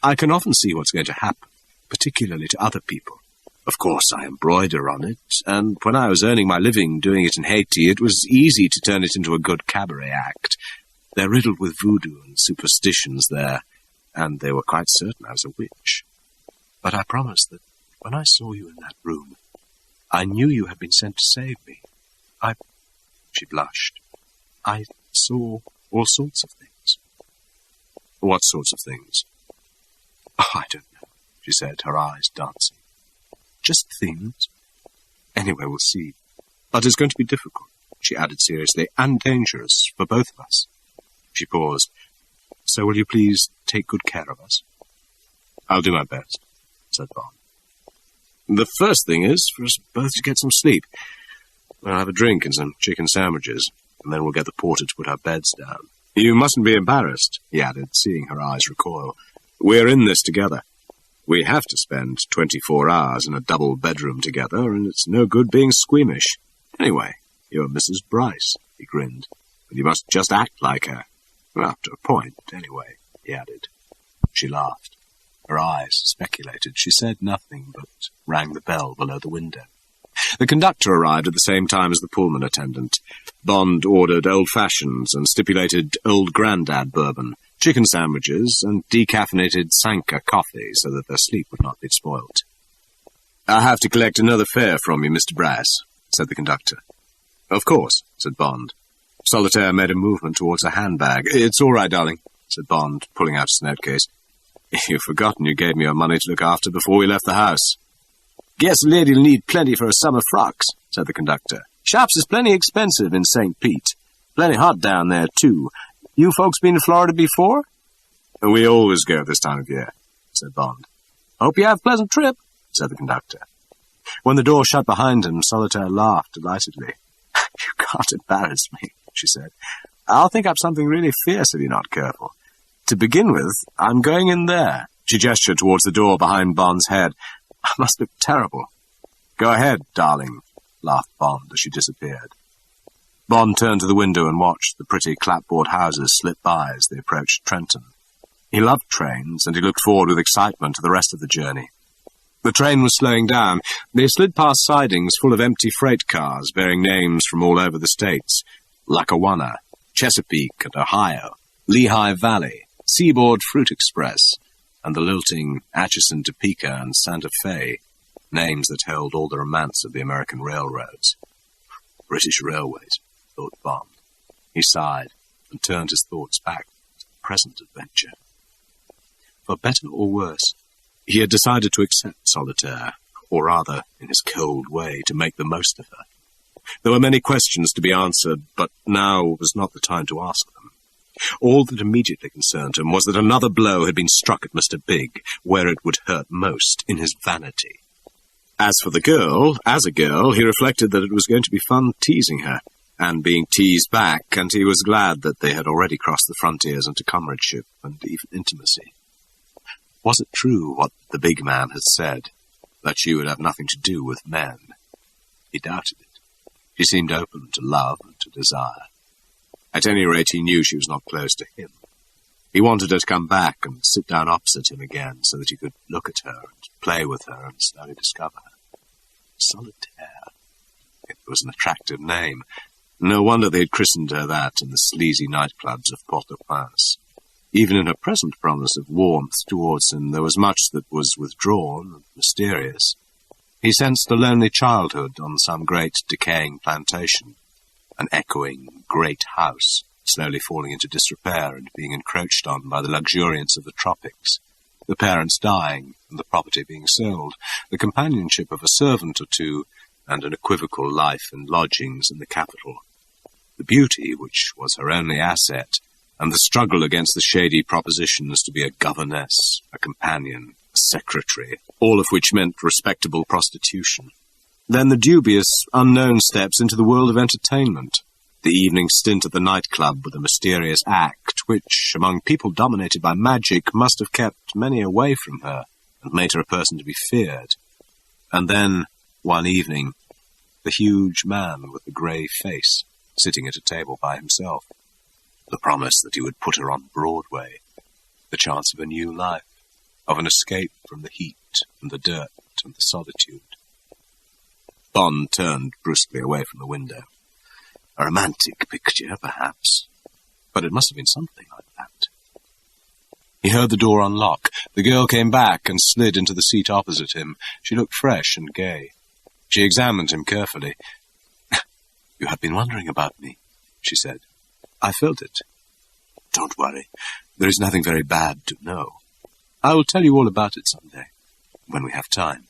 I can often see what's going to happen, particularly to other people. Of course, I embroider on it, and when I was earning my living doing it in Haiti, it was easy to turn it into a good cabaret act. They're riddled with voodoo and superstitions there, and they were quite certain I was a witch. But I promise that when I saw you in that room, I knew you had been sent to save me. She blushed. I saw all sorts of things. What sorts of things? Oh, I don't know, she said, her eyes dancing. Just things. Anyway, we'll see. But it's going to be difficult, she added seriously, and dangerous for both of us. She paused. So will you please take good care of us? I'll do my best, said Bond. The first thing is for us both to get some sleep. We'll have a drink and some chicken sandwiches, and then we'll get the porter to put our beds down. You mustn't be embarrassed, he added, seeing her eyes recoil. We're in this together. We have to spend 24 hours in a double bedroom together, and it's no good being squeamish. Anyway, you're Mrs. Bryce, he grinned, and you must just act like her. Well, up to a point, anyway, he added. She laughed. Her eyes speculated. She said nothing, but rang the bell below the window. The conductor arrived at the same time as the Pullman attendant. Bond ordered old fashions and stipulated old Grandad bourbon, chicken sandwiches, and decaffeinated Sanka coffee so that their sleep would not be spoilt. I have to collect another fare from you, Mr. Brass, said the conductor. Of course, said Bond. Solitaire made a movement towards a handbag. It's all right, darling, said Bond, pulling out his note-case. You've forgotten you gave me your money to look after before we left the house. Guess a lady'll need plenty for her summer frocks, said the conductor. Shops is plenty expensive in St. Pete. Plenty hot down there, too. You folks been to Florida before? We always go this time of year, said Bond. Hope you have a pleasant trip, said the conductor. When the door shut behind him, Solitaire laughed delightedly. You can't embarrass me, she said. I'll think up something really fierce if you're not careful. To begin with, I'm going in there. She gestured towards the door behind Bond's head. I must look terrible. Go ahead, darling, laughed Bond as she disappeared. Bond turned to the window and watched the pretty clapboard houses slip by as they approached Trenton. He loved trains, and he looked forward with excitement to the rest of the journey. The train was slowing down. They slid past sidings full of empty freight cars bearing names from all over the states. Lackawanna, Chesapeake and Ohio, Lehigh Valley, Seaboard Fruit Express, and the lilting Atchison, Topeka, and Santa Fe, names that held all the romance of the American railroads. British Railways, thought Bond. He sighed and turned his thoughts back to the present adventure. For better or worse, he had decided to accept Solitaire, or rather, in his cold way, to make the most of her. There were many questions to be answered, but now was not the time to ask them. All that immediately concerned him was that another blow had been struck at Mr. Big, where it would hurt most, in his vanity. As for the girl, as a girl, he reflected that it was going to be fun teasing her, and being teased back, and he was glad that they had already crossed the frontiers into comradeship and even intimacy. Was it true what the big man had said, that she would have nothing to do with men? He doubted it. She seemed open to love and to desire. At any rate, he knew she was not close to him. He wanted her to come back and sit down opposite him again so that he could look at her and play with her and slowly discover her. Solitaire. It was an attractive name. No wonder they had christened her that in the sleazy nightclubs of Port-au-Prince. Even in her present promise of warmth towards him, there was much that was withdrawn and mysterious. He sensed a lonely childhood on some great decaying plantation, an echoing great house, slowly falling into disrepair and being encroached on by the luxuriance of the tropics, the parents dying and the property being sold, the companionship of a servant or two, and an equivocal life and lodgings in the capital. The beauty, which was her only asset, and the struggle against the shady propositions to be a governess, a companion, a secretary, all of which meant respectable prostitution. Then the dubious, unknown steps into the world of entertainment, the evening stint at the nightclub with a mysterious act which, among people dominated by magic, must have kept many away from her and made her a person to be feared. And then, one evening, the huge man with the grey face, sitting at a table by himself. The promise that he would put her on Broadway, the chance of a new life, of an escape from the heat and the dirt and the solitude. Bond turned brusquely away from the window. A romantic picture, perhaps, but it must have been something like that. He heard the door unlock. The girl came back and slid into the seat opposite him. She looked fresh and gay. She examined him carefully. "You have been wondering about me," she said. "I felt it. Don't worry. There is nothing very bad to know. I will tell you all about it someday, when we have time.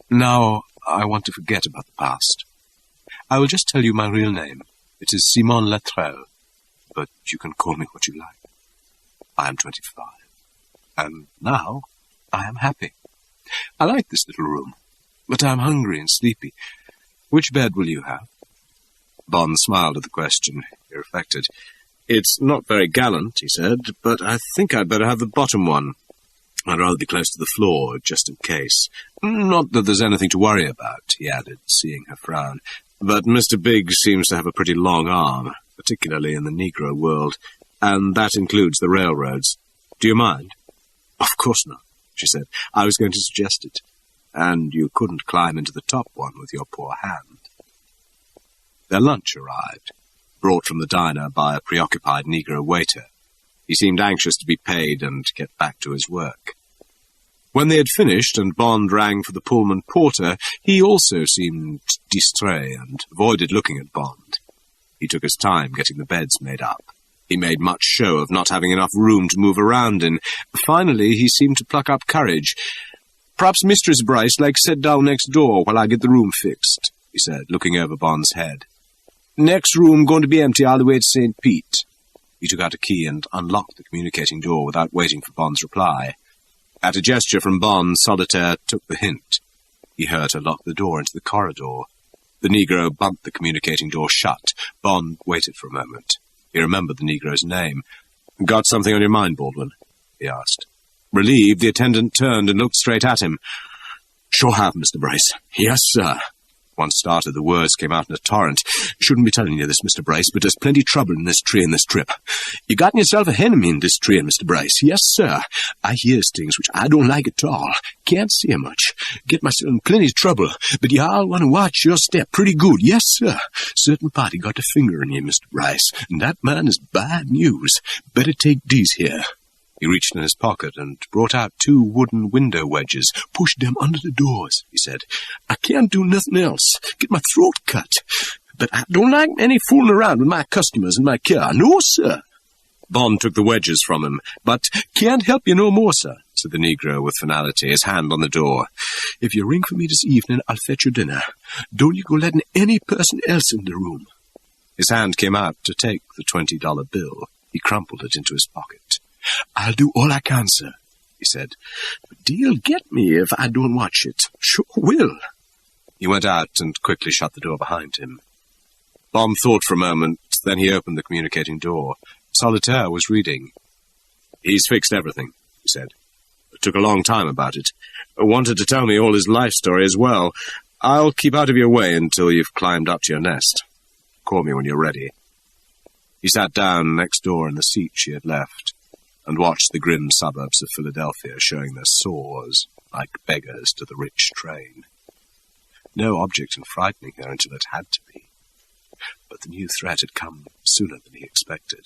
Now, I want to forget about the past. I will just tell you my real name. It is Simon Lattrell, but you can call me what you like. I am 25, and now I am happy. I like this little room, but I am hungry and sleepy. Which bed will you have?" Bond smiled at the question. He reflected. "It's not very gallant," he said, "but I think I'd better have the bottom one. I'd rather be close to the floor, just in case. Not that there's anything to worry about," he added, seeing her frown. "But Mr. Biggs seems to have a pretty long arm, particularly in the Negro world, and that includes the railroads. Do you mind?" "Of course not," she said. "I was going to suggest it. And you couldn't climb into the top one with your poor hand." Their lunch arrived, brought from the diner by a preoccupied Negro waiter. He seemed anxious to be paid and get back to his work. When they had finished and Bond rang for the Pullman porter, he also seemed distrait and avoided looking at Bond. He took his time getting the beds made up. He made much show of not having enough room to move around in. Finally, he seemed to pluck up courage. "Perhaps Mistress Bryce likes to sit down next door while I get the room fixed," he said, looking over Bond's head. "Next room going to be empty all the way to St. Pete." He took out a key and unlocked the communicating door without waiting for Bond's reply. At a gesture from Bond, Solitaire took the hint. He heard her lock the door into the corridor. The Negro bumped the communicating door shut. Bond waited for a moment. He remembered the Negro's name. "Got something on your mind, Baldwin?" he asked. Relieved, the attendant turned and looked straight at him. "Sure have, Mr. Bryce." "Yes, sir." Once started, the words came out in a torrent. "Shouldn't be telling you this, Mr. Bryce, but there's plenty trouble in this train this trip. You gotten yourself a enemy in this train, Mr. Bryce. Yes, sir. I hears things which I don't like at all. Can't say much. Get myself in plenty of trouble, but you all want to watch your step pretty good. Yes, sir. Certain party got a finger in you, Mr. Bryce, and that man is bad news. Better take these here." He reached in his pocket and brought out 2 wooden window wedges. "Push them under the doors," he said. "I can't do nothing else. Get my throat cut. But I don't like any fooling around with my customers in my car. No, sir." Bond took the wedges from him. "But can't help you no more, sir," said the Negro with finality, his hand on the door. "If you ring for me this evening, I'll fetch your dinner. Don't you go letting any person else in the room." His hand came out to take the $20 bill. He crumpled it into his pocket. "I'll do all I can, sir," he said. "But deal get me if I don't watch it. Sure will." He went out and quickly shut the door behind him. Bond thought for a moment, then he opened the communicating door. Solitaire was reading. "He's fixed everything," he said. "It took a long time about it. Wanted to tell me all his life story as well. I'll keep out of your way until you've climbed up to your nest. Call me when you're ready." He sat down next door in the seat she had left and watched the grim suburbs of Philadelphia showing their sores like beggars to the rich train. No object in frightening her until it had to be. But the new threat had come sooner than he expected.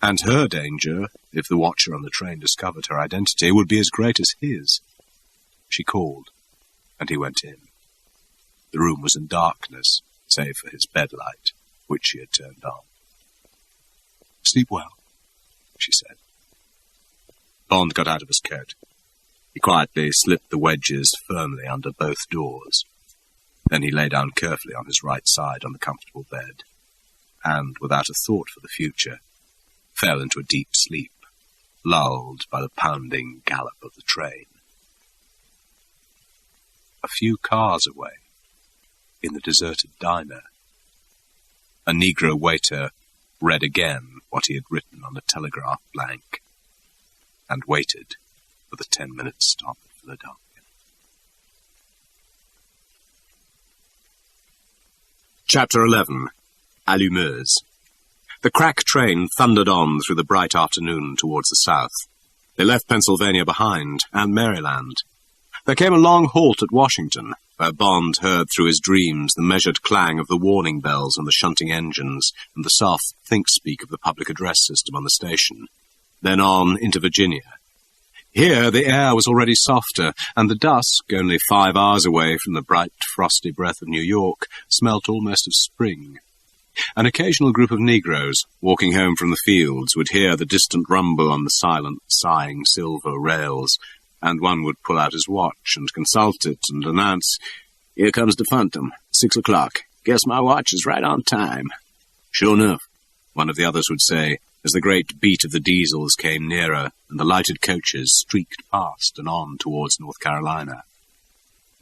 And her danger, if the watcher on the train discovered her identity, would be as great as his. She called, and he went in. The room was in darkness, save for his bedlight, which she had turned on. "Sleep well," she said. Bond got out of his coat. He quietly slipped the wedges firmly under both doors. Then he lay down carefully on his right side on the comfortable bed, and, without a thought for the future, fell into a deep sleep, lulled by the pounding gallop of the train. A few cars away, in the deserted diner, a Negro waiter read again what he had written on a telegraph blank, and waited for the 10-minute stop at Philadelphia. Chapter 11. Allumeuse. The crack train thundered on through the bright afternoon towards the south. They left Pennsylvania behind, and Maryland. There came a long halt at Washington, where Bond heard through his dreams the measured clang of the warning bells on the shunting engines and the soft think-speak of the public address system on the station. Then on into Virginia. Here the air was already softer, and the dusk, only 5 hours away from the bright, frosty breath of New York, smelt almost of spring. An occasional group of Negroes, walking home from the fields, would hear the distant rumble on the silent, sighing silver rails, and one would pull out his watch and consult it and announce, "Here comes the Phantom, 6 o'clock. Guess my watch is right on time." "Sure enough," one of the others would say, as the great beat of the diesels came nearer and the lighted coaches streaked past and on towards North Carolina.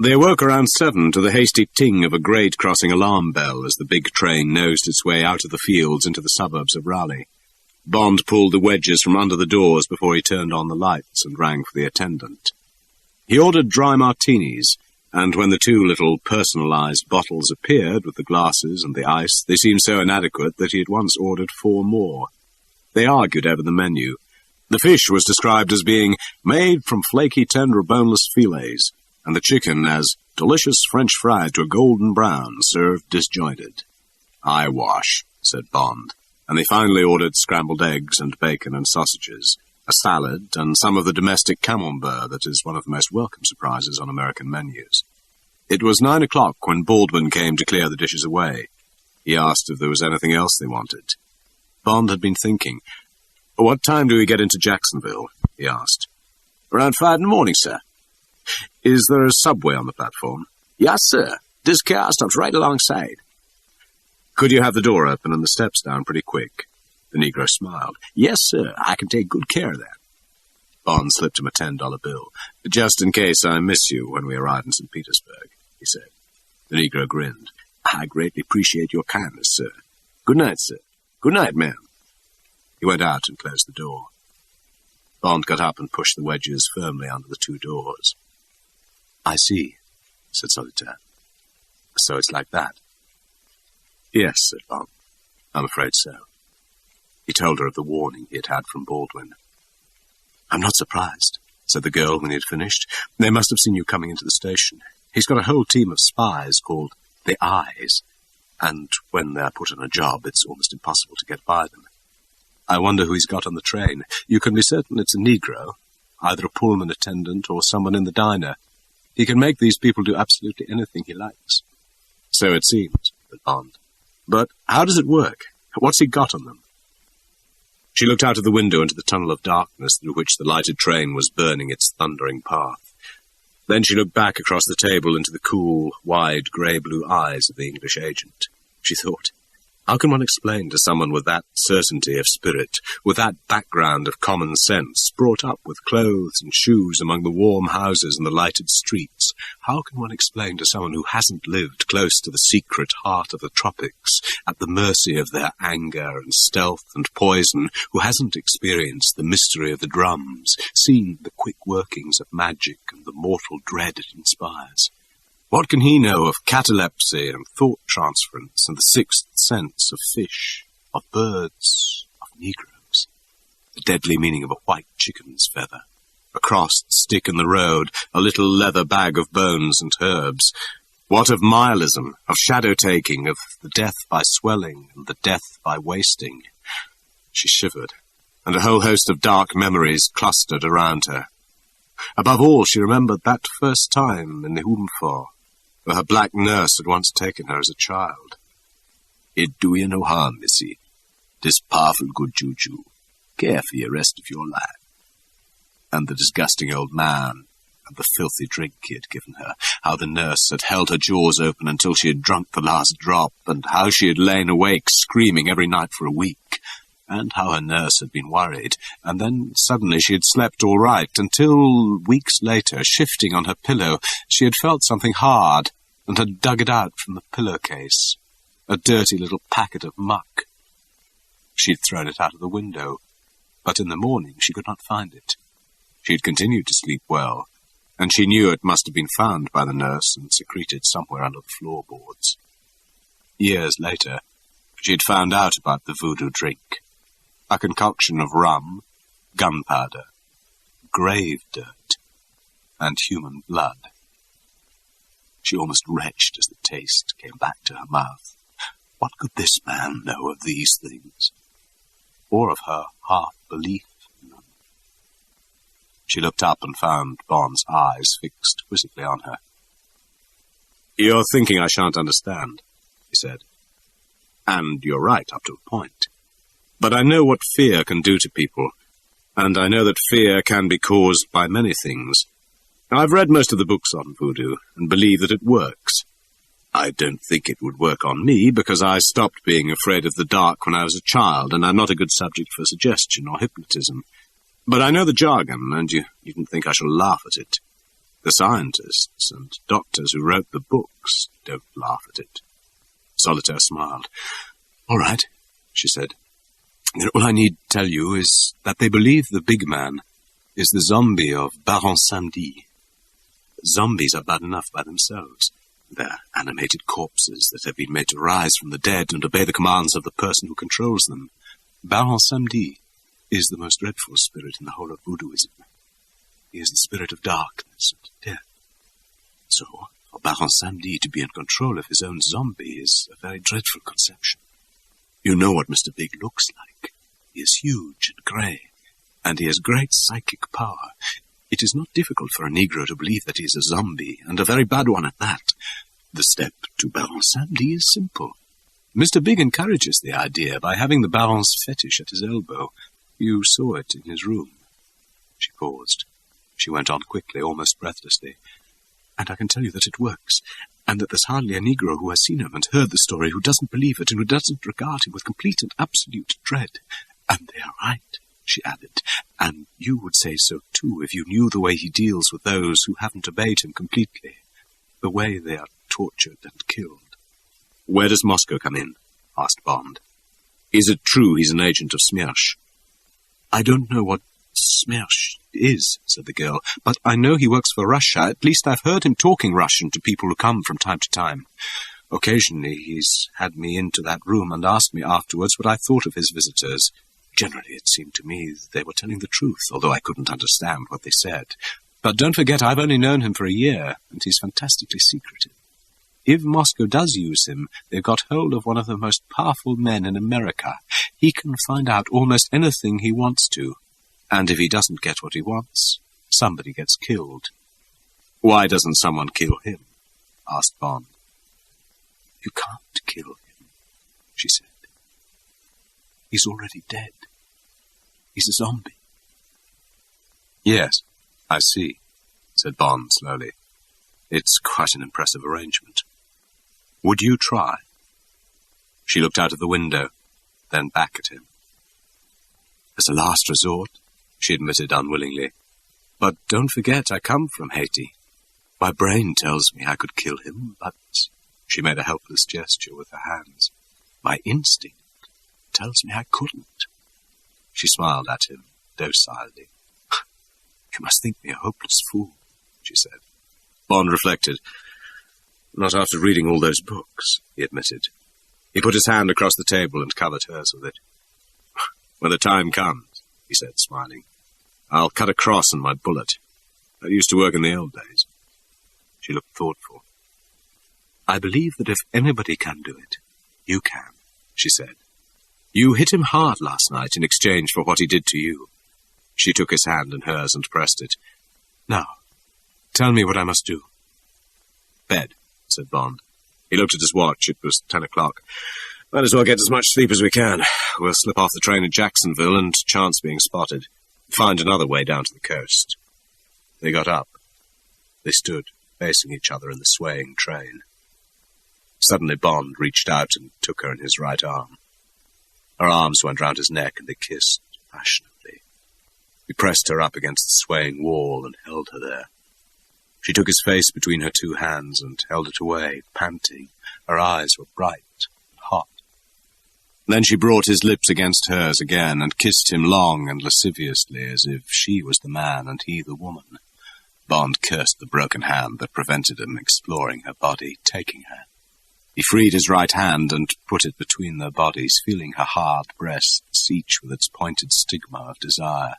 They awoke around 7 to the hasty ting of a grade-crossing alarm bell as the big train nosed its way out of the fields into the suburbs of Raleigh. Bond pulled the wedges from under the doors before he turned on the lights and rang for the attendant. He ordered dry martinis, and when the 2 little personalized bottles appeared with the glasses and the ice, they seemed so inadequate that he at once ordered 4 more. They argued over the menu. The fish was described as being made from flaky, tender, boneless fillets, and the chicken as delicious French fried to a golden brown, served disjointed. "Eyewash," said Bond, and they finally ordered scrambled eggs and bacon and sausages, a salad, and some of the domestic camembert that is one of the most welcome surprises on American menus. It was 9 o'clock when Baldwin came to clear the dishes away. He asked if there was anything else they wanted. Bond had been thinking. "What time do we get into Jacksonville?" he asked. "Around 5 in the morning, sir." "Is there a subway on the platform?" "Yes, sir. This car stops right alongside." "Could you have the door open and the steps down pretty quick?" The Negro smiled. "Yes, sir. I can take good care of that." Bond slipped him a $10 bill. "Just in case I miss you when we arrive in St. Petersburg," he said. The Negro grinned. "I greatly appreciate your kindness, sir. Good night, sir." "Good night, ma'am." He went out and closed the door. Bond got up and pushed the wedges firmly under the 2 doors. "I see," said Solitaire. "So it's like that?" "Yes," said Bond. "I'm afraid so." He told her of the warning he had had from Baldwin. "I'm not surprised," said the girl when he had finished. "They must have seen you coming into the station. He's got a whole team of spies called the Eyes, and when they're put on a job, it's almost impossible to get by them. I wonder who he's got on the train. You can be certain it's a Negro, either a Pullman attendant or someone in the diner. He can make these people do absolutely anything he likes." "So it seems," said Bond. "But how does it work? What's he got on them?" She looked out of the window into the tunnel of darkness through which the lighted train was burning its thundering path. Then she looked back across the table into the cool, wide, grey-blue eyes of the English agent. She thought, how can one explain to someone with that certainty of spirit, with that background of common sense, brought up with clothes and shoes among the warm houses and the lighted streets, how can one explain to someone who hasn't lived close to the secret heart of the tropics, at the mercy of their anger and stealth and poison, who hasn't experienced the mystery of the drums, seen the quick workings of magic and the mortal dread it inspires? What can he know of catalepsy and thought transference and the sixth sense of fish, of birds, of Negroes? The deadly meaning of a white chicken's feather, a crossed stick in the road, a little leather bag of bones and herbs. What of nihilism, of shadow-taking, of the death by swelling and the death by wasting? She shivered, and a whole host of dark memories clustered around her. Above all, she remembered that first time in the Humfort, where her black nurse had once taken her as a child. It do you no harm, missy. 'Tis powerful good juju. Care for the rest of your life. And the disgusting old man, and the filthy drink he had given her, how the nurse had held her jaws open until she had drunk the last drop, and how she had lain awake screaming every night for a week, and how her nurse had been worried, and then suddenly she had slept all right, until, weeks later, shifting on her pillow, she had felt something hard, and had dug it out from the pillowcase, a dirty little packet of muck. She had thrown it out of the window, but in the morning she could not find it. She had continued to sleep well, and she knew it must have been found by the nurse and secreted somewhere under the floorboards. Years later, she had found out about the voodoo drink, a concoction of rum, gunpowder, grave dirt, and human blood. She almost retched as the taste came back to her mouth. What could this man know of these things, or of her half-belief in them? She looked up and found Bond's eyes fixed quizzically on her. "You're thinking I shan't understand," he said. "And you're right, up to a point. But I know what fear can do to people, and I know that fear can be caused by many things. I've read most of the books on voodoo, and believe that it works. I don't think it would work on me, because I stopped being afraid of the dark when I was a child, and I'm not a good subject for suggestion or hypnotism. But I know the jargon, and you needn't think I shall laugh at it. The scientists and doctors who wrote the books don't laugh at it." Solitaire smiled. "All right," she said. "All I need tell you is that they believe the big man is the zombie of Baron Samedi. Zombies are bad enough by themselves. They're animated corpses that have been made to rise from the dead and obey the commands of the person who controls them. Baron Samedi is the most dreadful spirit in the whole of voodooism. He is the spirit of darkness and death. So, for Baron Samedi to be in control of his own zombie is a very dreadful conception. You know what Mr. Big looks like. He is huge and grey, and he has great psychic power. It is not difficult for a Negro to believe that he is a zombie, and a very bad one at that. The step to Baron Samedi is simple. Mr. Big encourages the idea by having the Baron's fetish at his elbow. You saw it in his room." She paused. She went on quickly, almost breathlessly. "And I can tell you that it works, and that there's hardly a Negro who has seen him and heard the story who doesn't believe it and who doesn't regard him with complete and absolute dread. And they are right," she added, "and you would say so too if you knew the way he deals with those who haven't obeyed him completely, the way they are tortured and killed." "Where does Moscow come in?" asked Bond. "Is it true he's an agent of Smersh?" "I don't know what Smersh is," said the girl, "but I know he works for Russia. At least I've heard him talking Russian to people who come from time to time. Occasionally he's had me into that room and asked me afterwards what I thought of his visitors. Generally it seemed to me they were telling the truth, although I couldn't understand what they said. But don't forget, I've only known him for a year, and he's fantastically secretive. If Moscow does use him, they've got hold of one of the most powerful men in America. He can find out almost anything he wants to, and if he doesn't get what he wants, somebody gets killed." "Why doesn't someone kill him?" asked Bond. "You can't kill him," she said. "He's already dead. He's a zombie." "Yes, I see," said Bond slowly. "It's quite an impressive arrangement. Would you try?" She looked out of the window, then back at him. "As a last resort," she admitted unwillingly. "But don't forget, I come from Haiti. My brain tells me I could kill him, but—" She made a helpless gesture with her hands. "My instinct tells me I couldn't." She smiled at him docilely. "You must think me a hopeless fool," she said. Bond reflected. "Not after reading all those books," he admitted. He put his hand across the table and covered hers with it. "When the time comes," he said, smiling, "I'll cut a cross on my bullet. I used to work in the old days." She looked thoughtful. "I believe that if anybody can do it, you can," she said. "You hit him hard last night in exchange for what he did to you." She took his hand in hers and pressed it. "Now, tell me what I must do." "Bed," said Bond. He looked at his watch. It was 10 o'clock. Might as well get as much sleep as we can. We'll slip off the train at Jacksonville and chance being spotted. Find another way down to the coast. They got up. They stood, facing each other in the swaying train. Suddenly Bond reached out and took her in his right arm. Her arms went round his neck and they kissed passionately. He pressed her up against the swaying wall and held her there. She took his face between her two hands and held it away, panting. Her eyes were bright and hot. Then she brought his lips against hers again and kissed him long and lasciviously, as if she was the man and he the woman. Bond cursed the broken hand that prevented him exploring her body, taking her. He freed his right hand and put it between their bodies, feeling her hard breasts, each with its pointed stigma of desire.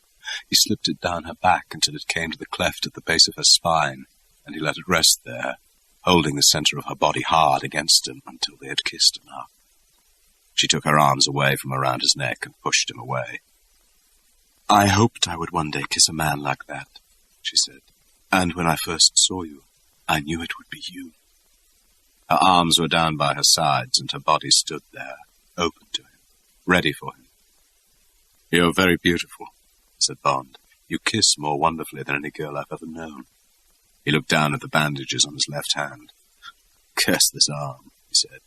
He slipped it down her back until it came to the cleft at the base of her spine, and he let it rest there, holding the center of her body hard against him until they had kissed enough. She took her arms away from around his neck and pushed him away. "I hoped I would one day kiss a man like that," she said. "And when I first saw you, I knew it would be you." Her arms were down by her sides, and her body stood there, open to him, ready for him. "You're very beautiful," said Bond. "You kiss more wonderfully than any girl I've ever known." He looked down at the bandages on his left hand. "Curse this arm," he said.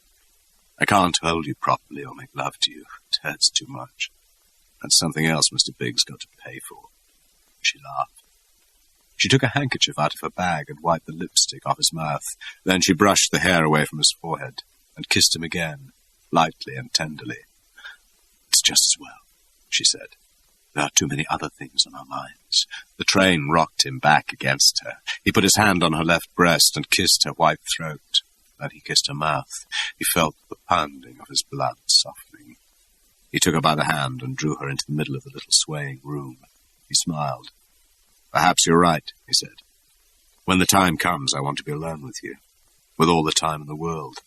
"I can't hold you properly or make love to you. It hurts too much. That's something else Mr. Big's got to pay for." She laughed. She took a handkerchief out of her bag and wiped the lipstick off his mouth. Then she brushed the hair away from his forehead and kissed him again, lightly and tenderly. "It's just as well," she said. "There are too many other things on our minds." The train rocked him back against her. He put his hand on her left breast and kissed her white throat. Then he kissed her mouth. He felt the pounding of his blood softening. He took her by the hand and drew her into the middle of the little swaying room. He smiled. "Perhaps you're right," he said. "When the time comes, I want to be alone with you, with all the time in the world.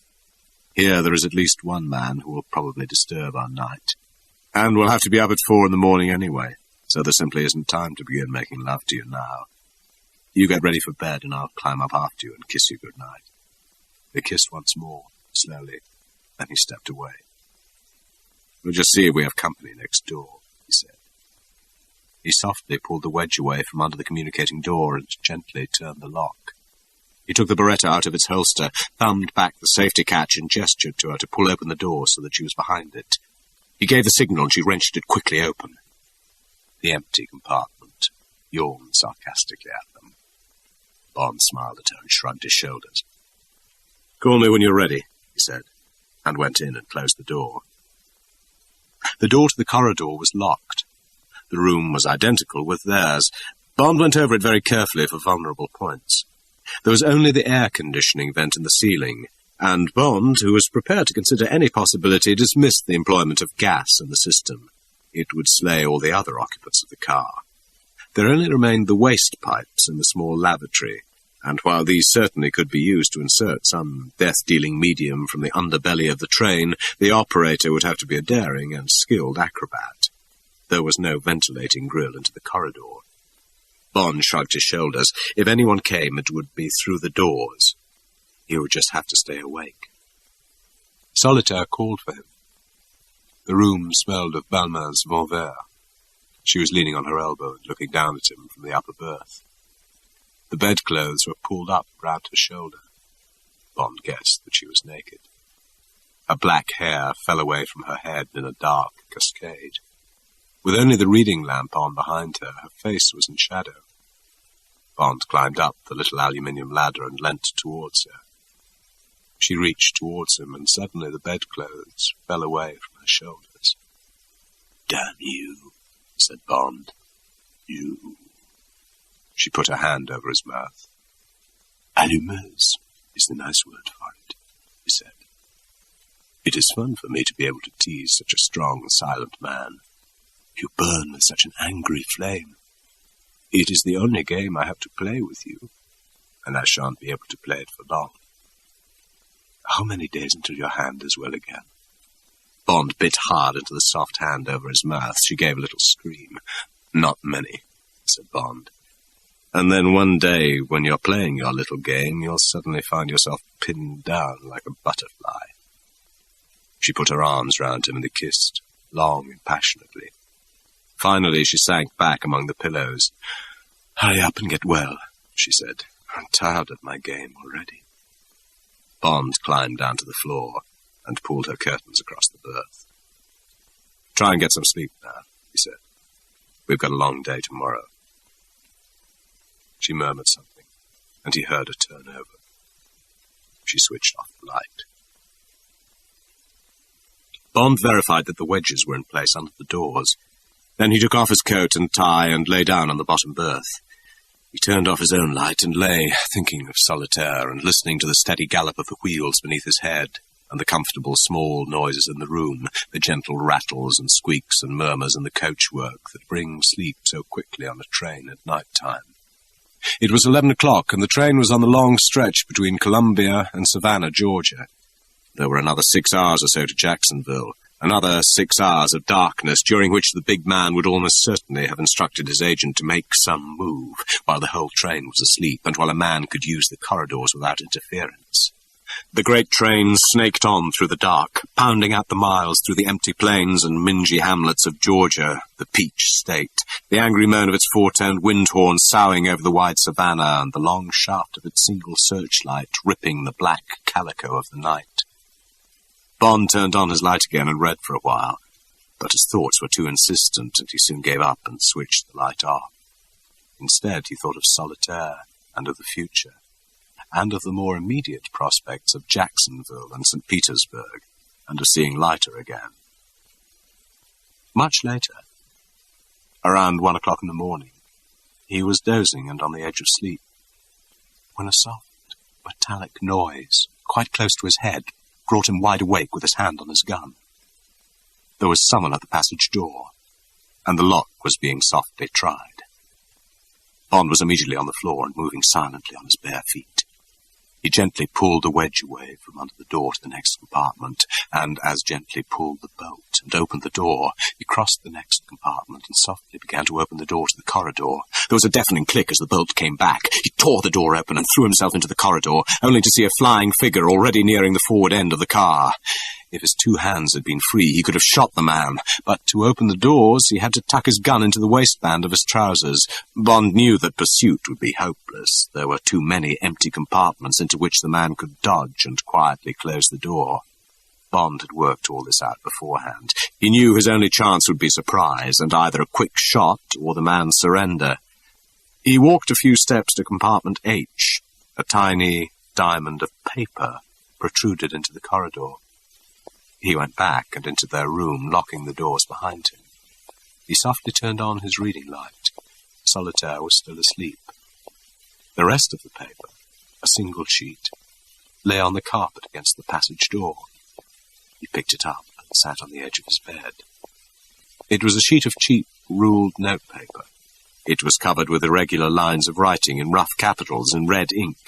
Here there is at least one man who will probably disturb our night. And we'll have to be up at 4 in the morning anyway, so there simply isn't time to begin making love to you now. You get ready for bed, and I'll climb up after you and kiss you good night." They kissed once more, slowly. Then he stepped away. "We'll just see if we have company next door," he said. He softly pulled the wedge away from under the communicating door and gently turned the lock. He took the Beretta out of its holster, thumbed back the safety catch and gestured to her to pull open the door so that she was behind it. He gave the signal and she wrenched it quickly open. The empty compartment yawned sarcastically at them. Bond smiled at her and shrugged his shoulders. "Call me when you're ready," he said, and went in and closed the door. The door to the corridor was locked. The room was identical with theirs. Bond went over it very carefully for vulnerable points. There was only the air conditioning vent in the ceiling, and Bond, who was prepared to consider any possibility, dismissed the employment of gas in the system. It would slay all the other occupants of the car. There only remained the waste pipes in the small lavatory, and while these certainly could be used to insert some death-dealing medium from the underbelly of the train, the operator would have to be a daring and skilled acrobat. There was no ventilating grill into the corridor. Bond shrugged his shoulders. If anyone came, it would be through the doors. He would just have to stay awake. Solitaire called for him. The room smelled of Balmain's Vin Vert. She was leaning on her elbow and looking down at him from the upper berth. The bedclothes were pulled up round her shoulder. Bond guessed that she was naked. Her black hair fell away from her head in a dark cascade. With only the reading lamp on behind her, her face was in shadow. Bond climbed up the little aluminium ladder and leant towards her. She reached towards him, and suddenly the bedclothes fell away from her shoulders. "Damn you," said Bond. "You." She put her hand over his mouth. "Allumeuse is the nice word for it," he said. "It is fun for me to be able to tease such a strong, silent man. You burn with such an angry flame. It is the only game I have to play with you, and I shan't be able to play it for long. How many days until your hand is well again?" Bond bit hard into the soft hand over his mouth. She gave a little scream. "Not many," said Bond. "And then one day, when you're playing your little game, you'll suddenly find yourself pinned down like a butterfly. She put her arms round him and they kissed, long and passionately. Finally she sank back among the pillows. "Hurry up and get well," she said. "I'm tired of my game already." Bond climbed down to the floor and pulled her curtains across the berth. "Try and get some sleep now," he said. "We've got a long day tomorrow." She murmured something, and he heard her turn over. She switched off the light. Bond verified that the wedges were in place under the doors. Then he took off his coat and tie and lay down on the bottom berth. He turned off his own light and lay, thinking of Solitaire and listening to the steady gallop of the wheels beneath his head and the comfortable small noises in the room, the gentle rattles and squeaks and murmurs in the coachwork that bring sleep so quickly on a train at night time. It was 11 o'clock, and the train was on the long stretch between Columbia and Savannah, Georgia. There were another 6 hours or so to Jacksonville, another 6 hours of darkness, during which the big man would almost certainly have instructed his agent to make some move, while the whole train was asleep, and while a man could use the corridors without interference. The great train snaked on through the dark, pounding out the miles through the empty plains and mingy hamlets of Georgia, the peach state, the angry moan of its four-toned wind horn soughing over the wide savannah, and the long shaft of its single searchlight ripping the black calico of the night. Bond turned on his light again and read for a while, but his thoughts were too insistent, and he soon gave up and switched the light off. Instead, he thought of Solitaire and of the future, and of the more immediate prospects of Jacksonville and St. Petersburg, and of seeing Leiter again. Much later, around 1 o'clock in the morning, he was dozing and on the edge of sleep, when a soft, metallic noise, quite close to his head, brought him wide awake with his hand on his gun. There was someone at the passage door, and the lock was being softly tried. Bond was immediately on the floor and moving silently on his bare feet. He gently pulled the wedge away from under the door to the next compartment, and as gently pulled the bolt and opened the door. He crossed the next compartment and softly began to open the door to the corridor. There was a deafening click as the bolt came back. He tore the door open and threw himself into the corridor, only to see a flying figure already nearing the forward end of the car. If his 2 hands had been free, he could have shot the man, but to open the doors, he had to tuck his gun into the waistband of his trousers. Bond knew that pursuit would be hopeless. There were too many empty compartments into which the man could dodge and quietly close the door. Bond had worked all this out beforehand. He knew his only chance would be surprise, and either a quick shot or the man's surrender. He walked a few steps to compartment H. A tiny diamond of paper protruded into the corridor. He went back and into their room, locking the doors behind him. He softly turned on his reading light. Solitaire was still asleep. The rest of the paper, a single sheet, lay on the carpet against the passage door. He picked it up and sat on the edge of his bed. It was a sheet of cheap, ruled notepaper. It was covered with irregular lines of writing in rough capitals in red ink.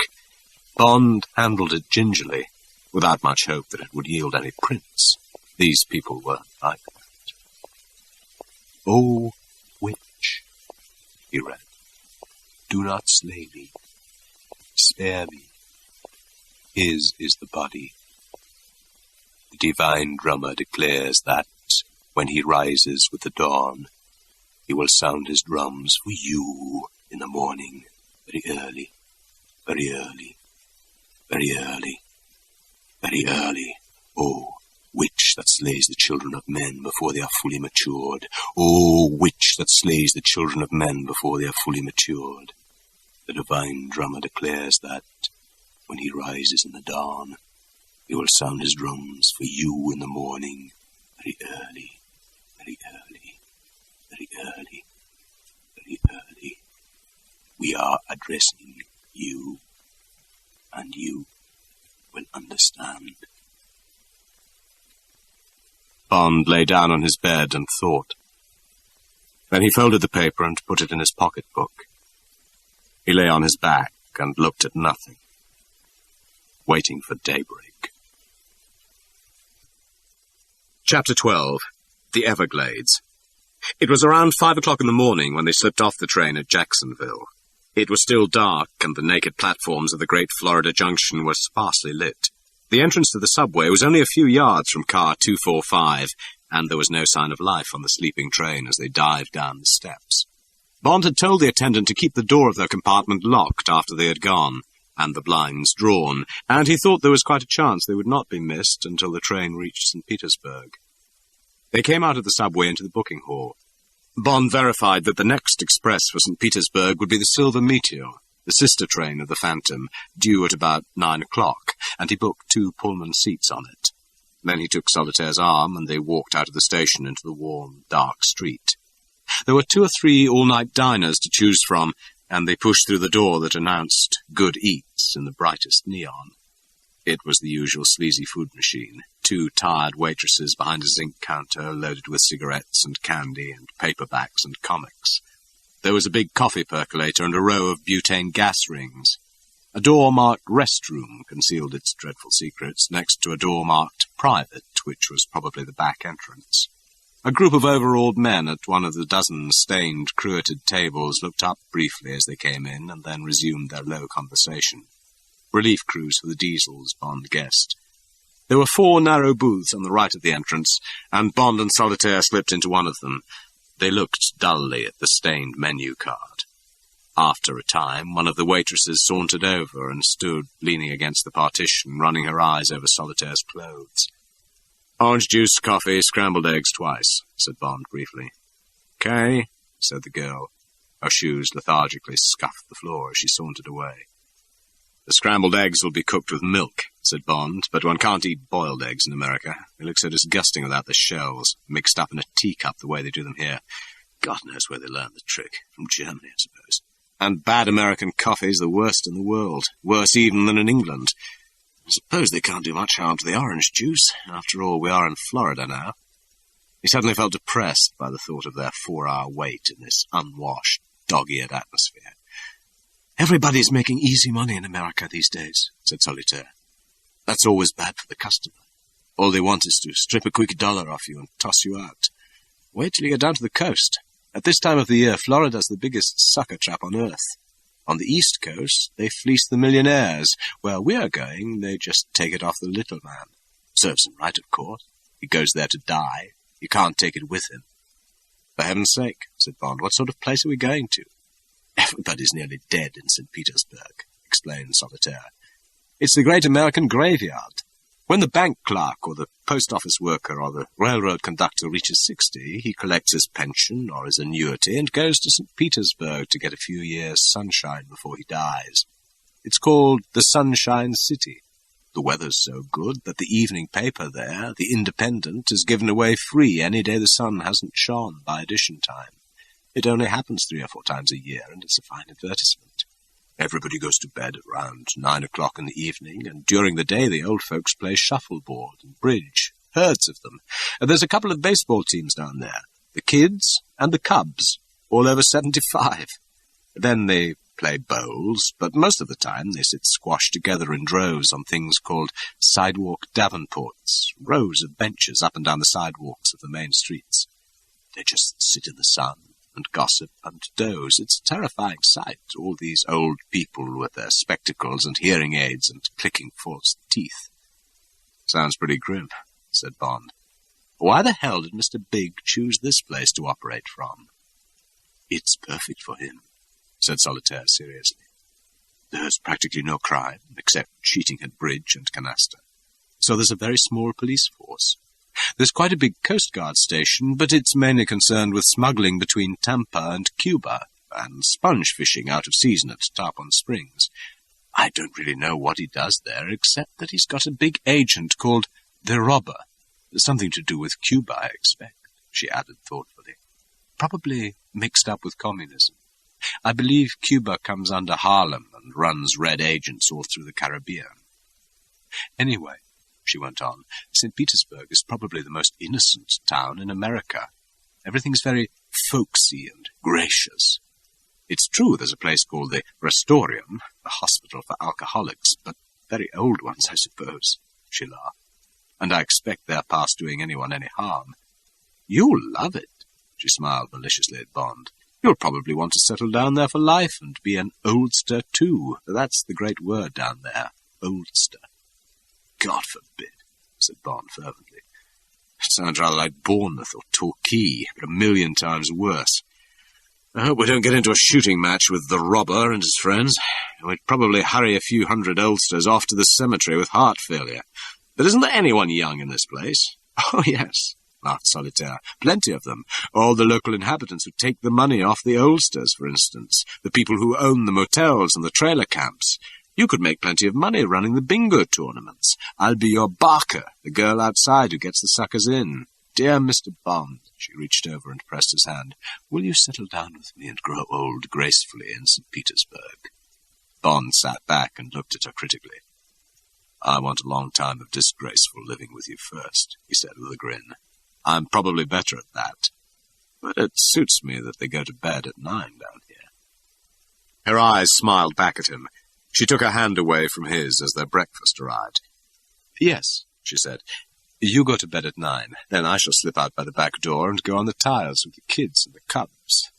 Bond handled it gingerly, without much hope that it would yield any prints. These people weren't like that. "O witch," he read, "do not slay me. Spare me. His is the body. The divine drummer declares that, when he rises with the dawn, he will sound his drums for you in the morning, very early, very early, very early. Very early, O witch that slays the children of men before they are fully matured. O witch that slays the children of men before they are fully matured. The divine drummer declares that, when he rises in the dawn, he will sound his drums for you in the morning, very early, very early, very early, very early. We are addressing you, and you will understand." Bond lay down on his bed and thought. Then he folded the paper and put it in his pocketbook. He lay on his back and looked at nothing, waiting for daybreak. Chapter 12. The Everglades. It was around 5 o'clock in the morning when they slipped off the train at Jacksonville. It was still dark, and the naked platforms of the Great Florida Junction were sparsely lit. The entrance to the subway was only a few yards from car 245, and there was no sign of life on the sleeping train as they dived down the steps. Bond had told the attendant to keep the door of their compartment locked after they had gone, and the blinds drawn, and he thought there was quite a chance they would not be missed until the train reached St. Petersburg. They came out of the subway into the booking hall. Bond verified that the next express for St. Petersburg would be the Silver Meteor, the sister train of the Phantom, due at about 9 o'clock, and he booked 2 Pullman seats on it. Then he took Solitaire's arm, and they walked out of the station into the warm, dark street. There were 2 or 3 all-night diners to choose from, and they pushed through the door that announced Good Eats in the brightest neon. It was the usual sleazy food machine, 2 tired waitresses behind a zinc counter loaded with cigarettes and candy and paperbacks and comics. There was a big coffee percolator and a row of butane gas rings. A door marked Restroom concealed its dreadful secrets next to a door marked Private, which was probably the back entrance. A group of overawed men at one of the dozen stained, crueted tables looked up briefly as they came in and then resumed their low conversation. Relief crews for the diesels, Bond guessed. There were 4 narrow booths on the right of the entrance, and Bond and Solitaire slipped into one of them. They looked dully at the stained menu card. After a time, one of the waitresses sauntered over and stood leaning against the partition, running her eyes over Solitaire's clothes. "Orange juice, coffee, scrambled eggs twice," said Bond briefly. "'Kay," said the girl. Her shoes lethargically scuffed the floor as she sauntered away. "The scrambled eggs will be cooked with milk," said Bond, "but one can't eat boiled eggs in America. They look so disgusting without the shells, mixed up in a teacup the way they do them here. God knows where they learned the trick. From Germany, I suppose. And bad American coffee's the worst in the world, worse even than in England. I suppose they can't do much harm to the orange juice. After all, we are in Florida now." He suddenly felt depressed by the thought of their 4-hour wait in this unwashed, dog-eared atmosphere. "Everybody's making easy money in America these days," said Solitaire. "That's always bad for the customer. All they want is to strip a quick dollar off you and toss you out. Wait till you get down to the coast. At this time of the year, Florida's the biggest sucker trap on earth. On the East Coast, they fleece the millionaires. Where we're going, they just take it off the little man. Serves him right, of course. He goes there to die. You can't take it with him." "For heaven's sake," said Bond, "what sort of place are we going to?" "Everybody's nearly dead in St. Petersburg," explained Solitaire. "It's the great American graveyard. When the bank clerk or the post office worker or the railroad conductor reaches 60, he collects his pension or his annuity and goes to St. Petersburg to get a few years' sunshine before he dies. It's called the Sunshine City. The weather's so good that the evening paper there, the Independent, is given away free any day the sun hasn't shone by edition time. It only happens 3 or 4 times a year, and it's a fine advertisement. Everybody goes to bed at around 9 o'clock in the evening, and during the day the old folks play shuffleboard and bridge, herds of them. And there's a couple of baseball teams down there, the Kids and the Cubs, all over 75. Then they play bowls, but most of the time they sit squashed together in droves on things called sidewalk davenports, rows of benches up and down the sidewalks of the main streets. They just sit in the sun and gossip and doze. It's a terrifying sight, all these old people with their spectacles and hearing aids and clicking false teeth." "Sounds pretty grim," said Bond. "Why the hell did Mr. Big choose this place to operate from?" "It's perfect for him," said Solitaire seriously. "There's practically no crime, except cheating at bridge and canasta. So there's a very small police force. There's quite a big Coast Guard station, but it's mainly concerned with smuggling between Tampa and Cuba, and sponge fishing out of season at Tarpon Springs. I don't really know what he does there, except that he's got a big agent called the Robber. Something to do with Cuba, I expect," she added thoughtfully. "Probably mixed up with communism. I believe Cuba comes under Harlem and runs red agents all through the Caribbean. Anyway," she went on, "St. Petersburg is probably the most innocent town in America. Everything's very folksy and gracious. It's true there's a place called the Restorium, the hospital for alcoholics, but very old ones, I suppose," she laughed. "And I expect they're past doing anyone any harm." "You'll love it," she smiled maliciously at Bond. You'll probably want to settle down there for life and be an oldster too. That's the great word down there, oldster. God forbid, said Bond fervently. It sounds rather like Bournemouth or Torquay, but 1,000,000 times worse. I hope we don't get into a shooting match with the robber and his friends. We'd probably hurry a few hundred oldsters off to the cemetery with heart failure. But isn't there anyone young in this place? Oh, yes, laughed Solitaire. Plenty of them. All the local inhabitants who take the money off the oldsters, for instance. The people who own the motels and the trailer camps. You could make plenty of money running the bingo tournaments. I'll be your barker, the girl outside who gets the suckers in. Dear Mr. Bond, she reached over and pressed his hand, will you settle down with me and grow old gracefully in St. Petersburg? Bond sat back and looked at her critically. I want a long time of disgraceful living with you first, he said with a grin. I'm probably better at that, but it suits me that they go to bed at 9 down here. Her eyes smiled back at him. She took her hand away from his as their breakfast arrived. Yes, she said. You go to bed at 9. Then I shall slip out by the back door and go on the tiles with the kids and the cubs.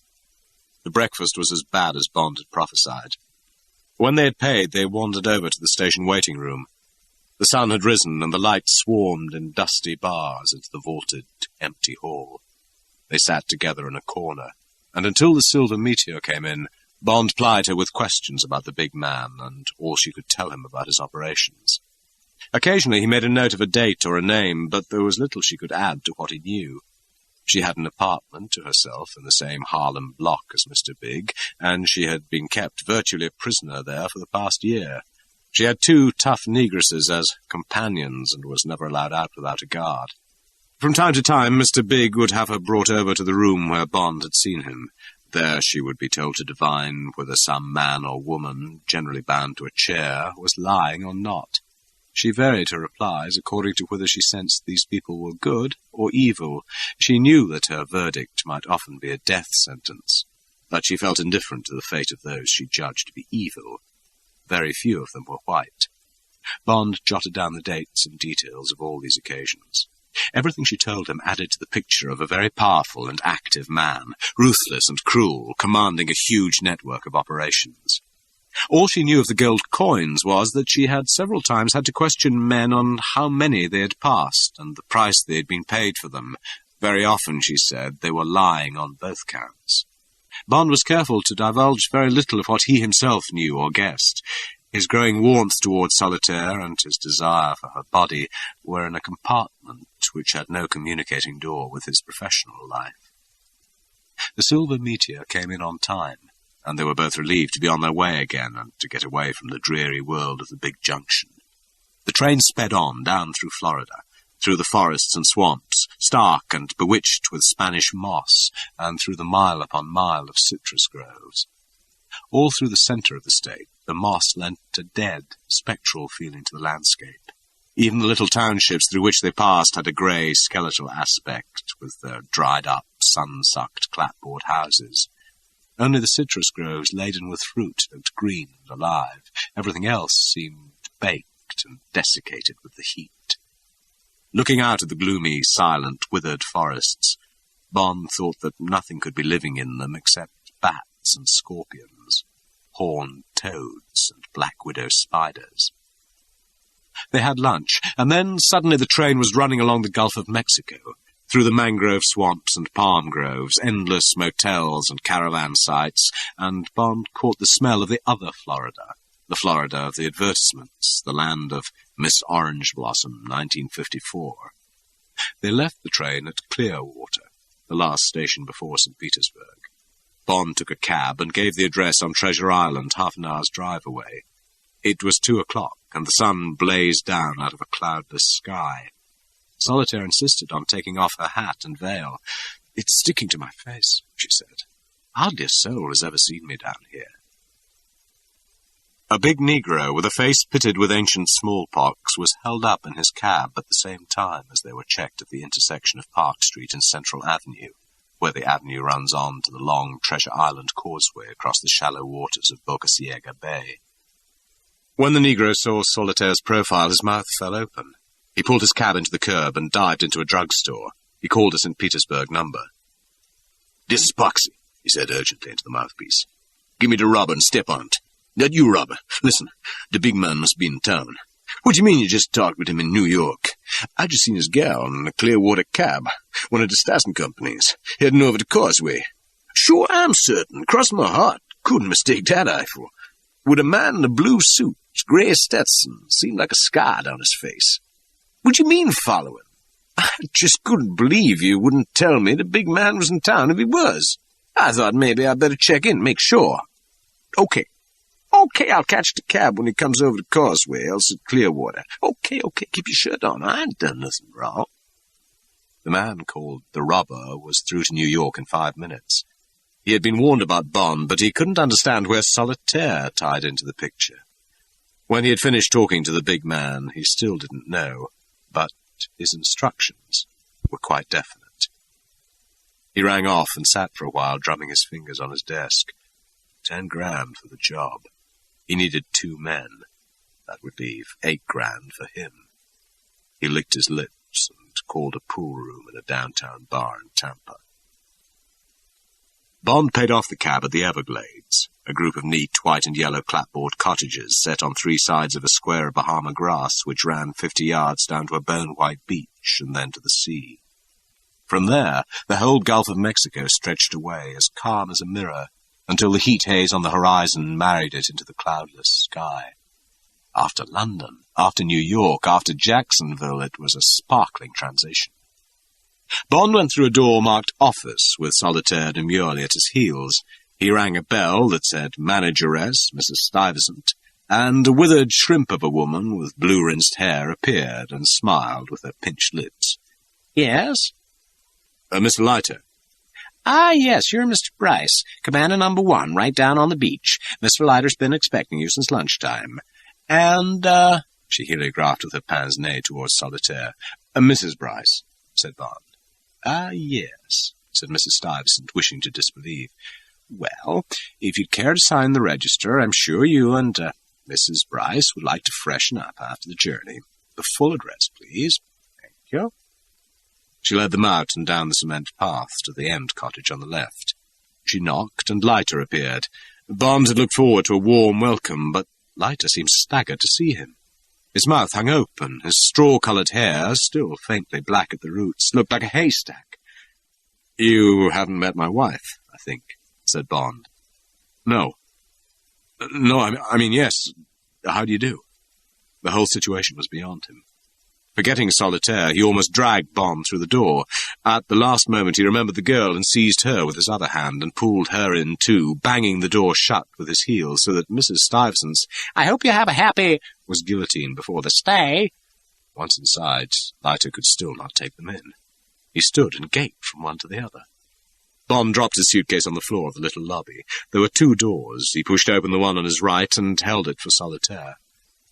The breakfast was as bad as Bond had prophesied. When they had paid, they wandered over to the station waiting room. The sun had risen, and the light swarmed in dusty bars into the vaulted, empty hall. They sat together in a corner, and until the silver meteor came in, Bond plied her with questions about the big man and all she could tell him about his operations. Occasionally he made a note of a date or a name, but there was little she could add to what he knew. She had an apartment to herself in the same Harlem block as Mr. Big, and she had been kept virtually a prisoner there for the past year. She had 2 tough negresses as companions and was never allowed out without a guard. From time to time, Mr. Big would have her brought over to the room where Bond had seen him. There she would be told to divine whether some man or woman, generally bound to a chair, was lying or not. She varied her replies according to whether she sensed these people were good or evil. She knew that her verdict might often be a death sentence, but she felt indifferent to the fate of those she judged to be evil. Very few of them were white. Bond jotted down the dates and details of all these occasions. Everything she told him added to the picture of a very powerful and active man, ruthless and cruel, commanding a huge network of operations. All she knew of the gold coins was that she had several times had to question men on how many they had passed and the price they had been paid for them. Very often, she said, they were lying on both counts. Bond was careful to divulge very little of what he himself knew or guessed. His growing warmth towards Solitaire and his desire for her body were in a compartment which had no communicating door with his professional life. The silver meteor came in on time, and they were both relieved to be on their way again and to get away from the dreary world of the big junction. The train sped on down through Florida, through the forests and swamps, stark and bewitched with Spanish moss, and through the mile upon mile of citrus groves. All through the center of the state, the moss lent a dead, spectral feeling to the landscape. Even the little townships through which they passed had a grey, skeletal aspect, with their dried-up, sun-sucked clapboard houses. Only the citrus groves laden with fruit looked green and alive. Everything else seemed baked and desiccated with the heat. Looking out at the gloomy, silent, withered forests, Bond thought that nothing could be living in them except bats and scorpions, horned toads and black widow spiders. They had lunch, and then suddenly the train was running along the Gulf of Mexico, through the mangrove swamps and palm groves, endless motels and caravan sites, and Bond caught the smell of the other Florida, the Florida of the advertisements, the land of Miss Orange Blossom, 1954. They left the train at Clearwater, the last station before St. Petersburg. Bond took a cab and gave the address on Treasure Island, half an hour's drive away. It was 2 o'clock, and the sun blazed down out of a cloudless sky. Solitaire insisted on taking off her hat and veil. "It's sticking to my face," she said. "Hardly a soul has ever seen me down here." A big Negro with a face pitted with ancient smallpox was held up in his cab at the same time as they were checked at the intersection of Park Street and Central Avenue, where the avenue runs on to the long Treasure Island causeway across the shallow waters of Boca Ciega Bay. When the Negro saw Solitaire's profile, his mouth fell open. He pulled his cab into the curb and dived into a drugstore. He called a St. Petersburg number. "This is Buxy," he said urgently into the mouthpiece. "Give me the rubber and step on it. That you, Robert. Listen, the big man must be in town. What do you mean you just talked with him in New York? I just seen his gal in a Clearwater cab, one of the Stassen companies, heading over the causeway. Sure, I'm certain, cross my heart, couldn't mistake that eye for. With a man in a blue suit, grey Stetson, seemed like a scar down his face. What do you mean following? I just couldn't believe you wouldn't tell me the big man was in town if he was. I thought maybe I'd better check in, make sure. Okay, I'll catch the cab when he comes over the causeway, else at Clearwater. Okay, keep your shirt on. I ain't done nothing wrong." The man called the robber was through to New York in 5 minutes. He had been warned about Bond, but he couldn't understand where Solitaire tied into the picture. When he had finished talking to the big man, he still didn't know, but his instructions were quite definite. He rang off and sat for a while, drumming his fingers on his desk. 10 grand for the job. He needed 2 men. That would leave 8 grand for him. He licked his lips and called a pool room in a downtown bar in Tampa. Bond paid off the cab at the Everglades, a group of neat white and yellow clapboard cottages set on 3 sides of a square of Bahama grass which ran 50 yards down to a bone-white beach and then to the sea. From there, the whole Gulf of Mexico stretched away, as calm as a mirror, until the heat haze on the horizon married it into the cloudless sky. After London, after New York, after Jacksonville, it was a sparkling transition. Bond went through a door marked Office, with Solitaire demurely at his heels. He rang a bell that said Manageress, Mrs. Stuyvesant, and a withered shrimp of a woman with blue-rinsed hair appeared and smiled with her pinched lips. "Yes?" "Mr. Leiter." "Ah, yes, you're Mr. Bryce, Commander No. 1, right down on the beach. Mr. Leiter's been expecting you since lunchtime. And, she heliographed with her pince-nez towards Solitaire. "Mrs. Bryce," said Bond. "Ah, yes," said Mrs. Stuyvesant, wishing to disbelieve. "Well, if you'd care to sign the register, I'm sure you and, Mrs. Bryce would like to freshen up after the journey. The full address, please." "Thank you." She led them out and down the cement path to the end cottage on the left. She knocked, and Leiter appeared. Bond had looked forward to a warm welcome, but Leiter seemed staggered to see him. His mouth hung open, his straw-coloured hair, still faintly black at the roots, looked like a haystack. "You haven't met my wife, I think," said Bond. No, I mean, yes. How do you do?" The whole situation was beyond him. Forgetting Solitaire, he almost dragged Bond through the door. At the last moment he remembered the girl and seized her with his other hand and pulled her in too, banging the door shut with his heels so that Mrs. Stuyvesant's "I hope you have a happy" was guillotined before the stay. Once inside, Leiter could still not take them in. He stood and gaped from one to the other. Bond dropped his suitcase on the floor of the little lobby. There were 2 doors. He pushed open the one on his right and held it for Solitaire.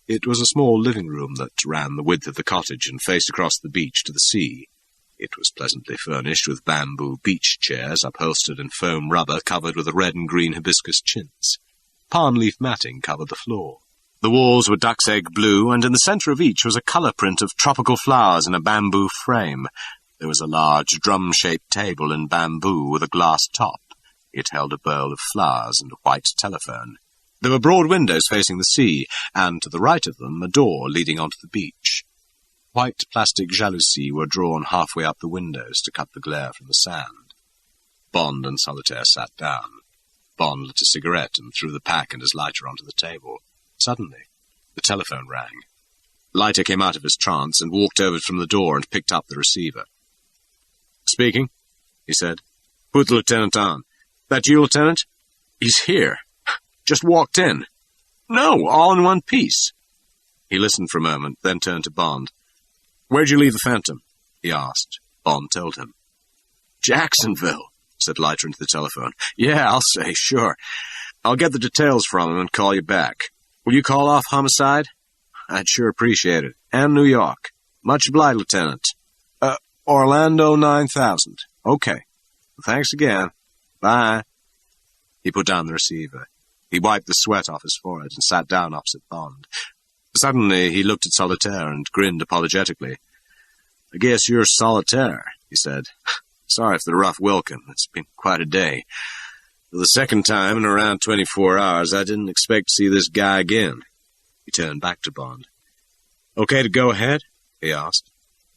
It was a small living room that ran the width of the cottage and faced across the beach to the sea. It was pleasantly furnished with bamboo beach chairs upholstered in foam rubber covered with a red and green hibiscus chintz. Palm leaf matting covered the floor. The walls were duck's egg blue, and in the centre of each was a colour print of tropical flowers in a bamboo frame. There was a large drum-shaped table in bamboo with a glass top. It held a bowl of flowers and a white telephone. There were broad windows facing the sea, and to the right of them a door leading onto the beach. White plastic jalousies were drawn halfway up the windows to cut the glare from the sand. Bond and Solitaire sat down. Bond lit a cigarette and threw the pack and his lighter onto the table. Suddenly, the telephone rang. Leiter came out of his trance and walked over from the door and picked up the receiver. "Speaking," he said. "Put the lieutenant on." "That you, Lieutenant?" "He's here. Just walked in." "No, all in one piece." He listened for a moment, then turned to Bond. "Where'd you leave the Phantom?" he asked. Bond told him. "Jacksonville," said Leiter into the telephone. "Yeah, I'll say, sure. I'll get the details from him and call you back. Will you call off homicide?" "I'd sure appreciate it. And New York." "Much obliged, Lieutenant." Orlando 9000. "Okay. Thanks again. Bye." He put down the receiver. He wiped the sweat off his forehead and sat down opposite Bond. Suddenly he looked at Solitaire and grinned apologetically. "I guess you're Solitaire," he said. "Sorry for the rough welcome. It's been quite a day. For the second time in around 24 hours, I didn't expect to see this guy again. He turned back to Bond. Okay to go ahead? He asked.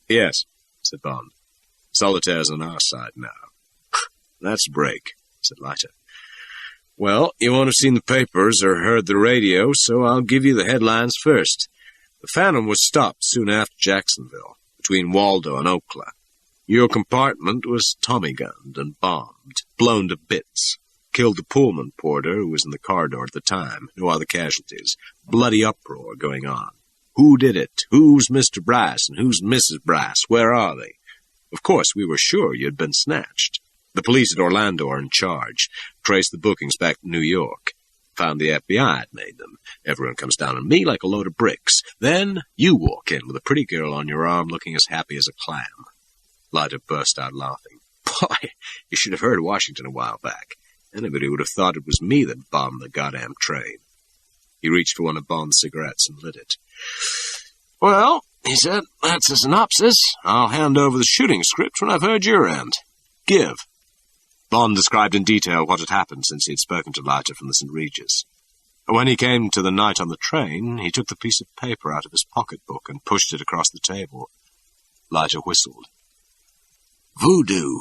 Yes, said Bond. Solitaire's on our side now. That's a break, said Leiter. Well, you won't have seen the papers or heard the radio, so I'll give you the headlines first. The Phantom was stopped soon after Jacksonville, between Waldo and Oakland. Your compartment was Tommy-gunned and bombed, blown to bits. Killed the Pullman porter who was in the corridor at the time. No other casualties. Bloody uproar going on. Who did it? Who's Mr. Brass and who's Mrs. Brass? Where are they? Of course, we were sure you'd been snatched. The police at Orlando are in charge. Traced the bookings back to New York. Found the FBI had made them. Everyone comes down on me like a load of bricks. Then you walk in with a pretty girl on your arm looking as happy as a clam. Leiter burst out laughing. Boy, you should have heard Washington a while back. Anybody would have thought it was me that bombed the goddamn train. He reached for one of Bond's cigarettes and lit it. Well, he said, that's a synopsis. I'll hand over the shooting script when I've heard your end. Give. Bond described in detail what had happened since he had spoken to Leiter from the St. Regis. When he came to the night on the train, he took the piece of paper out of his pocketbook and pushed it across the table. Leiter whistled. Voodoo,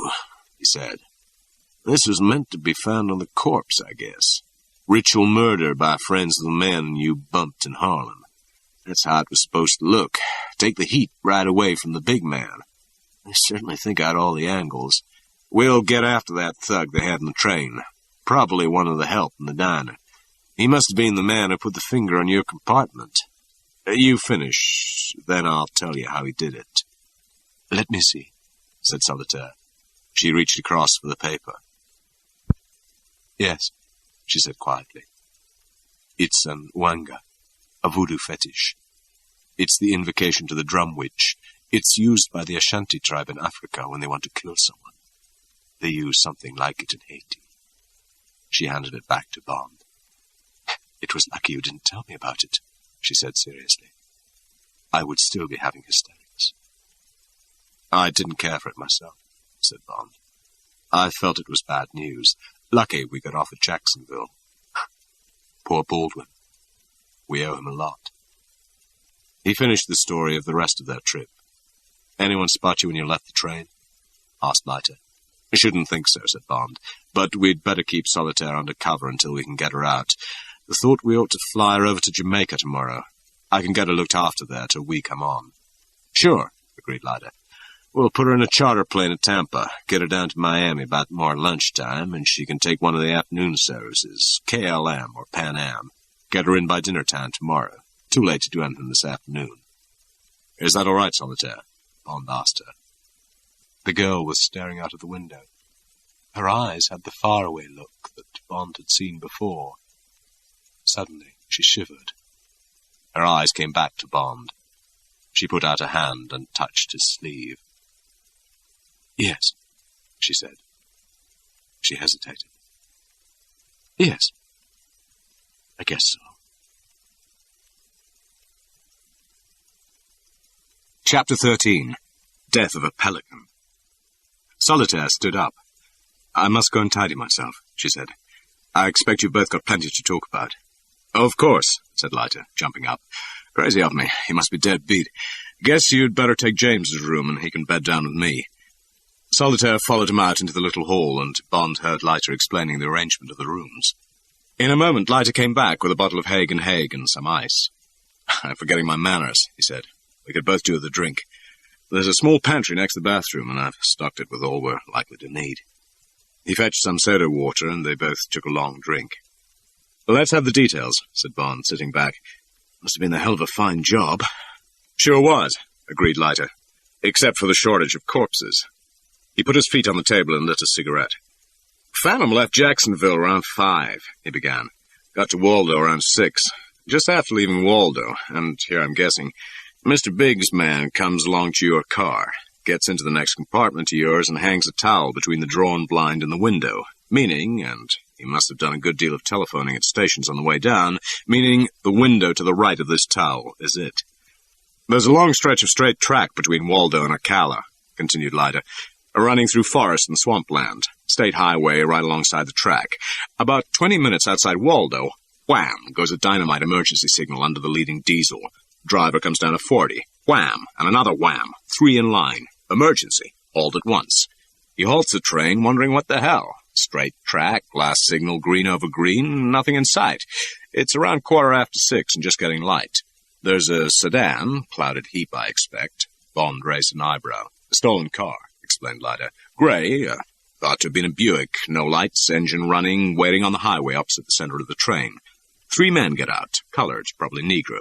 he said. This was meant to be found on the corpse, I guess. Ritual murder by friends of the men you bumped in Harlem. That's how it was supposed to look. Take the heat right away from the big man. I certainly think I had all the angles. We'll get after that thug they had in the train. Probably one of the help in the diner. He must have been the man who put the finger on your compartment. You finish, then I'll tell you how he did it. Let me see, said Solitaire. She reached across for the paper. Yes, she said quietly. It's an wanga, a voodoo fetish. It's the invocation to the drum witch. It's used by the Ashanti tribe in Africa when they want to kill someone. They use something like it in Haiti. She handed it back to Bond. It was lucky you didn't tell me about it, she said seriously. I would still be having hysterics. I didn't care for it myself, said Bond. I felt it was bad news. Lucky we got off at Jacksonville. Poor Baldwin. We owe him a lot. He finished the story of the rest of their trip. Anyone spot you when you left the train? Asked Leiter. I shouldn't think so, said Bond. But we'd better keep Solitaire under cover until we can get her out. I thought we ought to fly her over to Jamaica tomorrow. I can get her looked after there till we come on. Sure, agreed Leiter. We'll put her in a charter plane at Tampa, get her down to Miami about more lunchtime, and she can take one of the afternoon services, KLM or Pan Am. Get her in by dinner time tomorrow. Too late to do anything this afternoon. Is that all right, Solitaire? Bond asked her. The girl was staring out of the window. Her eyes had the faraway look that Bond had seen before. Suddenly, she shivered. Her eyes came back to Bond. She put out a hand and touched his sleeve. Yes, she said. She hesitated. Yes, I guess so. Chapter 13. Death of a Pelican. Solitaire stood up. I must go and tidy myself, she said. I expect you've both got plenty to talk about. Of course, said Leiter, jumping up. Crazy of me. He must be dead beat. Guess you'd better take James's room and he can bed down with me. Solitaire followed him out into the little hall, and Bond heard Leiter explaining the arrangement of the rooms. In a moment, Leiter came back with a bottle of Haig and some ice. I'm forgetting my manners, he said. We could both do with a drink. There's a small pantry next to the bathroom, and I've stocked it with all we're likely to need. He fetched some soda water, and they both took a long drink. Let's have the details, said Bond, sitting back. Must have been a hell of a fine job. Sure was, agreed Leiter, except for the shortage of corpses. He put his feet on the table and lit a cigarette. Phantom left Jacksonville around 5, he began. Got to Waldo around 6. Just after leaving Waldo, and here I'm guessing, Mr. Biggs' man comes along to your car, gets into the next compartment to yours and hangs a towel between the drawn blind and the window, meaning, and he must have done a good deal of telephoning at stations on the way down, meaning the window to the right of this towel is it. There's a long stretch of straight track between Waldo and Ocala, continued Leiter, running through forest and swampland. State highway right alongside the track. About 20 minutes outside Waldo, wham, goes a dynamite emergency signal under the leading diesel. Driver comes down to 40. Wham, and another wham. 3 in line. Emergency. All at once. He halts the train, wondering what the hell. Straight track, last signal green over green, nothing in sight. It's around 6:15 and just getting light. There's a sedan, clouded heap, I expect. Bond raised an eyebrow. A stolen car, explained Leiter. Grey, thought to have been a Buick. No lights, engine running, waiting on the highway opposite the center of the train. 3 men get out, colored, probably Negro.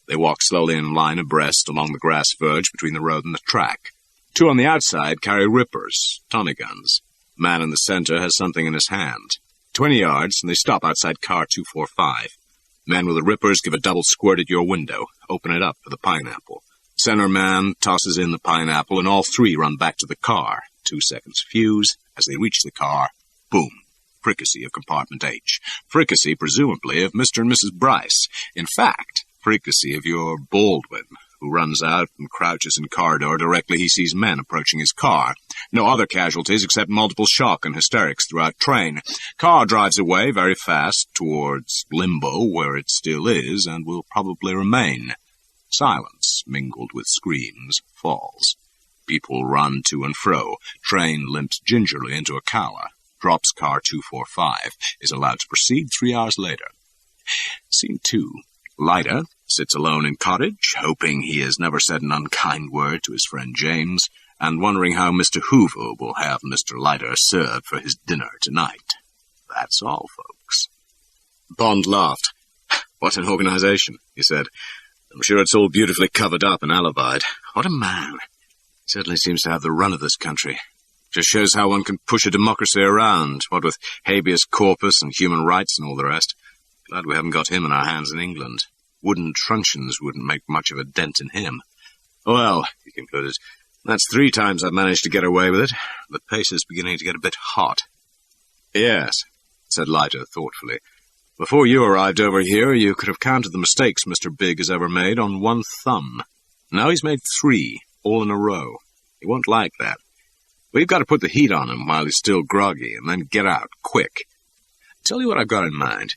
They walk slowly in line abreast along the grass verge between the road and the track. 2 on the outside carry rippers, Tommy guns. The man in the center has something in his hand. 20 yards, and they stop outside car 245. Men with the rippers give a double squirt at your window. Open it up for the pineapple. Center man tosses in the pineapple, and all 3 run back to the car. 2 seconds fuse. As they reach the car, boom. Fricassee of compartment H. Fricassee, presumably, of Mr. and Mrs. Bryce. In fact, fricassee of your Baldwin, who runs out and crouches in corridor directly he sees men approaching his car. No other casualties except multiple shock and hysterics throughout train. Car drives away very fast towards limbo, where it still is and will probably remain. Silence, mingled with screams, falls. People run to and fro. Train limps gingerly into a Kawa. Drops car 245. Is allowed to proceed 3 hours later. Scene 2. Leiter sits alone in cottage, hoping he has never said an unkind word to his friend James, and wondering how Mr. Hoover will have Mr. Leiter served for his dinner tonight. That's all, folks. Bond laughed. What an organization, he said. I'm sure it's all beautifully covered up and alibied. What a man. He certainly seems to have the run of this country. Just shows how one can push a democracy around, what with habeas corpus and human rights and all the rest. Glad we haven't got him in our hands in England. Wooden truncheons wouldn't make much of a dent in him. Well, he concluded, that's 3 times I've managed to get away with it. The pace is beginning to get a bit hot. Yes, said Leiter thoughtfully. Before you arrived over here, you could have counted the mistakes Mr. Big has ever made on one thumb. Now he's made 3, all in a row. He won't like that. We've got to put the heat on him while he's still groggy, and then get out, quick. Tell you what I've got in mind.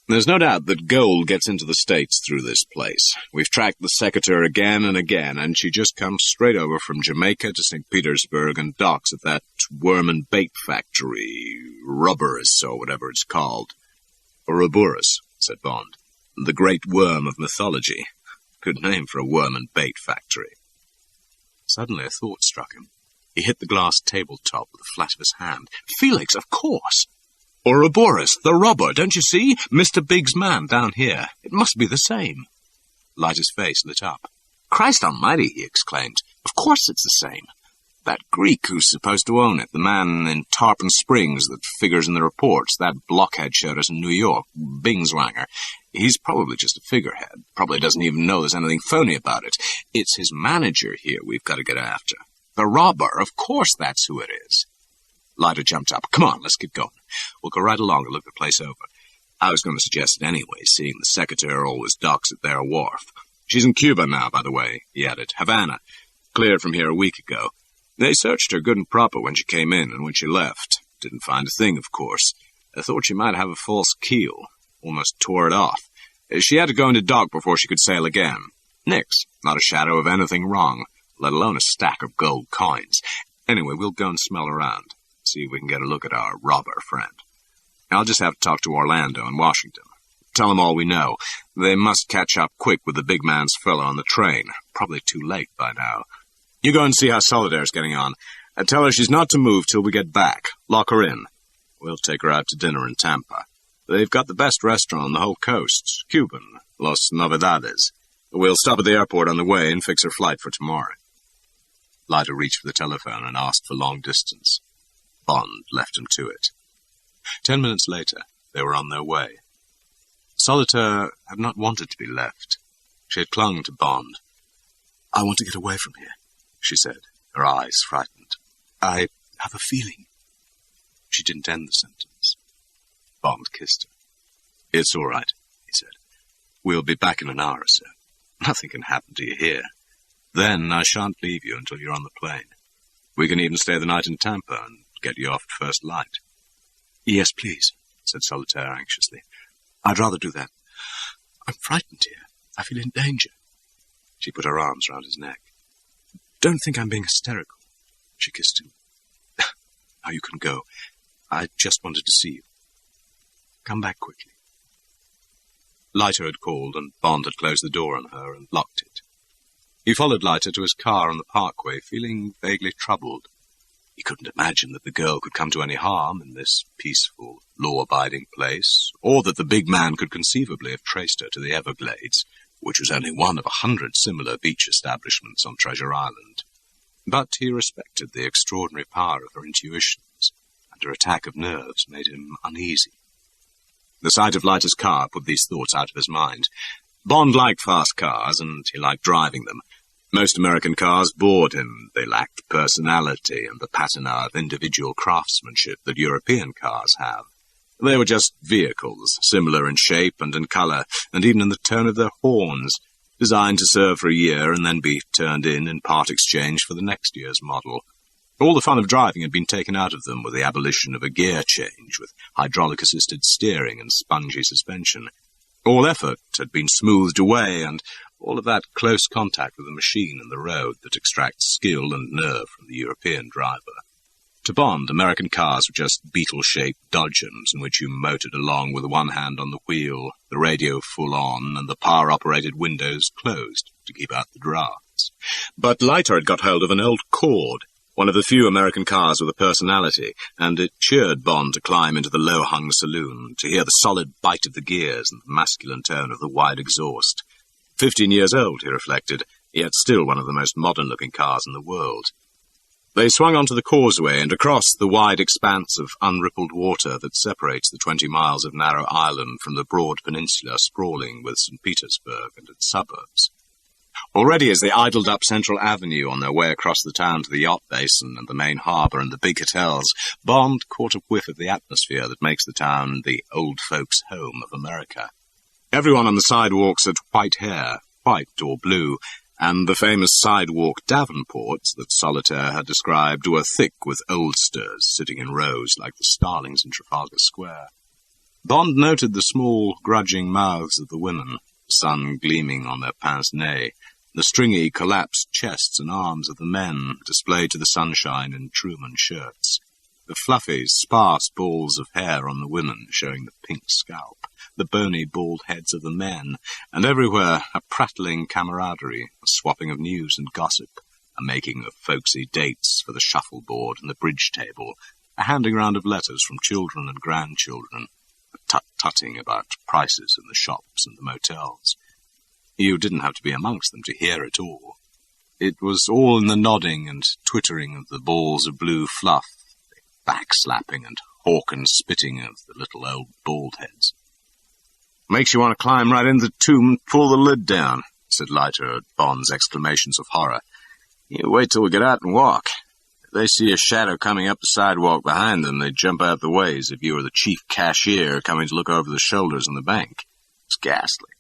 There's no doubt that gold gets into the States through this place. We've tracked the secretary again and again, and she just comes straight over from Jamaica to St. Petersburg and docks at that worm and bait factory, Rubberus, or whatever it's called. Ouroboros, said Bond. The great worm of mythology. Good name for a worm and bait factory. Suddenly a thought struck him. He hit the glass tabletop with the flat of his hand. Felix, of course! Ouroboros, the robber, don't you see? Mr. Big's man down here. It must be the same. Leiter's face lit up. Christ almighty, he exclaimed. Of course it's the same. That Greek who's supposed to own it, the man in Tarpon Springs that figures in the reports, that blockhead showed us in New York, Bingswanger. He's probably just a figurehead. Probably doesn't even know there's anything phony about it. It's his manager here we've got to get after. The robber, of course that's who it is. Leiter jumped up. Come on, let's get going. We'll go right along and look the place over. I was going to suggest it anyway, seeing the secretary always docks at their wharf. She's in Cuba now, by the way, he added. Havana. Cleared from here a week ago. They searched her good and proper when she came in and when she left. Didn't find a thing, of course. I thought she might have a false keel. Almost tore it off. She had to go into dock before she could sail again. Nix. Not a shadow of anything wrong, let alone a stack of gold coins. Anyway, we'll go and smell around. See if we can get a look at our robber friend. I'll just have to talk to Orlando and Washington. Tell them all we know. They must catch up quick with the big man's fellow on the train. Probably too late by now. You go and see how Solidaire's getting on. Tell her she's not to move till we get back. Lock her in. We'll take her out to dinner in Tampa. They've got the best restaurant on the whole coast. Cuban. Los Novedades. We'll stop at the airport on the way and fix her flight for tomorrow. Leiter reached for the telephone and asked for long distance. Bond left him to it. 10 minutes later, they were on their way. Solitaire had not wanted to be left. She had clung to Bond. I want to get away from here, she said, her eyes frightened. I have a feeling. She didn't end the sentence. Bond kissed her. It's all right, he said. We'll be back in an hour or so. Nothing can happen to you here. Then I shan't leave you until you're on the plane. We can even stay the night in Tampa and get you off at first light. Yes, please, said Solitaire anxiously. I'd rather do that. I'm frightened, dear. I feel in danger. She put her arms round his neck. Don't think I'm being hysterical. She kissed him. Now you can go. I just wanted to see you. Come back quickly. Leiter had called, and Bond had closed the door on her and locked it. He followed Leiter to his car on the parkway, feeling vaguely troubled. He couldn't imagine that the girl could come to any harm in this peaceful, law-abiding place, or that the big man could conceivably have traced her to the Everglades, which was only one of 100 similar beach establishments on Treasure Island. But he respected the extraordinary power of her intuitions, and her attack of nerves made him uneasy. The sight of Leiter's car put these thoughts out of his mind. Bond liked fast cars, and he liked driving them. Most American cars bored him. They lacked personality and the patina of individual craftsmanship that European cars have. They were just vehicles, similar in shape and in colour, and even in the tone of their horns, designed to serve for a year and then be turned in part exchange for the next year's model. All the fun of driving had been taken out of them with the abolition of a gear change, with hydraulic-assisted steering and spongy suspension. All effort had been smoothed away, and all of that close contact with the machine and the road that extracts skill and nerve from the European driver. To Bond, American cars were just beetle-shaped dodgems in which you motored along with one hand on the wheel, the radio full on, and the power-operated windows closed to keep out the drafts. But Leiter had got hold of an old Cord, one of the few American cars with a personality, and it cheered Bond to climb into the low-hung saloon, to hear the solid bite of the gears and the masculine tone of the wide exhaust. 15 years old, he reflected, yet still one of the most modern-looking cars in the world. They swung onto the causeway and across the wide expanse of unrippled water that separates the 20 miles of narrow island from the broad peninsula sprawling with St. Petersburg and its suburbs. Already as they idled up Central Avenue on their way across the town to the yacht basin and the main harbour and the big hotels, Bond caught a whiff of the atmosphere that makes the town the old folks' home of America. Everyone on the sidewalks had white hair, white or blue, and the famous sidewalk Davenports that Solitaire had described were thick with oldsters sitting in rows like the starlings in Trafalgar Square. Bond noted the small, grudging mouths of the women, the sun gleaming on their pince-nez, the stringy, collapsed chests and arms of the men displayed to the sunshine in Truman shirts, the fluffy, sparse balls of hair on the women showing the pink scalp, the bony, bald heads of the men, and everywhere a prattling camaraderie, a swapping of news and gossip, a making of folksy dates for the shuffleboard and the bridge table, a handing round of letters from children and grandchildren, a tut-tutting about prices in the shops and the motels. You didn't have to be amongst them to hear it all. It was all in the nodding and twittering of the balls of blue fluff, the back-slapping and hawk and spitting of the little old bald heads. "Makes you want to climb right into the tomb and pull the lid down," said Leiter at Bond's exclamations of horror. "You wait till we get out and walk. If they see a shadow coming up the sidewalk behind them, they jump out the way as if you were the chief cashier coming to look over the shoulders in the bank. It's ghastly.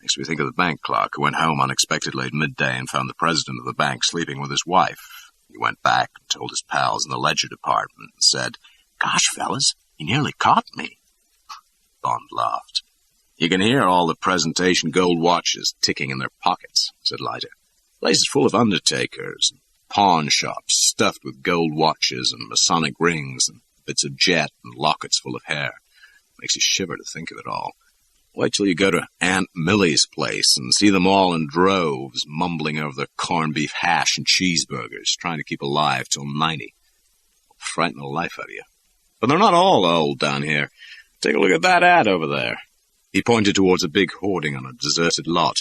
Makes me think of the bank clerk who went home unexpectedly at midday and found the president of the bank sleeping with his wife. He went back and told his pals in the ledger department and said, 'Gosh, fellas, he nearly caught me.'" Bond laughed. "You can hear all the presentation gold watches ticking in their pockets," said Leiter. "Place is full of undertakers and pawn shops stuffed with gold watches and Masonic rings and bits of jet and lockets full of hair. Makes you shiver to think of it all. Wait till you go to Aunt Millie's place and see them all in droves, mumbling over their corned beef hash and cheeseburgers, trying to keep alive till 90. It'll frighten the life out of you. But they're not all old down here. Take a look at that ad over there." He pointed towards a big hoarding on a deserted lot.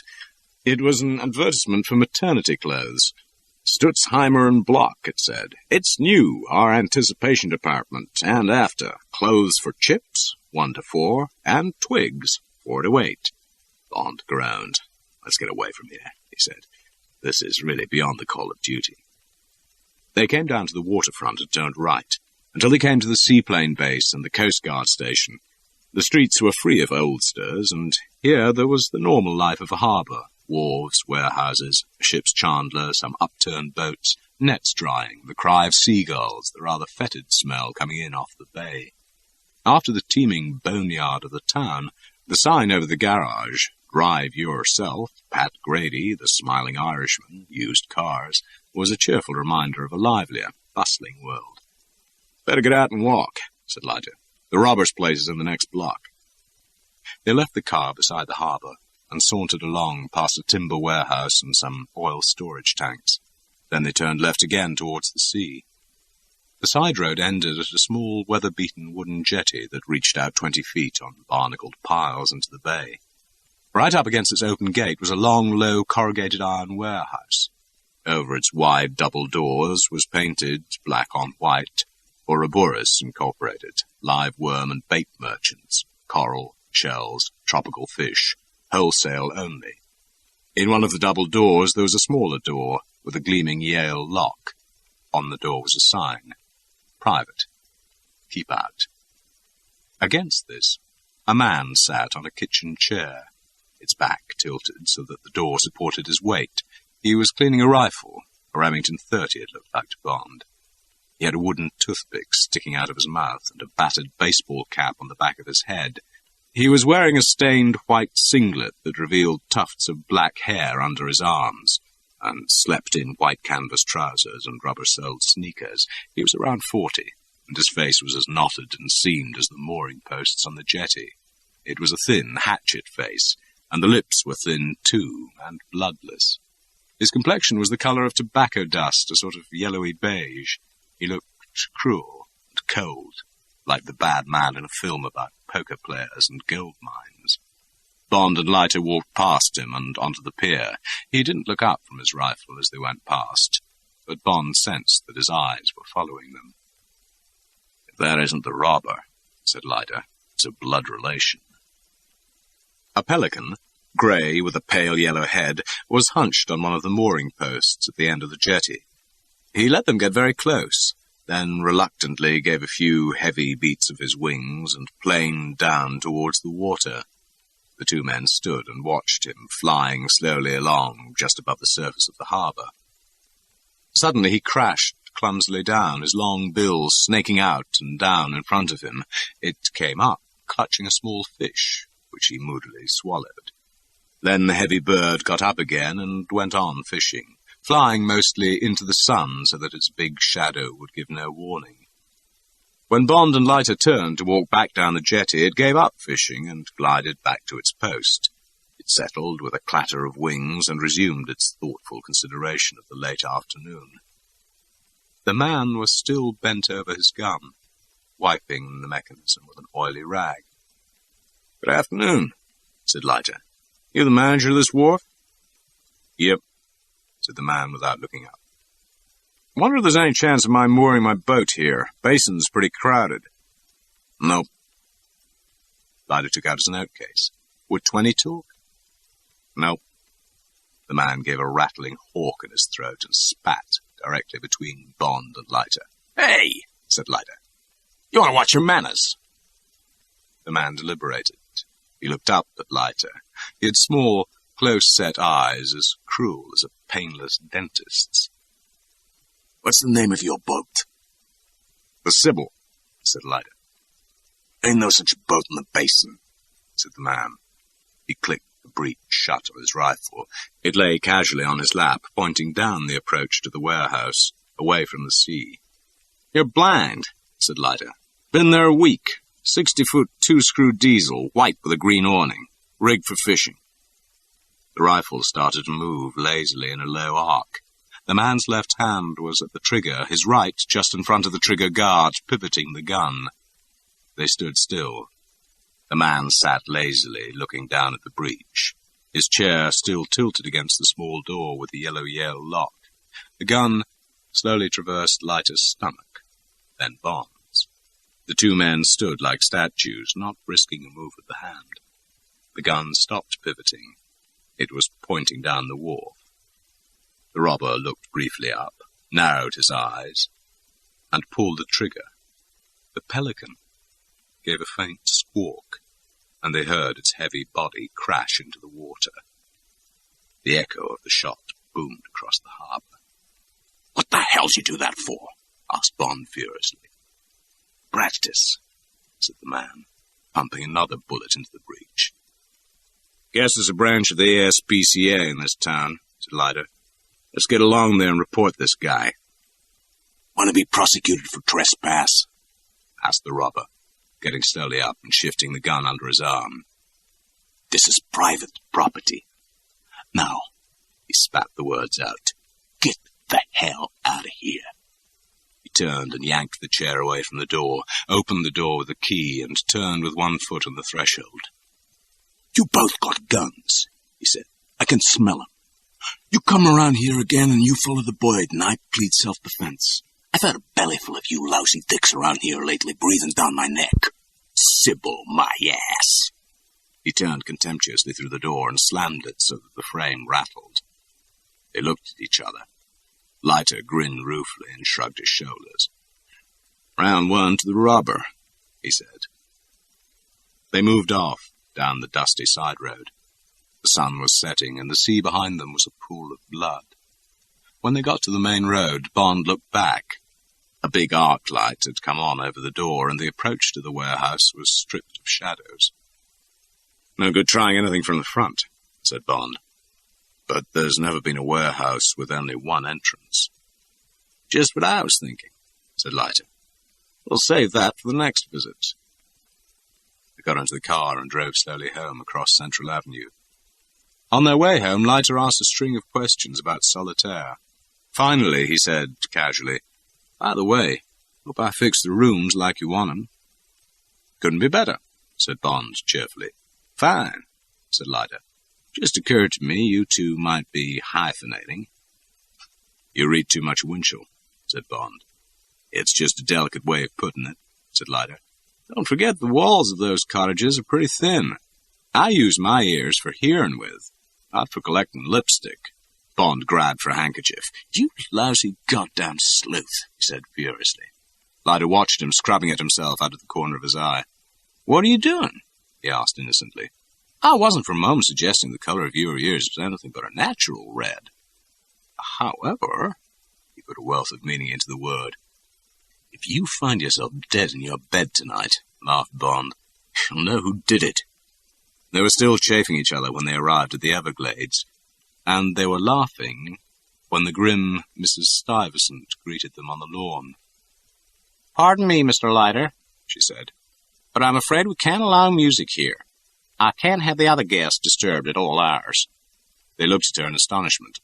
It was an advertisement for maternity clothes. "Stutzheimer and Block," it said. "It's new, our anticipation department, and after. Clothes for chips, 1 to 4, and twigs, 4 to 8. Bond groaned. "Let's get away from here," he said. "This is really beyond the call of duty." They came down to the waterfront and turned right, until they came to the seaplane base and the Coast Guard station. The streets were free of oldsters, and here there was the normal life of a harbour, Wharves, warehouses, a ship's chandler, some upturned boats, nets drying, the cry of seagulls, the rather fetid smell coming in off the bay. After the teeming boneyard of the town, the sign over the garage, Drive Yourself, Pat Grady, the smiling Irishman, used cars, was a cheerful reminder of a livelier, bustling world. "Better get out and walk," said Leiter. "The robber's place is in the next block." They left the car beside the harbour and sauntered along past a timber warehouse and some oil storage tanks. Then they turned left again towards the sea. The side road ended at a small, weather-beaten wooden jetty that reached out 20 feet on barnacled piles into the bay. Right up against its open gate was a long, low, corrugated iron warehouse. Over its wide double doors was painted, black on white, Ouroboros Incorporated, live worm and bait merchants, coral, shells, tropical fish, wholesale only. In one of the double doors there was a smaller door with a gleaming Yale lock. On the door was a sign, "Private. Keep out." Against this, a man sat on a kitchen chair, its back tilted so that the door supported his weight. He was cleaning a rifle, a Remington 30 it looked like to Bond. He had a wooden toothpick sticking out of his mouth and a battered baseball cap on the back of his head. He was wearing a stained white singlet that revealed tufts of black hair under his arms, and slept in white canvas trousers and rubber-soled sneakers. He was around 40, and his face was as knotted and seamed as the mooring posts on the jetty. It was a thin, hatchet face, and the lips were thin too, and bloodless. His complexion was the colour of tobacco dust, a sort of yellowy beige. He looked cruel and cold, like the bad man in a film about poker players and gold mines. Bond and Leiter walked past him and onto the pier. He didn't look up from his rifle as they went past, but Bond sensed that his eyes were following them. "If that isn't the robber," said Leiter, "it's a blood relation." A pelican, grey with a pale yellow head, was hunched on one of the mooring posts at the end of the jetty. He let them get very close, then reluctantly gave a few heavy beats of his wings and planed down towards the water. The two men stood and watched him, flying slowly along just above the surface of the harbour. Suddenly he crashed clumsily down, his long bill snaking out and down in front of him. It came up, clutching a small fish, which he moodily swallowed. Then the heavy bird got up again and went on fishing, flying mostly into the sun so that its big shadow would give no warning. When Bond and Leiter turned to walk back down the jetty, it gave up fishing and glided back to its post. It settled with a clatter of wings and resumed its thoughtful consideration of the late afternoon. The man was still bent over his gun, wiping the mechanism with an oily rag. "Good afternoon," said Leiter. "You the manager of this wharf?" "Yep," said the man without looking up. "I wonder if there's any chance of my mooring my boat here. Basin's pretty crowded." "Nope." Leiter took out his note case. "Would 20 talk?" "Nope." The man gave a rattling hawk in his throat and spat directly between Bond and Leiter. "Hey," said Leiter. "You want to watch your manners?" The man deliberated. He looked up at Leiter. He had small, close-set eyes, as cruel as a painless dentist's. "What's the name of your boat?" "The Sybil," said Leiter. "Ain't no such boat in the basin," said the man. He clicked the breech shut of his rifle. It lay casually on his lap, pointing down the approach to the warehouse, away from the sea. "You're blind," said Leiter. "Been there a week. 60-foot, 2-screw diesel, white with a green awning, rigged for fishing." The rifle started to move lazily in a low arc. The man's left hand was at the trigger, his right just in front of the trigger guard, pivoting the gun. They stood still. The man sat lazily, looking down at the breech, his chair still tilted against the small door with the yellow Yale lock. The gun slowly traversed Leiter's stomach, then Bond's. The two men stood like statues, not risking a move of the hand. The gun stopped pivoting. It was pointing down the wharf. The robber looked briefly up, narrowed his eyes, and pulled the trigger. The pelican gave a faint squawk, and they heard its heavy body crash into the water. The echo of the shot boomed across the harbour. "What the hell'd you do that for?" asked Bond furiously. "Practice," said the man, pumping another bullet into the breech. "Guess there's a branch of the ASPCA in this town," said Leiter. "Let's get along there and report this guy." "Want to be prosecuted for trespass?" asked the robber, getting slowly up and shifting the gun under his arm. "This is private property. Now," he spat the words out, "get the hell out of here." He turned and yanked the chair away from the door, opened the door with a key, and turned with one foot on the threshold. "You both got guns," he said. "I can smell 'em. You come around here again and you follow the Boyd, and I plead self-defense. I've had a bellyful of you lousy dicks around here lately breathing down my neck. Sybil my ass." He turned contemptuously through the door and slammed it so that the frame rattled. They looked at each other. Leiter grinned ruefully and shrugged his shoulders. "Round one to the robber," he said. They moved off down the dusty side road. The sun was setting, and the sea behind them was a pool of blood. When they got to the main road, Bond looked back. A big arc light had come on over the door, and the approach to the warehouse was stripped of shadows. "No good trying anything from the front," said Bond. "But there's never been a warehouse with only one entrance." "Just what I was thinking," said Leiter. "We'll save that for the next visit." They got into the car and drove slowly home across Central Avenue. On their way home, Leiter asked a string of questions about Solitaire. Finally, he said casually, "By the way, hope I fixed the rooms like you want 'em." "Couldn't be better," said Bond cheerfully. "Fine," said Leiter. "Just occurred to me you two might be hyphenating." "You read too much Winchell," said Bond. "It's just a delicate way of putting it," said Leiter. "Don't forget the walls of those cottages are pretty thin. I use my ears for hearing with, not for collecting lipstick." Bond grabbed for a handkerchief. "You lousy goddamn sleuth," he said furiously. Leiter watched him, scrubbing at himself out of the corner of his eye. "What are you doing?" he asked innocently. "I wasn't for a moment suggesting the color of your ears was anything but a natural red. However," he put a wealth of meaning into the word, "if you find yourself dead in your bed tonight," laughed Bond, "you'll know who did it." They were still chaffing each other when they arrived at the Everglades, and they were laughing when the grim Mrs. Stuyvesant greeted them on the lawn. "Pardon me, Mr. Leiter," she said, "but I'm afraid we can't allow music here. I can't have the other guests disturbed at all hours." They looked at her in astonishment.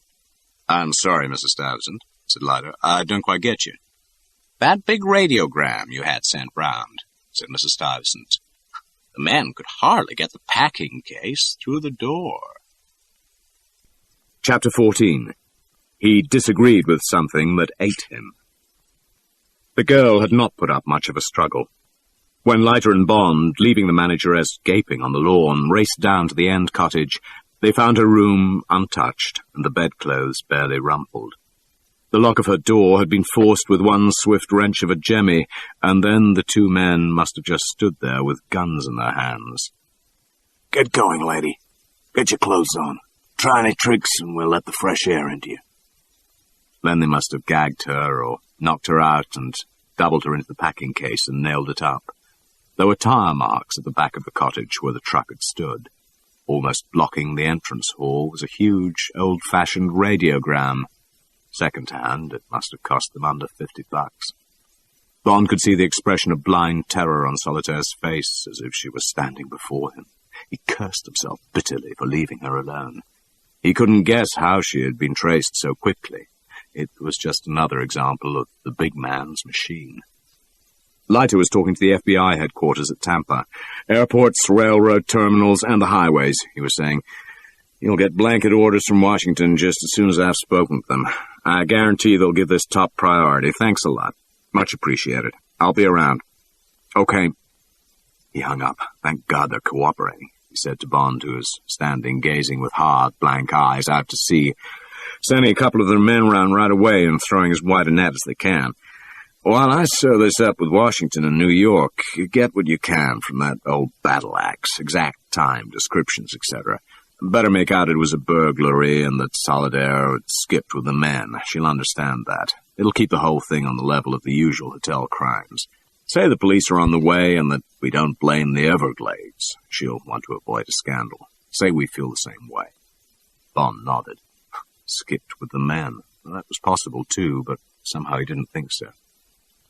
"I'm sorry, Mrs. Stuyvesant," said Leiter. "I don't quite get you." "That big radiogram you had sent round," said Mrs. Stuyvesant. "The man could hardly get the packing case through the door." Chapter 14. He disagreed with something that ate him. The girl had not put up much of a struggle. When Leiter and Bond, leaving the manageress gaping on the lawn, raced down to the end cottage, they found her room untouched and the bedclothes barely rumpled. The lock of her door had been forced with one swift wrench of a jemmy, and then the two men must have just stood there with guns in their hands. "Get going, lady. Get your clothes on. Try any tricks and we'll let the fresh air into you." Then they must have gagged her or knocked her out and doubled her into the packing case and nailed it up. There were tire marks at the back of the cottage where the truck had stood. Almost blocking the entrance hall was a huge, old-fashioned radiogram. Second-hand, it must have cost them under $50. Bond could see the expression of blind terror on Solitaire's face as if she was standing before him. He cursed himself bitterly for leaving her alone. He couldn't guess how she had been traced so quickly. It was just another example of the big man's machine. Leiter was talking to the FBI headquarters at Tampa. "Airports, railroad terminals, and the highways," he was saying. "You'll get blanket orders from Washington just as soon as I've spoken to them. I guarantee they'll give this top priority. Thanks a lot. Much appreciated. I'll be around." "Okay." He hung up. "Thank God they're cooperating," he said to Bond, who was standing gazing with hard, blank eyes out to sea. "Sending a couple of their men around right away and throwing as wide a net as they can. While I sew this up with Washington and New York, you get what you can from that old battle axe, exact time, descriptions, etc. Better make out it was a burglary and that Solidaire had skipped with the men. She'll understand that. It'll keep the whole thing on the level of the usual hotel crimes. Say the police are on the way and that we don't blame the Everglades. She'll want to avoid a scandal. Say we feel the same way. Bond nodded. Skipped with the men. Well, that was possible too, but somehow he didn't think so.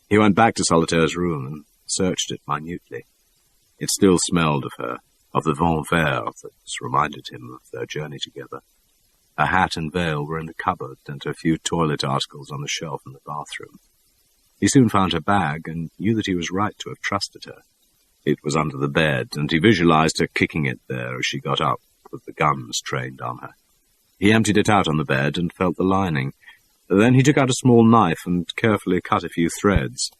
He went back to Solitaire's room and searched it minutely. It still smelled of her, of the vent vert that reminded him of their journey together. Her hat and veil were in the cupboard, and a few toilet articles on the shelf in the bathroom. He soon found her bag, and knew that he was right to have trusted her. It was under the bed, and he visualized her kicking it there as she got up, with the guns trained on her. He emptied it out on the bed and felt the lining. Then he took out a small knife and carefully cut a few threads.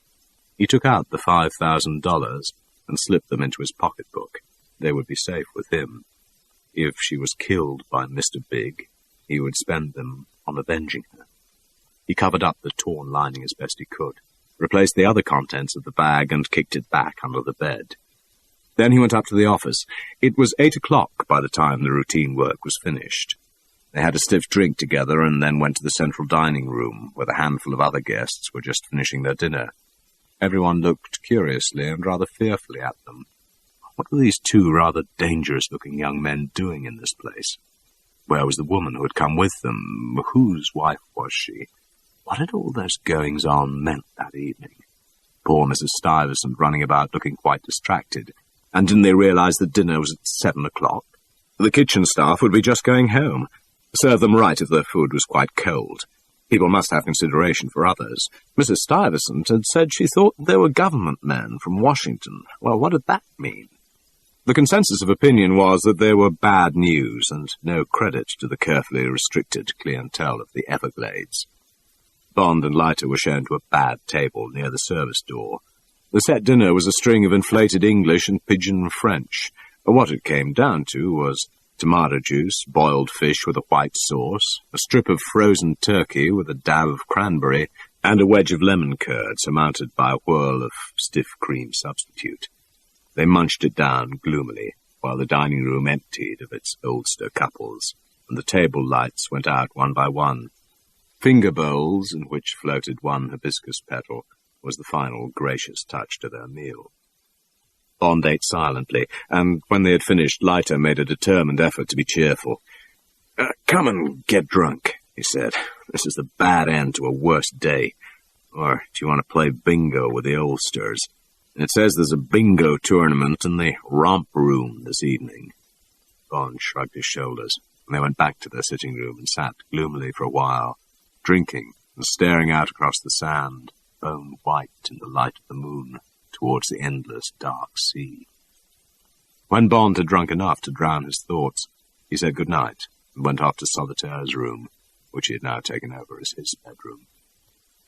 He took out the $5,000 and slipped them into his pocketbook. They would be safe with him. If she was killed by Mr. Big, he would spend them on avenging her. He covered up the torn lining as best he could, replaced the other contents of the bag and kicked it back under the bed. Then he went up to the office. It was 8 o'clock by the time the routine work was finished. They had a stiff drink together and then went to the central dining room, where a handful of other guests were just finishing their dinner. Everyone looked curiously and rather fearfully at them. What were these two rather dangerous-looking young men doing in this place? Where was the woman who had come with them? Whose wife was she? What had all those goings-on meant that evening? Poor Mrs. Stuyvesant running about looking quite distracted. And didn't they realize that dinner was at 7 o'clock? The kitchen staff would be just going home. Serve them right if their food was quite cold. People must have consideration for others. Mrs. Stuyvesant had said she thought they were government men from Washington. Well, what did that mean? The consensus of opinion was that they were bad news and no credit to the carefully restricted clientele of the Everglades. Bond and Leiter were shown to a bad table near the service door. The set dinner was a string of inflated English and pidgin French. What it came down to was tomato juice, boiled fish with a white sauce, a strip of frozen turkey with a dab of cranberry, and a wedge of lemon curd surmounted by a whirl of stiff cream substitute. They munched it down gloomily, while the dining room emptied of its oldster couples, and the table lights went out one by one. Finger bowls, in which floated one hibiscus petal, was the final gracious touch to their meal. Bond ate silently, and when they had finished, Leiter made a determined effort to be cheerful. "Come and get drunk," he said. "This is the bad end to a worse day. Or do you want to play bingo with the oldsters? It says there's a bingo tournament in the romp room this evening." Bond shrugged his shoulders, and they went back to their sitting room and sat gloomily for a while, drinking and staring out across the sand, bone white in the light of the moon, towards the endless dark sea. When Bond had drunk enough to drown his thoughts, he said good night and went off to Solitaire's room, which he had now taken over as his bedroom.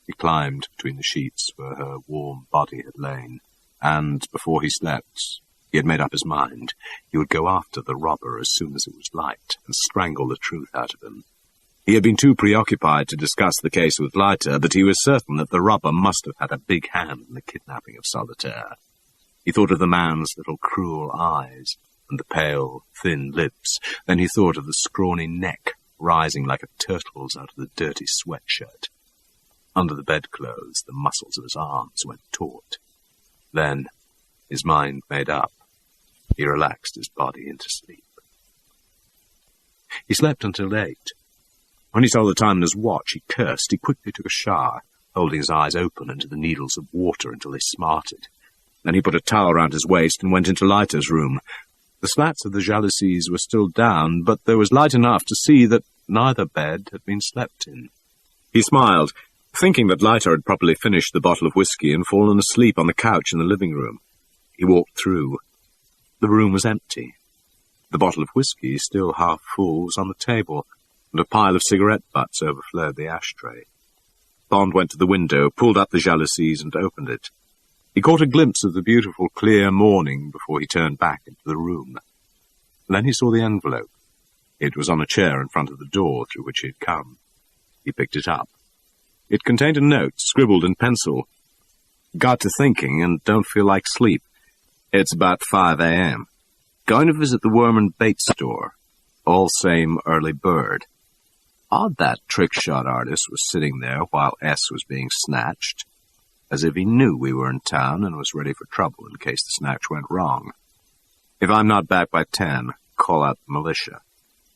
He climbed between the sheets where her warm body had lain, and before he slept, he had made up his mind. He would go after the robber as soon as it was light and strangle the truth out of him. He had been too preoccupied to discuss the case with Leiter, but he was certain that the robber must have had a big hand in the kidnapping of Solitaire. He thought of the man's little cruel eyes and the pale, thin lips. Then he thought of the scrawny neck rising like a turtle's out of the dirty sweatshirt. Under the bedclothes, the muscles of his arms went taut. Then, his mind made up, he relaxed his body into sleep. He slept until 8. When he saw the time on his watch, he cursed. He quickly took a shower, holding his eyes open into the needles of water until they smarted. Then he put a towel round his waist and went into Leiter's room. The slats of the jalousies were still down, but there was light enough to see that neither bed had been slept in. He smiled, thinking that Leiter had probably finished the bottle of whiskey and fallen asleep on the couch in the living room. He walked through. The room was empty. The bottle of whiskey, still half full, was on the table, and a pile of cigarette butts overflowed the ashtray. Bond went to the window, pulled up the jalousies, and opened it. He caught a glimpse of the beautiful, clear morning before he turned back into the room. Then he saw the envelope. It was on a chair in front of the door through which he had come. He picked it up. It contained a note, scribbled in pencil. "Got to thinking and don't feel like sleep. It's about 5 a.m. Going to visit the Worm and Bait store. all same early bird. Odd that trick-shot artist was sitting there while S was being snatched, as if he knew we were in town and was ready for trouble in case the snatch went wrong. If I'm not back by 10, call out the militia.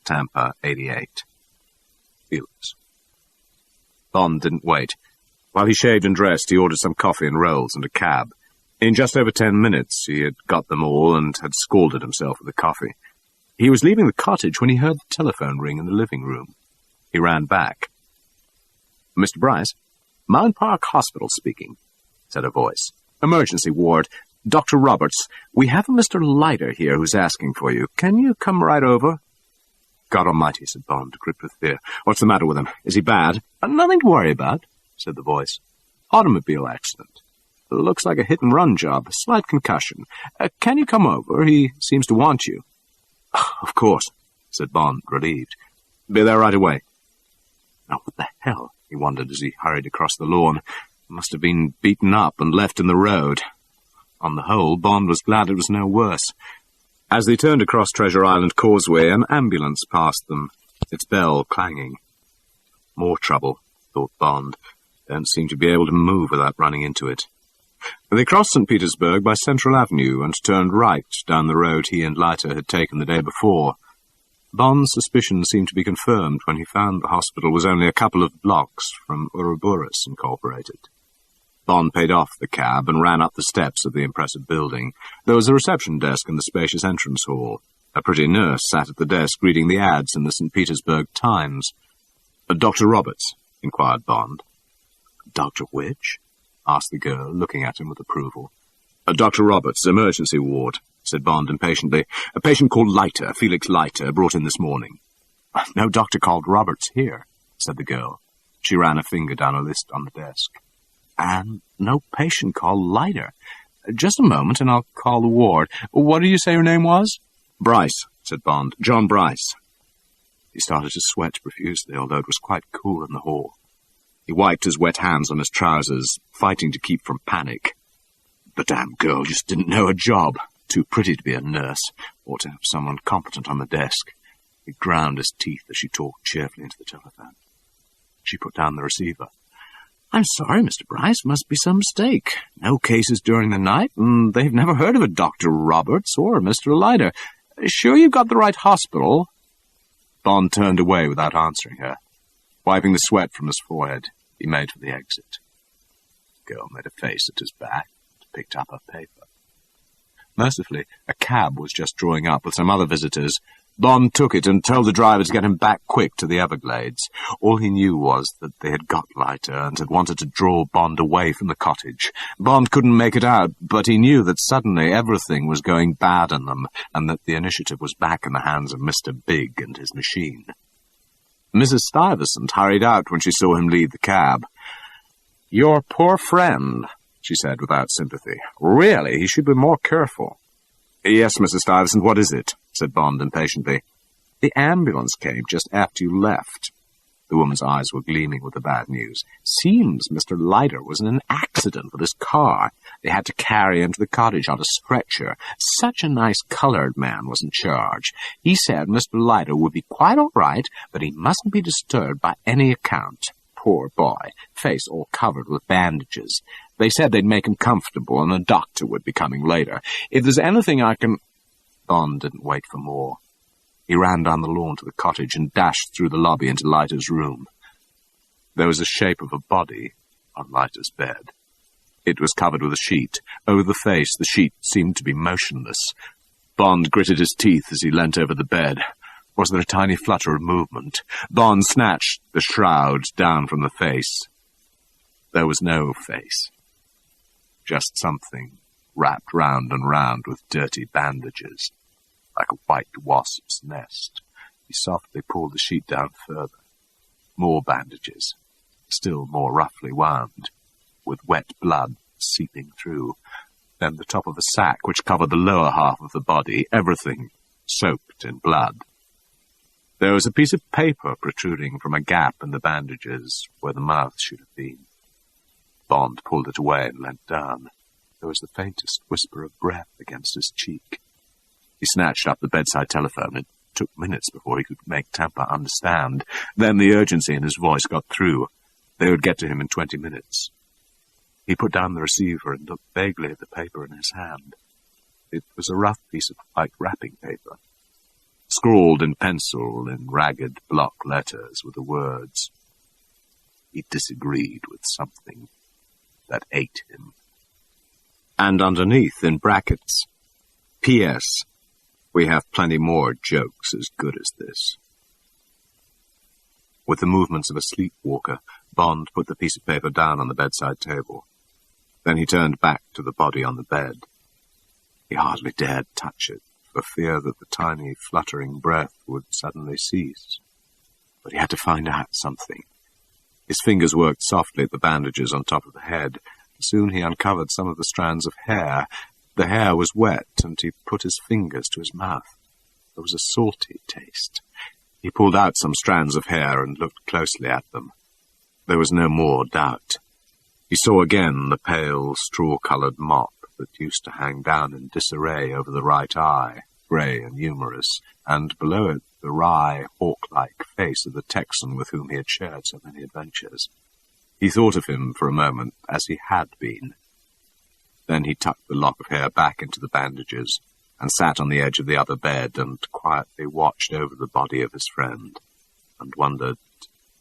Tampa 88. Felix. Bond didn't wait. While he shaved and dressed, he ordered some coffee and rolls and a cab. In just over 10 minutes, he had got them all and had scalded himself with the coffee. He was leaving the cottage when he heard the telephone ring in the living room. He ran back. "Mr. Bryce? Mount Park Hospital speaking," said a voice. "Emergency ward. Dr. Roberts, we have a Mr. Leiter here who's asking for you. Can you come right over?" "God almighty," said Bond, gripped with fear. "What's the matter with him? Is he bad?" "Nothing to worry about," said the voice. "Automobile accident. Looks like a hit-and-run job. Slight concussion. Can you come over? He seems to want you." "Of course," said Bond, relieved. "Be there right away." Now, what the hell, he wondered as he hurried across the lawn. Must have been beaten up and left in the road. On the whole, Bond was glad it was no worse. As they turned across Treasure Island Causeway, an ambulance passed them, its bell clanging. More trouble, thought Bond. Don't seem to be able to move without running into it. They crossed St. Petersburg by Central Avenue and turned right down the road he and Leiter had taken the day before. Bond's suspicion seemed to be confirmed when he found the hospital was only a couple of blocks from Ouroboros Incorporated. Bond paid off the cab and ran up the steps of the impressive building. There was a reception desk in the spacious entrance hall. A pretty nurse sat at the desk reading the ads in the St. Petersburg Times. "Dr. Roberts?" inquired Bond. "Dr. which?" asked the girl, looking at him with approval. "Dr. Roberts, emergency ward," said Bond impatiently. "A patient called Leiter, Felix Leiter, brought in this morning." "No doctor called Roberts here," said the girl. She ran a finger down a list on the desk. "And no patient called Leiter. Just a moment, and I'll call the ward. What did you say your name was?" "Bryce," said Bond. "John Bryce." He started to sweat profusely, although it was quite cool in the hall. He wiped his wet hands on his trousers, fighting to keep from panic. The damn girl just didn't know her job. Too pretty to be a nurse, or to have someone competent on the desk. He ground his teeth as she talked cheerfully into the telephone. She put down the receiver. "I'm sorry, Mr. Bryce. Must be some mistake. No cases during the night, and they've never heard of a Dr. Roberts or Mr. Leiter. Sure you've got the right hospital?" Bond turned away without answering her. Wiping the sweat from his forehead, he made for the exit. The girl made a face at his back and picked up her paper. Mercifully, a cab was just drawing up with some other visitors. Bond took it and told the driver to get him back quick to the Everglades. All he knew was that they had got Leiter and had wanted to draw Bond away from the cottage. Bond couldn't make it out, but he knew that suddenly everything was going bad in them, and that the initiative was back in the hands of Mr. Big and his machine. Mrs. Stuyvesant hurried out when she saw him leave the cab. "Your poor friend," she said without sympathy. "Really, he should be more careful." "Yes, Mrs. Stuyvesant, what is it?" said Bond impatiently. "The ambulance came just after you left." The woman's eyes were gleaming with the bad news. "Seems Mr. Leiter was in an accident with his car. They had to carry him to the cottage on a stretcher. Such a nice colored man was in charge. He said Mr. Leiter would be quite all right, but he mustn't be disturbed by any account. Poor boy, face all covered with bandages. They said they'd make him comfortable, and a doctor would be coming later. If there's anything I can—" Bond didn't wait for more. He ran down the lawn to the cottage and dashed through the lobby into Leiter's room. There was the shape of a body on Leiter's bed. It was covered with a sheet. Over the face, the sheet seemed to be motionless. Bond gritted his teeth as he leant over the bed. Was there a tiny flutter of movement? Bond snatched the shroud down from the face. There was no face. Just something wrapped round and round with dirty bandages, like a white wasp's nest. He softly pulled the sheet down further. More bandages, still more roughly wound, with wet blood seeping through. Then the top of a sack which covered the lower half of the body, everything soaked in blood. There was a piece of paper protruding from a gap in the bandages where the mouth should have been. Bond pulled it away and leant down. There was the faintest whisper of breath against his cheek. He snatched up the bedside telephone. It took minutes before he could make Tampa understand. Then the urgency in his voice got through. They would get to him in 20 minutes. He put down the receiver and looked vaguely at the paper in his hand. It was a rough piece of white wrapping paper, scrawled in pencil in ragged block letters were the words, "He disagreed with something that ate him." And underneath, in brackets, "P.S. We have plenty more jokes as good as this." With the movements of a sleepwalker, Bond put the piece of paper down on the bedside table. Then he turned back to the body on the bed. He hardly dared touch it, for fear that the tiny, fluttering breath would suddenly cease. But he had to find out something. His fingers worked softly at the bandages on top of the head. Soon he uncovered some of the strands of hair. The hair was wet, and he put his fingers to his mouth. There was a salty taste. He pulled out some strands of hair and looked closely at them. There was no more doubt. He saw again the pale, straw-coloured mop that used to hang down in disarray over the right eye, grey and humorous, and below it the wry, hawk-like face of the Texan with whom he had shared so many adventures. He thought of him for a moment as he had been. Then he tucked the lock of hair back into the bandages and sat on the edge of the other bed and quietly watched over the body of his friend and wondered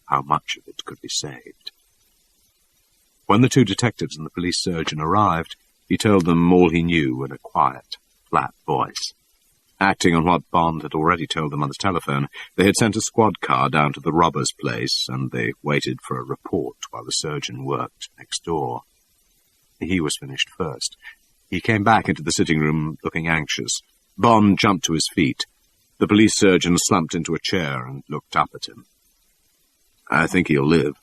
how much of it could be saved. When the two detectives and the police surgeon arrived, he told them all he knew in a quiet, flat voice. Acting on what Bond had already told them on the telephone, they had sent a squad car down to the robber's place, and they waited for a report while the surgeon worked next door. He was finished first. He came back into the sitting room looking anxious. Bond jumped to his feet. The police surgeon slumped into a chair and looked up at him. "I think he'll live,"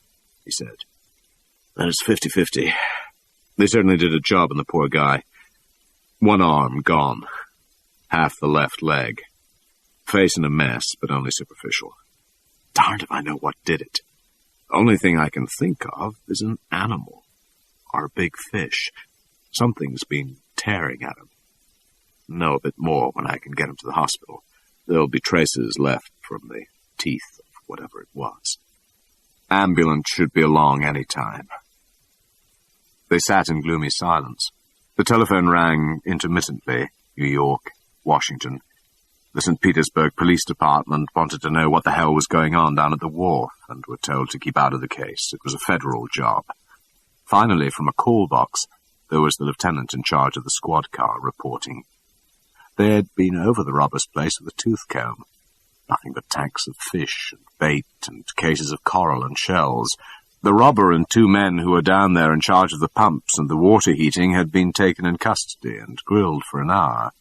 he said. "Then it's 50-50. They certainly did a job on the poor guy. One arm gone. Half the left leg. Face in a mess, but only superficial. Darned if I know what did it. The only thing I can think of is an animal. Or a big fish. Something's been tearing at him. Know a bit more when I can get him to the hospital. There'll be traces left from the teeth of whatever it was. Ambulance should be along any time." They sat in gloomy silence. The telephone rang intermittently. New York, Washington. The St. Petersburg Police Department wanted to know what the hell was going on down at the wharf and were told to keep out of the case. It was a federal job. Finally, from a call box, there was the lieutenant in charge of the squad car reporting. They had been over the robber's place with a tooth comb. Nothing but tanks of fish and bait and cases of coral and shells. The robber and two men who were down there in charge of the pumps and the water heating had been taken in custody and grilled for an hour.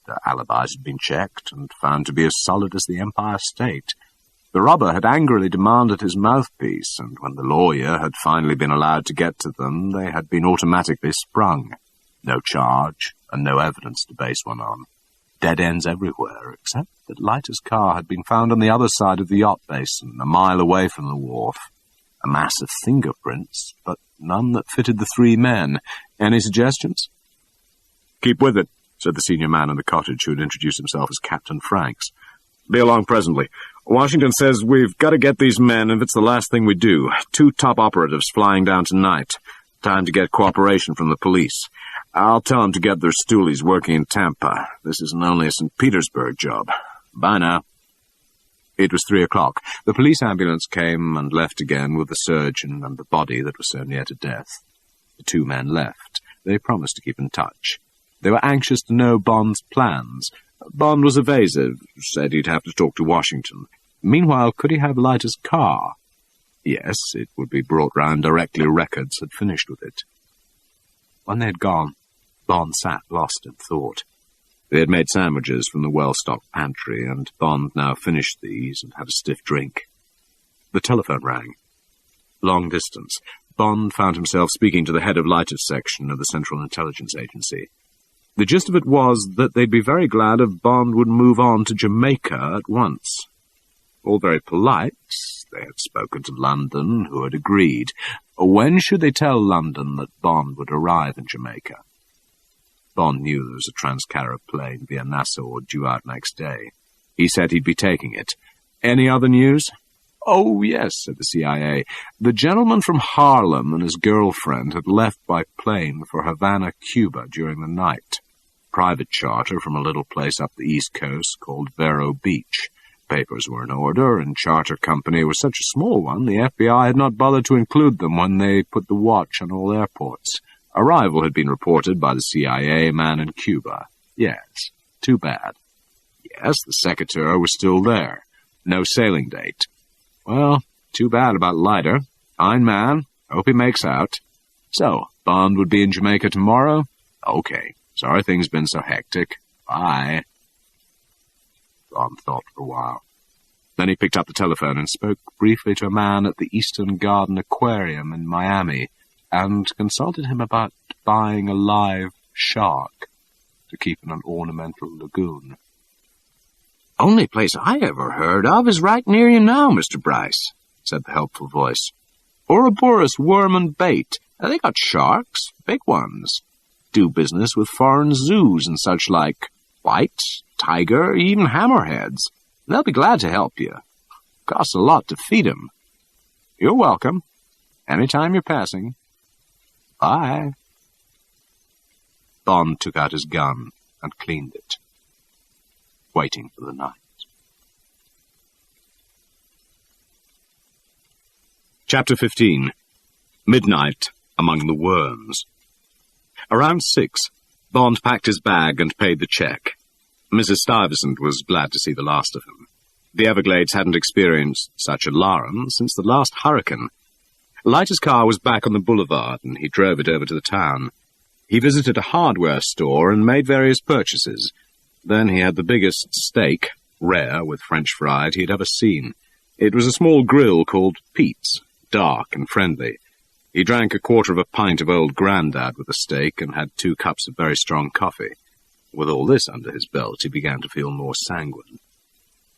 Their alibis had been checked and found to be as solid as the Empire State. The robber had angrily demanded his mouthpiece, and when the lawyer had finally been allowed to get to them, they had been automatically sprung. No charge, and no evidence to base one on. Dead ends everywhere, except that Leiter's car had been found on the other side of the yacht basin, a mile away from the wharf. A mass of fingerprints, but none that fitted the three men. Any suggestions? "Keep with it," said the senior man in the cottage, who had introduced himself as Captain Franks. "Be along presently. Washington says we've got to get these men if it's the last thing we do. 2 top operatives flying down tonight. Time to get cooperation from the police. I'll tell them to get their stoolies working in Tampa. This isn't only a St. Petersburg job. Bye now." It was 3 o'clock. The police ambulance came and left again with the surgeon and the body that was so near to death. The 2 men left. They promised to keep in touch. They were anxious to know Bond's plans. Bond was evasive, said he'd have to talk to Washington. Meanwhile, could he have Leiter's car? Yes, it would be brought round directly records had finished with it. When they had gone, Bond sat lost in thought. They had made sandwiches from the well-stocked pantry, and Bond now finished these and had a stiff drink. The telephone rang. Long distance. Bond found himself speaking to the head of Leiter's section of the Central Intelligence Agency. The gist of it was that they'd be very glad if Bond would move on to Jamaica at once. All very polite. They had spoken to London, who had agreed. When should they tell London that Bond would arrive in Jamaica? Bond knew there was a Trans-Carib plane via Nassau due out next day. He said he'd be taking it. Any other news? Oh, yes, said the CIA. The gentleman from Harlem and his girlfriend had left by plane for Havana, Cuba during the night. Private charter from a little place up the East Coast called Vero Beach. Papers were in order, and charter company was such a small one, the FBI had not bothered to include them when they put the watch on all airports. Arrival had been reported by the CIA man in Cuba. Yes, too bad. Yes, the secretary was still there. No sailing date. Well, too bad about Leiter. Fine man. Hope he makes out. So, Bond would be in Jamaica tomorrow? Okay. Sorry things been so hectic. Bye. Bond thought for a while. Then he picked up the telephone and spoke briefly to a man at the Eastern Garden Aquarium in Miami and consulted him about buying a live shark to keep in an ornamental lagoon. Only place I ever heard of is right near you now, Mr. Bryce, said the helpful voice. Ouroboros Worm and Bait. They got sharks, big ones. Do business with foreign zoos and such like. White, tiger, even hammerheads. They'll be glad to help you. Costs a lot to feed 'em. You're welcome. Anytime you're passing. Bye. Bond took out his gun and cleaned it, waiting for the night. Chapter 15. Midnight Among the Worms. Around 6, Bond packed his bag and paid the check. Mrs. Stuyvesant was glad to see the last of him. The Everglades hadn't experienced such alarm since the last hurricane. Leiter's car was back on the boulevard, and he drove it over to the town. He visited a hardware store and made various purchases. Then he had the biggest steak, rare with French fried, he had ever seen. It was a small grill called Pete's, dark and friendly. He drank a quarter of a pint of Old Grandad with the steak and had 2 cups of very strong coffee. With all this under his belt, he began to feel more sanguine.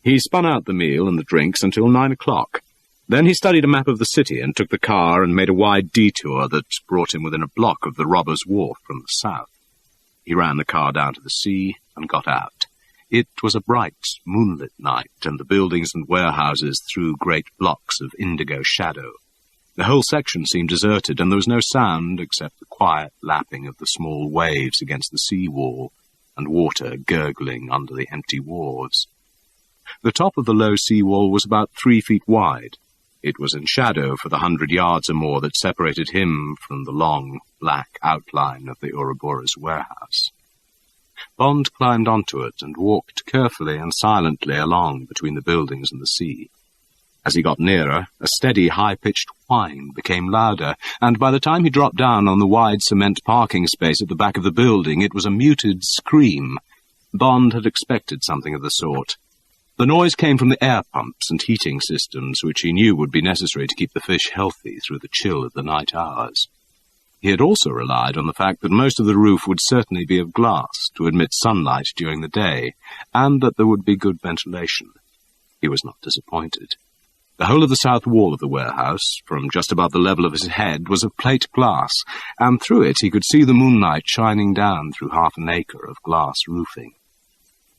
He spun out the meal and the drinks until 9 o'clock. Then he studied a map of the city and took the car and made a wide detour that brought him within a block of the Robbers' Wharf from the south. He ran the car down to the sea and got out. It was a bright, moonlit night, and the buildings and warehouses threw great blocks of indigo shadow. The whole section seemed deserted, and there was no sound except the quiet lapping of the small waves against the sea wall and water gurgling under the empty wharves. The top of the low sea wall was about 3 feet wide. It was in shadow for the 100 yards or more that separated him from the long, black outline of the Ouroboros warehouse. Bond climbed onto it and walked carefully and silently along between the buildings and the sea. As he got nearer, a steady, high-pitched whine became louder, and by the time he dropped down on the wide cement parking space at the back of the building, it was a muted scream. Bond had expected something of the sort. The noise came from the air pumps and heating systems, which he knew would be necessary to keep the fish healthy through the chill of the night hours. He had also relied on the fact that most of the roof would certainly be of glass to admit sunlight during the day, and that there would be good ventilation. He was not disappointed. The whole of the south wall of the warehouse, from just above the level of his head, was of plate glass, and through it he could see the moonlight shining down through half an acre of glass roofing.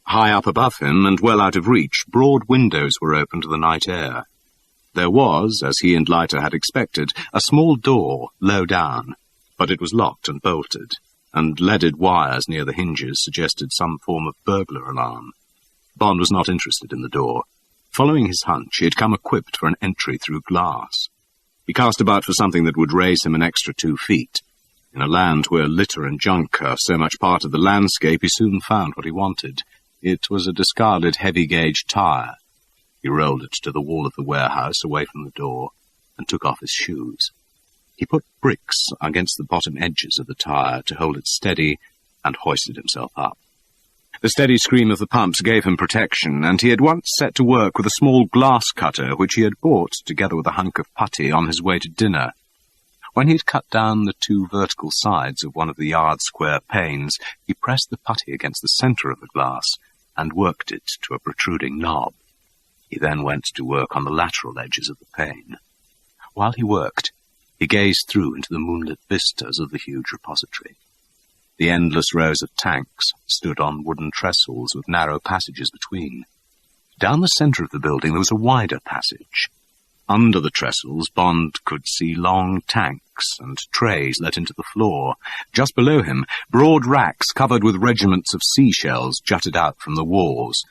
High up above him, and well out of reach, broad windows were open to the night air. There was, as he and Leiter had expected, a small door low down, but it was locked and bolted, and leaded wires near the hinges suggested some form of burglar alarm. Bond was not interested in the door. Following his hunch, he had come equipped for an entry through glass. He cast about for something that would raise him an extra 2 feet. In a land where litter and junk are so much part of the landscape, he soon found what he wanted. It was a discarded heavy-gauge tire. He rolled it to the wall of the warehouse, away from the door, and took off his shoes. He put bricks against the bottom edges of the tire to hold it steady and hoisted himself up. The steady scream of the pumps gave him protection, and he had once set to work with a small glass cutter which he had bought, together with a hunk of putty, on his way to dinner. When he had cut down the 2 vertical sides of one of the yard-square panes, he pressed the putty against the centre of the glass and worked it to a protruding knob. He then went to work on the lateral edges of the pane. While he worked, he gazed through into the moonlit vistas of the huge repository. The endless rows of tanks stood on wooden trestles with narrow passages between. Down the centre of the building there was a wider passage. Under the trestles, Bond could see long tanks and trays let into the floor. Just below him, broad racks covered with regiments of seashells jutted out from the walls.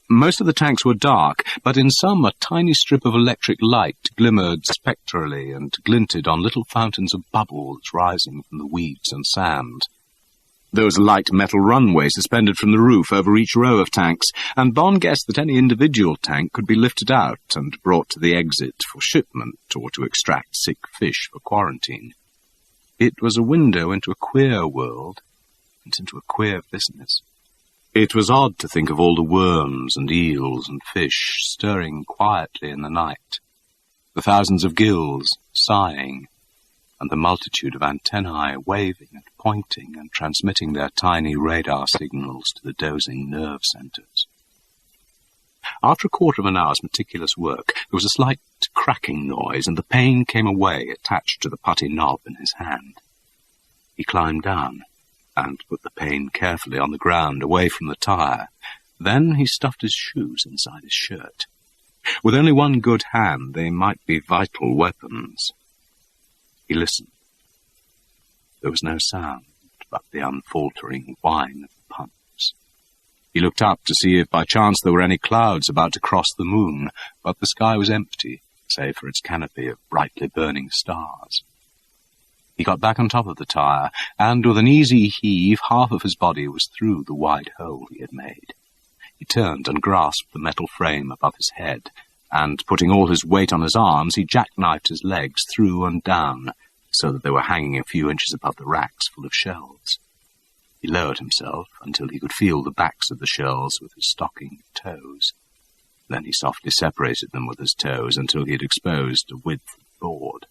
Most of the tanks were dark, but in some a tiny strip of electric light glimmered spectrally and glinted on little fountains of bubbles rising from the weeds and sand. There was a light metal runway suspended from the roof over each row of tanks, and Bond guessed that any individual tank could be lifted out and brought to the exit for shipment or to extract sick fish for quarantine. It was a window into a queer world and into a queer business. It was odd to think of all the worms and eels and fish stirring quietly in the night, the thousands of gills sighing, and the multitude of antennae waving and pointing and transmitting their tiny radar signals to the dozing nerve centres. After a quarter of an hour's meticulous work, there was a slight cracking noise, and the pane came away attached to the putty knob in his hand. He climbed down and put the pane carefully on the ground, away from the tire. Then he stuffed his shoes inside his shirt. With only one good hand, they might be vital weapons. He listened. There was no sound but the unfaltering whine of the pumps. He looked up to see if by chance there were any clouds about to cross the moon, but the sky was empty, save for its canopy of brightly burning stars. He got back on top of the tire, and with an easy heave, half of his body was through the wide hole he had made. He turned and grasped the metal frame above his head, and, putting all his weight on his arms, he jackknifed his legs through and down, so that they were hanging a few inches above the racks full of shells. He lowered himself until he could feel the backs of the shells with his stocking toes. Then he softly separated them with his toes until he had exposed a width of board.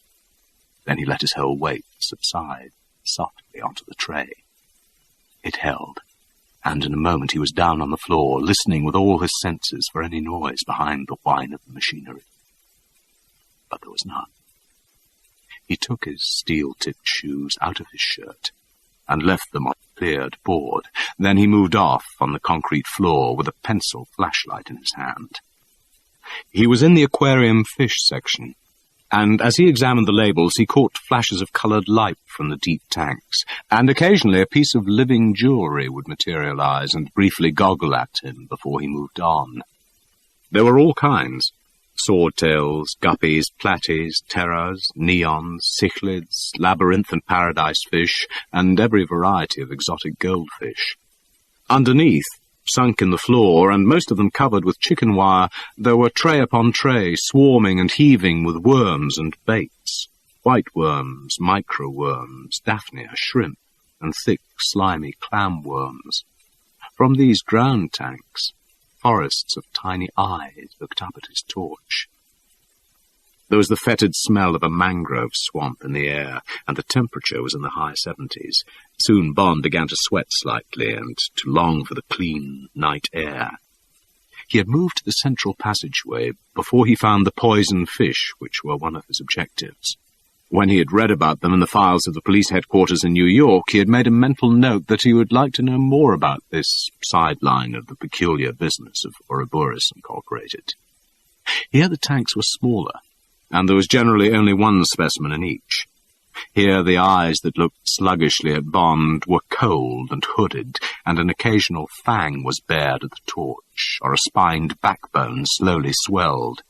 Then he let his whole weight subside softly onto the tray. It held, and in a moment he was down on the floor, listening with all his senses for any noise behind the whine of the machinery. But there was none. He took his steel-tipped shoes out of his shirt and left them on the cleared board. Then he moved off on the concrete floor with a pencil flashlight in his hand. He was in the aquarium fish section, and as he examined the labels, he caught flashes of coloured light from the deep tanks, and occasionally a piece of living jewellery would materialise and briefly goggle at him before he moved on. There were all kinds: swordtails, guppies, platies, terras, neons, cichlids, labyrinth and paradise fish, and every variety of exotic goldfish. Underneath, sunk in the floor, and most of them covered with chicken wire, there were tray upon tray, swarming and heaving with worms and baits: white worms, micro-worms, daphnia, shrimp, and thick, slimy clam worms. From these ground tanks, forests of tiny eyes looked up at his torch. There was the fetid smell of a mangrove swamp in the air, and the temperature was in the high 70s. Soon Bond began to sweat slightly and to long for the clean night air. He had moved to the central passageway before he found the poison fish, which were one of his objectives. When he had read about them in the files of the police headquarters in New York, he had made a mental note that he would like to know more about this sideline of the peculiar business of Ouroboros Incorporated. Here the tanks were smaller, and there was generally only one specimen in each. Here the eyes that looked sluggishly at Bond were cold and hooded, and an occasional fang was bared at the torch, or a spined backbone slowly swelled.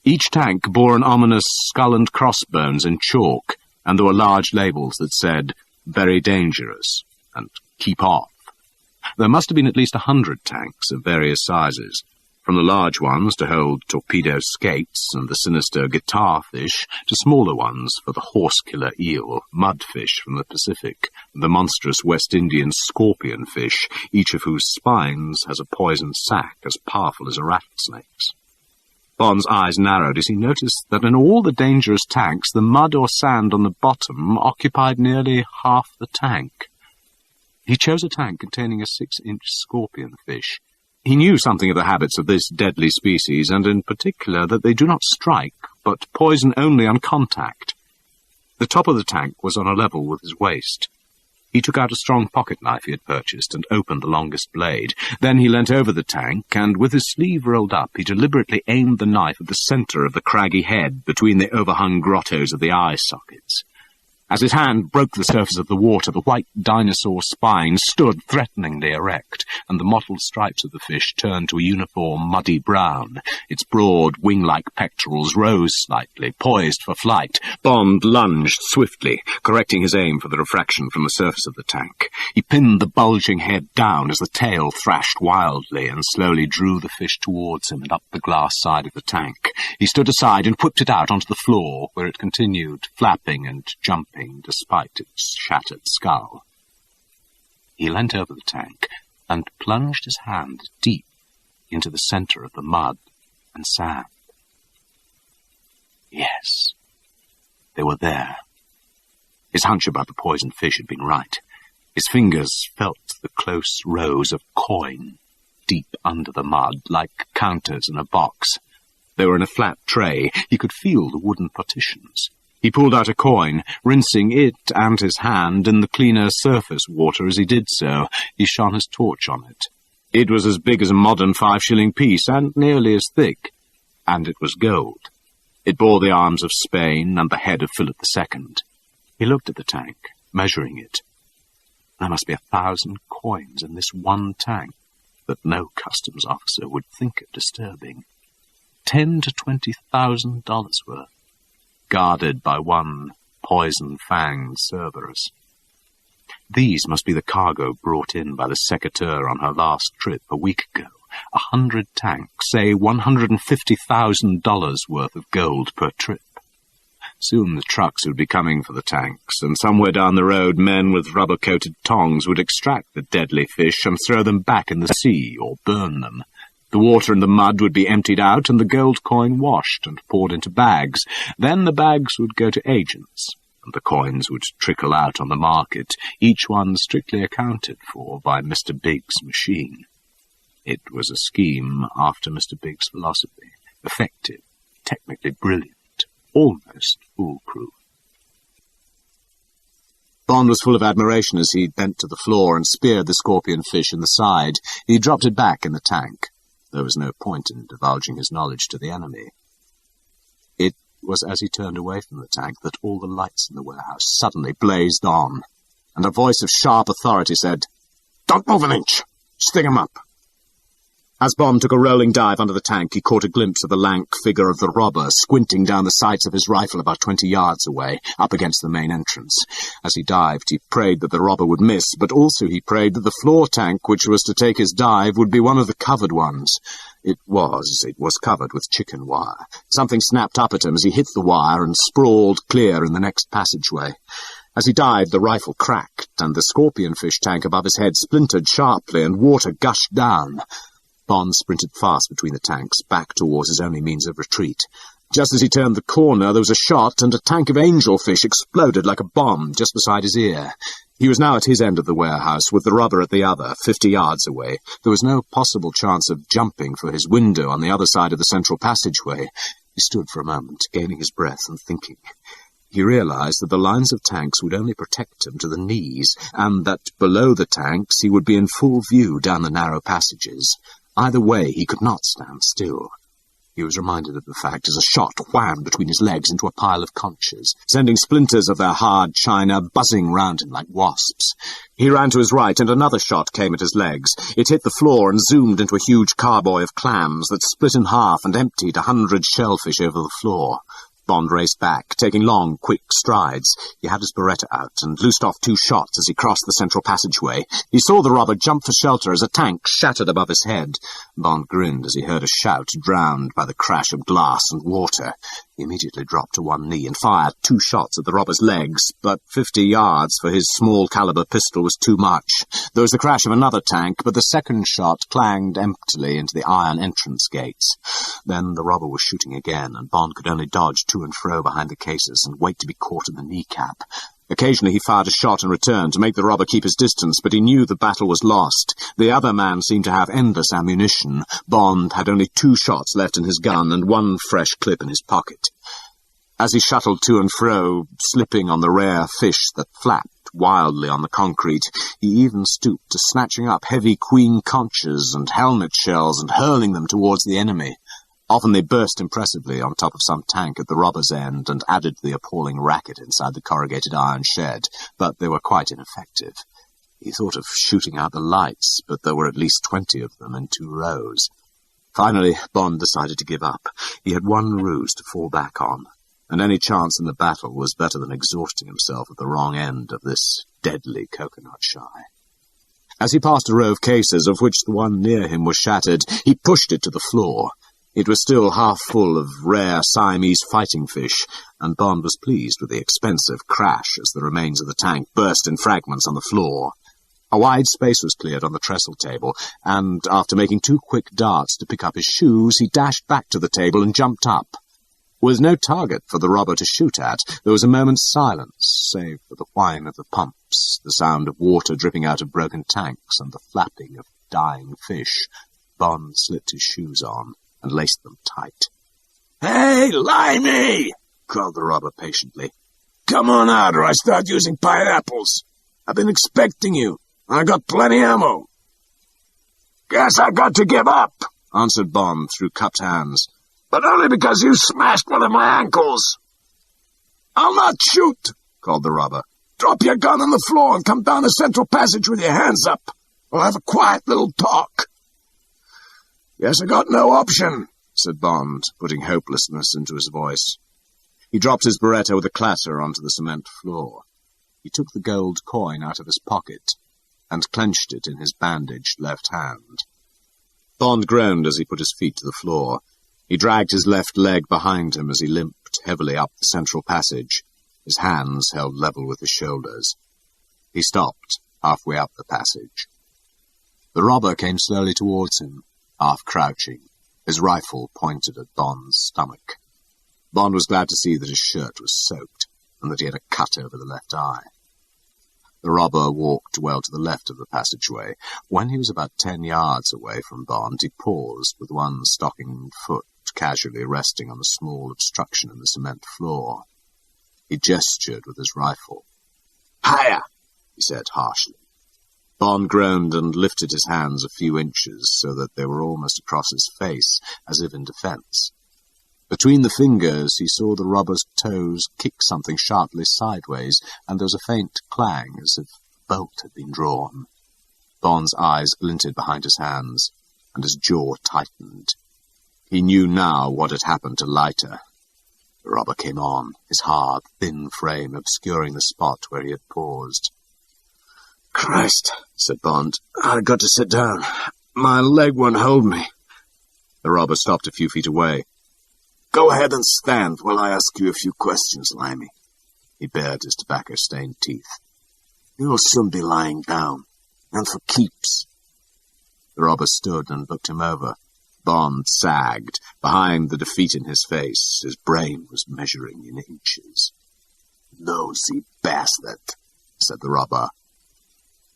Each tank bore an ominous skull and crossbones in chalk, and there were large labels that said, "Very dangerous," and "Keep off." There must have been at least 100 tanks of various sizes, from the large ones to hold torpedo skates and the sinister guitar fish, to smaller ones for the horse-killer eel, mudfish from the Pacific, and the monstrous West Indian scorpion fish, each of whose spines has a poison sac as powerful as a rattlesnake's. Bond's eyes narrowed as he noticed that in all the dangerous tanks, the mud or sand on the bottom occupied nearly half the tank. He chose a tank containing a 6-inch scorpion fish. He knew something of the habits of this deadly species, and in particular that they do not strike, but poison only on contact. The top of the tank was on a level with his waist. He took out a strong pocket-knife he had purchased and opened the longest blade. Then he leant over the tank, and with his sleeve rolled up, he deliberately aimed the knife at the centre of the craggy head between the overhung grottos of the eye sockets. As his hand broke the surface of the water, the white dinosaur spine stood threateningly erect, and the mottled stripes of the fish turned to a uniform muddy brown. Its broad, wing-like pectorals rose slightly, poised for flight. Bond lunged swiftly, correcting his aim for the refraction from the surface of the tank. He pinned the bulging head down as the tail thrashed wildly and slowly drew the fish towards him and up the glass side of the tank. He stood aside and whipped it out onto the floor, where it continued, flapping and jumping despite its shattered skull. He leant over the tank and plunged his hand deep into the centre of the mud and sand. Yes, they were there. His hunch about the poisoned fish had been right. His fingers felt the close rows of coin deep under the mud, like counters in a box. They were in a flat tray. He could feel the wooden partitions. He pulled out a coin, rinsing it and his hand in the cleaner surface water as he did so. He shone his torch on it. It was as big as a modern 5-shilling piece, and nearly as thick. And it was gold. It bore the arms of Spain and the head of Philip II. He looked at the tank, measuring it. There must be 1,000 coins in this one tank that no customs officer would think of disturbing. $10,000 to $20,000 worth, guarded by one poison-fanged Cerberus. These must be the cargo brought in by the secretaire on her last trip a week ago. 100 tanks, say $150,000 worth of gold per trip. Soon the trucks would be coming for the tanks, and somewhere down the road men with rubber-coated tongs would extract the deadly fish and throw them back in the sea or burn them. The water and the mud would be emptied out and the gold coin washed and poured into bags. Then the bags would go to agents, and the coins would trickle out on the market, each one strictly accounted for by Mr. Biggs' machine. It was a scheme after Mr. Biggs' philosophy, effective, technically brilliant, almost foolproof. Bond was full of admiration as he bent to the floor and speared the scorpion fish in the side. He dropped it back in the tank. There was no point in divulging his knowledge to the enemy. It was as he turned away from the tank that all the lights in the warehouse suddenly blazed on, and a voice of sharp authority said, "Don't move an inch! Sting him up!" As Bond took a rolling dive under the tank, he caught a glimpse of the lank figure of the robber, squinting down the sights of his rifle about 20 yards away, up against the main entrance. As he dived, he prayed that the robber would miss, but also he prayed that the floor tank, which was to take his dive, would be one of the covered ones. It was covered with chicken wire. Something snapped up at him as he hit the wire and sprawled clear in the next passageway. As he dived, the rifle cracked, and the scorpion fish tank above his head splintered sharply, and water gushed down. Bond sprinted fast between the tanks, back towards his only means of retreat. Just as he turned the corner, there was a shot, and a tank of angelfish exploded like a bomb just beside his ear. He was now at his end of the warehouse, with the robber at the other, 50 yards away. There was no possible chance of jumping for his window on the other side of the central passageway. He stood for a moment, gaining his breath and thinking. He realized that the lines of tanks would only protect him to the knees, and that below the tanks he would be in full view down the narrow passages. Either way, he could not stand still. He was reminded of the fact as a shot whammed between his legs into a pile of conchas, sending splinters of their hard china buzzing round him like wasps. He ran to his right, and another shot came at his legs. It hit the floor and zoomed into a huge carboy of clams that split in half and emptied 100 shellfish over the floor. Bond raced back, taking long, quick strides. He had his Beretta out and loosed off 2 shots as he crossed the central passageway. He saw the robber jump for shelter as a tank shattered above his head. Bond grinned as he heard a shout drowned by the crash of glass and water. He immediately dropped to one knee and fired 2 shots at the robber's legs, but 50 yards for his small-caliber pistol was too much. There was the crash of another tank, but the second shot clanged emptily into the iron entrance gates. Then the robber was shooting again, and Bond could only dodge to and fro behind the cases and wait to be caught in the kneecap. Occasionally he fired a shot in return to make the robber keep his distance, but he knew the battle was lost. The other man seemed to have endless ammunition. Bond had only 2 shots left in his gun and 1 fresh clip in his pocket. As he shuttled to and fro, slipping on the rare fish that flapped wildly on the concrete, he even stooped to snatching up heavy queen conchs and helmet shells and hurling them towards the enemy. Often they burst impressively on top of some tank at the robber's end and added to the appalling racket inside the corrugated iron shed, but they were quite ineffective. He thought of shooting out the lights, but there were at least 20 of them in 2 rows. Finally, Bond decided to give up. He had one ruse to fall back on, and any chance in the battle was better than exhausting himself at the wrong end of this deadly coconut shy. As he passed a row of cases, of which the one near him was shattered, he pushed it to the floor. It was still half full of rare Siamese fighting fish, and Bond was pleased with the expensive crash as the remains of the tank burst in fragments on the floor. A wide space was cleared on the trestle table, and after making 2 quick darts to pick up his shoes, he dashed back to the table and jumped up. With no target for the robber to shoot at, there was a moment's silence, save for the whine of the pumps, the sound of water dripping out of broken tanks, and the flapping of dying fish. Bond slipped his shoes on and laced them tight. "Hey, Limey!" called the robber patiently. "Come on out or I start using pineapples. I've been expecting you. I got plenty ammo." "Guess I got to give up," answered Bond through cupped hands. "But only because you smashed one of my ankles." "I'll not shoot," called the robber. "Drop your gun on the floor and come down the central passage with your hands up. We'll have a quiet little talk." "Guess I got no option," said Bond, putting hopelessness into his voice. He dropped his Beretta with a clatter onto the cement floor. He took the gold coin out of his pocket and clenched it in his bandaged left hand. Bond groaned as he put his feet to the floor. He dragged his left leg behind him as he limped heavily up the central passage, his hands held level with his shoulders. He stopped halfway up the passage. The robber came slowly towards him, half-crouching, his rifle pointed at Bond's stomach. Bond was glad to see that his shirt was soaked and that he had a cut over the left eye. The robber walked well to the left of the passageway. When he was about 10 yards away from Bond, he paused with one stockinged foot casually resting on a small obstruction in the cement floor. He gestured with his rifle. "Higher," he said harshly. Bond groaned and lifted his hands a few inches so that they were almost across his face, as if in defense. Between the fingers he saw the robber's toes kick something sharply sideways, and there was a faint clang as if a bolt had been drawn. Bond's eyes glinted behind his hands, and his jaw tightened. He knew now what had happened to Leiter. The robber came on, his hard, thin frame obscuring the spot where he had paused. "Christ," said Bond, "I've got to sit down. My leg won't hold me." The robber stopped a few feet away. "Go ahead and stand while I ask you a few questions, Limey." He bared his tobacco-stained teeth. "You'll soon be lying down, and for keeps." The robber stood and looked him over. Bond sagged. Behind the defeat in his face, his brain was measuring in inches. "Nosy bastard," said the robber.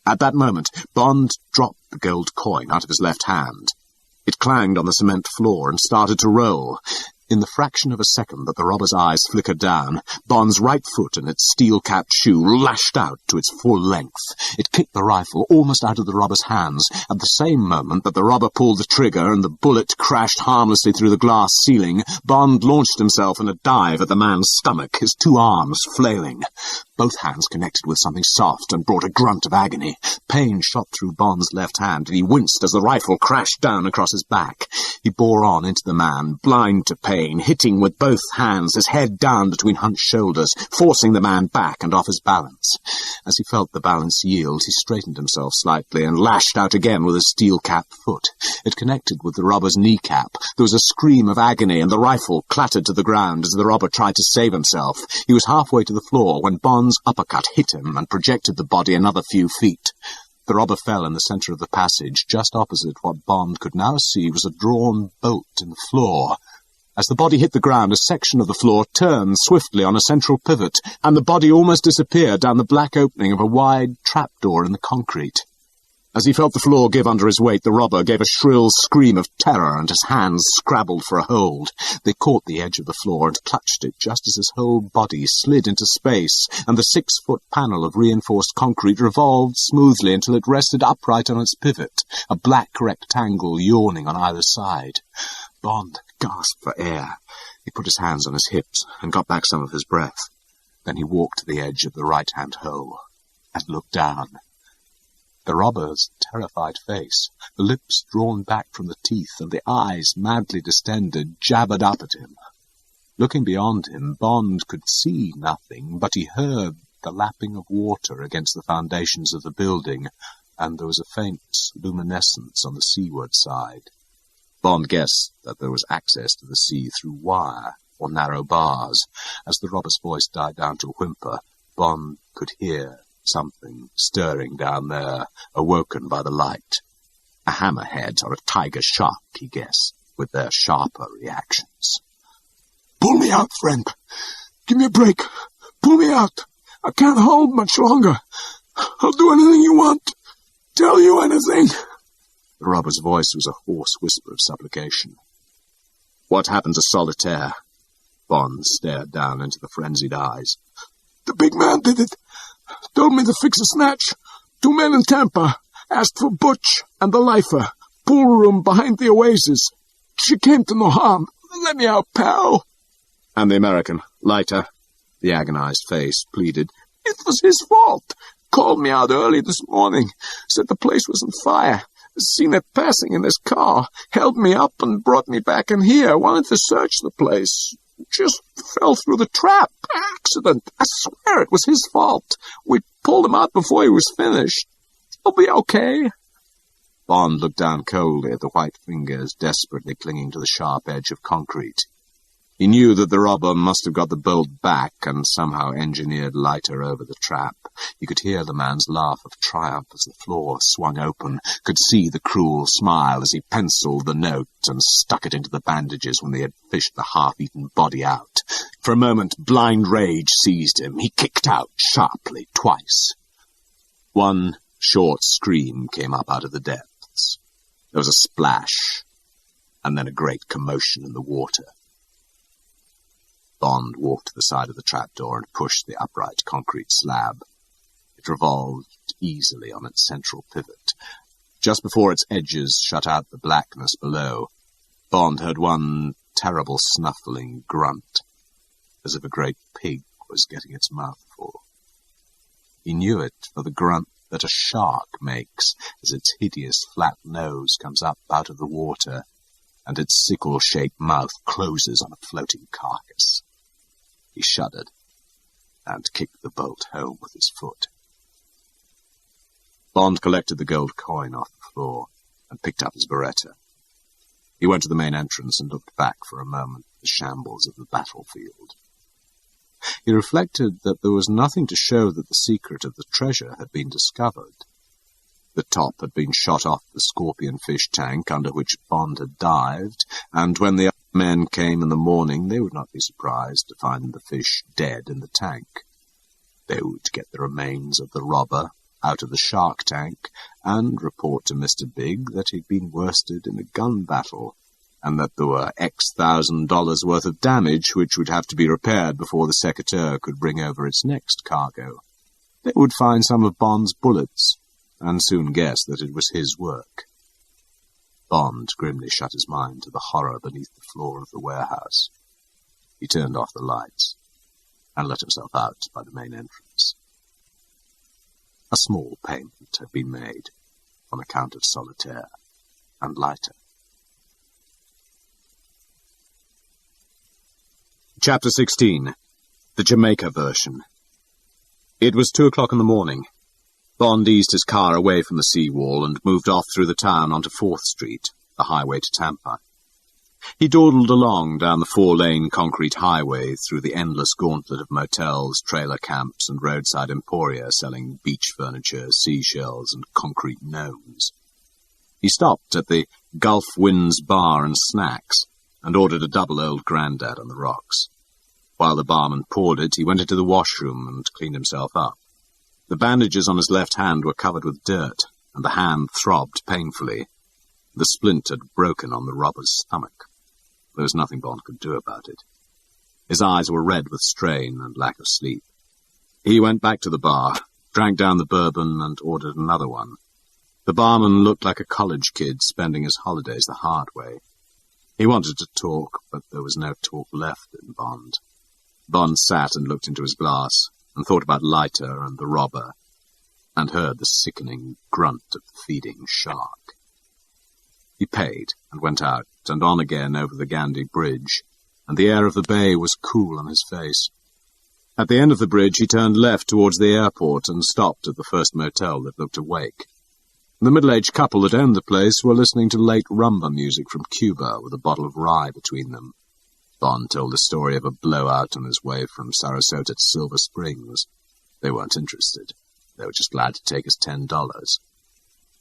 At that moment, Bond dropped the gold coin out of his left hand. It clanged on the cement floor and started to roll. In the fraction of a second that the robber's eyes flickered down, Bond's right foot in its steel-capped shoe lashed out to its full length. It kicked the rifle almost out of the robber's hands. At the same moment that the robber pulled the trigger and the bullet crashed harmlessly through the glass ceiling, Bond launched himself in a dive at the man's stomach, his 2 arms flailing. Both hands connected with something soft and brought a grunt of agony. Pain shot through Bond's left hand, and he winced as the rifle crashed down across his back. He bore on into the man, blind to pain, hitting with both hands, his head down between hunched shoulders, forcing the man back and off his balance. As he felt the balance yield, he straightened himself slightly and lashed out again with his steel-capped foot. It connected with the robber's kneecap. There was a scream of agony, and the rifle clattered to the ground as the robber tried to save himself. He was halfway to the floor when Bond's uppercut hit him and projected the body another few feet. The robber fell in the center of the passage, just opposite what Bond could now see was a drawn bolt in the floor. As the body hit the ground, a section of the floor turned swiftly on a central pivot, and the body almost disappeared down the black opening of a wide trapdoor in the concrete. As he felt the floor give under his weight, the robber gave a shrill scream of terror, and his hands scrabbled for a hold. They caught the edge of the floor and clutched it just as his whole body slid into space, and the 6-foot panel of reinforced concrete revolved smoothly until it rested upright on its pivot, a black rectangle yawning on either side. Bond gasped for air. He put his hands on his hips and got back some of his breath. Then he walked to the edge of the right-hand hole and looked down. The robber's terrified face, the lips drawn back from the teeth and the eyes madly distended, jabbered up at him. Looking beyond him, Bond could see nothing, but he heard the lapping of water against the foundations of the building, and there was a faint luminescence on the seaward side. Bond guessed that there was access to the sea through wire or narrow bars. As the robber's voice died down to a whimper, Bond could hear something stirring down there, awoken by the light. A hammerhead or a tiger shark, he guessed, with their sharper reactions. "Pull me out, friend. Give me a break. Pull me out. I can't hold much longer. I'll do anything you want. Tell you anything." The robber's voice was a hoarse whisper of supplication. What happened to Solitaire? Bond stared down into the frenzied eyes. "The big man did it. Told me to fix a snatch. 2 men in Tampa. Asked for Butch and the lifer. Pool room behind the Oasis. She came to no harm. Let me out, pal." And the American, Leiter, the agonized face, pleaded. "It was his fault. Called me out early this morning. Said the place was on fire. Seen it passing in his car. Held me up and brought me back in here. Wanted to search the place. Just fell through the trap. Accident. I swear it was his fault. We pulled him out before he was finished. He'll be okay." Bond looked down coldly at the white fingers desperately clinging to the sharp edge of concrete. He knew that the robber must have got the bolt back and somehow engineered Leiter over the trap. He could hear the man's laugh of triumph as the floor swung open, could see the cruel smile as he penciled the note and stuck it into the bandages when they had fished the half-eaten body out. For a moment, blind rage seized him. He kicked out sharply twice. One short scream came up out of the depths. There was a splash, and then a great commotion in the water. Bond walked to the side of the trapdoor and pushed the upright concrete slab. It revolved easily on its central pivot. Just before its edges shut out the blackness below, Bond heard one terrible snuffling grunt, as if a great pig was getting its mouth full. He knew it for the grunt that a shark makes as its hideous flat nose comes up out of the water and its sickle-shaped mouth closes on a floating carcass. He shuddered and kicked the bolt home with his foot. Bond collected the gold coin off the floor and picked up his Beretta. He went to the main entrance and looked back for a moment at the shambles of the battlefield. He reflected that there was nothing to show that the secret of the treasure had been discovered. The top had been shot off the scorpion fish tank under which Bond had dived, and when the other men came in the morning, they would not be surprised to find the fish dead in the tank. They would get the remains of the robber out of the shark tank and report to Mr. Big that he'd been worsted in a gun battle, and that there were X $1,000 worth of damage which would have to be repaired before the Secretary could bring over its next cargo. They would find some of Bond's bullets, and soon guess that it was his work. Bond grimly shut his mind to the horror beneath the floor of the warehouse. He turned off the lights and let himself out by the main entrance. A small payment had been made on account of Solitaire and Leiter. Chapter 16. The Jamaica Version. It was 2 o'clock in the morning. Bond eased his car away from the seawall and moved off through the town onto 4th Street, the highway to Tampa. He dawdled along down the 4-lane concrete highway through the endless gauntlet of motels, trailer camps, and roadside emporia selling beach furniture, seashells, and concrete gnomes. He stopped at the Gulf Winds Bar and Snacks and ordered a double Old Grandad on the rocks. While the barman poured it, he went into the washroom and cleaned himself up. The bandages on his left hand were covered with dirt. and the hand throbbed painfully. The splint had broken on the robber's stomach. There was nothing Bond could do about it. His eyes were red with strain and lack of sleep. He went back to the bar, drank down the bourbon, and ordered another one. The barman looked like a college kid spending his holidays the hard way. He wanted to talk, but there was no talk left in Bond. Bond sat and looked into his glass, and thought about Leiter and the robber, and heard the sickening grunt of the feeding shark. He paid, and went out, and on again over the Gandhi Bridge, and the air of the bay was cool on his face. At the end of the bridge he turned left towards the airport and stopped at the first motel that looked awake. The middle-aged couple that owned the place were listening to late rumba music from Cuba with a bottle of rye between them. Bond told the story of a blowout on his way from Sarasota to Silver Springs. They weren't interested. They were just glad to take his $10.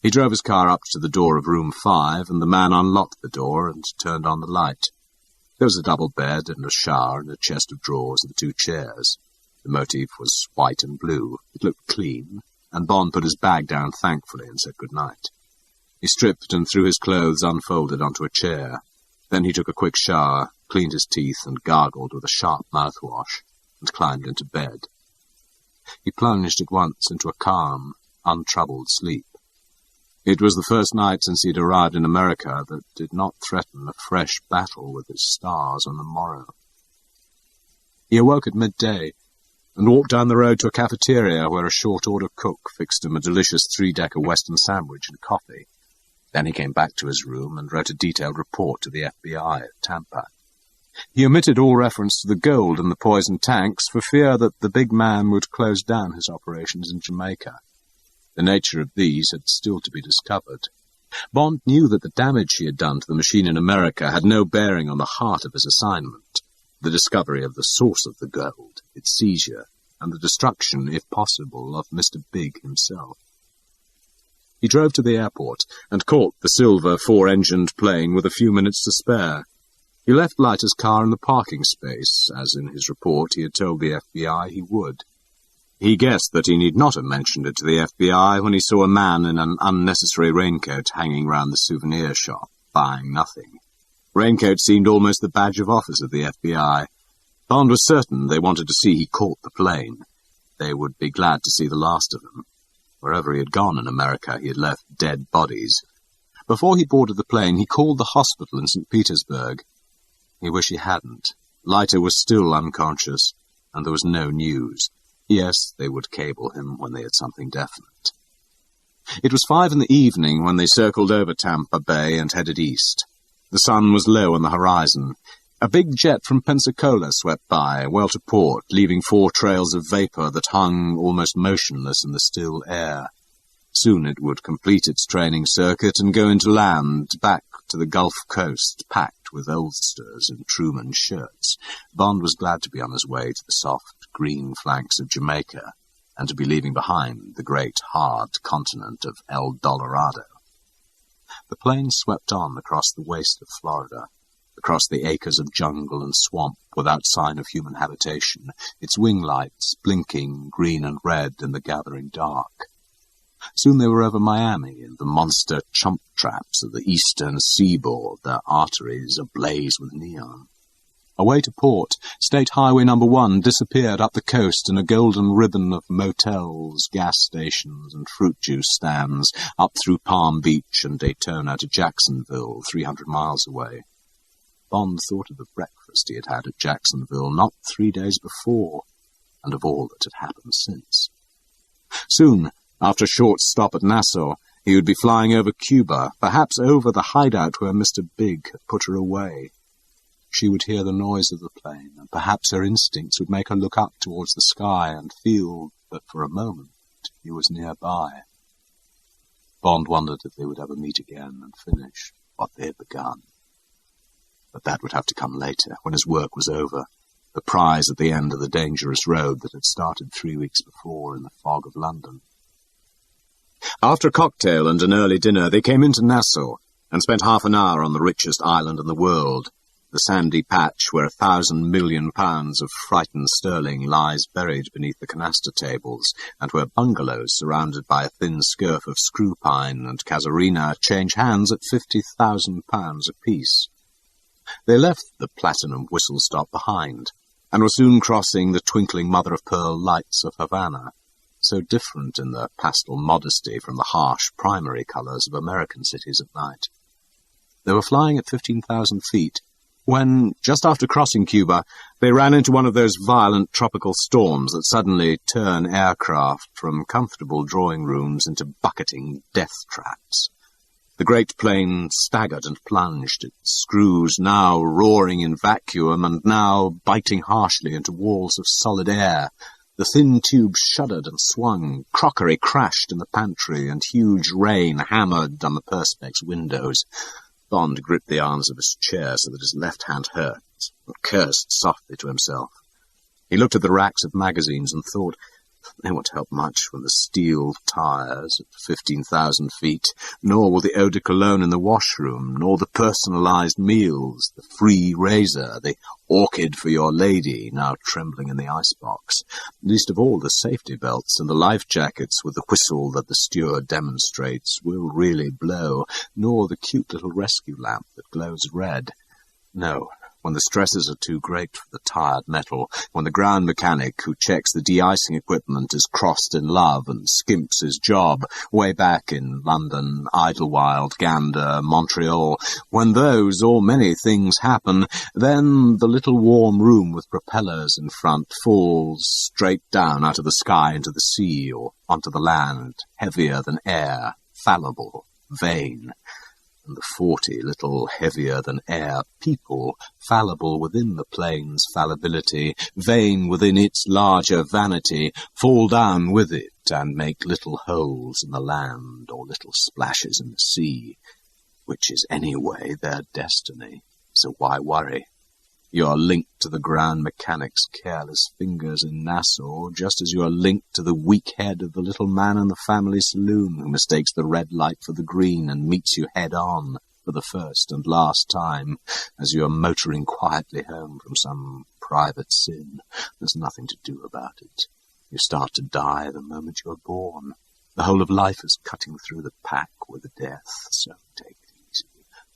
He drove his car up to the door of room 5, and the man unlocked the door and turned on the light. There was a double bed and a shower and a chest of drawers and 2 chairs. The motif was white and blue. It looked clean, and Bond put his bag down thankfully and said good night. He stripped and threw his clothes unfolded onto a chair. Then he took a quick shower, cleaned his teeth and gargled with a sharp mouthwash, and climbed into bed. He plunged at once into a calm, untroubled sleep. It was the first night since he had arrived in America that did not threaten a fresh battle with his stars on the morrow. He awoke at midday and walked down the road to a cafeteria where a short-order cook fixed him a delicious 3-decker Western sandwich and coffee. Then he came back to his room and wrote a detailed report to the FBI at Tampa. He omitted all reference to the gold and the poison tanks for fear that the big man would close down his operations in Jamaica. The nature of these had still to be discovered. Bond knew that the damage he had done to the machine in America had no bearing on the heart of his assignment, the discovery of the source of the gold, its seizure, and the destruction, if possible, of Mr. Big himself. He drove to the airport and caught the silver 4-engined plane with a few minutes to spare. He left Leiter's car in the parking space, as in his report he had told the FBI he would. He guessed that he need not have mentioned it to the FBI when he saw a man in an unnecessary raincoat hanging round the souvenir shop, buying nothing. Raincoat seemed almost the badge of office of the FBI. Bond was certain they wanted to see he caught the plane. They would be glad to see the last of him. Wherever he had gone in America, he had left dead bodies. Before he boarded the plane, he called the hospital in St. Petersburg. He wished he hadn't. Leiter was still unconscious, and there was no news. Yes, they would cable him when they had something definite. It was 5 in the evening when they circled over Tampa Bay and headed east. The sun was low on the horizon. A big jet from Pensacola swept by, well to port, leaving 4 trails of vapor that hung almost motionless in the still air. Soon it would complete its training circuit and go into land, back to the Gulf Coast, packed with oldsters and Truman shirts. Bond was glad to be on his way to the soft green flanks of Jamaica, and to be leaving behind the great, hard continent of El Dorado. The plane swept on across the waste of Florida, across the acres of jungle and swamp without sign of human habitation, its wing lights blinking green and red in the gathering dark. Soon they were over Miami and the monster chump traps of the eastern seaboard, their arteries ablaze with neon. Away to port, State Highway No. 1 disappeared up the coast in a golden ribbon of motels, gas stations, and fruit juice stands, up through Palm Beach and Daytona to Jacksonville, 300 miles away. Bond thought of the breakfast he had had at Jacksonville not 3 days before, and of all that had happened since. Soon, after a short stop at Nassau, he would be flying over Cuba, perhaps over the hideout where Mr. Big had put her away. She would hear the noise of the plane, and perhaps her instincts would make her look up towards the sky and feel that for a moment he was nearby. Bond wondered if they would ever meet again and finish what they had begun. But that would have to come later, when his work was over, the prize at the end of the dangerous road that had started 3 weeks before in the fog of London. After a cocktail and an early dinner, they came into Nassau and spent half an hour on the richest island in the world. the sandy patch where 1,000 million pounds of frightened sterling lies buried beneath the canaster tables, and where bungalows surrounded by a thin scurf of screw pine and casuarina change hands at £50,000 apiece. They left the platinum whistle-stop behind, and were soon crossing the twinkling mother-of-pearl lights of Havana, so different in their pastel modesty from the harsh primary colours of American cities at night. They were flying at 15,000 feet, when, just after crossing Cuba, they ran into one of those violent tropical storms that suddenly turn aircraft from comfortable drawing rooms into bucketing death traps. The great plane staggered and plunged, its screws now roaring in vacuum and now biting harshly into walls of solid air. The thin tubes shuddered and swung, crockery crashed in the pantry, and huge rain hammered on the Perspex windows. Bond gripped the arms of his chair so that his left hand hurt, and cursed softly to himself. He looked at the racks of magazines and thought, they won't help much with the steel tires at 15,000 feet, nor will the eau de cologne in the washroom, nor the personalized meals, the free razor, the orchid for your lady now trembling in the icebox, least of all the safety belts and the life jackets with the whistle that the steward demonstrates will really blow, nor the cute little rescue lamp that glows red. No. When the stresses are too great for the tired metal, when the ground mechanic who checks the de-icing equipment is crossed in love and skimps his job, way back in London, Idlewild, Gander, Montreal, when those or many things happen, then the little warm room with propellers in front falls straight down out of the sky into the sea or onto the land, heavier than air, fallible, vain. And the 40 little heavier-than-air people, fallible within the plane's fallibility, vain within its larger vanity, fall down with it and make little holes in the land or little splashes in the sea, which is anyway their destiny, so why worry? You're linked to the ground mechanic's careless fingers in Nassau, just as you are linked to the weak head of the little man in the family saloon who mistakes the red light for the green and meets you head-on for the first and last time as you are motoring quietly home from some private sin. There's nothing to do about it. You start to die the moment you are born. The whole of life is cutting through the pack with a death, so take it easy.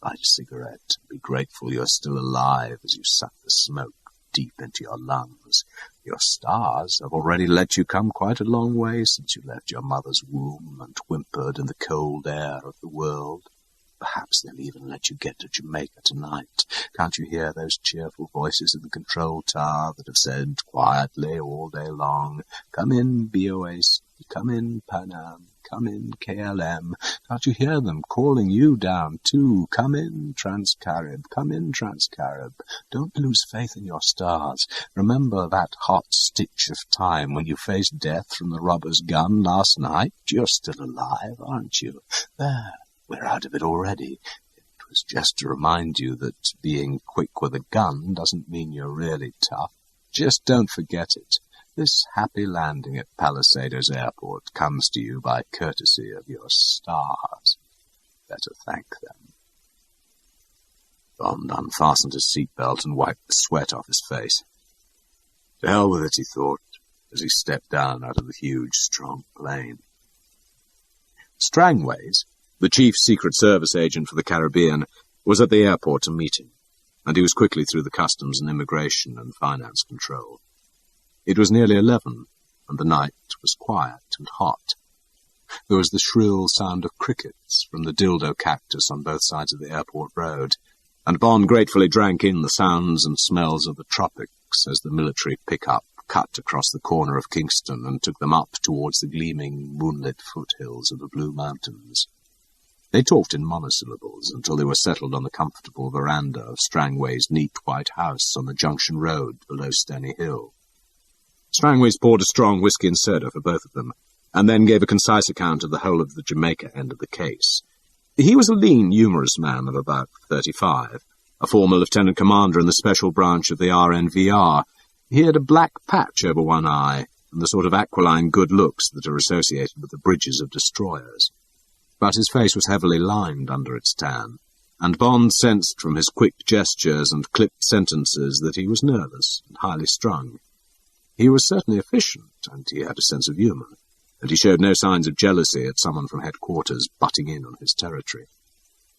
Light a cigarette and be grateful you're still alive as you suck the smoke deep into your lungs. Your stars have already let you come quite a long way since you left your mother's womb and whimpered in the cold air of the world. Perhaps they'll even let you get to Jamaica tonight. Can't you hear those cheerful voices in the control tower that have said quietly all day long, "Come in, BOAC, come in, Panam, come in, KLM." Can't you hear them calling you down, too? Come in, Transcarib, come in, Transcarib. Don't lose faith in your stars. Remember that hot stitch of time when you faced death from the robber's gun last night? You're still alive, aren't you? There. We're out of it already. It was just to remind you that being quick with a gun doesn't mean you're really tough. Just don't forget it. This happy landing at Palisadoes Airport comes to you by courtesy of your stars. Better thank them. Bond unfastened his seatbelt and wiped the sweat off his face. To hell with it, he thought, as he stepped down out of the huge, strong plane. Strangways, the chief Secret Service agent for the Caribbean, was at the airport to meet him, and he was quickly through the customs and immigration and finance control. It was nearly 11, and the night was quiet and hot. There was the shrill sound of crickets from the dildo cactus on both sides of the airport road, and Bond gratefully drank in the sounds and smells of the tropics as the military pickup cut across the corner of Kingston and took them up towards the gleaming, moonlit foothills of the Blue Mountains. They talked in monosyllables until they were settled on the comfortable veranda of Strangway's neat white house on the Junction Road below Stony Hill. Strangways poured a strong whisky and soda for both of them, and then gave a concise account of the whole of the Jamaica end of the case. He was a lean, humorous man of about 35, a former lieutenant commander in the special branch of the RNVR. He had a black patch over one eye, and the sort of aquiline good looks that are associated with the bridges of destroyers. But his face was heavily lined under its tan, and Bond sensed from his quick gestures and clipped sentences that he was nervous and highly strung. He was certainly efficient, and he had a sense of humour, and he showed no signs of jealousy at someone from headquarters butting in on his territory.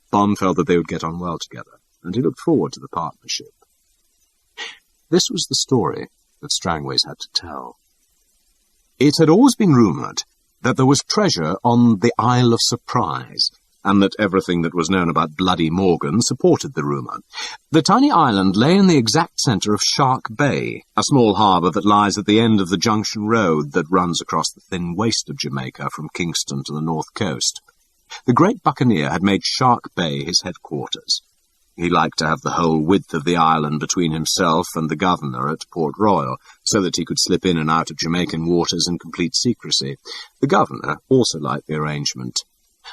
Bond felt that they would get on well together, and he looked forward to the partnership. This was the story that Strangways had to tell. It had always been rumoured that there was treasure on the Isle of Surprise, and that everything that was known about Bloody Morgan supported the rumour. The tiny island lay in the exact centre of Shark Bay, a small harbour that lies at the end of the Junction Road that runs across the thin waste of Jamaica from Kingston to the north coast. The great buccaneer had made Shark Bay his headquarters. He liked to have the whole width of the island between himself and the governor at Port Royal, so that he could slip in and out of Jamaican waters in complete secrecy. The governor also liked the arrangement.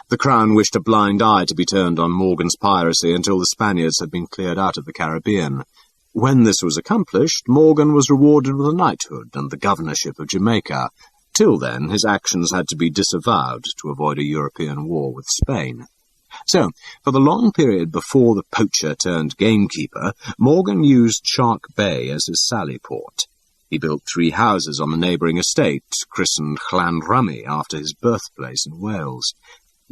The Crown wished a blind eye to be turned on Morgan's piracy until the Spaniards had been cleared out of the Caribbean. When this was accomplished, Morgan was rewarded with a knighthood and the governorship of Jamaica. Till then, his actions had to be disavowed to avoid a European war with Spain. So, for the long period before the poacher turned gamekeeper, Morgan used Shark Bay as his sally port. He built 3 houses on the neighbouring estate, christened Llanrummy after his birthplace in Wales.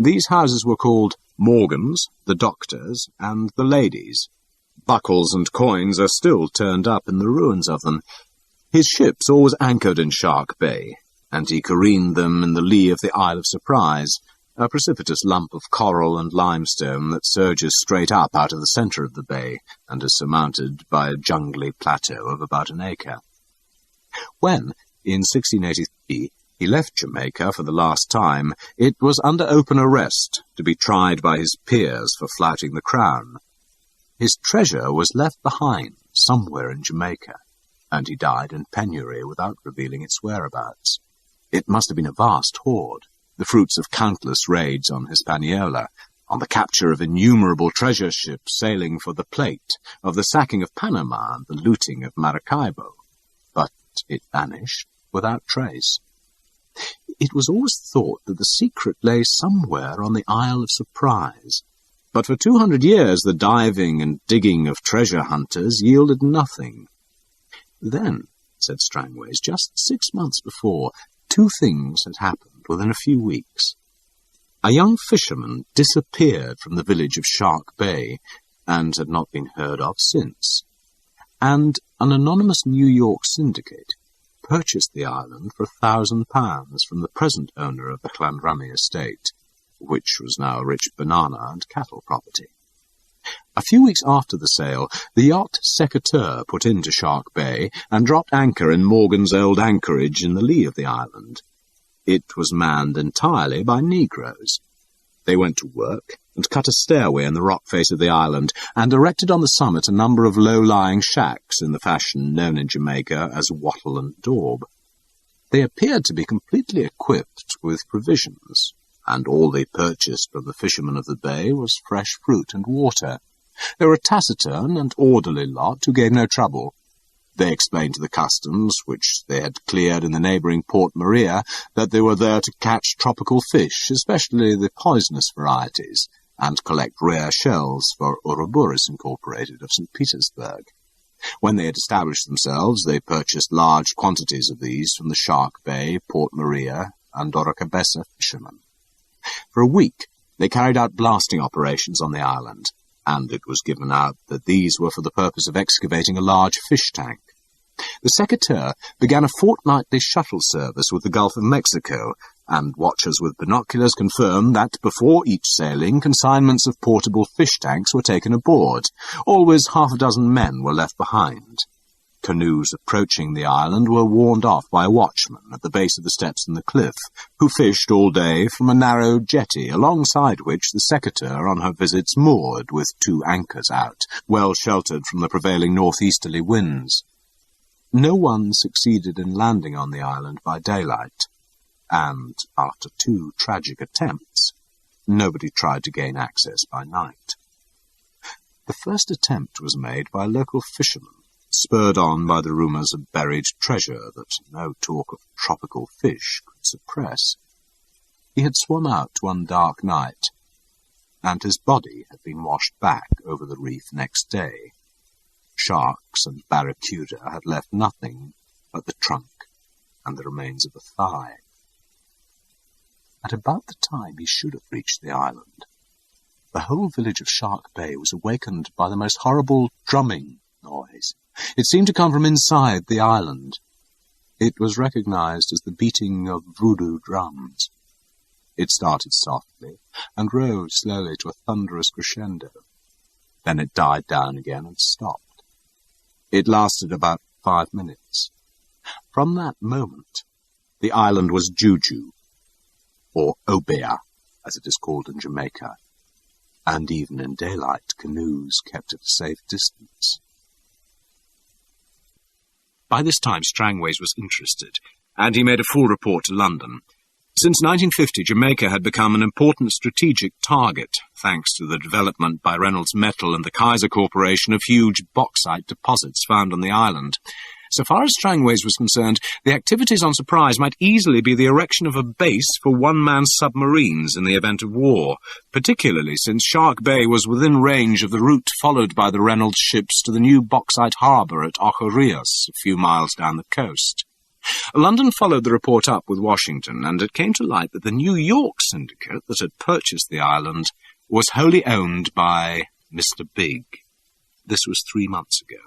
These houses were called Morgan's, the Doctor's, and the Lady's. Buckles and coins are still turned up in the ruins of them. His ships always anchored in Shark Bay, and he careened them in the lee of the Isle of Surprise, a precipitous lump of coral and limestone that surges straight up out of the centre of the bay and is surmounted by a jungly plateau of about an acre. When, in 1683, he left Jamaica for the last time, it was under open arrest to be tried by his peers for flouting the Crown. His treasure was left behind somewhere in Jamaica, and he died in penury without revealing its whereabouts. It must have been a vast hoard, the fruits of countless raids on Hispaniola, on the capture of innumerable treasure ships sailing for the Plate, of the sacking of Panama and the looting of Maracaibo. But it vanished without trace. It was always thought that the secret lay somewhere on the Isle of Surprise, but for 200 years the diving and digging of treasure hunters yielded nothing. Then, said Strangways, just 6 months before, 2 things had happened within a few weeks. A young fisherman disappeared from the village of Shark Bay and had not been heard of since, and an anonymous New York syndicate purchased the island for £1,000 from the present owner of the Llanrummy estate, which was now a rich banana and cattle property. A few weeks after the sale, the yacht Secateur put into Shark Bay and dropped anchor in Morgan's old anchorage in the lee of the island. It was manned entirely by Negroes. They went to work and cut a stairway in the rock face of the island and erected on the summit a number of low-lying shacks in the fashion known in Jamaica as wattle and daub. They appeared to be completely equipped with provisions, and all they purchased from the fishermen of the bay was fresh fruit and water. They were a taciturn and orderly lot who gave no trouble. They explained to the customs, which they had cleared in the neighbouring Port Maria, that they were there to catch tropical fish, especially the poisonous varieties, and collect rare shells for Ouroboros Incorporated of St. Petersburg. When they had established themselves, they purchased large quantities of these from the Shark Bay, Port Maria, and Orocabessa fishermen. For a week, they carried out blasting operations on the island, and it was given out that these were for the purpose of excavating a large fish tank. The Secateur began a fortnightly shuttle service with the Gulf of Mexico, and watchers with binoculars confirmed that before each sailing consignments of portable fish tanks were taken aboard. Always 6 men were left behind. Canoes approaching the island were warned off by a watchman at the base of the steps in the cliff, who fished all day from a narrow jetty, alongside which the Secateur on her visits moored with 2 anchors out, well sheltered from the prevailing northeasterly winds. No one succeeded in landing on the island by daylight, and after 2 tragic attempts, nobody tried to gain access by night. The first attempt was made by a local fisherman, spurred on by the rumours of buried treasure that no talk of tropical fish could suppress. He had swum out one dark night, and his body had been washed back over the reef next day. Sharks and barracuda had left nothing but the trunk and the remains of a thigh. At about the time he should have reached the island, the whole village of Shark Bay was awakened by the most horrible drumming noise. It seemed to come from inside the island. It was recognized as the beating of voodoo drums. It started softly and rose slowly to a thunderous crescendo. Then it died down again and stopped. It lasted about 5 minutes. From that moment, the island was Juju, or Obea, as it is called in Jamaica, and even in daylight canoes kept at a safe distance. By this time Strangways was interested, and he made a full report to London. Since 1950, Jamaica had become an important strategic target, thanks to the development by Reynolds Metal and the Kaiser Corporation of huge bauxite deposits found on the island. So far as Strangways was concerned, the activities on Surprise might easily be the erection of a base for one-man submarines in the event of war, particularly since Shark Bay was within range of the route followed by the Reynolds ships to the new bauxite harbour at Ocherias, a few miles down the coast. London followed the report up with Washington, and it came to light that the New York syndicate that had purchased the island was wholly owned by Mr. Big. This was 3 months ago.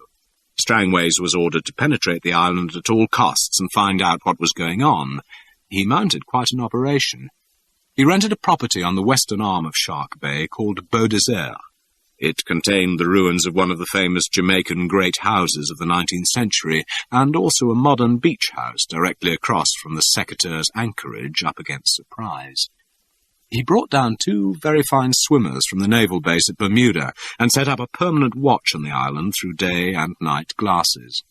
Strangways was ordered to penetrate the island at all costs and find out what was going on. He mounted quite an operation. He rented a property on the western arm of Shark Bay called Beau Desert. It contained the ruins of one of the famous Jamaican great houses of the 19th century, and also a modern beach house directly across from the Secateurs' anchorage up against Surprise. He brought down 2 very fine swimmers from the naval base at Bermuda and set up a permanent watch on the island through day and night glasses.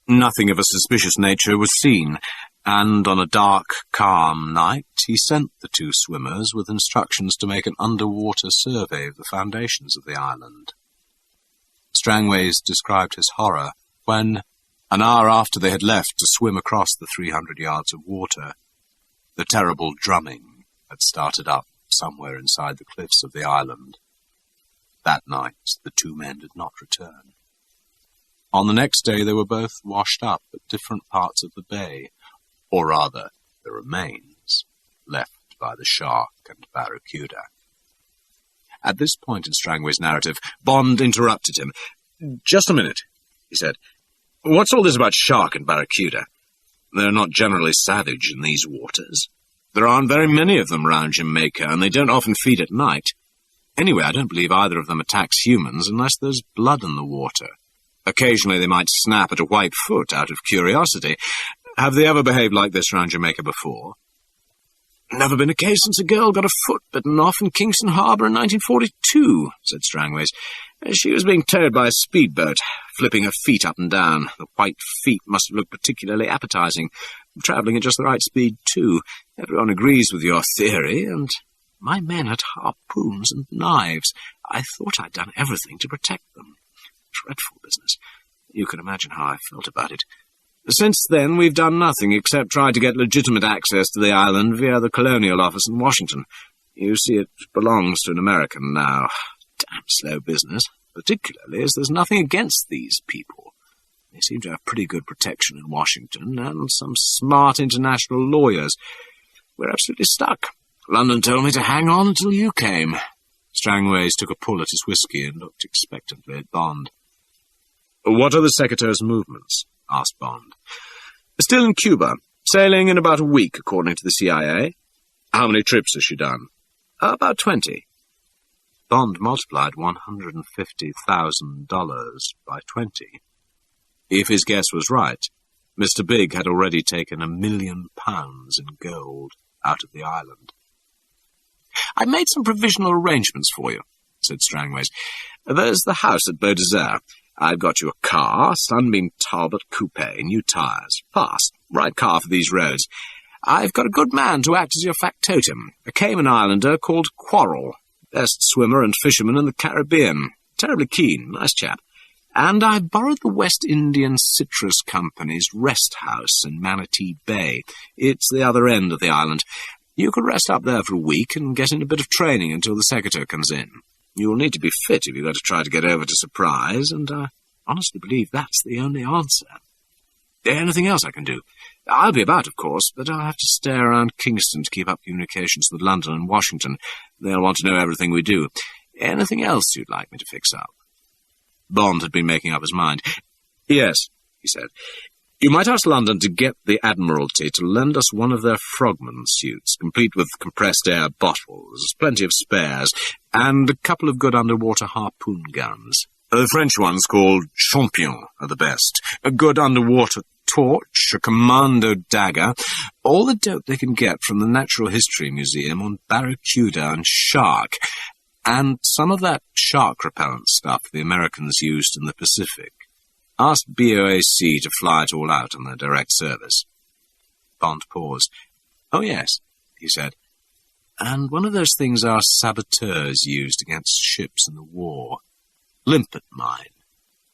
Nothing of a suspicious nature was seen, and on a dark, calm night he sent the 2 swimmers with instructions to make an underwater survey of the foundations of the island. Strangways described his horror when, an hour after they had left to swim across the 300 yards of water, the terrible drumming had started up somewhere inside the cliffs of the island. That night the 2 men did not return. On the next day they were both washed up at different parts of the bay, or rather, the remains left by the shark and barracuda. At this point in Strangway's narrative, Bond interrupted him. "Just a minute," he said. "What's all this about shark and barracuda? They're not generally savage in these waters. There aren't very many of them round Jamaica, and they don't often feed at night. Anyway, I don't believe either of them attacks humans unless there's blood in the water. Occasionally they might snap at a white foot out of curiosity. Have they ever behaved like this round Jamaica before?" "Never been a case since a girl got a foot bitten off in Kingston Harbour in 1942, said Strangways. "She was being towed by a speedboat, flipping her feet up and down. The white feet must have looked particularly appetizing. Travelling at just the right speed, too. Everyone agrees with your theory, and my men had harpoons and knives. I thought I'd done everything to protect them. Dreadful business. You can imagine how I felt about it. Since then, we've done nothing except try to get legitimate access to the island via the Colonial Office in Washington. You see, it belongs to an American now. Damn slow business, particularly as there's nothing against these people. They seem to have pretty good protection in Washington, and some smart international lawyers. We're absolutely stuck. London told me to hang on until you came." Strangways took a pull at his whiskey and looked expectantly at Bond. "What are the Secateurs' movements?" asked Bond. "Still in Cuba. Sailing in about a week, according to the CIA. How many trips has she done?" "About 20. Bond multiplied $150,000 by 20. If his guess was right, Mr. Big had already taken £1 million in gold out of the island. "I made some provisional arrangements for you," said Strangways. "There's the house at Beau Desert. I've got you a car, Sunbeam Talbot Coupe, new tyres. Fast, right car for these roads. I've got a good man to act as your factotum, a Cayman Islander called Quarrel, best swimmer and fisherman in the Caribbean. Terribly keen, nice chap. And I've borrowed the West Indian Citrus Company's rest house in Manatee Bay. It's the other end of the island. You could rest up there for a week and get in a bit of training until the Secretary comes in. You'll need to be fit if you're going to try to get over to Surprise, and I honestly believe that's the only answer. Anything else I can do? I'll be about, of course, but I'll have to stay around Kingston to keep up communications with London and Washington. They'll want to know everything we do. Anything else you'd like me to fix up? Bond had been making up his mind. Yes, he said. You might ask London to get the Admiralty to lend us one of their frogman suits, complete with compressed air bottles, plenty of spares, and a couple of good underwater harpoon guns. The French ones, called Champion, are the best. A good underwater torch, a commando dagger, all the dope they can get from the Natural History Museum on barracuda and shark, and some of that shark repellent stuff the Americans used in the Pacific. Ask BOAC to fly it all out on their direct service. Bond paused. Oh, yes, he said. And one of those things our saboteurs used against ships in the war. Limpet mine,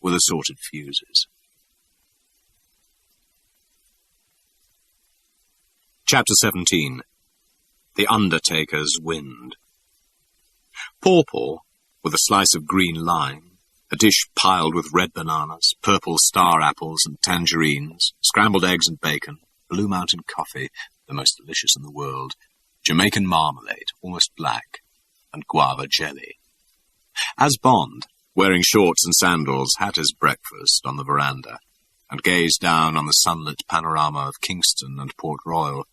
with assorted fuses. Chapter 17. The Undertaker's Wind. Pawpaw, with a slice of green lime, a dish piled with red bananas, purple star apples and tangerines, scrambled eggs and bacon, Blue Mountain coffee, the most delicious in the world, Jamaican marmalade, almost black, and guava jelly. As Bond, wearing shorts and sandals, had his breakfast on the veranda, and gazed down on the sunlit panorama of Kingston and Port Royal,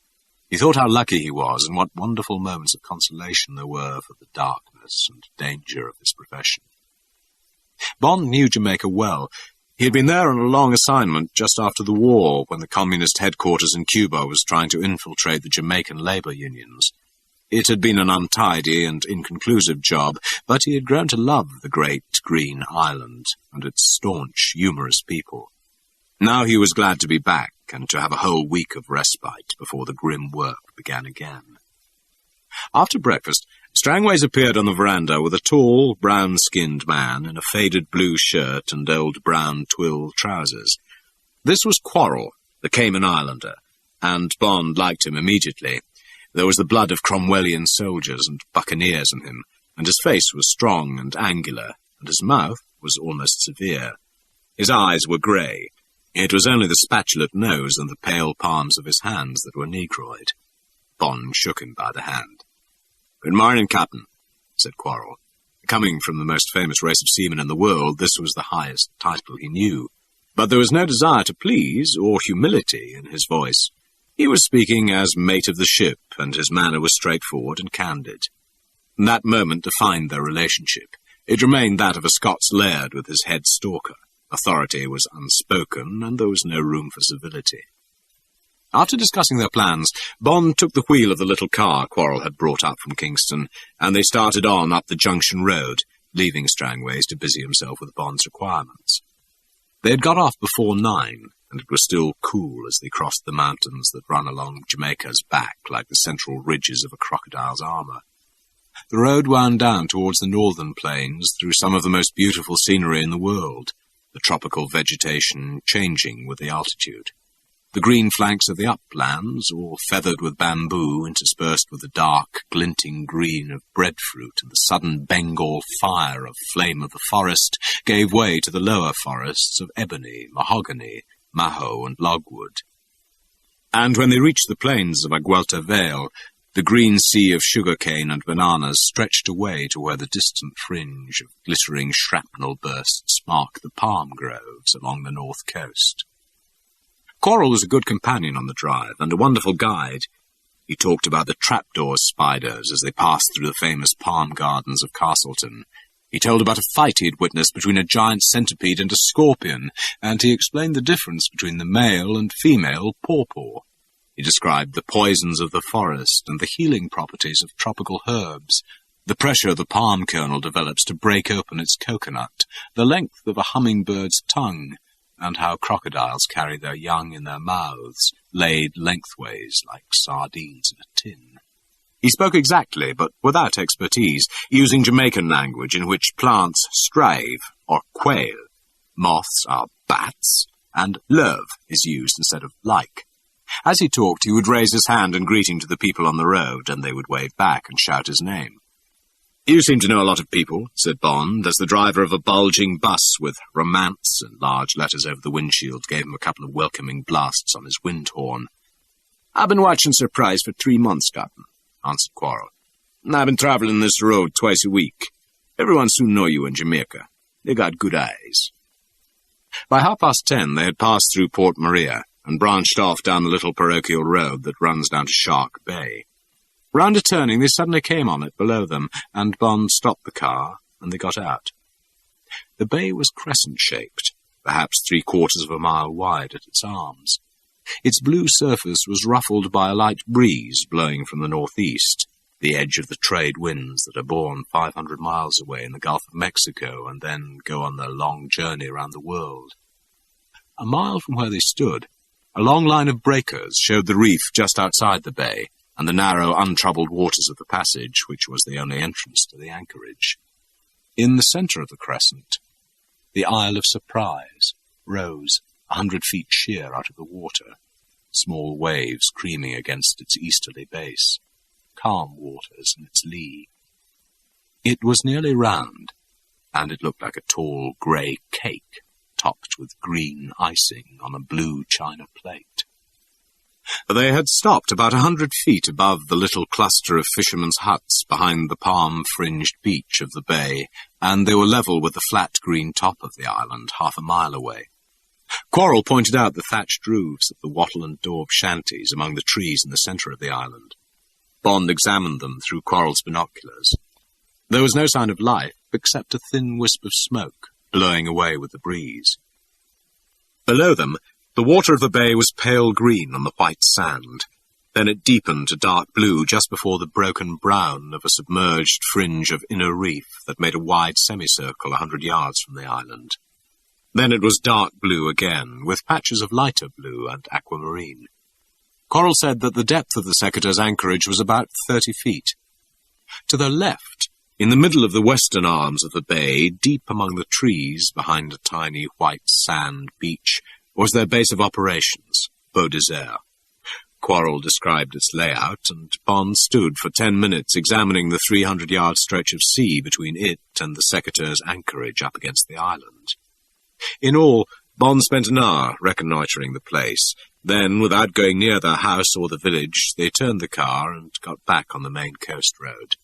he thought how lucky he was and what wonderful moments of consolation there were for the darkness and danger of his profession. Bond knew Jamaica well. He had been there on a long assignment just after the war, when the communist headquarters in Cuba was trying to infiltrate the Jamaican labor unions. It had been an untidy and inconclusive job, but he had grown to love the great green island and its staunch, humorous people. Now he was glad to be back and to have a whole week of respite before the grim work began again. After breakfast, Strangways appeared on the veranda with a tall, brown-skinned man in a faded blue shirt and old brown twill trousers. This was Quarrel, the Cayman Islander, and Bond liked him immediately. There was the blood of Cromwellian soldiers and buccaneers in him, and his face was strong and angular, and his mouth was almost severe. His eyes were grey. It was only the spatulate nose and the pale palms of his hands that were negroid. Bond shook him by the hand. "Good morning, Captain," said Quarrel. Coming from the most famous race of seamen in the world, this was the highest title he knew. But there was no desire to please or humility in his voice. He was speaking as mate of the ship, and his manner was straightforward and candid. That moment defined their relationship. It remained that of a Scots laird with his head stalker. Authority was unspoken, and there was no room for civility. After discussing their plans, Bond took the wheel of the little car Quarrel had brought up from Kingston, and they started on up the Junction Road, leaving Strangways to busy himself with Bond's requirements. They had got off before 9, and it was still cool as they crossed the mountains that run along Jamaica's back like the central ridges of a crocodile's armour. The road wound down towards the northern plains through some of the most beautiful scenery in the world, the tropical vegetation changing with the altitude. The green flanks of the uplands, all feathered with bamboo, interspersed with the dark, glinting green of breadfruit and the sudden Bengal fire of flame of the forest, gave way to the lower forests of ebony, mahogany, maho, and logwood. And when they reached the plains of Aguelta Vale, the green sea of sugar-cane and bananas stretched away to where the distant fringe of glittering shrapnel bursts marked the palm groves along the north coast. Quarrel was a good companion on the drive, and a wonderful guide. He talked about the trapdoor spiders as they passed through the famous palm gardens of Castleton. He told about a fight he had witnessed between a giant centipede and a scorpion, and he explained the difference between the male and female pawpaw. He described the poisons of the forest and the healing properties of tropical herbs, the pressure the palm kernel develops to break open its coconut, the length of a hummingbird's tongue, and how crocodiles carry their young in their mouths, laid lengthways like sardines in a tin. He spoke exactly, but without expertise, using Jamaican language in which plants strive, or quail, moths are bats, and love is used instead of like. As he talked, he would raise his hand in greeting to the people on the road, and they would wave back and shout his name. "You seem to know a lot of people," said Bond, as the driver of a bulging bus with "Romance" in large letters over the windshield gave him a couple of welcoming blasts on his wind horn. "I've been watching Surprise for 3 months, Captain," answered Quarrel. "I've been travelling this road twice a week. Everyone soon know you in Jamaica. They got good eyes." By 10:30 they had passed through Port Maria and branched off down the little parochial road that runs down to Shark Bay. Round a turning, they suddenly came on it below them, and Bond stopped the car, and they got out. The bay was crescent-shaped, perhaps 3/4 of a mile wide at its arms. Its blue surface was ruffled by a light breeze blowing from the northeast, the edge of the trade winds that are born 500 miles away in the Gulf of Mexico and then go on their long journey around the world. A mile from where they stood, a long line of breakers showed the reef just outside the bay, and the narrow, untroubled waters of the passage, which was the only entrance to the anchorage. In the centre of the crescent, the Isle of Surprise rose 100 feet sheer out of the water, small waves creaming against its easterly base, calm waters in its lee. It was nearly round, and it looked like a tall grey cake topped with green icing on a blue china plate. They had stopped about 100 feet above the little cluster of fishermen's huts behind the palm-fringed beach of the bay, and they were level with the flat green top of the island 1/2 mile away. Quarrel pointed out the thatched roofs of the wattle and daub shanties among the trees in the centre of the island. Bond examined them through Quarrel's binoculars. There was no sign of life, except a thin wisp of smoke blowing away with the breeze. Below them, the water of the bay was pale green on the white sand. Then it deepened to dark blue just before the broken brown of a submerged fringe of inner reef that made a wide semicircle 100 yards from the island. Then it was dark blue again, with patches of lighter blue and aquamarine. Quarrel said that the depth of the Secretar's anchorage was about 30 feet. To their left, in the middle of the western arms of the bay, deep among the trees behind a tiny white sand beach, was their base of operations, Beaudesert. Quarrel described its layout, and Bond stood for 10 minutes examining the 300-yard stretch of sea between it and the Secretar's anchorage up against the island. In all, Bond spent an hour reconnoitring the place. Then, without going near their house or the village, they turned the car and got back on the main coast road.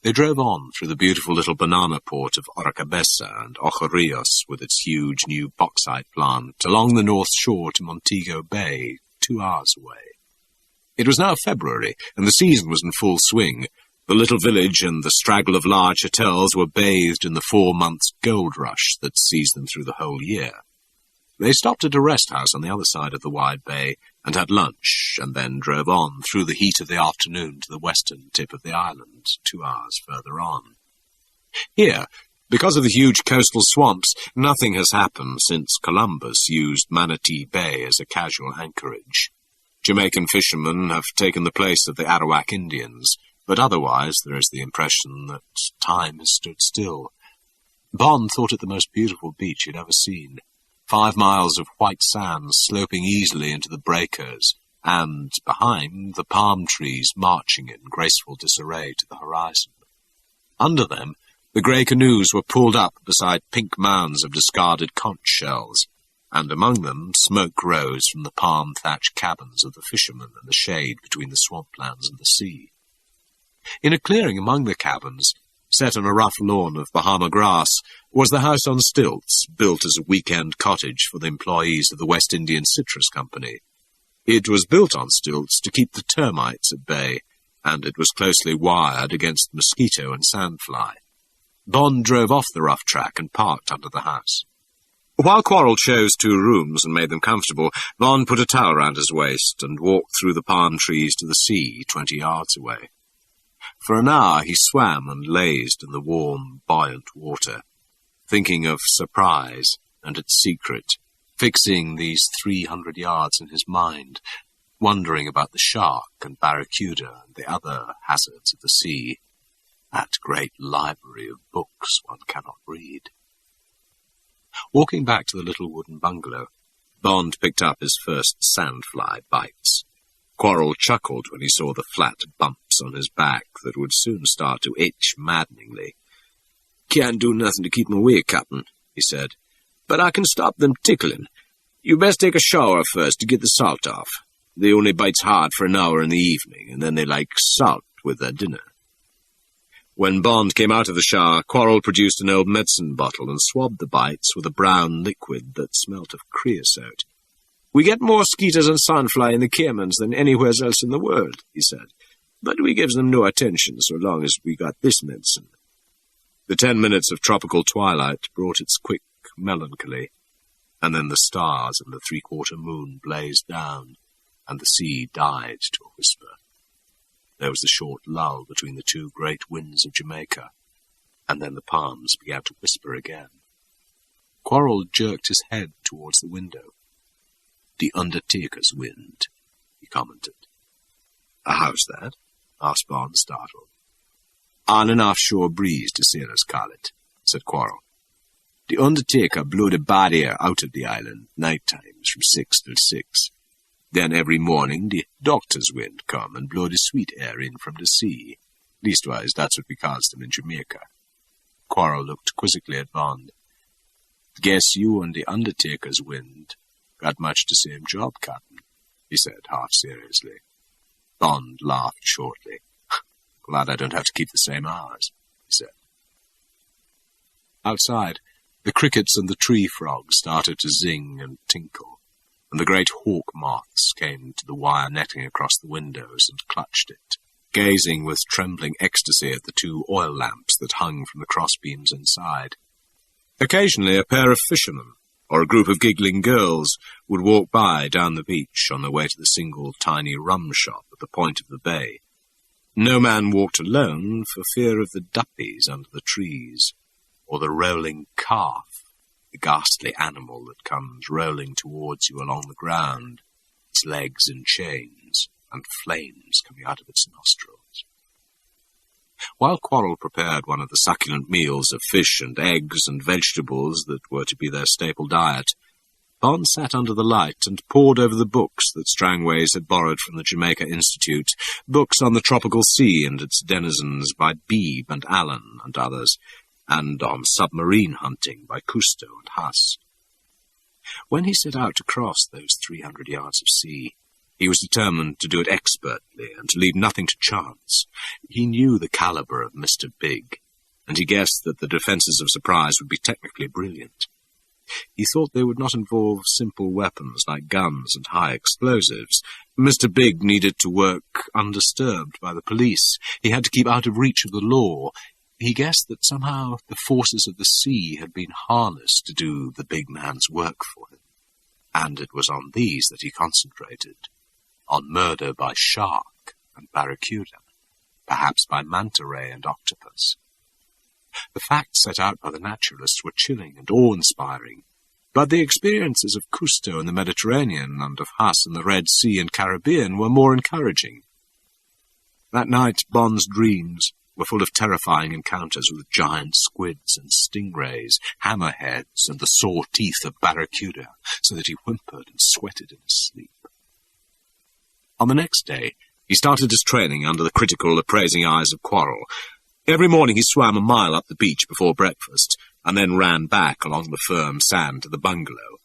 They drove on through the beautiful little banana port of Oracabessa and Ojorrillos with its huge new bauxite plant, along the north shore to Montego Bay, 2 hours away. It was now February, and the season was in full swing. The little village and the straggle of large hotels were bathed in the 4 months gold rush that sees them through the whole year. They stopped at a rest house on the other side of the wide bay and had lunch, and then drove on through the heat of the afternoon to the western tip of the island, 2 hours further on. Here, because of the huge coastal swamps, nothing has happened since Columbus used Manatee Bay as a casual anchorage. Jamaican fishermen have taken the place of the Arawak Indians, but otherwise there is the impression that time has stood still. Bond thought it the most beautiful beach he'd ever seen. 5 miles of white sand sloping easily into the breakers, and, behind, the palm trees marching in graceful disarray to the horizon. Under them, the grey canoes were pulled up beside pink mounds of discarded conch shells, and among them smoke rose from the palm-thatched cabins of the fishermen in the shade between the swamplands and the sea. In a clearing among the cabins, set on a rough lawn of Bahama grass, was the house on stilts, built as a weekend cottage for the employees of the West Indian Citrus Company. It was built on stilts to keep the termites at bay, and it was closely wired against mosquito and sandfly. Bond drove off the rough track and parked under the house. While Quarrel chose 2 rooms and made them comfortable, Bond put a towel round his waist and walked through the palm trees to the sea 20 yards away. For an hour he swam and lazed in the warm, buoyant water, thinking of Surprise and its secret, fixing these 300 yards in his mind, wondering about the shark and barracuda and the other hazards of the sea, that great library of books one cannot read. Walking back to the little wooden bungalow, Bond picked up his first sandfly bites. Quarrel chuckled when he saw the flat bumps on his back that would soon start to itch maddeningly. "Can't do nothing to keep 'em away, Captain," he said, "but I can stop them tickling. You best take a shower first to get the salt off. They only bites hard for an hour in the evening, and then they like salt with their dinner." When Bond came out of the shower, Quarrel produced an old medicine bottle and swabbed the bites with a brown liquid that smelt of creosote. "We get more skeeters and sandfly in the Caymans than anywhere else in the world," he said, "but we gives them no attention so long as we got this medicine." The 10 minutes of tropical twilight brought its quick melancholy, and then the stars and the three-quarter moon blazed down, and the sea died to a whisper. There was a short lull between the two great winds of Jamaica, and then the palms began to whisper again. Quarrel jerked his head towards the window. "The Undertaker's wind," he commented. "How's that?" asked Bond, startled. "On and offshore breeze, the sailors call it," said Quarrel. "The Undertaker blowed a body air out of the island, night times from 6 till 6. Then every morning the doctor's wind come and blow the sweet air in from the sea. Leastwise, that's what we calls them in Jamaica." Quarrel looked quizzically at Bond. "Guess you and the Undertaker's wind got much the same job, Captain," he said, half seriously. Bond laughed shortly. "Glad I don't have to keep the same hours," he said. Outside, the crickets and the tree frogs started to zing and tinkle, and the great hawk moths came to the wire netting across the windows and clutched it, gazing with trembling ecstasy at the 2 oil lamps that hung from the crossbeams inside. Occasionally a pair of fishermen, or a group of giggling girls, would walk by down the beach on their way to the single tiny rum shop at the point of the bay. No man walked alone for fear of the duppies under the trees, or the rolling calf, the ghastly animal that comes rolling towards you along the ground, its legs in chains and flames coming out of its nostrils. While Quarrel prepared one of the succulent meals of fish and eggs and vegetables that were to be their staple diet, Bond sat under the light and pored over the books that Strangways had borrowed from the Jamaica Institute, books on the tropical sea and its denizens by Beebe and Allen and others, and on submarine hunting by Cousteau and Huss. When he set out to cross those 300 yards of sea, he was determined to do it expertly and to leave nothing to chance. He knew the caliber of Mr. Big, and he guessed that the defences of surprise would be technically brilliant. He thought they would not involve simple weapons like guns and high explosives. Mr. Big needed to work undisturbed by the police. He had to keep out of reach of the law. He guessed that somehow the forces of the sea had been harnessed to do the big man's work for him, and it was on these that he concentrated, on murder by shark and barracuda, perhaps by manta ray and octopus. The facts set out by the naturalists were chilling and awe-inspiring, but the experiences of Cousteau in the Mediterranean and of Huss in the Red Sea and Caribbean were more encouraging. That night Bond's dreams were full of terrifying encounters with giant squids and stingrays, hammerheads, and the saw teeth of barracuda, so that he whimpered and sweated in his sleep. On the next day, he started his training under the critical, appraising eyes of Quarrel. Every morning he swam a mile up the beach before breakfast, and then ran back along the firm sand to the bungalow.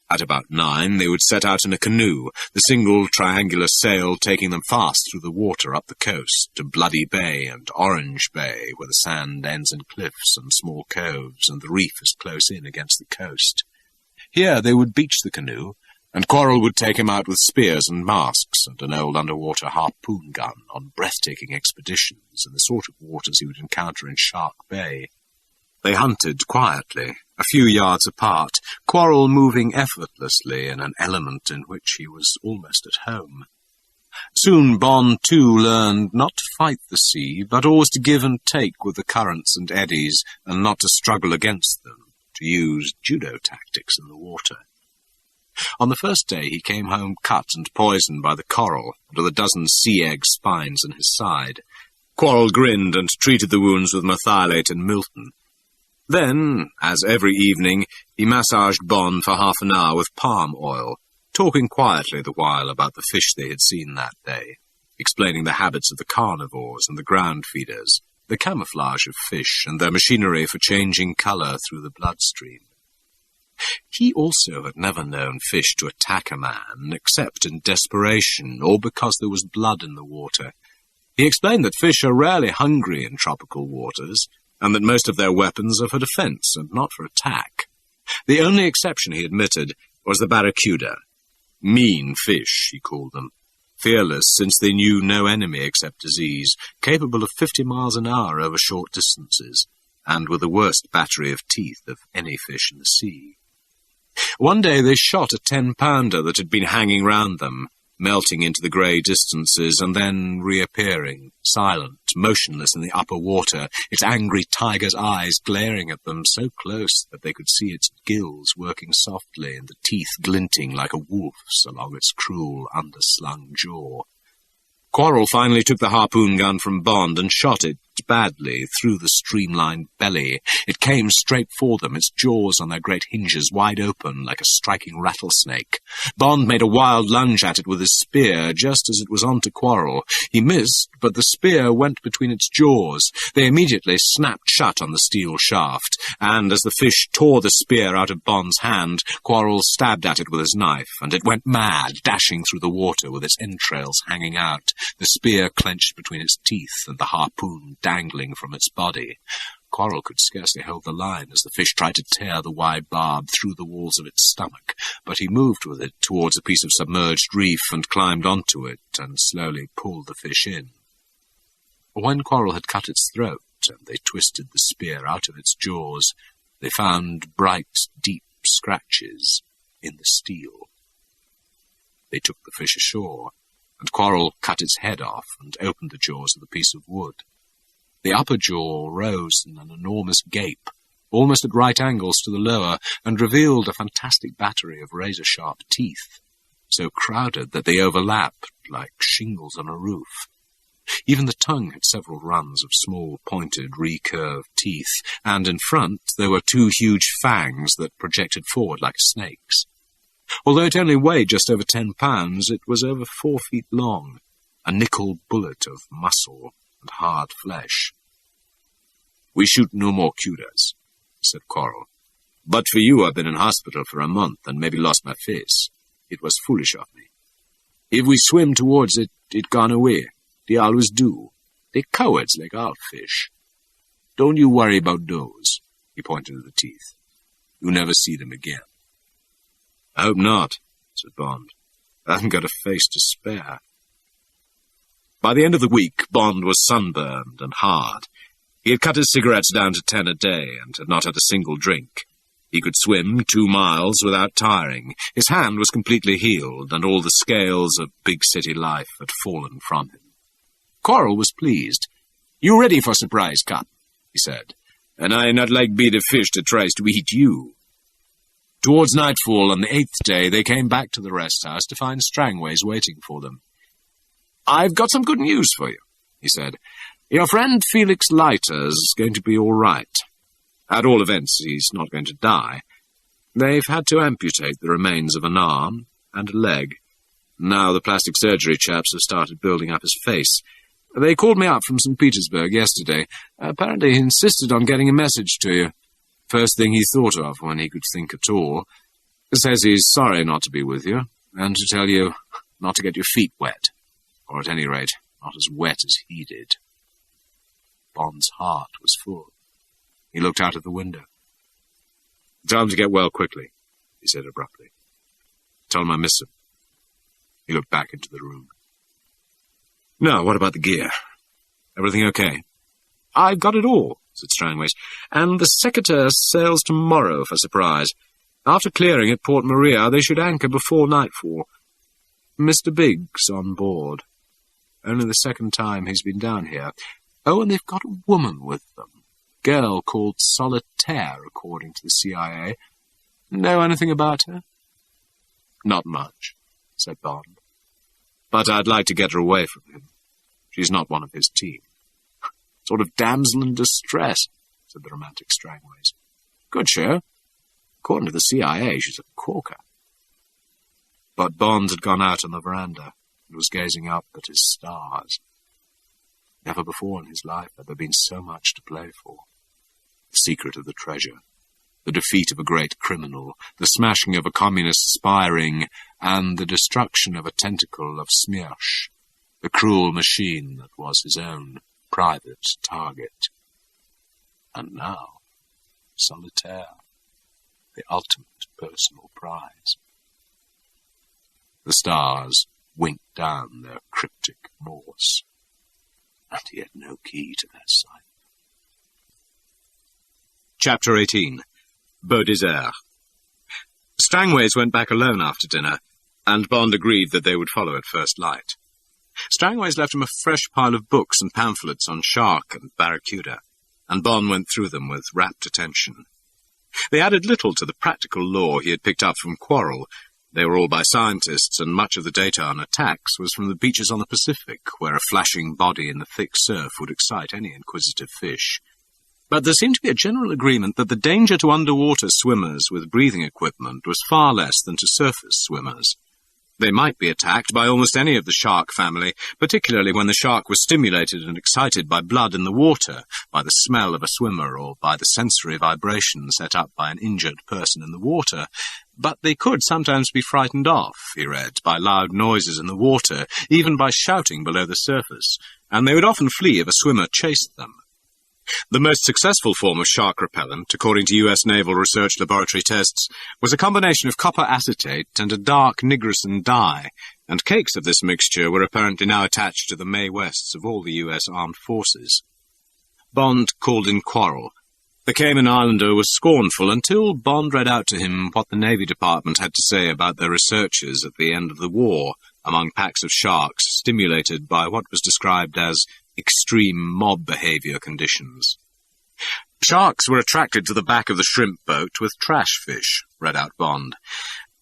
At about 9, they would set out in a canoe, the single triangular sail taking them fast through the water up the coast to Bloody Bay and Orange Bay, where the sand ends in cliffs and small coves, and the reef is close in against the coast. Here they would beach the canoe, and Quarrel would take him out with spears and masks and an old underwater harpoon gun on breathtaking expeditions in the sort of waters he would encounter in Shark Bay. They hunted quietly, a few yards apart, Quarrel moving effortlessly in an element in which he was almost at home. Soon Bond, too, learned not to fight the sea, but always to give and take with the currents and eddies, and not to struggle against them, to use judo tactics in the water. On the first day he came home cut and poisoned by the coral, and with a dozen sea-egg spines in his side. Quarrel grinned and treated the wounds with methylate and Milton. Then, as every evening, he massaged Bond for half an hour with palm oil, talking quietly the while about the fish they had seen that day, explaining the habits of the carnivores and the ground feeders, the camouflage of fish and their machinery for changing colour through the bloodstream. He also had never known fish to attack a man, except in desperation or because there was blood in the water. He explained that fish are rarely hungry in tropical waters, and that most of their weapons are for defense and not for attack. The only exception, he admitted, was the barracuda. Mean fish, he called them. Fearless, since they knew no enemy except disease, capable of 50 miles an hour over short distances, and with the worst battery of teeth of any fish in the sea. One day they shot a 10-pounder that had been hanging round them, melting into the grey distances and then reappearing, silent, motionless in the upper water, its angry tiger's eyes glaring at them so close that they could see its gills working softly and the teeth glinting like a wolf's along its cruel, underslung jaw. Quarrel finally took the harpoon gun from Bond and shot it badly through the streamlined belly. It came straight for them, its jaws on their great hinges wide open like a striking rattlesnake. Bond made a wild lunge at it with his spear just as it was on to Quarrel. He missed, but the spear went between its jaws. They immediately snapped shut on the steel shaft, and as the fish tore the spear out of Bond's hand, Quarrel stabbed at it with his knife, and it went mad, dashing through the water with its entrails hanging out, the spear clenched between its teeth and the harpoon dangling from its body. Quarrel could scarcely hold the line as the fish tried to tear the wide barb through the walls of its stomach, but he moved with it towards a piece of submerged reef and climbed onto it and slowly pulled the fish in. When Quarrel had cut its throat and they twisted the spear out of its jaws, they found bright, deep scratches in the steel. They took the fish ashore, and Quarrel cut its head off and opened the jaws of the piece of wood. The upper jaw rose in an enormous gape, almost at right angles to the lower, and revealed a fantastic battery of razor-sharp teeth, so crowded that they overlapped like shingles on a roof. Even the tongue had several runs of small, pointed, recurved teeth, and in front there were 2 huge fangs that projected forward like a snake's. Although it only weighed just over 10 pounds, it was over 4 feet long, a nickel bullet of muscle and hard flesh. "We shoot no more cudas," said Quarrel. "But for you I've been in hospital for a month and maybe lost my face. It was foolish of me. If we swim towards it, it gone away. They always do. They cowards like all fish. Don't you worry about those," he pointed at the teeth. "You never see them again." "I hope not," said Bond. "I haven't got a face to spare." By the end of the week, Bond was sunburned and hard. He had cut his cigarettes down to 10 a day and had not had a single drink. He could swim 2 miles without tiring. His hand was completely healed, and all the scales of big city life had fallen from him. Quarrel was pleased. "You ready for surprise, Cap?" he said. "And I not like be the fish that tries to eat you." Towards nightfall on the 8th day, they came back to the rest house to find Strangways waiting for them. "I've got some good news for you," he said. "Your friend Felix Leiter's going to be all right. At all events, he's not going to die. They've had to amputate the remains of an arm and a leg. Now the plastic surgery chaps have started building up his face. They called me up from St. Petersburg yesterday. Apparently he insisted on getting a message to you. First thing he thought of when he could think at all. Says he's sorry not to be with you, and to tell you not to get your feet wet, or at any rate, not as wet as he did." Bond's heart was full. He looked out of the window. "Tell him to get well quickly," he said abruptly. "Tell him I miss him." He looked back into the room. "Now, what about the gear? Everything okay?" "I've got it all," said Strangways, "and the Secretary sails tomorrow for Surprise. After clearing at Port Maria, they should anchor before nightfall. Mr. Biggs on board. Only the second time he's been down here. Oh, and they've got a woman with them. Girl called Solitaire, according to the CIA. Know anything about her?" "Not much," said Bond. "But I'd like to get her away from him. She's not one of his team." "Sort of damsel in distress," said the romantic Strangways. "Good show. According to the CIA, she's a corker." But Bond had gone out on the veranda and was gazing up at his stars. Never before in his life had there been so much to play for. The secret of the treasure, the defeat of a great criminal, the smashing of a communist spy ring, and the destruction of a tentacle of Smirch, the cruel machine that was his own private target. And now, solitaire, the ultimate personal prize. The stars winked down their cryptic Morse, and he had no key to their sight. Chapter 18. Beau Désert. Strangways went back alone after dinner, and Bond agreed that they would follow at first light. Strangways left him a fresh pile of books and pamphlets on shark and barracuda, and Bond went through them with rapt attention. They added little to the practical lore he had picked up from Quarrel. They were all by scientists, and much of the data on attacks was from the beaches on the Pacific, where a flashing body in the thick surf would excite any inquisitive fish. But there seemed to be a general agreement that the danger to underwater swimmers with breathing equipment was far less than to surface swimmers. They might be attacked by almost any of the shark family, particularly when the shark was stimulated and excited by blood in the water, by the smell of a swimmer, or by the sensory vibration set up by an injured person in the water. But they could sometimes be frightened off, he read, by loud noises in the water, even by shouting below the surface, and they would often flee if a swimmer chased them. The most successful form of shark repellent, according to U.S. Naval Research Laboratory tests, was a combination of copper acetate and a dark nigrosin dye, and cakes of this mixture were apparently now attached to the Mae Wests of all the U.S. armed forces. Bond called in Quarrel. The Cayman Islander was scornful until Bond read out to him what the Navy Department had to say about their researches at the end of the war among packs of sharks stimulated by what was described as extreme mob behavior conditions. Sharks were attracted to the back of the shrimp boat with trash fish, read out Bond.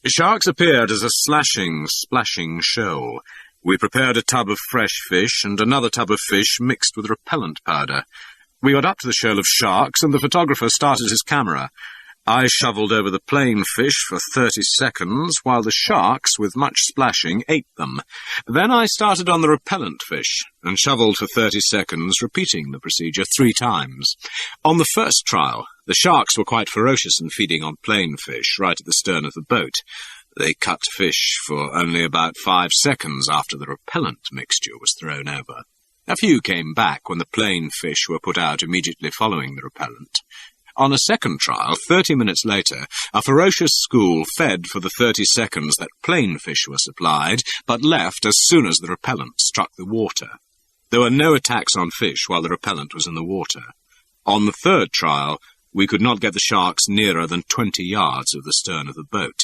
Sharks appeared as a slashing, splashing shoal. We prepared a tub of fresh fish and another tub of fish mixed with repellent powder. We got up to the shoal of sharks, and the photographer started his camera. I shoveled over the plain fish for 30 seconds, while the sharks, with much splashing, ate them. Then I started on the repellent fish, and shoveled for 30 seconds, repeating the procedure 3 times. On the first trial, the sharks were quite ferocious in feeding on plain fish, right at the stern of the boat. They cut fish for only about 5 seconds after the repellent mixture was thrown over. A few came back when the plain fish were put out immediately following the repellent. On a second trial, 30 minutes later, a ferocious school fed for the 30 seconds that plain fish were supplied, but left as soon as the repellent struck the water. There were no attacks on fish while the repellent was in the water. On the third trial, we could not get the sharks nearer than 20 yards of the stern of the boat.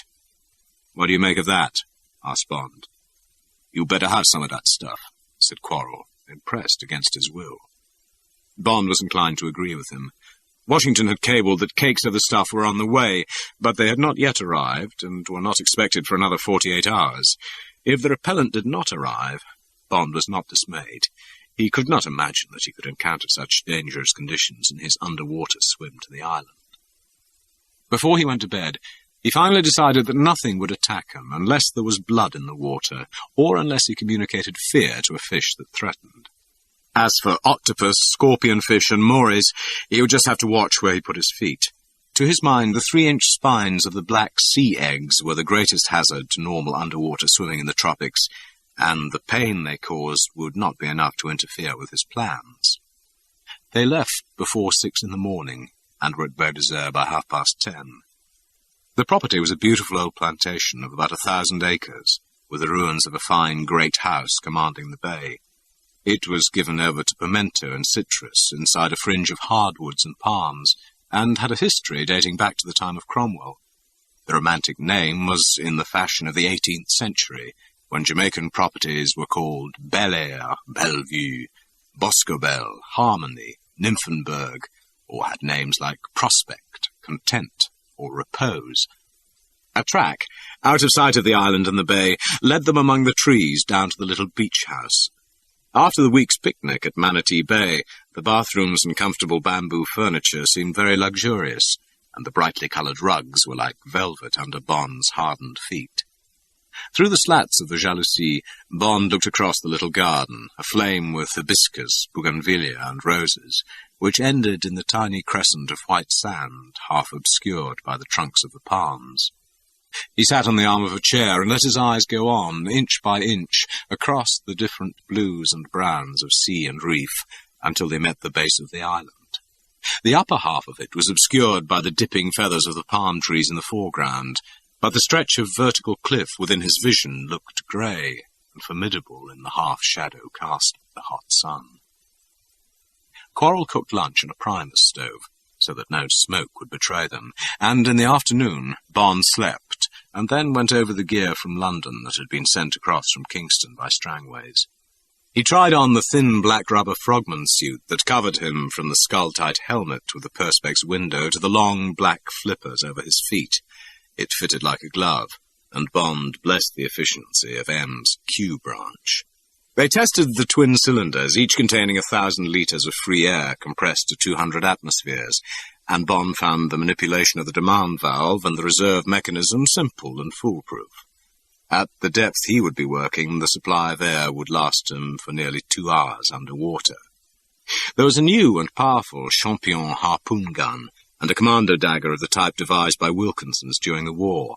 "What do you make of that?" asked Bond. "You better have some of that stuff," said Quarrel, impressed against his will. Bond was inclined to agree with him. Washington had cabled that cakes of the stuff were on the way, but they had not yet arrived, and were not expected for another 48 hours. If the repellent did not arrive, Bond was not dismayed. He could not imagine that he could encounter such dangerous conditions in his underwater swim to the island. Before he went to bed, he finally decided that nothing would attack him unless there was blood in the water, or unless he communicated fear to a fish that threatened. As for octopus, scorpionfish, and mories, he would just have to watch where he put his feet. To his mind, the 3-inch spines of the black sea eggs were the greatest hazard to normal underwater swimming in the tropics, and the pain they caused would not be enough to interfere with his plans. They left before 6 in the morning, and were at Beau Désert by 10:30. The property was a beautiful old plantation of about 1,000 acres, with the ruins of a fine great house commanding the bay. It was given over to pimento and citrus inside a fringe of hardwoods and palms, and had a history dating back to the time of Cromwell. The romantic name was in the fashion of the 18th century, when Jamaican properties were called Bel Air, Bellevue, Boscobel, Harmony, Nymphenburg, or had names like Prospect, Content, or Repose. A track, out of sight of the island and the bay, led them among the trees down to the little beach house. After the week's picnic at Manatee Bay, The bathrooms and comfortable bamboo furniture seemed very luxurious, and the brightly coloured rugs were like velvet under Bond's hardened feet. Through the slats of the jalousie, Bond looked across the little garden, aflame with hibiscus, bougainvillea, and roses, which ended in the tiny crescent of white sand, half obscured by the trunks of the palms. He sat on the arm of a chair and let his eyes go on, inch by inch, across the different blues and browns of sea and reef, until they met the base of the island. The upper half of it was obscured by the dipping feathers of the palm trees in the foreground, but the stretch of vertical cliff within his vision looked grey and formidable in the half-shadow cast of the hot sun. Quarrel cooked lunch in a Primus stove, so that no smoke would betray them, and in the afternoon Bond slept, and then went over the gear from London that had been sent across from Kingston by Strangways. He tried on the thin black rubber frogman suit that covered him from the skull-tight helmet with the perspex window to the long black flippers over his feet. It fitted like a glove, and Bond blessed the efficiency of M's Q branch. They tested the twin cylinders, each containing 1,000 litres of free air compressed to 200 atmospheres, and Bond found the manipulation of the demand valve and the reserve mechanism simple and foolproof. At the depth he would be working, the supply of air would last him for nearly 2 hours underwater. There was a new and powerful Champion harpoon gun, and a commando dagger of the type devised by Wilkinson's during the war.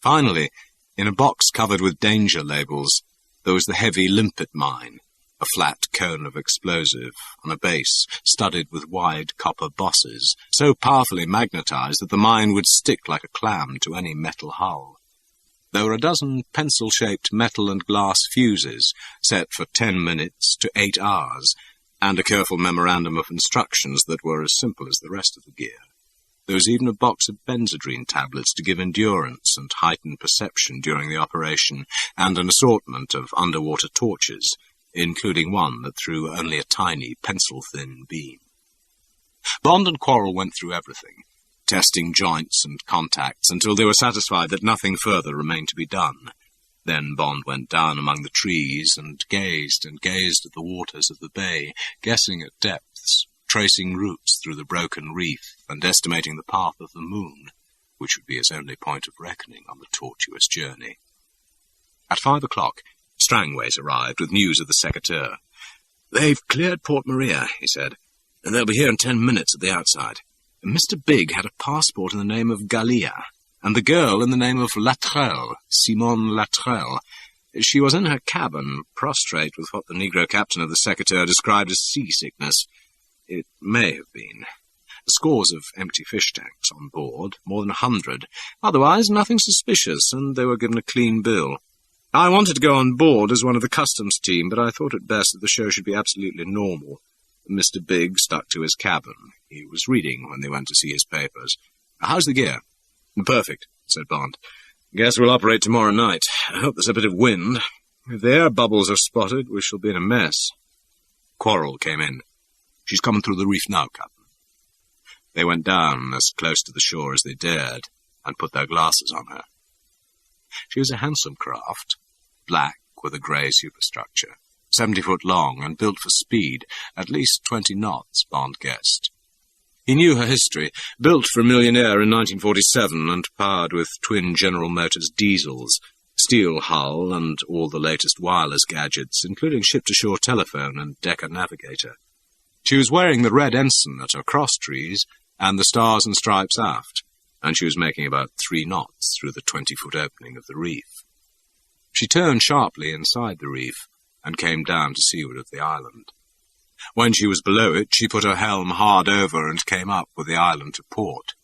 Finally, in a box covered with danger labels, there was the heavy limpet mine, a flat cone of explosive on a base studded with wide copper bosses, so powerfully magnetized that the mine would stick like a clam to any metal hull. There were a dozen pencil-shaped metal and glass fuses set for 10 minutes to 8 hours, and a careful memorandum of instructions that were as simple as the rest of the gear. There was even a box of benzodrine tablets to give endurance and heighten perception during the operation, and an assortment of underwater torches, including one that threw only a tiny pencil-thin beam. Bond and Quarrel went through everything, testing joints and contacts until they were satisfied that nothing further remained to be done. Then Bond went down among the trees and gazed at the waters of the bay, guessing at depths, tracing routes through the broken reef, and estimating the path of the moon, which would be his only point of reckoning on the tortuous journey. At 5 o'clock, Strangways arrived with news of the secateurs. "They've cleared Port Maria," he said, "and they'll be here in 10 minutes at the outside. Mr. Big had a passport in the name of Gallia, and the girl in the name of Latrelle, Simone Latrelle. She was in her cabin, prostrate with what the Negro captain of the secateurs described as seasickness. It may have been. Scores of empty fish tanks on board, more than 100. Otherwise, nothing suspicious, and they were given a clean bill. I wanted to go on board as one of the customs team, but I thought it best that the show should be absolutely normal. Mr. Big stuck to his cabin. He was reading when they went to see his papers. How's the gear?" "Perfect," said Bond. "Guess we'll operate tomorrow night. I hope there's a bit of wind. If the air bubbles are spotted, we shall be in a mess." Quarrel came in. "She's coming through the reef now, Captain." They went down as close to the shore as they dared, and put their glasses on her. She was a handsome craft, black with a grey superstructure, 70 foot long and built for speed, at least 20 knots, Bond guessed. He knew her history, built for a millionaire in 1947 and powered with twin General Motors diesels, steel hull and all the latest wireless gadgets, including ship-to-shore telephone and Decca navigator. She was wearing the red ensign at her crosstrees and the stars and stripes aft, and she was making about 3 knots through the 20-foot opening of the reef. She turned sharply inside the reef and came down to seaward of the island. When she was below it, she put her helm hard over and came up with the island to port.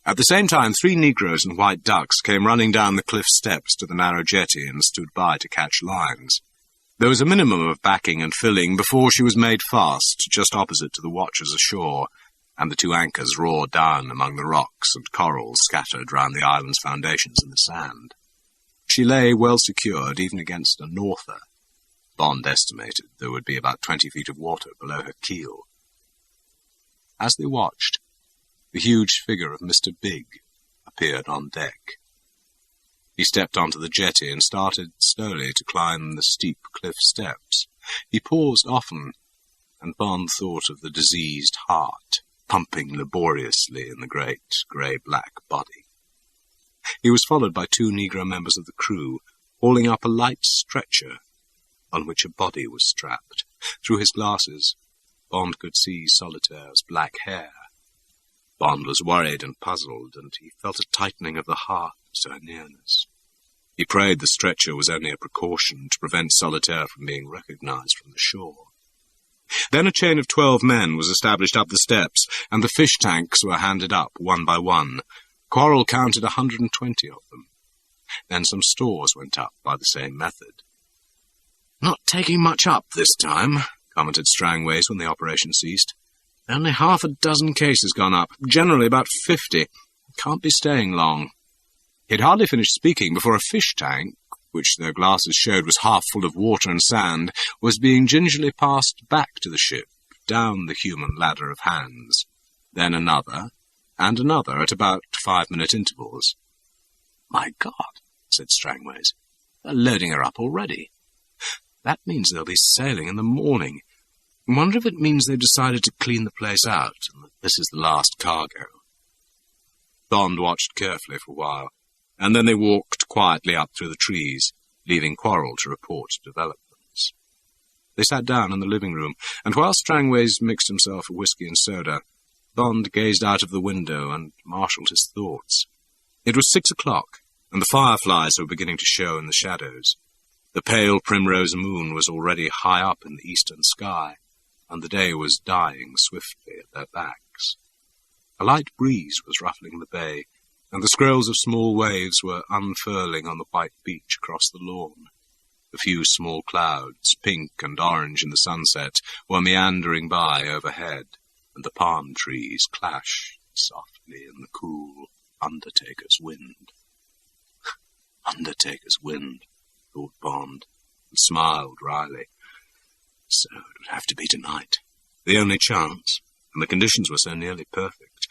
At the same time, 3 Negroes and white ducks came running down the cliff steps to the narrow jetty and stood by to catch lines. There was a minimum of backing and filling before she was made fast, just opposite to the watchers ashore, and the 2 anchors roared down among the rocks and corals scattered round the island's foundations in the sand. She lay well secured even against a norther. Bond estimated there would be about 20 feet of water below her keel. As they watched, the huge figure of Mr. Big appeared on deck. He stepped onto the jetty and started slowly to climb the steep cliff steps. He paused often and Bond thought of the diseased heart pumping laboriously in the great grey-black body. He was followed by 2 Negro members of the crew, hauling up a light stretcher on which a body was strapped. Through his glasses, Bond could see Solitaire's black hair. Bond was worried and puzzled, and he felt a tightening of the heart at her nearness. He prayed the stretcher was only a precaution to prevent Solitaire from being recognized from the shore. Then a chain of 12 men was established up the steps, and the fish tanks were handed up one by one. Quarrel counted 120 of them. Then some stores went up by the same method. "Not taking much up this time," commented Strangways when the operation ceased. "Only half a dozen cases gone up, generally about 50. Can't be staying long." He had hardly finished speaking before a fish tank, which their glasses showed was half full of water and sand, was being gingerly passed back to the ship, down the human ladder of hands. Then another, and another at about 5-minute intervals. "My God," said Strangways, "they're loading her up already. That means they'll be sailing in the morning. I wonder if it means they've decided to clean the place out, and that this is the last cargo." Bond watched carefully for a while, and then they walked quietly up through the trees, leaving Quarrel to report developments. They sat down in the living room, and while Strangways mixed himself a whiskey and soda, Bond gazed out of the window and marshalled his thoughts. It was 6 o'clock, and the fireflies were beginning to show in the shadows. The pale primrose moon was already high up in the eastern sky, and the day was dying swiftly at their backs. A light breeze was ruffling the bay, and the scrolls of small waves were unfurling on the white beach across the lawn. A few small clouds, pink and orange in the sunset, were meandering by overhead, and the palm trees clashed softly in the cool undertaker's wind. Undertaker's wind, thought Bond, and smiled wryly. So it would have to be tonight. The only chance, and the conditions were so nearly perfect,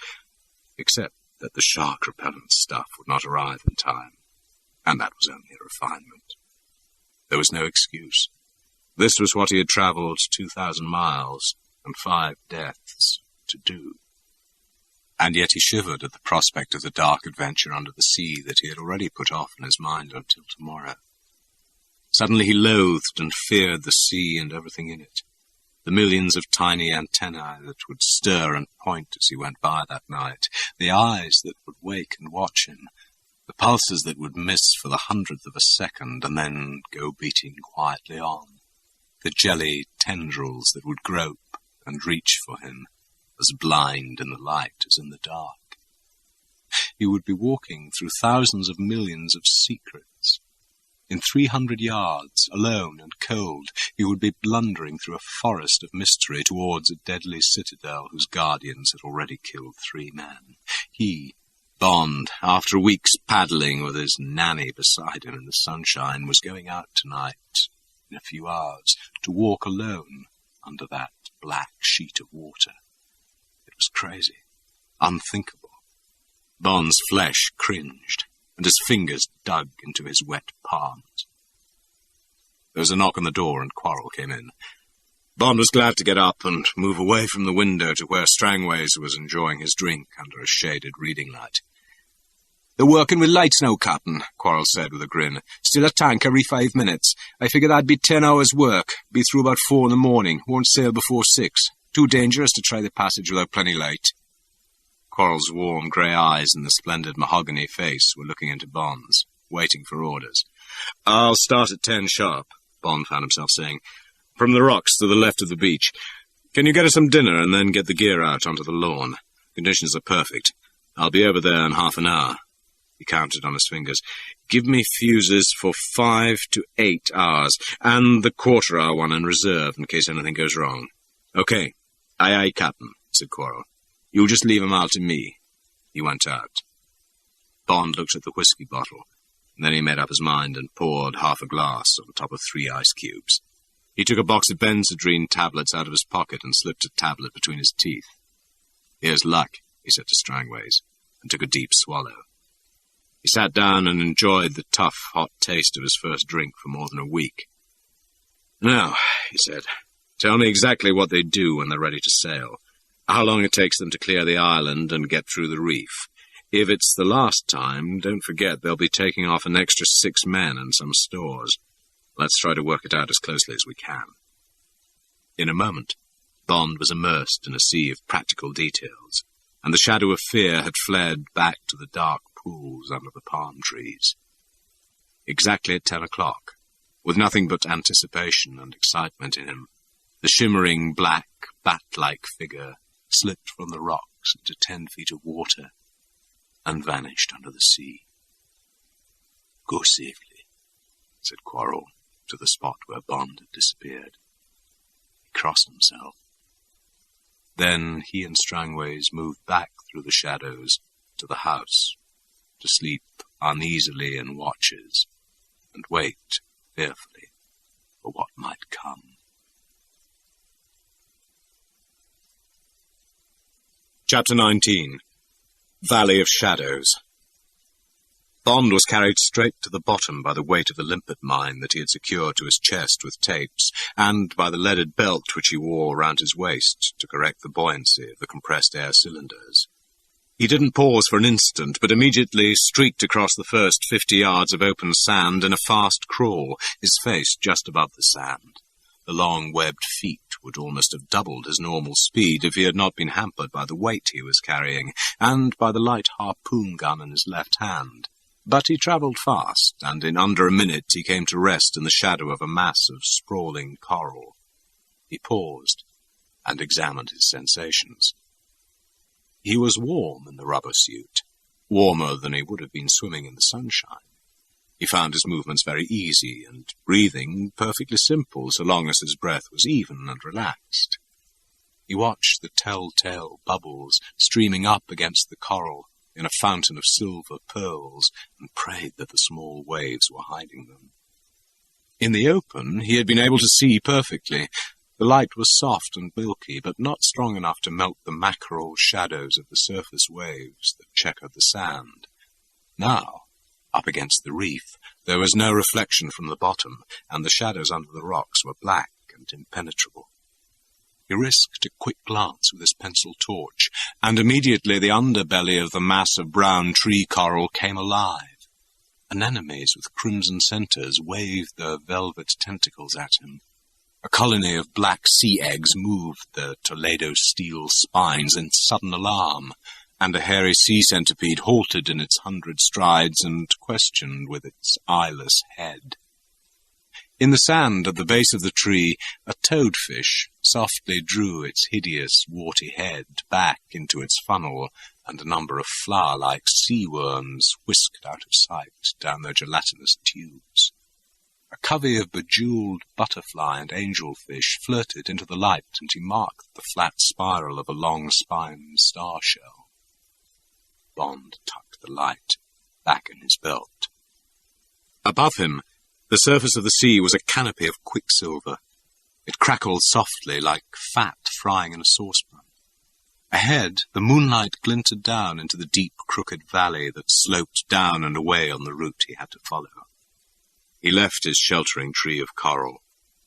except that the shark-repellent stuff would not arrive in time, and that was only a refinement. There was no excuse. This was what he had travelled 2,000 miles and 5 deaths to do. And yet he shivered at the prospect of the dark adventure under the sea that he had already put off in his mind until tomorrow. Suddenly he loathed and feared the sea and everything in it. The millions of tiny antennae that would stir and point as he went by that night, the eyes that would wake and watch him, the pulses that would miss for the 100th of a second and then go beating quietly on, the jelly tendrils that would grope and reach for him, as blind in the light as in the dark. He would be walking through thousands of millions of secrets. In 300 yards, alone and cold, he would be blundering through a forest of mystery towards a deadly citadel whose guardians had already killed 3 men. He, Bond, after a week's paddling with his nanny beside him in the sunshine, was going out tonight, in a few hours, to walk alone under that black sheet of water. It was crazy, unthinkable. Bond's flesh cringed, and his fingers dug into his wet palms. There was a knock on the door, and Quarrel came in. Bond was glad to get up and move away from the window to where Strangways was enjoying his drink under a shaded reading light. "They're working with lights now, Captain," Quarrel said with a grin. "Still a tank every 5 minutes. I figure that'd be 10 hours' work. Be through about 4 in the morning. Won't sail before 6. Too dangerous to try the passage without plenty light." Quarrel's warm grey eyes and the splendid mahogany face were looking into Bond's, waiting for orders. "I'll start at 10 sharp, Bond found himself saying. "From the rocks to the left of the beach. Can you get us some dinner and then get the gear out onto the lawn? Conditions are perfect. I'll be over there in half an hour." He counted on his fingers. "Give me fuses for 5 to 8 hours, and the quarter-hour one in reserve in case anything goes wrong." "Okay. Aye, aye, Captain," said Quarrel. "You'll just leave 'em all to me." He went out. Bond looked at the whiskey bottle, and then he made up his mind and poured half a glass on top of 3 ice cubes. He took a box of Benzedrine tablets out of his pocket and slipped a tablet between his teeth. "Here's luck," he said to Strangways, and took a deep swallow. He sat down and enjoyed the tough, hot taste of his first drink for more than a week. "Now," he said, Tell me exactly what they do when they're ready to sail. How long it takes them to clear the island and get through the reef. If it's the last time, don't forget they'll be taking off an extra 6 men and some stores. Let's try to work it out as closely as we can. In a moment, Bond was immersed in a sea of practical details, and the shadow of fear had fled back to the dark pools under the palm trees. Exactly at 10 o'clock, with nothing but anticipation and excitement in him, the shimmering black, bat-like figure slipped from the rocks into 10 feet of water and vanished under the sea. "Go safely," said Quarrel to the spot where Bond had disappeared. He crossed himself. Then he and Strangways moved back through the shadows to the house, to sleep uneasily in watches and wait fearfully for what might come. Chapter 19. Valley of Shadows. Bond was carried straight to the bottom by the weight of the limpet mine that he had secured to his chest with tapes, and by the leaded belt which he wore round his waist to correct the buoyancy of the compressed air cylinders. He didn't pause for an instant, but immediately streaked across the first 50 yards of open sand in a fast crawl, his face just above the sand. The long webbed feet would almost have doubled his normal speed if he had not been hampered by the weight he was carrying, and by the light harpoon gun in his left hand. But he travelled fast, and in under a minute he came to rest in the shadow of a mass of sprawling coral. He paused, and examined his sensations. He was warm in the rubber suit, warmer than he would have been swimming in the sunshine. He found his movements very easy, and breathing perfectly simple so long as his breath was even and relaxed. He watched the telltale bubbles streaming up against the coral in a fountain of silver pearls, and prayed that the small waves were hiding them. In the open he had been able to see perfectly. The light was soft and milky, but not strong enough to melt the mackerel shadows of the surface waves that checkered the sand. Now, up against the reef, there was no reflection from the bottom, and the shadows under the rocks were black and impenetrable. He risked a quick glance with his pencil torch, and immediately the underbelly of the mass of brown tree coral came alive. Anemones with crimson centres waved their velvet tentacles at him. A colony of black sea eggs moved their Toledo steel spines in sudden alarm, and a hairy sea centipede halted in its 100 strides and questioned with its eyeless head. In the sand at the base of the tree, a toadfish softly drew its hideous, warty head back into its funnel, and a number of flower-like sea worms whisked out of sight down their gelatinous tubes. A covey of bejeweled butterfly and angelfish flirted into the light, and he marked the flat spiral of a long-spined star shell. Bond tucked the light back in his belt. Above him, the surface of the sea was a canopy of quicksilver. It crackled softly like fat frying in a saucepan. Ahead, the moonlight glinted down into the deep, crooked valley that sloped down and away on the route he had to follow. He left his sheltering tree of coral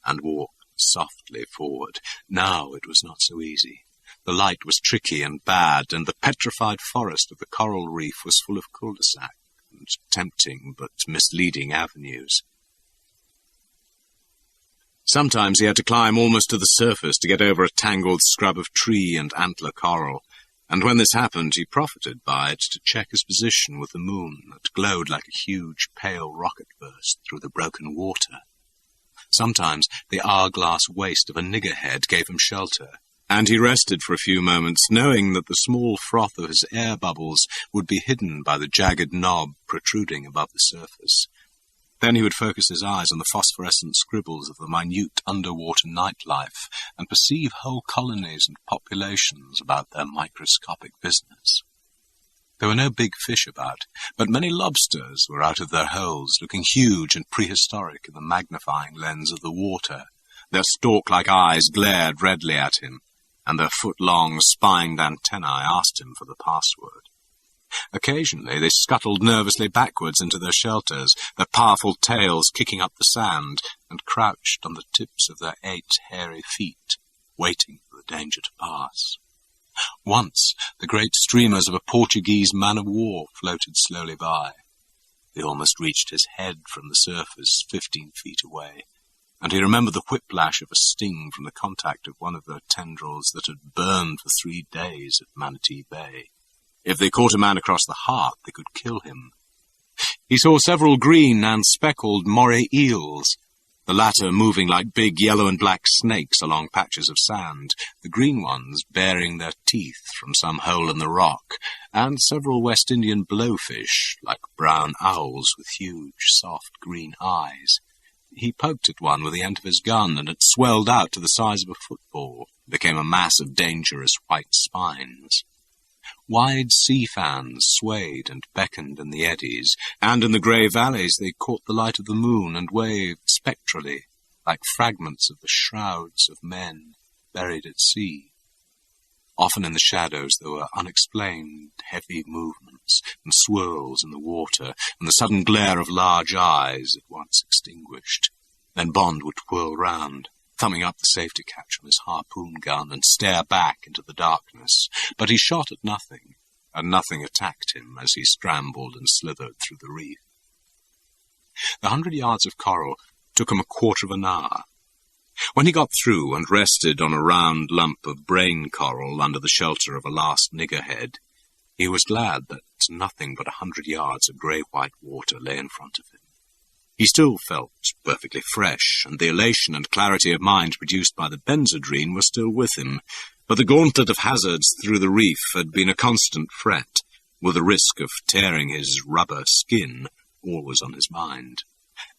and walked softly forward. Now it was not so easy. The light was tricky and bad, and the petrified forest of the coral reef was full of cul-de-sac and tempting but misleading avenues. Sometimes he had to climb almost to the surface to get over a tangled scrub of tree and antler coral, and when this happened he profited by it to check his position with the moon that glowed like a huge pale rocket burst through the broken water. Sometimes the hourglass waist of a niggerhead gave him shelter, and he rested for a few moments, knowing that the small froth of his air bubbles would be hidden by the jagged knob protruding above the surface. Then he would focus his eyes on the phosphorescent scribbles of the minute underwater nightlife and perceive whole colonies and populations about their microscopic business. There were no big fish about, but many lobsters were out of their holes, looking huge and prehistoric in the magnifying lens of the water. Their stalk-like eyes glared redly at him, and their foot-long, spined antennae asked him for the password. Occasionally they scuttled nervously backwards into their shelters, their powerful tails kicking up the sand, and crouched on the tips of their 8 hairy feet, waiting for the danger to pass. Once the great streamers of a Portuguese man-of-war floated slowly by. They almost reached his head from the surface 15 feet away, and he remembered the whiplash of a sting from the contact of one of their tendrils that had burned for 3 days at Manatee Bay. If they caught a man across the heart, they could kill him. He saw several green and speckled moray eels, the latter moving like big yellow and black snakes along patches of sand, the green ones baring their teeth from some hole in the rock, and several West Indian blowfish, like brown owls with huge, soft green eyes. He poked at one with the end of his gun, and it swelled out to the size of a football, and became a mass of dangerous white spines. Wide sea fans swayed and beckoned in the eddies, and in the grey valleys they caught the light of the moon and waved spectrally, like fragments of the shrouds of men buried at sea. Often in the shadows there were unexplained heavy movements and swirls in the water, and the sudden glare of large eyes at once extinguished. Then Bond would whirl round, thumbing up the safety catch on his harpoon gun, and stare back into the darkness. But he shot at nothing, and nothing attacked him as he scrambled and slithered through the reef. The 100 yards of coral took him a quarter of an hour. When he got through and rested on a round lump of brain coral under the shelter of a last niggerhead, he was glad that nothing but 100 yards of grey-white water lay in front of him. He still felt perfectly fresh, and the elation and clarity of mind produced by the benzodrine were still with him, but the gauntlet of hazards through the reef had been a constant fret, with the risk of tearing his rubber skin always on his mind.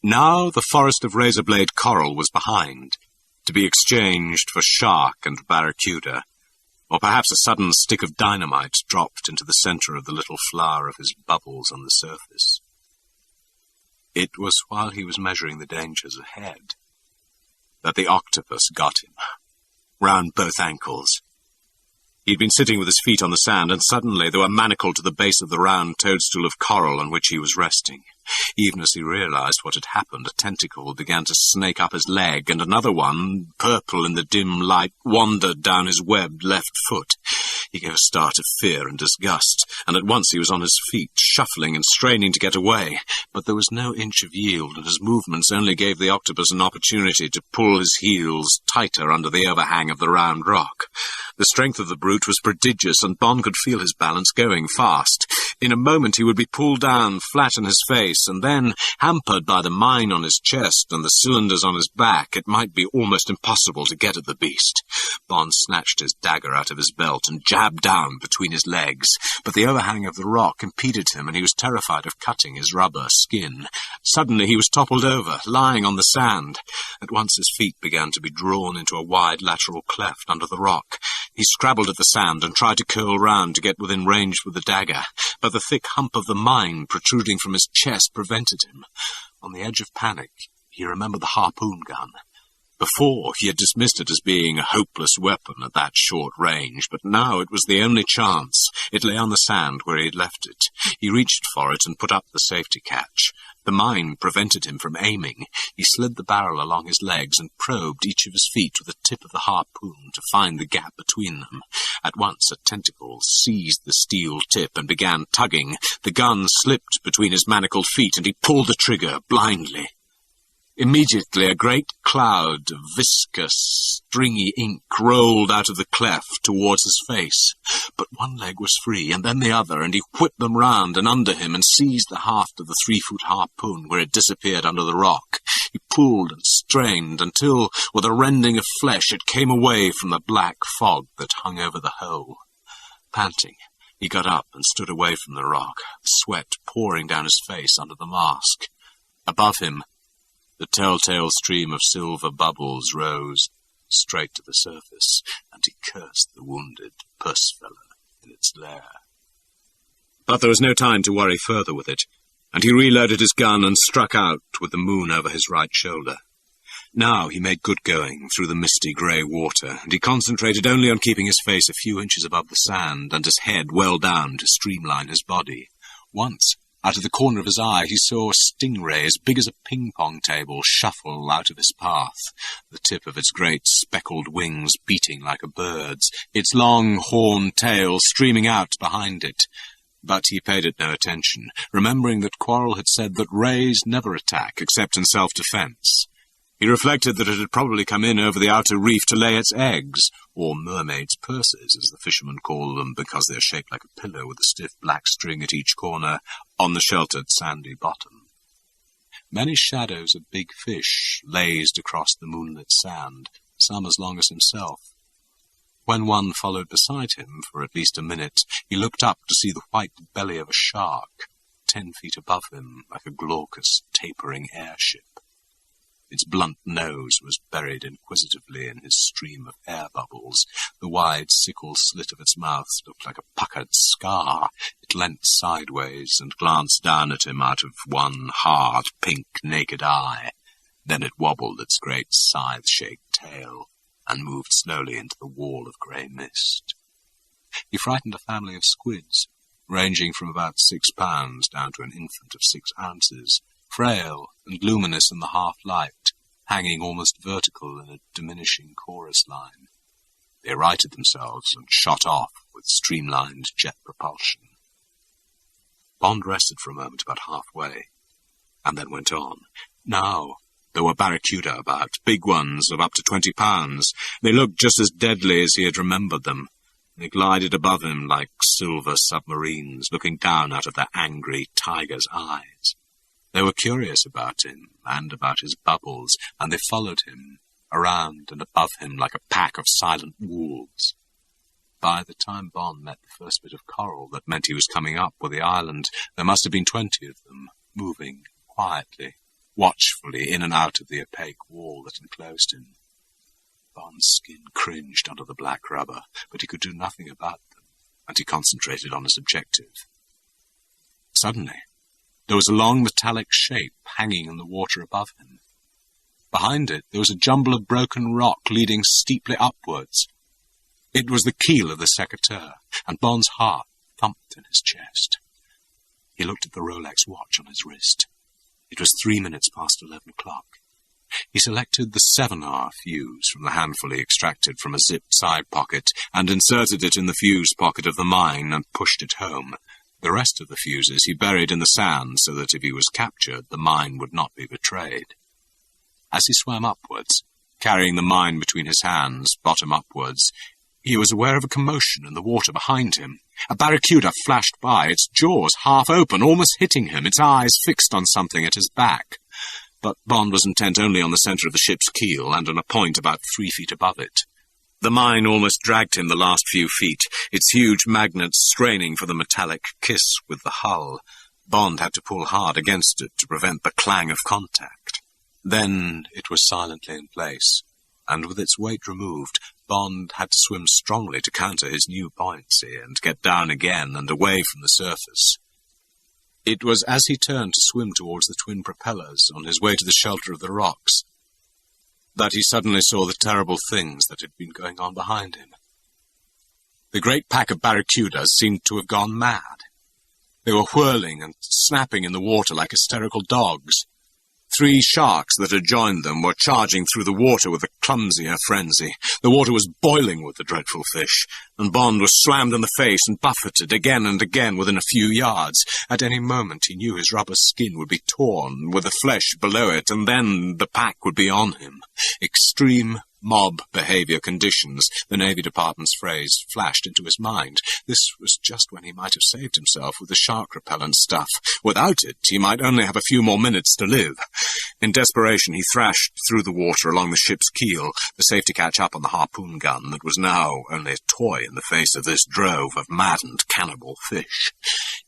Now the forest of razor-blade coral was behind, to be exchanged for shark and barracuda, or perhaps a sudden stick of dynamite dropped into the centre of the little flower of his bubbles on the surface. It was while he was measuring the dangers ahead that the octopus got him, round both ankles. He'd been sitting with his feet on the sand, and suddenly they were manacled to the base of the round toadstool of coral on which he was resting. Even as he realized what had happened, a tentacle began to snake up his leg, and another one, purple in the dim light, wandered down his webbed left foot. He gave a start of fear and disgust, and at once he was on his feet, shuffling and straining to get away. But there was no inch of yield, and his movements only gave the octopus an opportunity to pull his heels tighter under the overhang of the round rock. The strength of the brute was prodigious, and Bond could feel his balance going fast. In a moment he would be pulled down flat on his face, and then, hampered by the mine on his chest and the cylinders on his back, it might be almost impossible to get at the beast. Bond snatched his dagger out of his belt and jabbed down between his legs, but the overhang of the rock impeded him, and he was terrified of cutting his rubber skin. Suddenly he was toppled over, lying on the sand. At once his feet began to be drawn into a wide lateral cleft under the rock. He scrabbled at the sand and tried to curl round to get within range with the dagger, but the thick hump of the mine protruding from his chest prevented him. On the edge of panic, he remembered the harpoon gun. Before, he had dismissed it as being a hopeless weapon at that short range, but now it was the only chance. It lay on the sand where he had left it. He reached for it and put up the safety catch. The mine prevented him from aiming. He slid the barrel along his legs and probed each of his feet with the tip of the harpoon to find the gap between them. At once a tentacle seized the steel tip and began tugging. The gun slipped between his manacled feet, and he pulled the trigger blindly. Immediately a great cloud of viscous, stringy ink rolled out of the cleft towards his face. But one leg was free, and then the other, and he whipped them round and under him and seized the haft of the 3-foot harpoon where it disappeared under the rock. He pulled and strained until, with a rending of flesh, it came away from the black fog that hung over the hole. Panting, he got up and stood away from the rock, sweat pouring down his face under the mask. Above him, the telltale stream of silver bubbles rose straight to the surface, and he cursed the wounded puss fellow in its lair. But there was no time to worry further with it, and he reloaded his gun and struck out with the moon over his right shoulder. Now he made good going through the misty grey water, and he concentrated only on keeping his face a few inches above the sand and his head well down to streamline his body. Once, out of the corner of his eye, he saw a stingray as big as a ping-pong table shuffle out of his path, the tip of its great speckled wings beating like a bird's, its long horn tail streaming out behind it. But he paid it no attention, remembering that Quarrel had said that rays never attack except in self-defense. He reflected that it had probably come in over the outer reef to lay its eggs, or mermaids' purses, as the fishermen call them, because they are shaped like a pillow with a stiff black string at each corner, on the sheltered sandy bottom. Many shadows of big fish lazed across the moonlit sand, some as long as himself. When one followed beside him for at least a minute, he looked up to see the white belly of a shark, 10 feet above him, like a glaucous, tapering airship. Its blunt nose was buried inquisitively in his stream of air bubbles. The wide sickle slit of its mouth looked like a puckered scar. It leant sideways and glanced down at him out of one hard, pink, naked eye. Then it wobbled its great scythe-shaped tail and moved slowly into the wall of grey mist. He frightened a family of squids, ranging from about 6 pounds down to an infant of 6 ounces, frail and luminous in the half-light, hanging almost vertical in a diminishing chorus line. They righted themselves and shot off with streamlined jet propulsion. Bond rested for a moment about halfway, and then went on. Now there were barracuda about, big ones of up to 20 pounds. They looked just as deadly as he had remembered them. They glided above him like silver submarines, looking down out of their angry tiger's eyes. They were curious about him and about his bubbles, and they followed him, around and above him like a pack of silent wolves. By the time Bond met the first bit of coral that meant he was coming up with the island, there must have been 20 of them, moving quietly, watchfully in and out of the opaque wall that enclosed him. Bond's skin cringed under the black rubber, but he could do nothing about them, and he concentrated on his objective. Suddenly, there was a long metallic shape hanging in the water above him. Behind it, there was a jumble of broken rock leading steeply upwards. It was the keel of the Secateur, and Bond's heart thumped in his chest. He looked at the Rolex watch on his wrist. It was 3 minutes past 11 o'clock. He selected the 7-hour fuse from the handful he extracted from a zipped side pocket and inserted it in the fuse pocket of the mine and pushed it home. The rest of the fuses he buried in the sand so that if he was captured, the mine would not be betrayed. As he swam upwards, carrying the mine between his hands, bottom upwards, he was aware of a commotion in the water behind him. A barracuda flashed by, its jaws half open, almost hitting him, its eyes fixed on something at his back. But Bond was intent only on the centre of the ship's keel and on a point about 3 feet above it. The mine almost dragged him the last few feet, its huge magnets straining for the metallic kiss with the hull. Bond had to pull hard against it to prevent the clang of contact. Then it was silently in place, and with its weight removed, Bond had to swim strongly to counter his new buoyancy and get down again and away from the surface. It was as he turned to swim towards the twin propellers on his way to the shelter of the rocks that he suddenly saw the terrible things that had been going on behind him. The great pack of barracudas seemed to have gone mad. They were whirling and snapping in the water like hysterical dogs. 3 sharks that had joined them were charging through the water with a clumsier frenzy. The water was boiling with the dreadful fish, and Bond was slammed in the face and buffeted again and again within a few yards. At any moment he knew his rubber skin would be torn with the flesh below it, and then the pack would be on him. Extreme mob behavior conditions, the Navy Department's phrase, flashed into his mind. This was just when he might have saved himself with the shark repellent stuff. Without it, he might only have a few more minutes to live. In desperation, he thrashed through the water along the ship's keel, the safety catch up on the harpoon gun that was now only a toy in the face of this drove of maddened cannibal fish.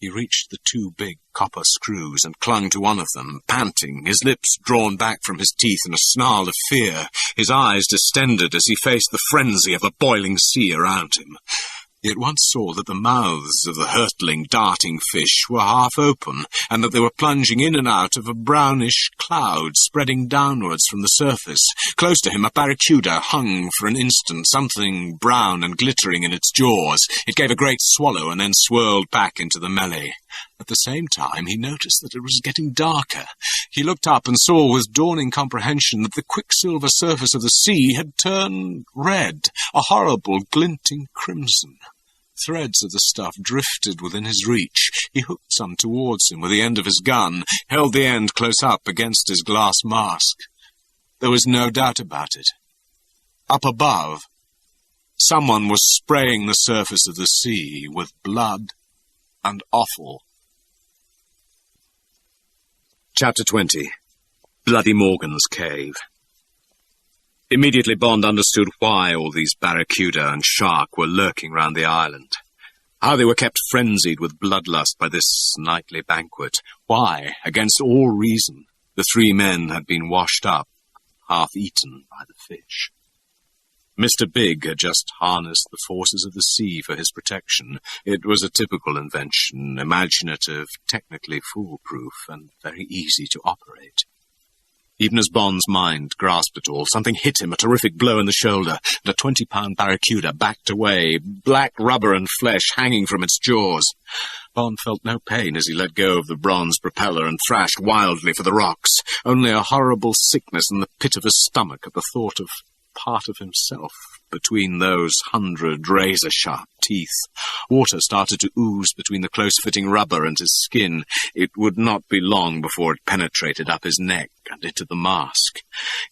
He reached the 2 big copper screws and clung to one of them, panting, his lips drawn back from his teeth in a snarl of fear, his eyes distended as he faced the frenzy of the boiling sea around him. He at once saw that the mouths of the hurtling, darting fish were half open, and that they were plunging in and out of a brownish cloud spreading downwards from the surface. Close to him, a barracuda hung for an instant, something brown and glittering in its jaws. It gave a great swallow and then swirled back into the melee. At the same time, he noticed that it was getting darker. He looked up and saw with dawning comprehension that the quicksilver surface of the sea had turned red, a horrible glinting crimson. Threads of the stuff drifted within his reach. He hooked some towards him with the end of his gun, held the end close up against his glass mask. There was no doubt about it. Up above, someone was spraying the surface of the sea with blood and offal. Chapter 20. Bloody Morgan's Cave. Immediately Bond understood why all these barracuda and shark were lurking round the island. How they were kept frenzied with bloodlust by this nightly banquet. Why, against all reason, the three men had been washed up, half-eaten by the fish. Mr. Big had just harnessed the forces of the sea for his protection. It was a typical invention, imaginative, technically foolproof, and very easy to operate. Even as Bond's mind grasped it all, something hit him, a terrific blow in the shoulder, and a 20-pound barracuda backed away, black rubber and flesh hanging from its jaws. Bond felt no pain as he let go of the bronze propeller and thrashed wildly for the rocks, only a horrible sickness in the pit of his stomach at the thought of part of himself between those 100 razor-sharp teeth. Water started to ooze between the close-fitting rubber and his skin. It would not be long before it penetrated up his neck and into the mask.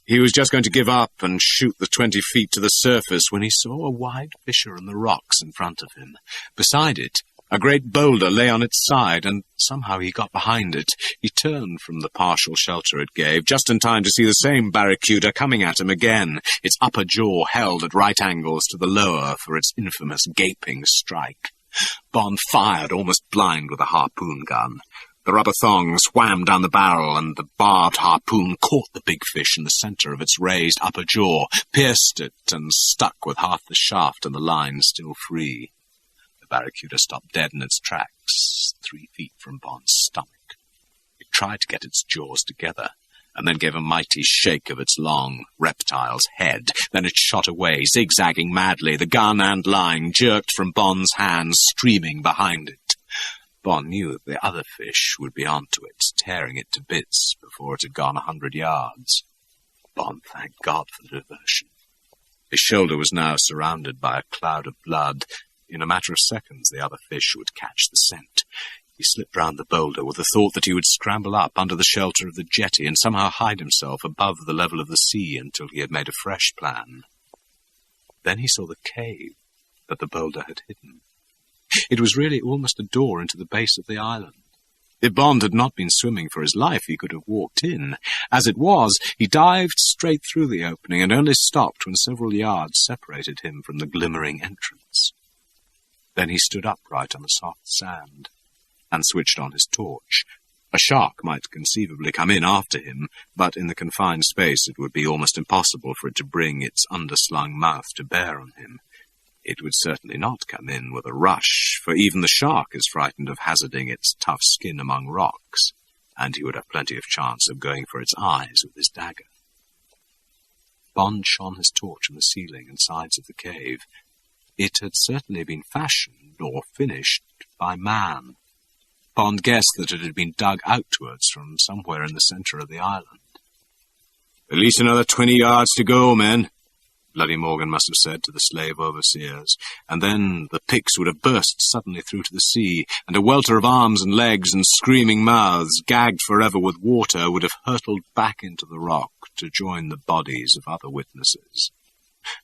He was just going to give up and shoot the 20 feet to the surface when he saw a wide fissure in the rocks in front of him. Beside it, a great boulder lay on its side, and somehow he got behind it. He turned from the partial shelter it gave, just in time to see the same barracuda coming at him again, its upper jaw held at right angles to the lower for its infamous gaping strike. Bond fired, almost blind, with a harpoon gun. The rubber thong swam down the barrel, and the barbed harpoon caught the big fish in the center of its raised upper jaw, pierced it, and stuck with half the shaft and the line still free. The barracuda stopped dead in its tracks, 3 feet from Bond's stomach. It tried to get its jaws together, and then gave a mighty shake of its long reptile's head. Then it shot away, zigzagging madly, the gun and line jerked from Bond's hands, streaming behind it. Bond knew that the other fish would be onto it, tearing it to bits before it had gone 100 yards. Bond thanked God for the diversion. His shoulder was now surrounded by a cloud of blood. In a matter of seconds, the other fish would catch the scent. He slipped round the boulder with the thought that he would scramble up under the shelter of the jetty and somehow hide himself above the level of the sea until he had made a fresh plan. Then he saw the cave that the boulder had hidden. It was really almost a door into the base of the island. If Bond had not been swimming for his life, he could have walked in. As it was, he dived straight through the opening and only stopped when several yards separated him from the glimmering entrance. Then he stood upright on the soft sand and switched on his torch. A shark might conceivably come in after him, but in the confined space it would be almost impossible for it to bring its underslung mouth to bear on him. It would certainly not come in with a rush, for even the shark is frightened of hazarding its tough skin among rocks, and he would have plenty of chance of going for its eyes with his dagger. Bond shone his torch on the ceiling and sides of the cave. It had certainly been fashioned or finished by man. Bond guessed that it had been dug outwards from somewhere in the center of the island. "At least another 20 yards to go, men," Bloody Morgan must have said to the slave overseers, and then the picks would have burst suddenly through to the sea, and a welter of arms and legs and screaming mouths, gagged forever with water, would have hurtled back into the rock to join the bodies of other witnesses.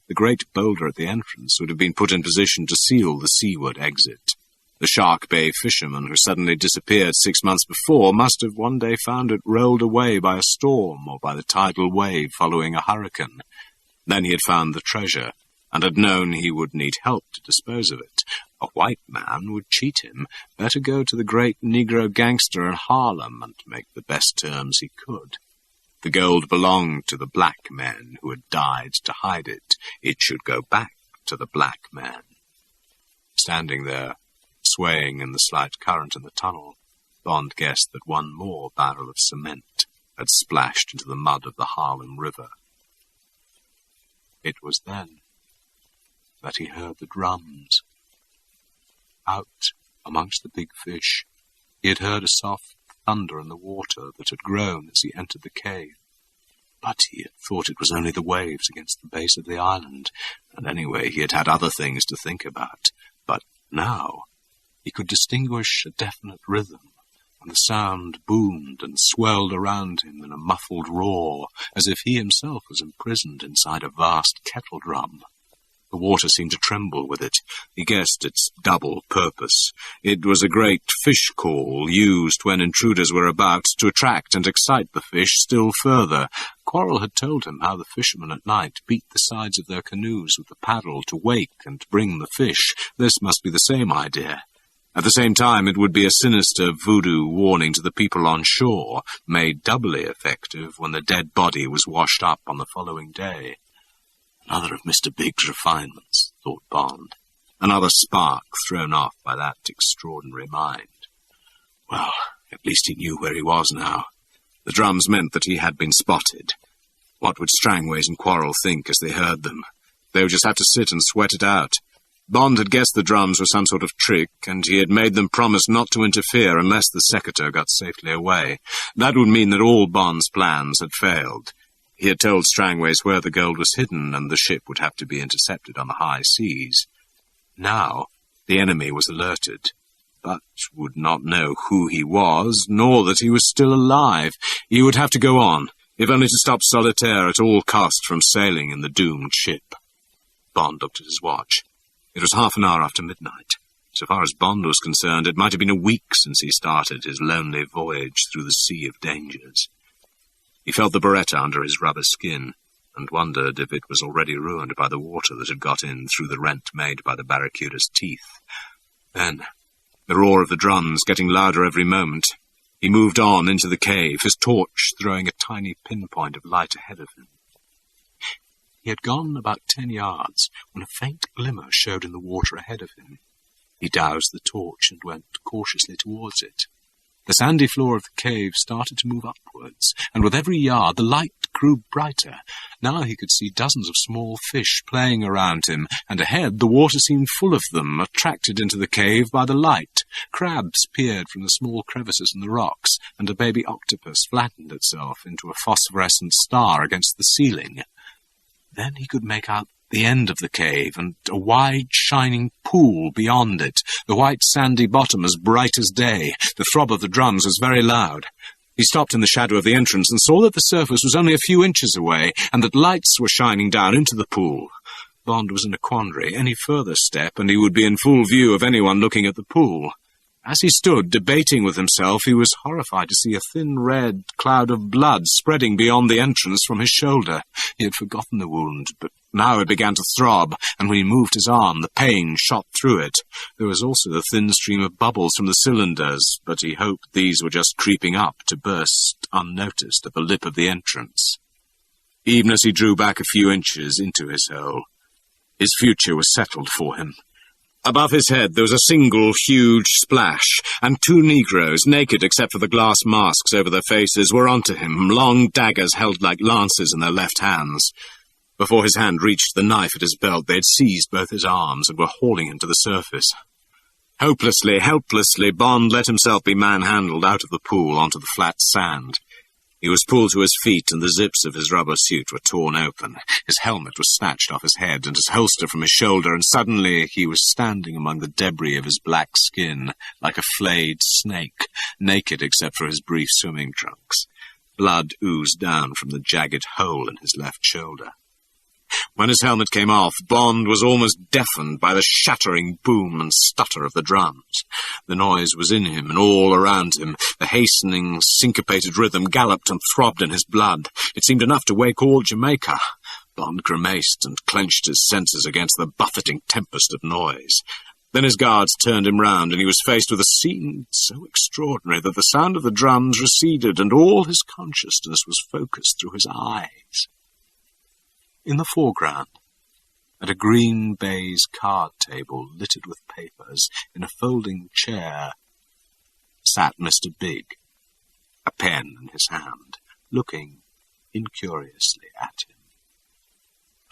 The great boulder at the entrance would have been put in position to seal the seaward exit. The Shark Bay fisherman who suddenly disappeared 6 months before must have one day found it rolled away by a storm or by the tidal wave following a hurricane. Then he had found the treasure, and had known he would need help to dispose of it. A white man would cheat him. Better go to the great Negro gangster in Harlem and make the best terms he could. The gold belonged to the black men who had died to hide it. It should go back to the black man. Standing there, swaying in the slight current in the tunnel, Bond guessed that one more barrel of cement had splashed into the mud of the Harlem River. It was then that he heard the drums. Out amongst the big fish, he had heard a soft thunder in the water that had grown as he entered the cave. But he had thought it was only the waves against the base of the island, and anyway he had had other things to think about. But now he could distinguish a definite rhythm, and the sound boomed and swirled around him in a muffled roar, as if he himself was imprisoned inside a vast kettle drum. The water seemed to tremble with it. He guessed its double purpose. It was a great fish call used when intruders were about to attract and excite the fish still further. Quarrel had told him how the fishermen at night beat the sides of their canoes with the paddle to wake and bring the fish. This must be the same idea. At the same time, it would be a sinister voodoo warning to the people on shore, made doubly effective when the dead body was washed up on the following day. Another of Mr. Big's refinements, thought Bond. Another spark thrown off by that extraordinary mind. Well, at least he knew where he was now. The drums meant that he had been spotted. What would Strangways and Quarrel think as they heard them? They would just have to sit and sweat it out. Bond had guessed the drums were some sort of trick, and he had made them promise not to interfere unless the Secator got safely away. That would mean that all Bond's plans had failed. He had told Strangways where the gold was hidden, and the ship would have to be intercepted on the high seas. Now the enemy was alerted, but would not know who he was, nor that he was still alive. He would have to go on, if only to stop Solitaire at all cost from sailing in the doomed ship. Bond looked at his watch. It was half an hour after midnight. So far as Bond was concerned, it might have been a week since he started his lonely voyage through the sea of dangers. He felt the Beretta under his rubber skin, and wondered if it was already ruined by the water that had got in through the rent made by the barracuda's teeth. Then, the roar of the drums getting louder every moment, he moved on into the cave, his torch throwing a tiny pinpoint of light ahead of him. He had gone about 10 yards when a faint glimmer showed in the water ahead of him. He doused the torch and went cautiously towards it. The sandy floor of the cave started to move upwards, and with every yard the light grew brighter. Now he could see dozens of small fish playing around him, and ahead the water seemed full of them, attracted into the cave by the light. Crabs peered from the small crevices in the rocks, and a baby octopus flattened itself into a phosphorescent star against the ceiling. Then he could make out the end of the cave, and a wide, shining pool beyond it, the white sandy bottom as bright as day. The throb of the drums was very loud. He stopped in the shadow of the entrance and saw that the surface was only a few inches away, and that lights were shining down into the pool. Bond was in a quandary. Any further step, and he would be in full view of anyone looking at the pool. As he stood, debating with himself, he was horrified to see a thin red cloud of blood spreading beyond the entrance from his shoulder. He had forgotten the wound, but now it began to throb, and when he moved his arm, the pain shot through it. There was also the thin stream of bubbles from the cylinders, but he hoped these were just creeping up to burst unnoticed at the lip of the entrance. Even as he drew back a few inches into his hole, his future was settled for him. Above his head there was a single huge splash, and two Negroes, naked except for the glass masks over their faces, were onto him, long daggers held like lances in their left hands. Before his hand reached the knife at his belt, they had seized both his arms and were hauling him to the surface. Hopelessly, helplessly, Bond let himself be manhandled out of the pool onto the flat sand. He was pulled to his feet, and the zips of his rubber suit were torn open. His helmet was snatched off his head, and his holster from his shoulder, and suddenly he was standing among the debris of his black skin, like a flayed snake, naked except for his brief swimming trunks. Blood oozed down from the jagged hole in his left shoulder. When his helmet came off, Bond was almost deafened by the shattering boom and stutter of the drums. The noise was in him and all around him. The hastening, syncopated rhythm galloped and throbbed in his blood. It seemed enough to wake all Jamaica. Bond grimaced and clenched his senses against the buffeting tempest of noise. Then his guards turned him round, and he was faced with a scene so extraordinary that the sound of the drums receded, and all his consciousness was focused through his eyes. In the foreground, At a green baize card table littered with papers, in a folding chair, sat Mr. Big, a pen in his hand, looking incuriously at him.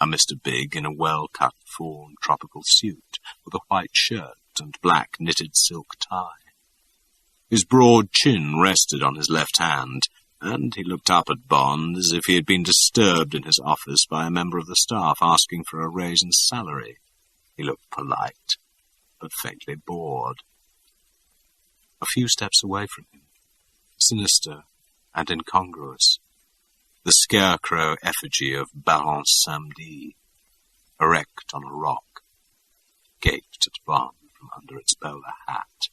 A Mr. Big in a well-cut fawn tropical suit, with a white shirt and black knitted silk tie. His broad chin rested on his left hand, and he looked up at Bond as if he had been disturbed in his office by a member of the staff asking for a raise in salary. He looked polite, but faintly bored. A few steps away from him, sinister and incongruous, the scarecrow effigy of Baron Samedi, erect on a rock, gaped at Bond from under its bowler hat.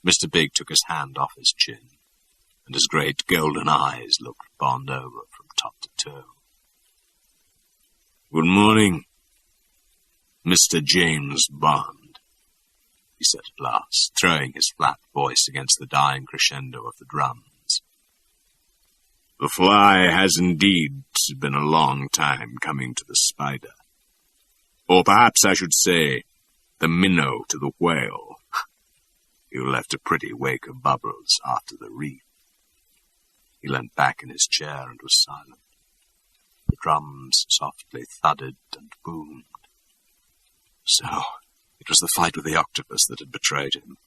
Mr. Big took his hand off his chin, and his great golden eyes looked Bond over from top to toe. "Good morning, Mr. James Bond," he said at last, throwing his flat voice against the dying crescendo of the drums. "The fly has indeed been a long time coming to the spider. Or perhaps I should say, the minnow to the whale. You left a pretty wake of bubbles after the reef." He leant back in his chair and was silent. The drums softly thudded and boomed. So, it was the fight with the octopus that had betrayed him.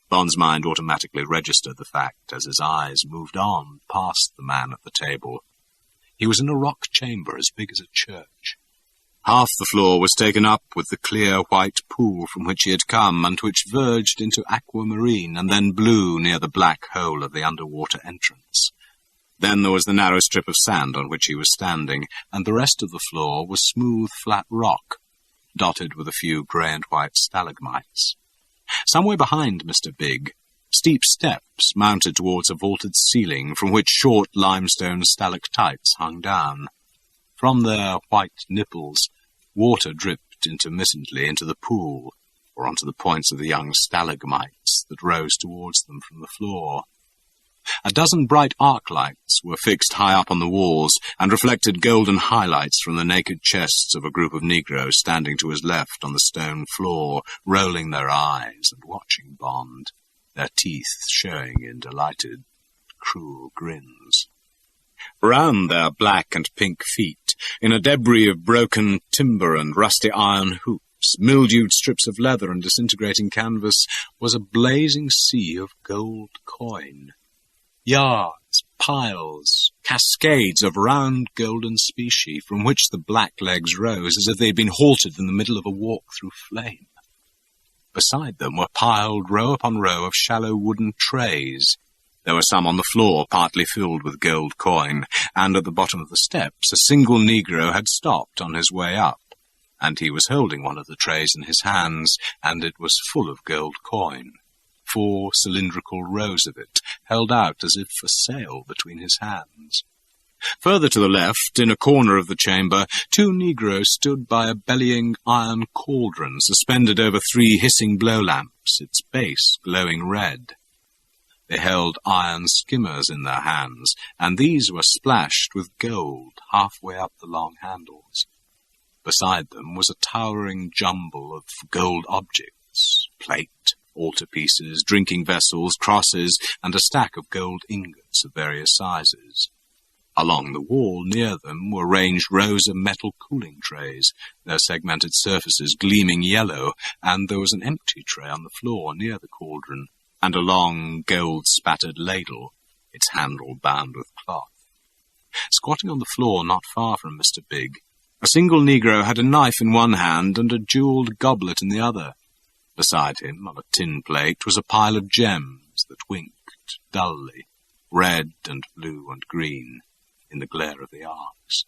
Bond's mind automatically registered the fact as his eyes moved on past the man at the table. He was in a rock chamber as big as a church. Half the floor was taken up with the clear white pool from which he had come, and which verged into aquamarine and then blue near the black hole of the underwater entrance. Then there was the narrow strip of sand on which he was standing, and the rest of the floor was smooth, flat rock, dotted with a few grey and white stalagmites. Somewhere behind Mr. Big, steep steps mounted towards a vaulted ceiling from which short limestone stalactites hung down. From their white nipples, water dripped intermittently into the pool, or onto the points of the young stalagmites that rose towards them from the floor. A dozen bright arc lights were fixed high up on the walls and reflected golden highlights from the naked chests of a group of Negroes standing to his left on the stone floor, rolling their eyes and watching Bond, their teeth showing in delighted, cruel grins. Round their black and pink feet, in a debris of broken timber and rusty iron hoops, mildewed strips of leather and disintegrating canvas, was a blazing sea of gold coin. Yards, piles, cascades of round golden specie from which the black legs rose as if they had been halted in the middle of a walk through flame. Beside them were piled row upon row of shallow wooden trays. There were some on the floor, partly filled with gold coin, and at the bottom of the steps a single Negro had stopped on his way up, and he was holding one of the trays in his hands, and it was full of gold coin. 4 cylindrical rows of it, held out as if for sale between his hands. Further to the left, in a corner of the chamber, 2 Negroes stood by a bellying iron cauldron suspended over 3 hissing blow lamps, its base glowing red. They held iron skimmers in their hands, and these were splashed with gold halfway up the long handles. Beside them was a towering jumble of gold objects, plate, altarpieces, drinking vessels, crosses, and a stack of gold ingots of various sizes. Along the wall near them were ranged rows of metal cooling trays, their segmented surfaces gleaming yellow, and there was an empty tray on the floor near the cauldron, and a long gold-spattered ladle, its handle bound with cloth. Squatting on the floor not far from Mr. Big, a single Negro had a knife in one hand and a jewelled goblet in the other. Beside him, on a tin plate, was a pile of gems that winked dully, red and blue and green, in the glare of the arcs.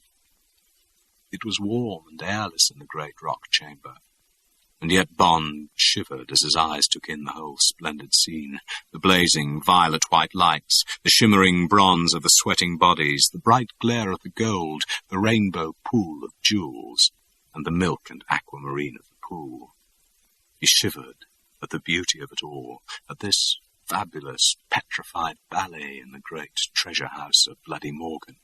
It was warm and airless in the great rock chamber, and yet Bond shivered as his eyes took in the whole splendid scene, the blazing violet-white lights, the shimmering bronze of the sweating bodies, the bright glare of the gold, the rainbow pool of jewels, and the milk and aquamarine of the pool. He shivered at the beauty of it all, at this fabulous, petrified ballet in the great treasure house of Bloody Morgan.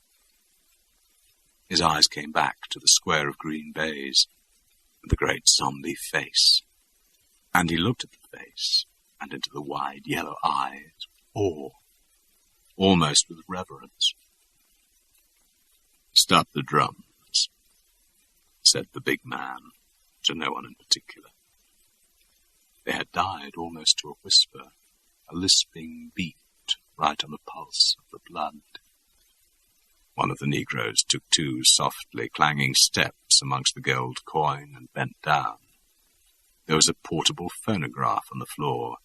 His eyes came back to the square of green baize, and the great zombie face. And he looked at the face, and into the wide yellow eyes, awe, almost with reverence. "Stop the drums," said the big man, to no one in particular. They had died almost to a whisper, a lisping beat right on the pulse of the blood. One of the negroes took 2 softly clanging steps amongst the gold coin and bent down. There was a portable phonograph on the floor,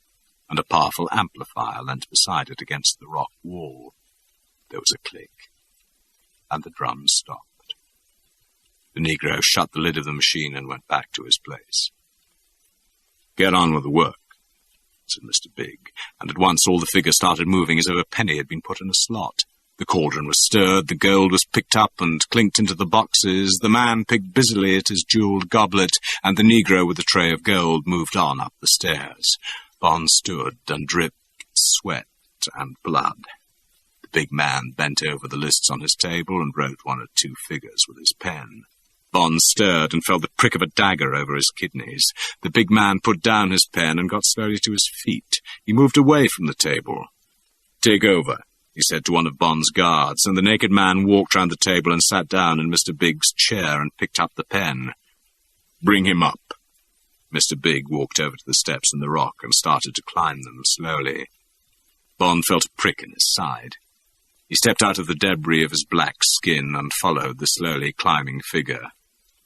and a powerful amplifier leant beside it against the rock wall. There was a click, and the drums stopped. The negro shut the lid of the machine and went back to his place. "Get on with the work," said Mr. Big, and at once all the figures started moving as though a penny had been put in a slot. The cauldron was stirred, the gold was picked up and clinked into the boxes, the man picked busily at his jewelled goblet, and the negro with the tray of gold moved on up the stairs. Bond stood and dripped sweat and blood. The big man bent over the lists on his table and wrote 1 or 2 figures with his pen. Bond stirred and felt the prick of a dagger over his kidneys. The big man put down his pen and got slowly to his feet. He moved away from the table. "Take over," he said to one of Bond's guards, and the naked man walked round the table and sat down in Mr. Big's chair and picked up the pen. "Bring him up." Mr. Big walked over to the steps in the rock and started to climb them slowly. Bond felt a prick in his side. He stepped out of the debris of his black skin and followed the slowly climbing figure.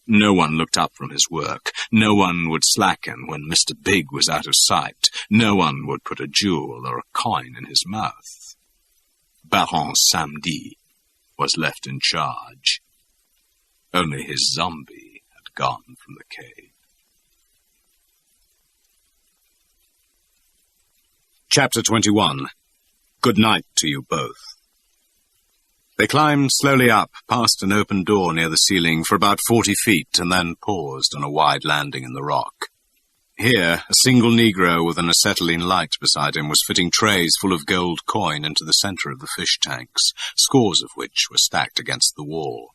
No one looked up from his work. No one would slacken when Mr. Big was out of sight. No one would put a jewel or a coin in his mouth. Baron Samedi was left in charge. Only his zombie had gone from the cave. Chapter 21. Good night to you both. They climbed slowly up, past an open door near the ceiling for about 40 feet, and then paused on a wide landing in the rock. Here, a single negro with an acetylene light beside him was fitting trays full of gold coin into the center of the fish tanks, scores of which were stacked against the wall.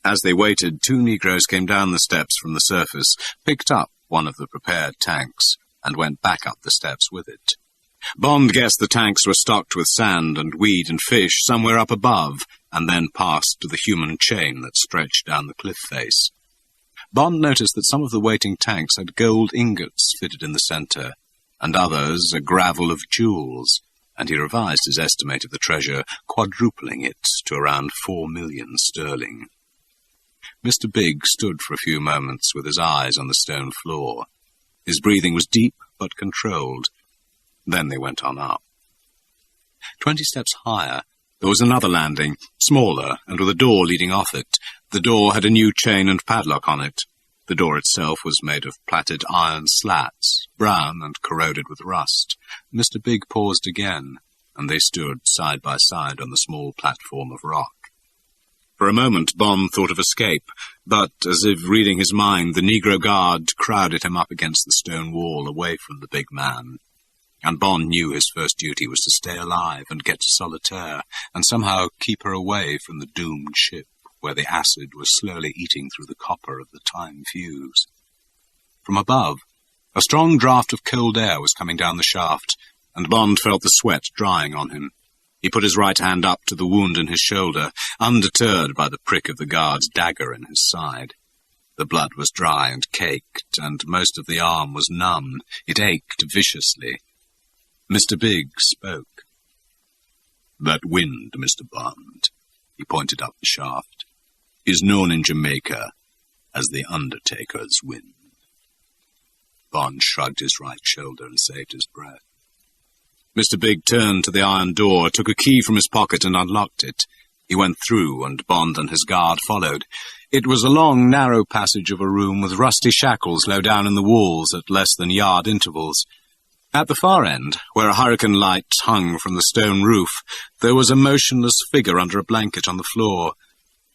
As they waited, 2 negroes came down the steps from the surface, picked up one of the prepared tanks, and went back up the steps with it. Bond guessed the tanks were stocked with sand and weed and fish somewhere up above, and then passed to the human chain that stretched down the cliff face. Bond noticed that some of the waiting tanks had gold ingots fitted in the center, and others a gravel of jewels, and he revised his estimate of the treasure, quadrupling it to around 4 million sterling. Mr. Big stood for a few moments with his eyes on the stone floor. His breathing was deep but controlled. Then they went on up. 20 steps higher, there was another landing, smaller, and with a door leading off it. The door had a new chain and padlock on it. The door itself was made of plaited iron slats, brown and corroded with rust. Mr. Big paused again, and they stood side by side on the small platform of rock. For a moment Bond thought of escape, but, as if reading his mind, the negro guard crowded him up against the stone wall away from the big man. And Bond knew his first duty was to stay alive and get to Solitaire, and somehow keep her away from the doomed ship, where the acid was slowly eating through the copper of the time fuse. From above, a strong draught of cold air was coming down the shaft, and Bond felt the sweat drying on him. He put his right hand up to the wound in his shoulder, undeterred by the prick of the guard's dagger in his side. The blood was dry and caked, and most of the arm was numb. It ached viciously. Mr. Big spoke. "That wind, Mr. Bond," he pointed up the shaft, "is known in Jamaica as the Undertaker's wind." Bond shrugged his right shoulder and saved his breath. Mr. Big turned to the iron door, took a key from his pocket and unlocked it. He went through, and Bond and his guard followed. It was a long, narrow passage of a room with rusty shackles low down in the walls at less than yard intervals. At the far end, where a hurricane light hung from the stone roof, there was a motionless figure under a blanket on the floor.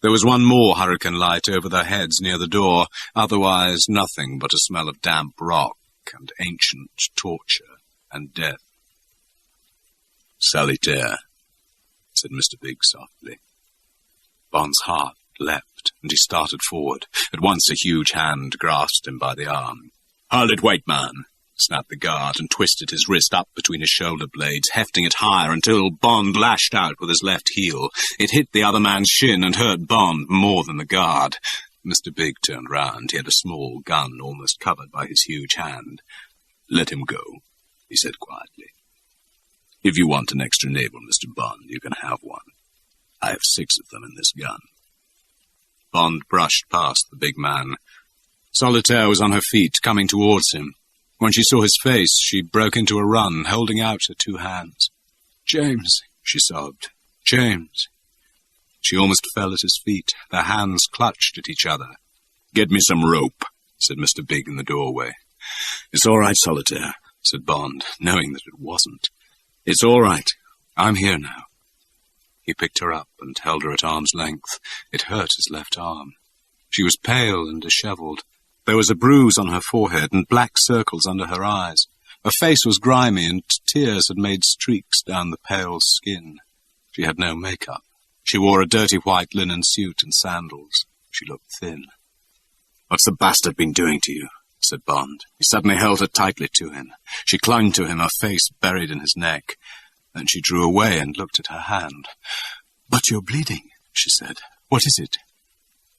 There was one more hurricane light over their heads near the door, otherwise nothing but a smell of damp rock and ancient torture and death. "Solitaire," said Mr. Big softly. Bond's heart leapt, and he started forward. At once a huge hand grasped him by the arm. "Hold it, wait, man!" snapped the guard, and twisted his wrist up between his shoulder blades, hefting it higher until Bond lashed out with his left heel. It hit the other man's shin and hurt Bond more than the guard. Mr. Big turned round. He had a small gun almost covered by his huge hand. "Let him go," he said quietly. "If you want an extra navel, Mr. Bond, you can have one. I have 6 of them in this gun." Bond brushed past the big man. Solitaire was on her feet, coming towards him. When she saw his face, she broke into a run, holding out her 2 hands. "James," she sobbed. "James." She almost fell at his feet. Their hands clutched at each other. "Get me some rope," said Mr. Big in the doorway. "It's all right, Solitaire," said Bond, knowing that it wasn't. "It's all right. I'm here now." He picked her up and held her at arm's length. It hurt his left arm. She was pale and dishevelled. There was a bruise on her forehead and black circles under her eyes. Her face was grimy, and tears had made streaks down the pale skin. She had no makeup. She wore a dirty white linen suit and sandals. She looked thin. "What's the bastard been doing to you?" said Bond. He suddenly held her tightly to him. She clung to him, her face buried in his neck. Then she drew away and looked at her hand. "But you're bleeding," she said. "What is it?"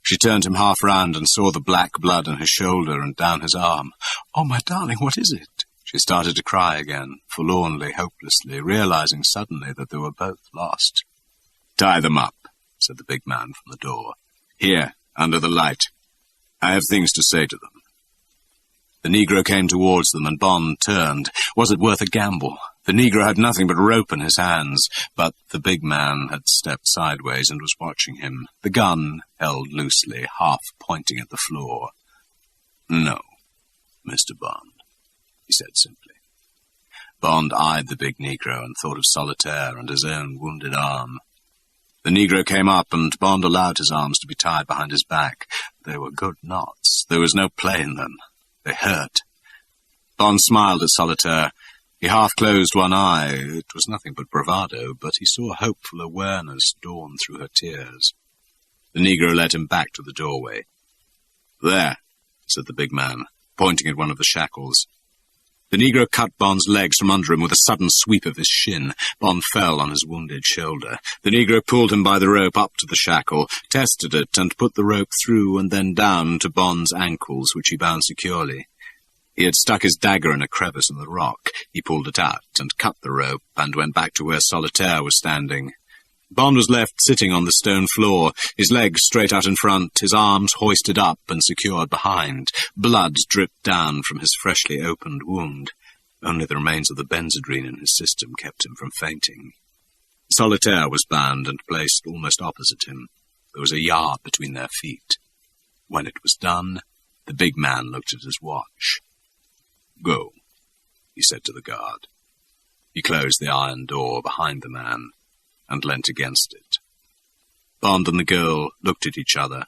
She turned him half round and saw the black blood on his shoulder and down his arm. "Oh, my darling, what is it?" She started to cry again, forlornly, hopelessly, realizing suddenly that they were both lost. "Tie them up," said the big man from the door. "Here, under the light. I have things to say to them." The Negro came towards them, and Bond turned. Was it worth a gamble? The Negro had nothing but rope in his hands, but the big man had stepped sideways and was watching him, the gun held loosely, half pointing at the floor. "No, Mr. Bond," he said simply. Bond eyed the big Negro and thought of Solitaire and his own wounded arm. The Negro came up, and Bond allowed his arms to be tied behind his back. They were good knots. There was no play in them. They hurt. Bond smiled at Solitaire. He half-closed one eye. It was nothing but bravado, but he saw hopeful awareness dawn through her tears. The Negro led him back to the doorway. "There," said the big man, pointing at one of the shackles. The Negro cut Bond's legs from under him with a sudden sweep of his shin. Bond fell on his wounded shoulder. The Negro pulled him by the rope up to the shackle, tested it, and put the rope through and then down to Bond's ankles, which he bound securely. He had stuck his dagger in a crevice in the rock. He pulled it out and cut the rope and went back to where Solitaire was standing. Bond was left sitting on the stone floor, his legs straight out in front, his arms hoisted up and secured behind. Blood dripped down from his freshly opened wound. Only the remains of the benzodrine in his system kept him from fainting. Solitaire was bound and placed almost opposite him. There was a yard between their feet. When it was done, the big man looked at his watch. "Go," he said to the guard. He closed the iron door behind the man and leant against it. Bond and the girl looked at each other,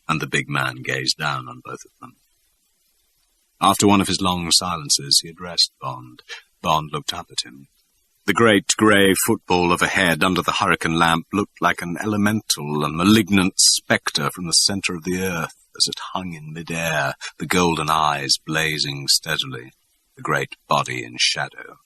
and the big man gazed down on both of them. After one of his long silences, he addressed Bond. Bond looked up at him. The great grey football of a head under the hurricane lamp looked like an elemental and malignant spectre from the centre of the earth as it hung in mid-air, the golden eyes blazing steadily, the great body in shadow.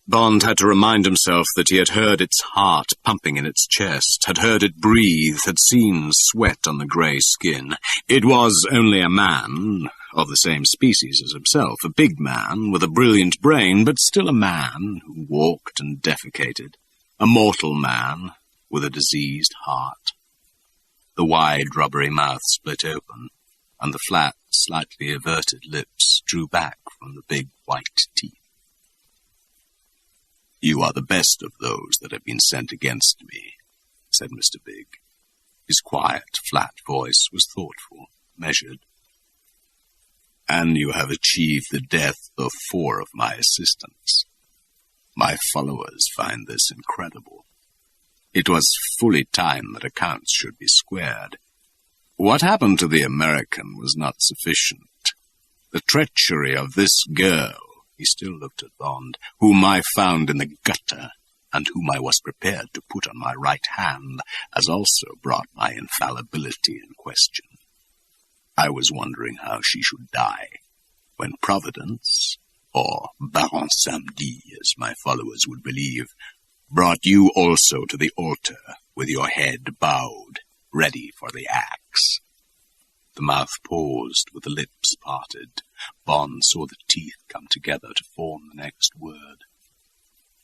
Bond had to remind himself that he had heard its heart pumping in its chest, had heard it breathe, had seen sweat on the grey skin. It was only a man, of the same species as himself, a big man with a brilliant brain, but still a man who walked and defecated, a mortal man with a diseased heart. The wide, rubbery mouth split open, and the flat, slightly averted lips drew back from the big white teeth. "You are the best of those that have been sent against me," said Mr. Big. His quiet, flat voice was thoughtful, measured. "And you have achieved the death of 4 of my assistants. My followers find this incredible. It was fully time that accounts should be squared. What happened to the American was not sufficient. The treachery of this girl," he still looked at Bond, "whom I found in the gutter, and whom I was prepared to put on my right hand, has also brought my infallibility in question. I was wondering how she should die, when Providence, or Baron Samedi, as my followers would believe, brought you also to the altar, with your head bowed, ready for the axe. The mouth paused, with the lips parted. Bond saw the teeth come together to form the next word.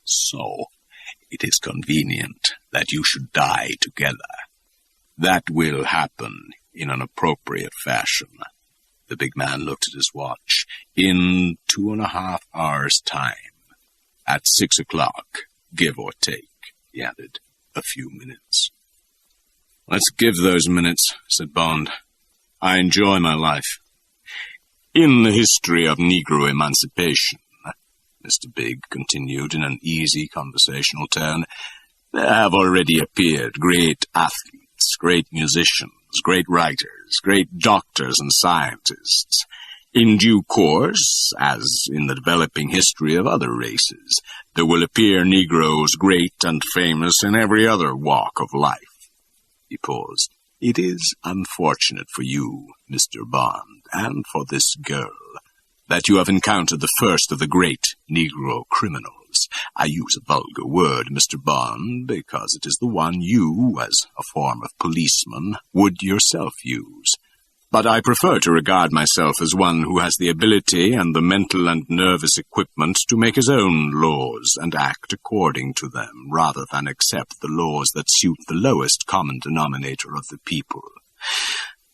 So, it is convenient that you should die together. That will happen in an appropriate fashion. The big man looked at his watch. In 2.5 hours' time. At 6 o'clock, give or take, he added. A few minutes. Let's give those minutes, said Bond. I enjoy my life. In the history of Negro emancipation, Mr. Big continued in an easy conversational tone, there have already appeared great athletes, great musicians, great writers, great doctors and scientists. In due course, as in the developing history of other races, there will appear Negroes great and famous in every other walk of life. He paused. It is unfortunate for you, Mr. Bond, and for this girl, that you have encountered the first of the great Negro criminals. I use a vulgar word, Mr. Bond, because it is the one you, as a form of policeman, would yourself use. But I prefer to regard myself as one who has the ability and the mental and nervous equipment to make his own laws and act according to them, rather than accept the laws that suit the lowest common denominator of the people.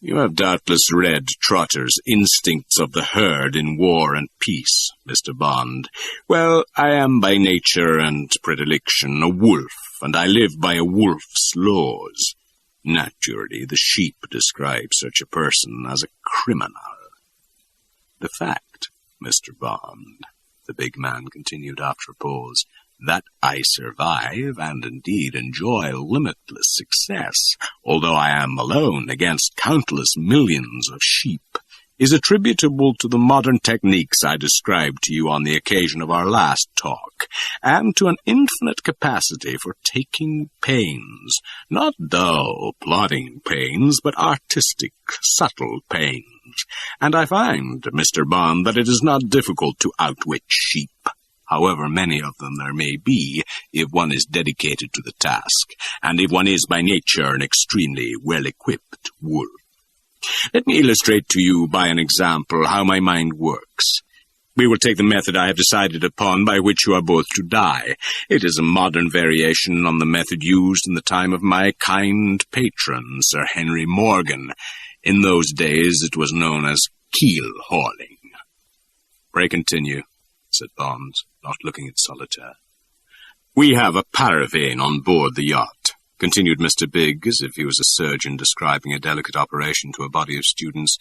You have doubtless read Trotter's Instincts of the Herd in War and Peace, Mr. Bond. Well, I am by nature and predilection a wolf, and I live by a wolf's laws. Naturally, the sheep describe such a person as a criminal. The fact, Mr. Bond, the big man continued after a pause, that I survive and indeed enjoy limitless success, although I am alone against countless millions of sheep, is attributable to the modern techniques I described to you on the occasion of our last talk, and to an infinite capacity for taking pains, not dull, plodding pains, but artistic, subtle pains. And I find, Mr. Bond, that it is not difficult to outwit sheep, however many of them there may be, if one is dedicated to the task, and if one is by nature an extremely well-equipped wolf. Let me illustrate to you by an example how my mind works. We will take the method I have decided upon by which you are both to die. It is a modern variation on the method used in the time of my kind patron, Sir Henry Morgan. In those days it was known as keel-hauling. Pray continue, said Bond, not looking at Solitaire. We have a paravane on board the yacht, continued Mr. Big, as if he was a surgeon describing a delicate operation to a body of students,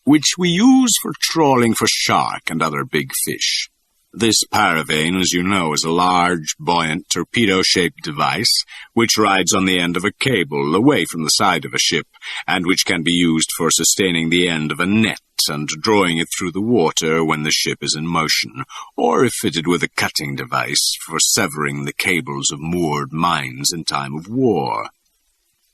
which we use for trawling for shark and other big fish. This paravane, as you know, is a large, buoyant, torpedo-shaped device which rides on the end of a cable away from the side of a ship, and which can be used for sustaining the end of a net and drawing it through the water when the ship is in motion, or if fitted with a cutting device for severing the cables of moored mines in time of war.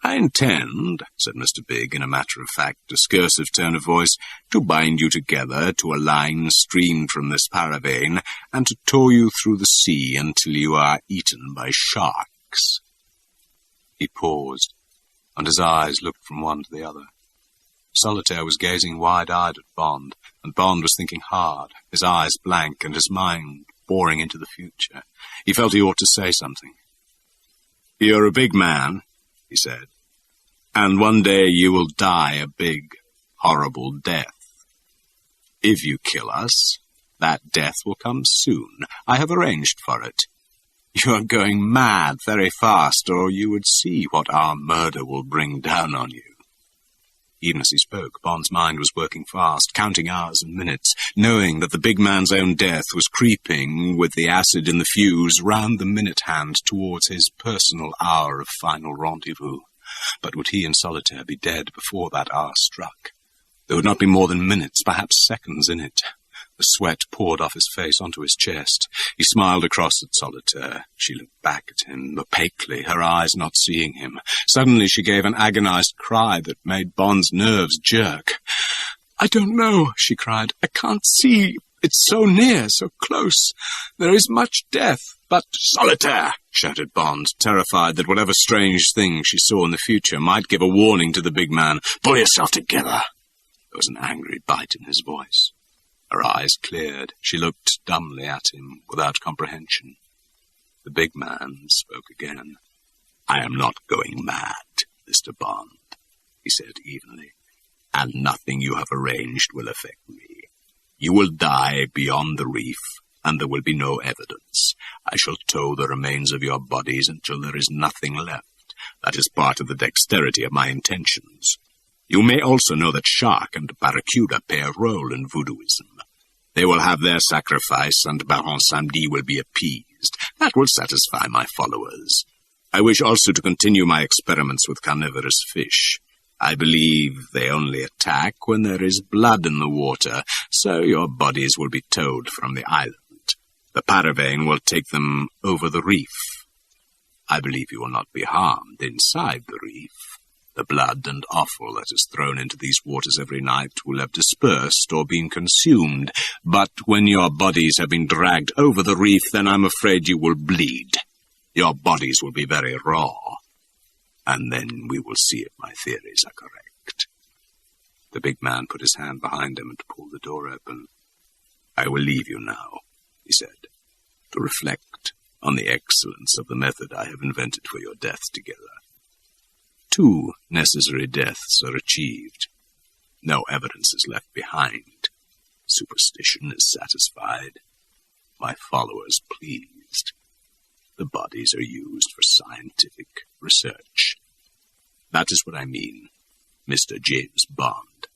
I intend, said Mr. Big in a matter-of-fact, discursive tone of voice, to bind you together to a line streamed from this paravane, and to tow you through the sea until you are eaten by sharks. He paused, and his eyes looked from one to the other. Solitaire was gazing wide-eyed at Bond, and Bond was thinking hard, his eyes blank and his mind boring into the future. He felt he ought to say something. "You're a big man," he said, "and one day you will die a big, horrible death. If you kill us, that death will come soon. I have arranged for it. You are going mad very fast, or you would see what our murder will bring down on you." Even as he spoke, Bond's mind was working fast, counting hours and minutes, knowing that the big man's own death was creeping, with the acid in the fuse, round the minute hand towards his personal hour of final rendezvous. But would he and Solitaire be dead before that hour struck? There would not be more than minutes, perhaps seconds in it. The sweat poured off his face onto his chest. He smiled across at Solitaire. She looked back at him opaquely, her eyes not seeing him. Suddenly she gave an agonized cry that made Bond's nerves jerk. "I don't know," she cried. "I can't see. It's so near, so close. There is much death, but—" "Solitaire!" shouted Bond, terrified that whatever strange thing she saw in the future might give a warning to the big man. "Pull yourself together." There was an angry bite in his voice. Her eyes cleared. She looked dumbly at him, without comprehension. The big man spoke again. "I am not going mad, Mr. Bond," he said evenly, "and nothing you have arranged will affect me. You will die beyond the reef, and there will be no evidence. I shall tow the remains of your bodies until there is nothing left. That is part of the dexterity of my intentions. You may also know that shark and barracuda play a role in voodooism. They will have their sacrifice, and Baron Samedi will be appeased. That will satisfy my followers. I wish also to continue my experiments with carnivorous fish. I believe they only attack when there is blood in the water, so your bodies will be towed from the island. The paravane will take them over the reef. I believe you will not be harmed inside the reef. The blood and offal that is thrown into these waters every night will have dispersed or been consumed, but when your bodies have been dragged over the reef, then I'm afraid you will bleed. Your bodies will be very raw, and then we will see if my theories are correct." The big man put his hand behind him and pulled the door open. "I will leave you now," he said, "to reflect on the excellence of the method I have invented for your death together. 2 necessary deaths are achieved. No evidence is left behind. Superstition is satisfied. My followers pleased. The bodies are used for scientific research. That is what I mean, Mr. James Bond,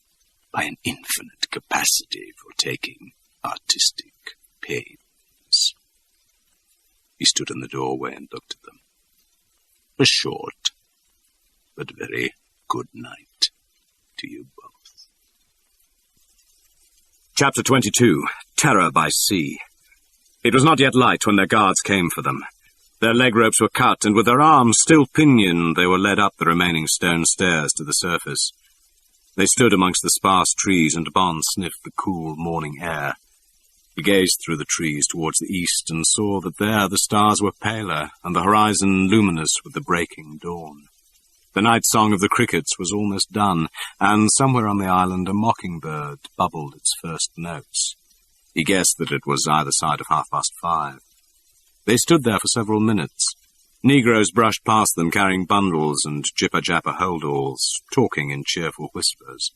by an infinite capacity for taking artistic pains." He stood in the doorway and looked at them. "A short but very good night to you both." Chapter 22. Terror by Sea. It was not yet light when their guards came for them. Their leg ropes were cut, and with their arms still pinioned, they were led up the remaining stone stairs to the surface. They stood amongst the sparse trees, and Bond sniffed the cool morning air. He gazed through the trees towards the east, and saw that there the stars were paler, and the horizon luminous with the breaking dawn. The night song of the crickets was almost done, and somewhere on the island a mockingbird bubbled its first notes. He guessed that it was either side of 5:30. They stood there for several minutes. Negroes brushed past them carrying bundles and jipper-japper holdalls, talking in cheerful whispers.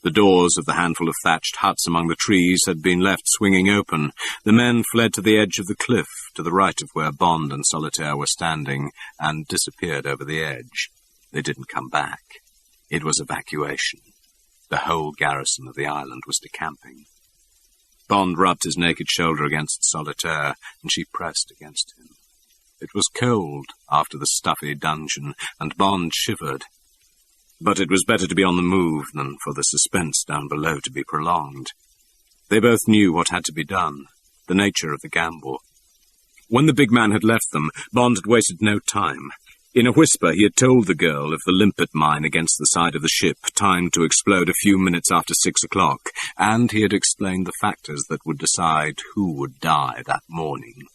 The doors of the handful of thatched huts among the trees had been left swinging open. The men fled to the edge of the cliff, to the right of where Bond and Solitaire were standing, and disappeared over the edge. They didn't come back. It was evacuation. The whole garrison of the island was decamping. Bond rubbed his naked shoulder against Solitaire, and she pressed against him. It was cold after the stuffy dungeon, and Bond shivered. But it was better to be on the move than for the suspense down below to be prolonged. They both knew what had to be done, the nature of the gamble. When the big man had left them, Bond had wasted no time. In a whisper, he had told the girl of the limpet mine against the side of the ship, timed to explode a few minutes after 6 o'clock, and he had explained the factors that would decide who would die that morning.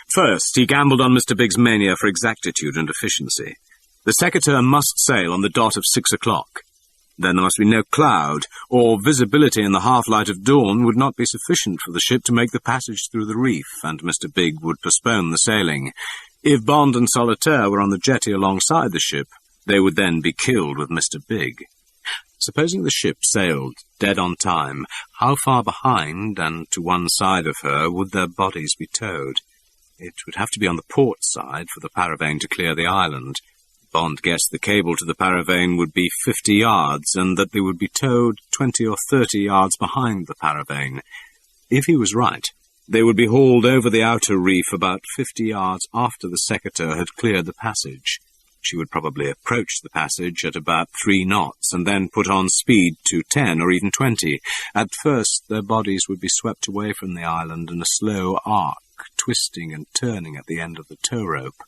First, he gambled on Mr. Big's mania for exactitude and efficiency. The Secateur must sail on the dot of 6 o'clock. Then there must be no cloud, or visibility in the half-light of dawn would not be sufficient for the ship to make the passage through the reef, and Mr. Big would postpone the sailing. If Bond and Solitaire were on the jetty alongside the ship, they would then be killed with Mr. Big. Supposing the ship sailed dead on time, how far behind and to one side of her would their bodies be towed? It would have to be on the port side for the paravane to clear the island. Bond guessed the cable to the paravane would be 50 yards, and that they would be towed 20 or 30 yards behind the paravane. If he was right, they would be hauled over the outer reef about 50 yards after the Secateur had cleared the passage. She would probably approach the passage at about 3 knots and then put on speed to 10 or even 20. At first, their bodies would be swept away from the island in a slow arc, twisting and turning at the end of the tow rope.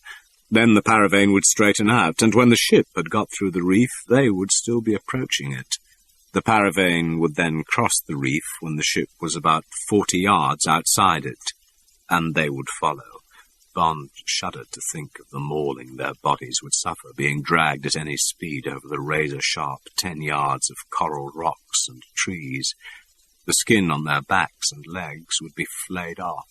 Then the paravane would straighten out, and when the ship had got through the reef, they would still be approaching it. The paravane would then cross the reef when the ship was about 40 yards outside it, and they would follow. Bond shuddered to think of the mauling their bodies would suffer, being dragged at any speed over the razor-sharp 10 yards of coral rocks and trees. The skin on their backs and legs would be flayed off.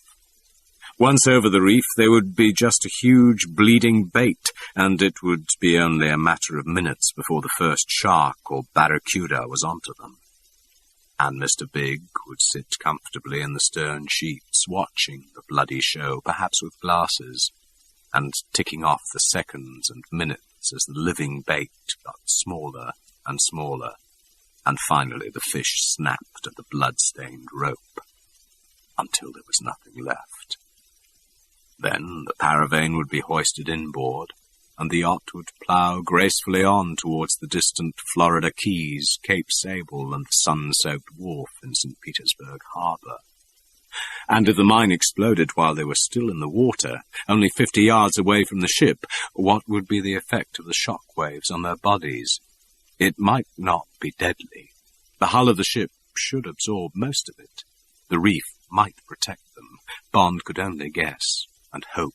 Once over the reef, they would be just a huge, bleeding bait, and it would be only a matter of minutes before the first shark or barracuda was onto them. And Mr. Big would sit comfortably in the stern sheets, watching the bloody show, perhaps with glasses, and ticking off the seconds and minutes as the living bait got smaller and smaller, and finally the fish snapped at the blood-stained rope, until there was nothing left. Then the paravane would be hoisted inboard, and the yacht would plough gracefully on towards the distant Florida Keys, Cape Sable, and the sun-soaked wharf in St. Petersburg Harbor. And if the mine exploded while they were still in the water, only 50 yards away from the ship, what would be the effect of the shock waves on their bodies? It might not be deadly. The hull of the ship should absorb most of it. The reef might protect them. Bond could only guess and hope.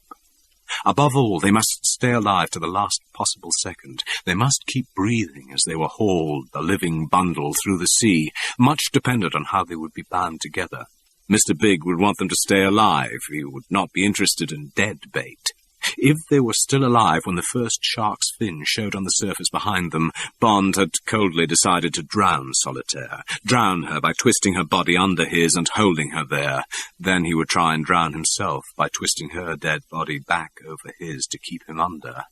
Above all, they must stay alive to the last possible second. They must keep breathing as they were hauled, a living bundle, through the sea. Much depended on how they would be bound together. Mr. Big would want them to stay alive. He would not be interested in dead bait. If they were still alive when the first shark's fin showed on the surface behind them, Bond had coldly decided to drown Solitaire. Drown her by twisting her body under his and holding her there. Then he would try and drown himself by twisting her dead body back over his to keep him under.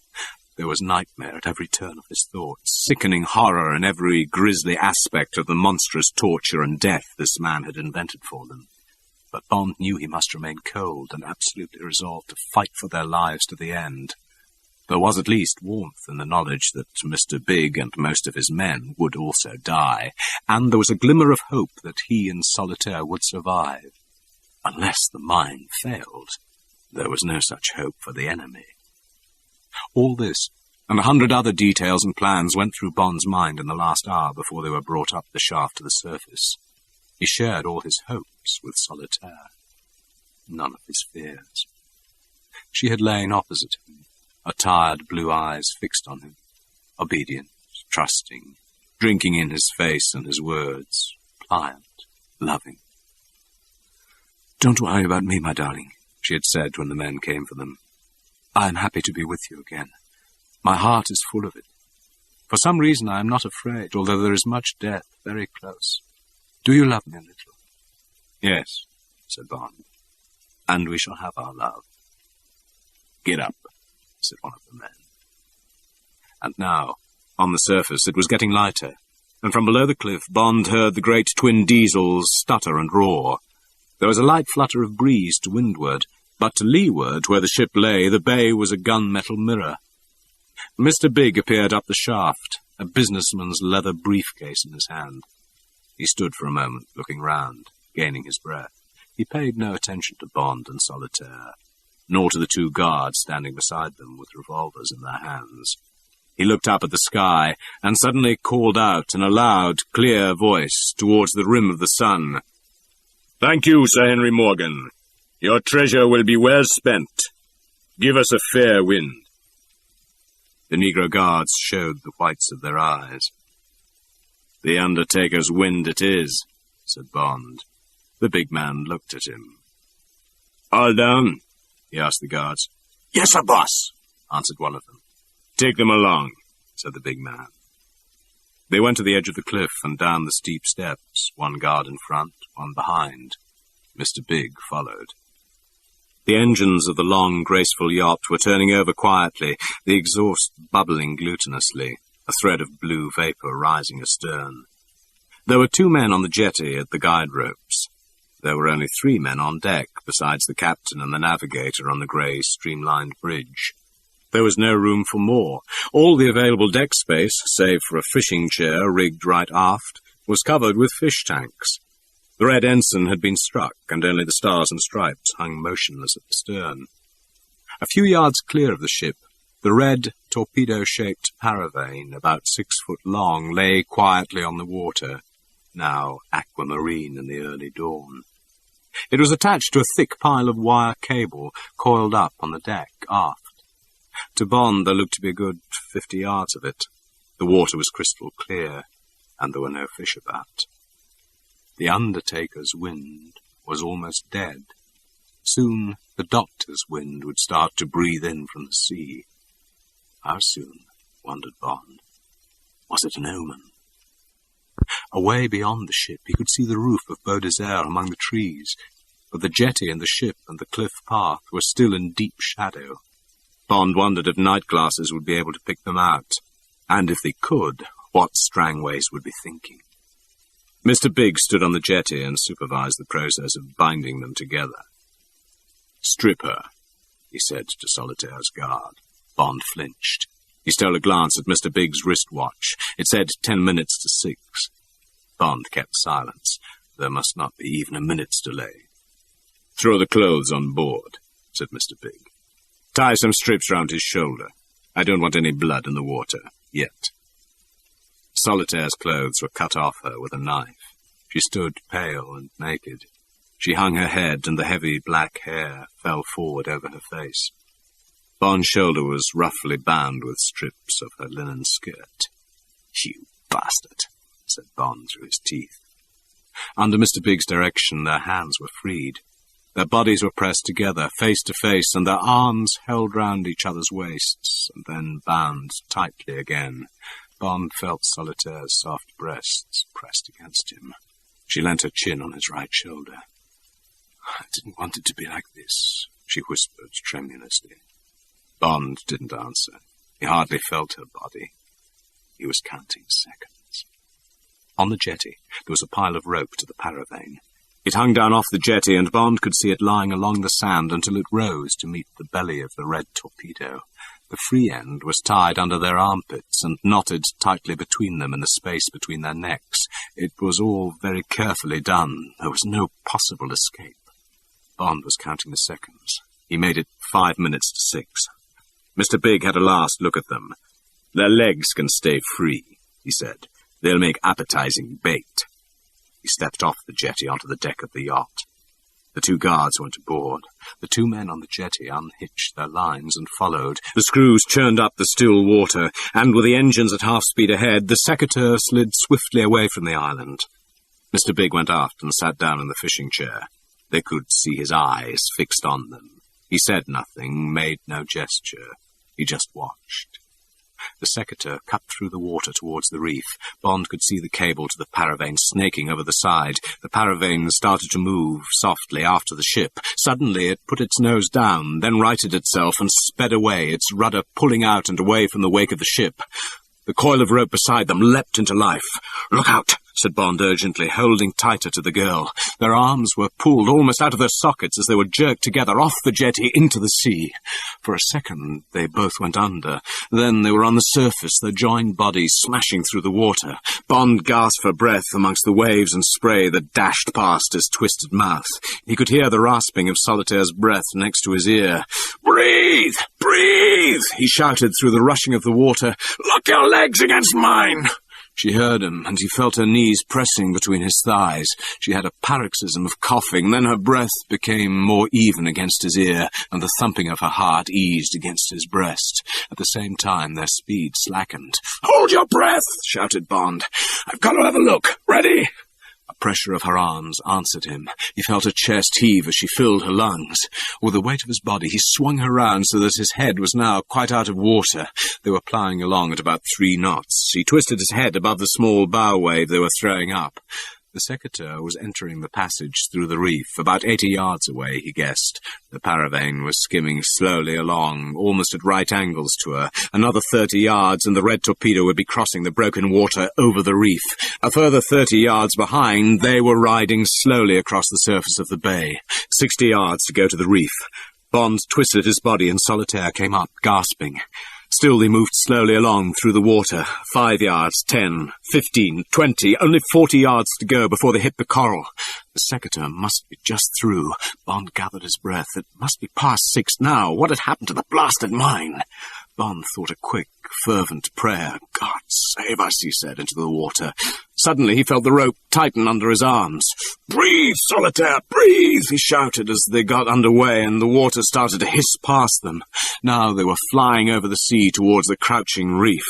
There was nightmare at every turn of his thoughts, sickening horror in every grisly aspect of the monstrous torture and death this man had invented for them. But Bond knew he must remain cold and absolutely resolved to fight for their lives to the end. There was at least warmth in the knowledge that Mr. Big and most of his men would also die, and there was a glimmer of hope that he and Solitaire would survive. Unless the mine failed, there was no such hope for the enemy. All this, and 100 other details and plans went through Bond's mind in the last hour before they were brought up the shaft to the surface. He shared all his hopes with Solitaire, none of his fears. She had lain opposite him, her tired blue eyes fixed on him, obedient, trusting, drinking in his face and his words, pliant, loving. "Don't worry about me, my darling," she had said when the men came for them. "I am happy to be with you again. My heart is full of it. For some reason I am not afraid, although there is much death very close. Do you love me a little?" "Yes," said Bond, "and we shall have our love." "Get up," said one of the men. And now, on the surface, it was getting lighter, and from below the cliff Bond heard the great twin diesels stutter and roar. There was a light flutter of breeze to windward, but to leeward, where the ship lay, the bay was a gunmetal mirror. Mr. Big appeared up the shaft, a businessman's leather briefcase in his hand. He stood for a moment, looking round, gaining his breath. He paid no attention to Bond and Solitaire, nor to the 2 guards standing beside them with revolvers in their hands. He looked up at the sky, and suddenly called out in a loud, clear voice towards the rim of the sun, "Thank you, Sir Henry Morgan. Your treasure will be well spent. Give us a fair wind." The negro guards showed the whites of their eyes. "The Undertaker's wind it is," said Bond. The big man looked at him. "All down?" he asked the guards. "Yes, sir, boss," answered one of them. "Take them along," said the big man. They went to the edge of the cliff and down the steep steps, one guard in front, one behind. Mr. Big followed. The engines of the long, graceful yacht were turning over quietly, the exhaust bubbling glutinously, a thread of blue vapor rising astern. There were 2 men on the jetty at the guide ropes. There were only 3 men on deck, besides the captain and the navigator on the grey, streamlined bridge. There was no room for more. All the available deck space, save for a fishing chair rigged right aft, was covered with fish tanks. The red ensign had been struck, and only the stars and stripes hung motionless at the stern. A few yards clear of the ship, the red, torpedo-shaped paravane, about 6 foot long, lay quietly on the water, now aquamarine in the early dawn. It was attached to a thick pile of wire cable, coiled up on the deck aft. To Bond there looked to be a good 50 yards of it. The water was crystal clear, and there were no fish about. The undertaker's wind was almost dead. Soon the doctor's wind would start to breathe in from the sea. How soon, wondered Bond. Was it an omen? Away beyond the ship he could see the roof of Beau Desert among the trees, but the jetty and the ship and the cliff path were still in deep shadow. Bond wondered if night glasses would be able to pick them out, and if they could, what Strangways would be thinking. Mr. Biggs stood on the jetty and supervised the process of binding them together. "Strip her," he said to Solitaire's guard. Bond flinched. He stole a glance at Mr. Biggs' wristwatch. It said 10 minutes to 6. Bond kept silence. There must not be even a minute's delay. "Throw the clothes on board," said Mr. Biggs. "Tie some strips round his shoulder. I don't want any blood in the water, yet." Solitaire's clothes were cut off her with a knife. She stood pale and naked. She hung her head, and the heavy black hair fell forward over her face. Bond's shoulder was roughly bound with strips of her linen skirt. "You bastard," said Bond through his teeth. Under Mr. Biggs' direction, their hands were freed. Their bodies were pressed together, face to face, and their arms held round each other's waists, and then bound tightly again. Bond felt Solitaire's soft breasts pressed against him. She leant her chin on his right shoulder. "I didn't want it to be like this," she whispered tremulously. Bond didn't answer. He hardly felt her body. He was counting seconds. On the jetty, there was a pile of rope to the paravane. It hung down off the jetty, and Bond could see it lying along the sand until it rose to meet the belly of the red torpedo. The free end was tied under their armpits and knotted tightly between them in the space between their necks. It was all very carefully done. There was no possible escape. Bond was counting the seconds. He made it 5 minutes to 6. Mr. Big had a last look at them. "Their legs can stay free," he said. "They'll make appetizing bait." He stepped off the jetty onto the deck of the yacht. The 2 guards went aboard. The 2 men on the jetty unhitched their lines and followed. The screws churned up the still water, and with the engines at half speed ahead, the secateurs slid swiftly away from the island. Mr. Big went aft and sat down in the fishing chair. They could see his eyes fixed on them. He said nothing, made no gesture. He just watched. The secateur cut through the water towards the reef. Bond could see the cable to the paravane snaking over the side. The paravane started to move softly after the ship. Suddenly it put its nose down, then righted itself and sped away, its rudder pulling out and away from the wake of the ship. The coil of rope beside them leapt into life. "Look out," said Bond urgently, holding tighter to the girl. Their arms were pulled almost out of their sockets as they were jerked together off the jetty into the sea. For a second they both went under. Then they were on the surface, their joined bodies smashing through the water. Bond gasped for breath amongst the waves and spray that dashed past his twisted mouth. He could hear the rasping of Solitaire's breath next to his ear. "Breathe! Breathe!" he shouted through the rushing of the water. "Lock your legs against mine!" She heard him, and he felt her knees pressing between his thighs. She had a paroxysm of coughing, then her breath became more even against his ear, and the thumping of her heart eased against his breast. At the same time, their speed slackened. "Hold your breath!" shouted Bond. "I've got to have a look. Ready?" A pressure of her arms answered him. He felt her chest heave as she filled her lungs. With the weight of his body, he swung her round so that his head was now quite out of water. They were ploughing along at about 3 knots. He twisted his head above the small bow wave they were throwing up. The secateur was entering the passage through the reef, about 80 yards away, he guessed. The paravane was skimming slowly along, almost at right angles to her. Another 30 yards, and the red torpedo would be crossing the broken water over the reef. A further 30 yards behind, they were riding slowly across the surface of the bay. 60 yards to go to the reef. Bond twisted his body and Solitaire came up, gasping. Still they moved slowly along through the water. 5 yards, 10, 15, 20, only 40 yards to go before they hit the coral. The secateurs must be just through. Bond gathered his breath. It must be past 6 now. What had happened to the blasted mine? Bond thought a quick, fervent prayer. God save us, he said, into the water. Suddenly he felt the rope tighten under his arms. Breathe, Solitaire, breathe, he shouted as they got under way and the water started to hiss past them. Now they were flying over the sea towards the crouching reef.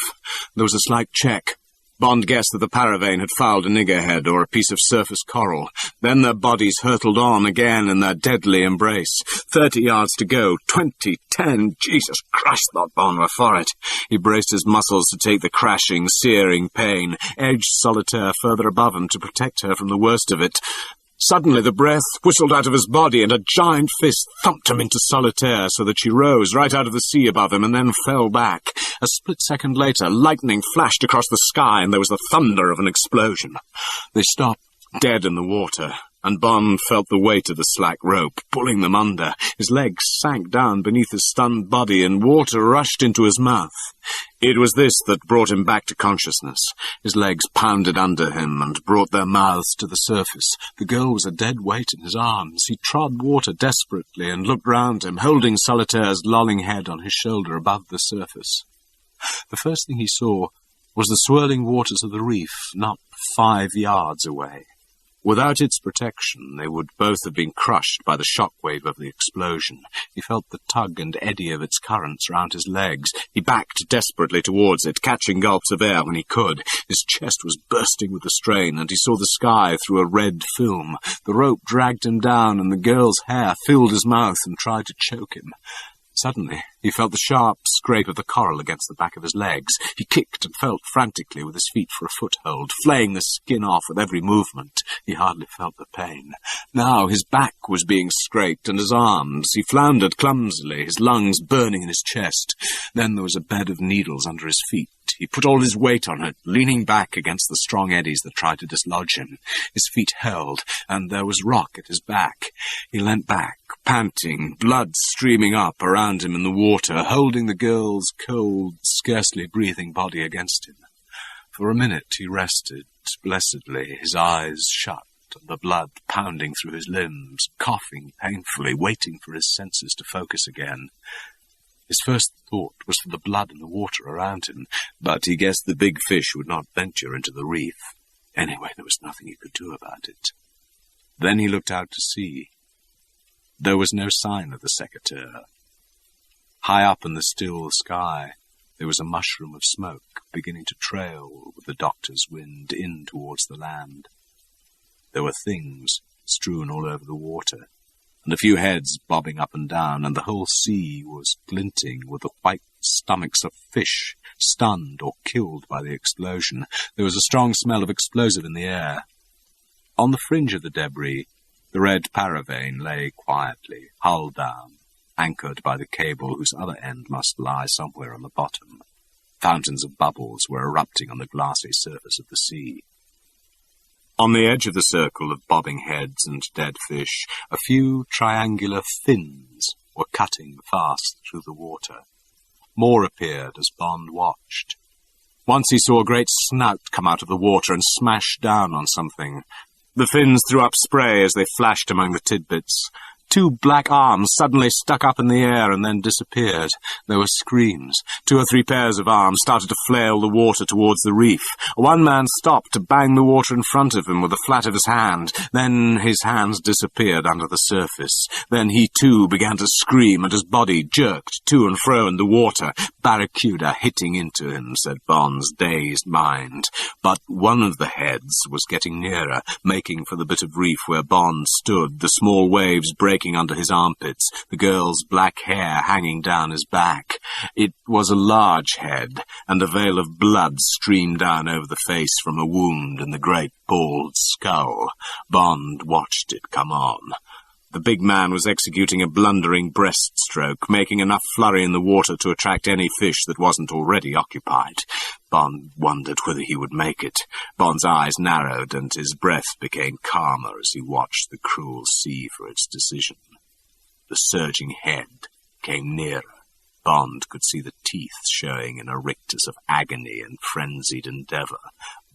There was a slight check. Bond guessed that the paravane had fouled a niggerhead or a piece of surface coral. Then their bodies hurtled on again in their deadly embrace. 30 yards to go, 20, 10, Jesus Christ, thought Bond, we're for it. He braced his muscles to take the crashing, searing pain, edged Solitaire further above him to protect her from the worst of it. Suddenly the breath whistled out of his body and a giant fist thumped him into Solitaire so that she rose right out of the sea above him and then fell back. A split second later, lightning flashed across the sky and there was the thunder of an explosion. They stopped dead in the water, and Bond felt the weight of the slack rope pulling them under. His legs sank down beneath his stunned body and water rushed into his mouth. It was this that brought him back to consciousness. His legs pounded under him and brought their mouths to the surface. The girl was a dead weight in his arms. He trod water desperately and looked round him, holding Solitaire's lolling head on his shoulder above the surface. The first thing he saw was the swirling waters of the reef, not 5 yards away. Without its protection, they would both have been crushed by the shockwave of the explosion. He felt the tug and eddy of its currents round his legs. He backed desperately towards it, catching gulps of air when he could. His chest was bursting with the strain, and he saw the sky through a red film. The rope dragged him down, and the girl's hair filled his mouth and tried to choke him. Suddenly, he felt the sharp scrape of the coral against the back of his legs. He kicked and felt frantically with his feet for a foothold, flaying the skin off with every movement. He hardly felt the pain. Now his back was being scraped, and his arms. He floundered clumsily, his lungs burning in his chest. Then there was a bed of needles under his feet. He put all his weight on it, leaning back against the strong eddies that tried to dislodge him. His feet held, and there was rock at his back. He leant back, panting, blood streaming up around him in the water, holding the girl's cold, scarcely breathing body against him. For a minute he rested, blessedly, his eyes shut, and the blood pounding through his limbs, coughing painfully, waiting for his senses to focus again. His first thought was for the blood in the water around him, but he guessed the big fish would not venture into the reef. Anyway, there was nothing he could do about it. Then he looked out to sea. There was no sign of the secateur. High up in the still sky, there was a mushroom of smoke beginning to trail with the doctor's wind in towards the land. There were things strewn all over the water, and a few heads bobbing up and down, and the whole sea was glinting with the white stomachs of fish, stunned or killed by the explosion. There was a strong smell of explosive in the air. On the fringe of the debris, the red paravane lay quietly, hull down, anchored by the cable whose other end must lie somewhere on the bottom. Fountains of bubbles were erupting on the glassy surface of the sea. On the edge of the circle of bobbing heads and dead fish, a few triangular fins were cutting fast through the water. More appeared as Bond watched. Once he saw a great snout come out of the water and smash down on something. The fins threw up spray as they flashed among the tidbits. 2 black arms suddenly stuck up in the air and then disappeared. There were screams. 2 or 3 pairs of arms started to flail the water towards the reef. One man stopped to bang the water in front of him with the flat of his hand. Then his hands disappeared under the surface. Then he too began to scream, and his body jerked to and fro in the water. Barracuda hitting into him, said Bond's dazed mind. But one of the heads was getting nearer, making for the bit of reef where Bond stood, the small waves breaking under his armpits, the girl's black hair hanging down his back. It was a large head, and a veil of blood streamed down over the face from a wound in the great bald skull. Bond watched it come on. The big man was executing a blundering breaststroke, making enough flurry in the water to attract any fish that wasn't already occupied. Bond wondered whether he would make it. Bond's eyes narrowed, and his breath became calmer as he watched the cruel sea for its decision. The surging head came nearer. Bond could see the teeth showing in a rictus of agony and frenzied endeavour.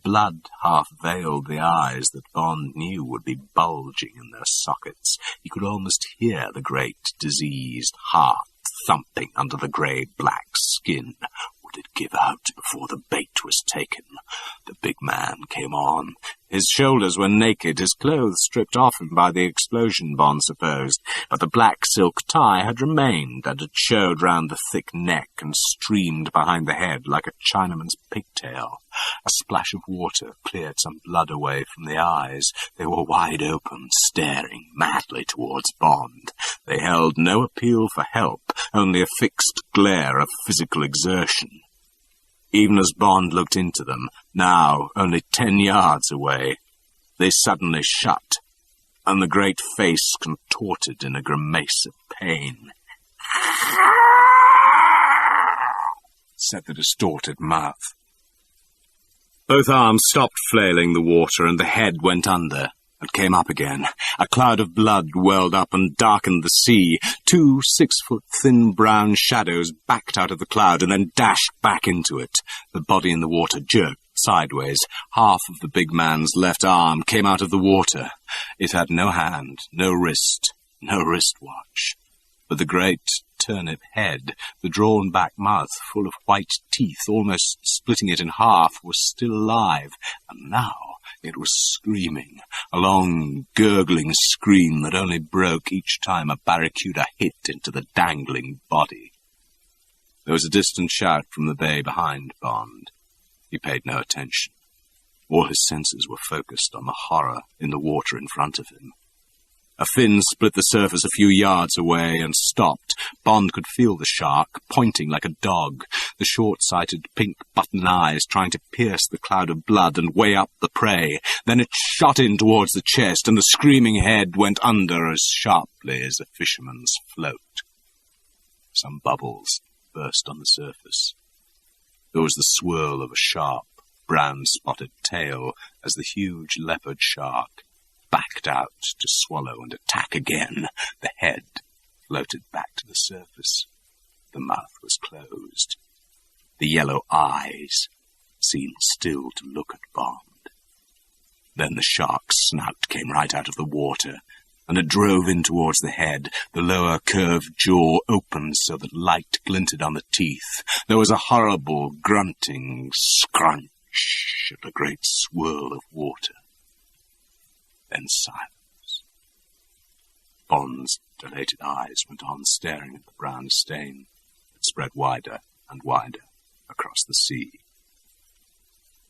Blood half veiled the eyes that Bond knew would be bulging in their sockets. He could almost hear the great diseased heart thumping under the grey-black skin. Would it give out before the bait was taken? The big man came on. His shoulders were naked, his clothes stripped off him by the explosion, Bond supposed, but the black silk tie had remained, and it showed round the thick neck and streamed behind the head like a Chinaman's pigtail. A splash of water cleared some blood away from the eyes. They were wide open, staring madly towards Bond. They held no appeal for help, only a fixed glare of physical exertion. Even as Bond looked into them, now only 10 yards away, they suddenly shut, and the great face contorted in a grimace of pain. Said the distorted mouth. Both arms stopped flailing the water, and the head went under and came up again. A cloud of blood welled up and darkened the sea. 2 6-foot thin brown shadows backed out of the cloud and then dashed back into it. The body in the water jerked sideways. Half of the big man's left arm came out of the water. It had no hand, no wrist, no wristwatch. But the great turnip head, the drawn-back mouth full of white teeth, almost splitting it in half, was still alive, and now it was screaming, a long, gurgling scream that only broke each time a barracuda hit into the dangling body. There was a distant shout from the bay behind Bond. He paid no attention. All his senses were focused on the horror in the water in front of him. A fin split the surface a few yards away and stopped. Bond could feel the shark, pointing like a dog, the short-sighted pink button eyes trying to pierce the cloud of blood and weigh up the prey. Then it shot in towards the chest, and the screaming head went under as sharply as a fisherman's float. Some bubbles burst on the surface. There was the swirl of a sharp, brown-spotted tail as the huge leopard shark backed out to swallow and attack again. The head floated back to the surface. The mouth was closed. The yellow eyes seemed still to look at Bond. Then the shark's snout came right out of the water, and it drove in towards the head. The lower curved jaw opened so that light glinted on the teeth. There was a horrible grunting scrunch and a great swirl of water. Then silence. Bond's dilated eyes went on staring at the brown stain that spread wider and wider across the sea.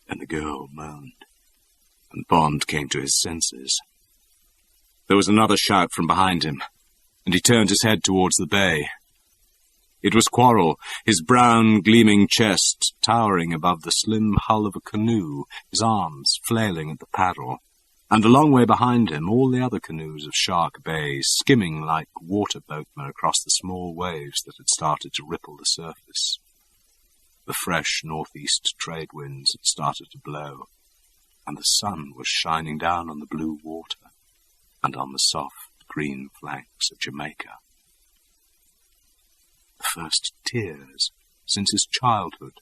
Then the girl moaned, and Bond came to his senses. There was another shout from behind him, and he turned his head towards the bay. It was Quarrel, his brown, gleaming chest towering above the slim hull of a canoe, his arms flailing at the paddle. And a long way behind him, all the other canoes of Shark Bay, skimming like water boatmen across the small waves that had started to ripple the surface. The fresh northeast trade winds had started to blow, and the sun was shining down on the blue water and on the soft green flanks of Jamaica. The first tears since his childhood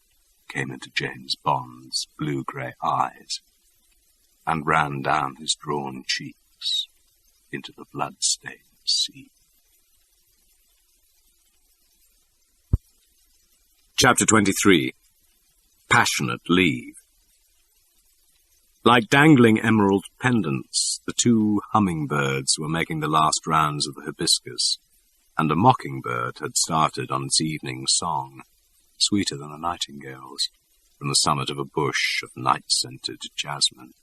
came into James Bond's blue-grey eyes, and ran down his drawn cheeks into the blood-stained sea. Chapter 23. Passionate Leave. Like dangling emerald pendants, the 2 hummingbirds were making the last rounds of the hibiscus, and a mockingbird had started on its evening song, sweeter than a nightingale's, from the summit of a bush of night-scented jasmine.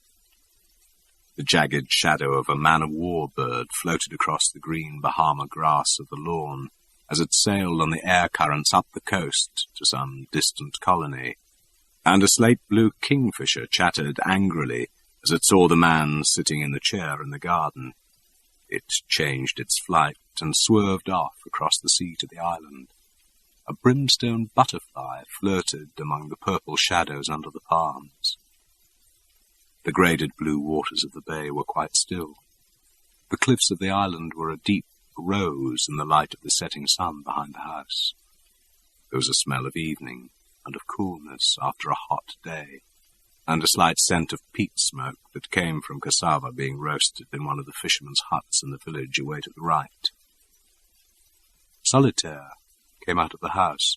The jagged shadow of a man-of-war bird floated across the green Bahama grass of the lawn as it sailed on the air currents up the coast to some distant colony, and a slate-blue kingfisher chattered angrily as it saw the man sitting in the chair in the garden. It changed its flight and swerved off across the sea to the island. A brimstone butterfly flirted among the purple shadows under the palms. The graded blue waters of the bay were quite still. The cliffs of the island were a deep rose in the light of the setting sun behind the house. There was a smell of evening and of coolness after a hot day, and a slight scent of peat smoke that came from cassava being roasted in one of the fishermen's huts in the village away to the right. Solitaire came out of the house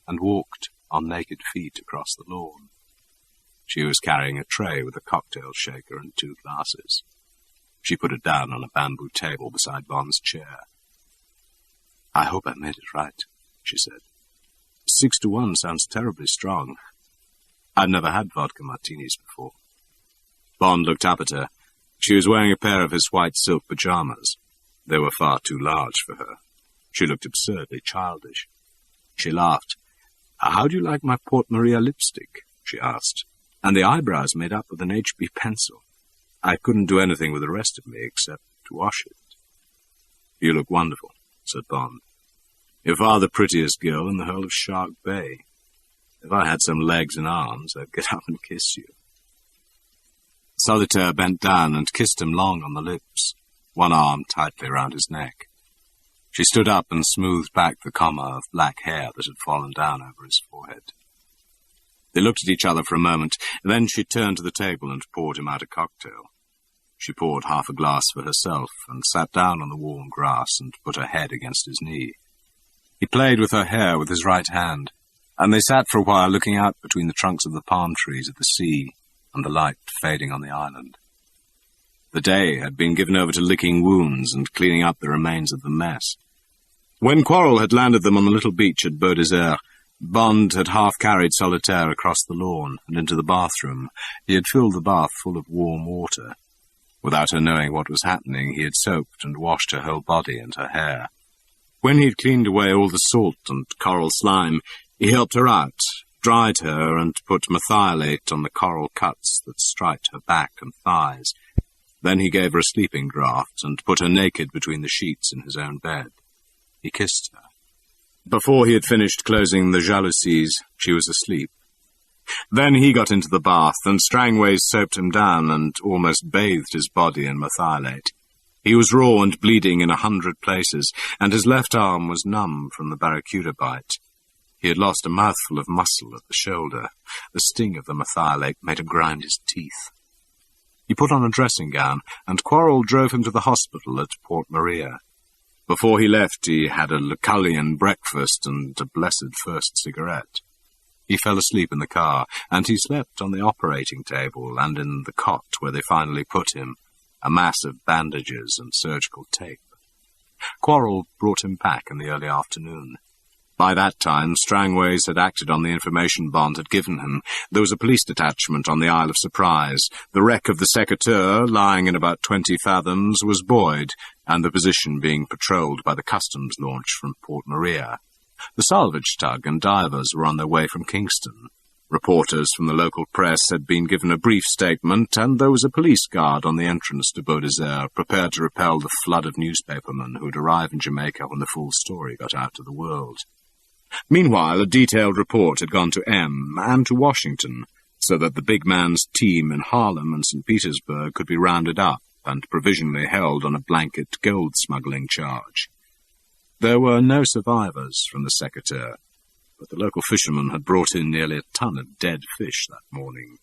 and walked on naked feet across the lawn. She was carrying a tray with a cocktail shaker and 2 glasses. She put it down on a bamboo table beside Bond's chair. "I hope I made it right," she said. 6-1 sounds terribly strong. I've never had vodka martinis before. Bond looked up at her. She was wearing a pair of his white silk pajamas. They were far too large for her. She looked absurdly childish. She laughed. "How do you like my Port Maria lipstick?" she asked. "And the eyebrows made up with an HB pencil. I couldn't do anything with the rest of me except to wash it." "You look wonderful," said Bond. "You're far the prettiest girl in the whole of Shark Bay. If I had some legs and arms, I'd get up and kiss you." Solitaire bent down and kissed him long on the lips, one arm tightly round his neck. She stood up and smoothed back the comma of black hair that had fallen down over his forehead. They looked at each other for a moment, then she turned to the table and poured him out a cocktail. She poured half a glass for herself and sat down on the warm grass and put her head against his knee. He played with her hair with his right hand, and they sat for a while looking out between the trunks of the palm trees at the sea and the light fading on the island. The day had been given over to licking wounds and cleaning up the remains of the mess. When Quarrel had landed them on the little beach at Baudelaire, Bond had half-carried Solitaire across the lawn and into the bathroom. He had filled the bath full of warm water. Without her knowing what was happening, he had soaped and washed her whole body and her hair. When he had cleaned away all the salt and coral slime, he helped her out, dried her, and put methylate on the coral cuts that striped her back and thighs. Then he gave her a sleeping draught and put her naked between the sheets in his own bed. He kissed her. Before he had finished closing the jalousies, she was asleep. Then he got into the bath, and Strangways soaped him down and almost bathed his body in methylate. He was raw and bleeding in 100 places, and his left arm was numb from the barracuda bite. He had lost a mouthful of muscle at the shoulder. The sting of the methylate made him grind his teeth. He put on a dressing gown, and Quarrel drove him to the hospital at Port Maria. Before he left, he had a Lucullian breakfast and a blessed first cigarette. He fell asleep in the car, and he slept on the operating table and in the cot where they finally put him, a mass of bandages and surgical tape. Quarrel brought him back in the early afternoon. By that time, Strangways had acted on the information Bond had given him. There was a police detachment on the Isle of Surprise. The wreck of the Secateur, lying in about 20 fathoms, was buoyed, and the position being patrolled by the customs launch from Port Maria. The salvage tug and divers were on their way from Kingston. Reporters from the local press had been given a brief statement, and there was a police guard on the entrance to Baudelaire, prepared to repel the flood of newspapermen who would arrive in Jamaica when the full story got out to the world. Meanwhile, a detailed report had gone to M and to Washington, so that the big man's team in Harlem and St. Petersburg could be rounded up and provisionally held on a blanket gold smuggling charge. There were no survivors from the Secateur, but the local fishermen had brought in nearly a ton of dead fish that morning.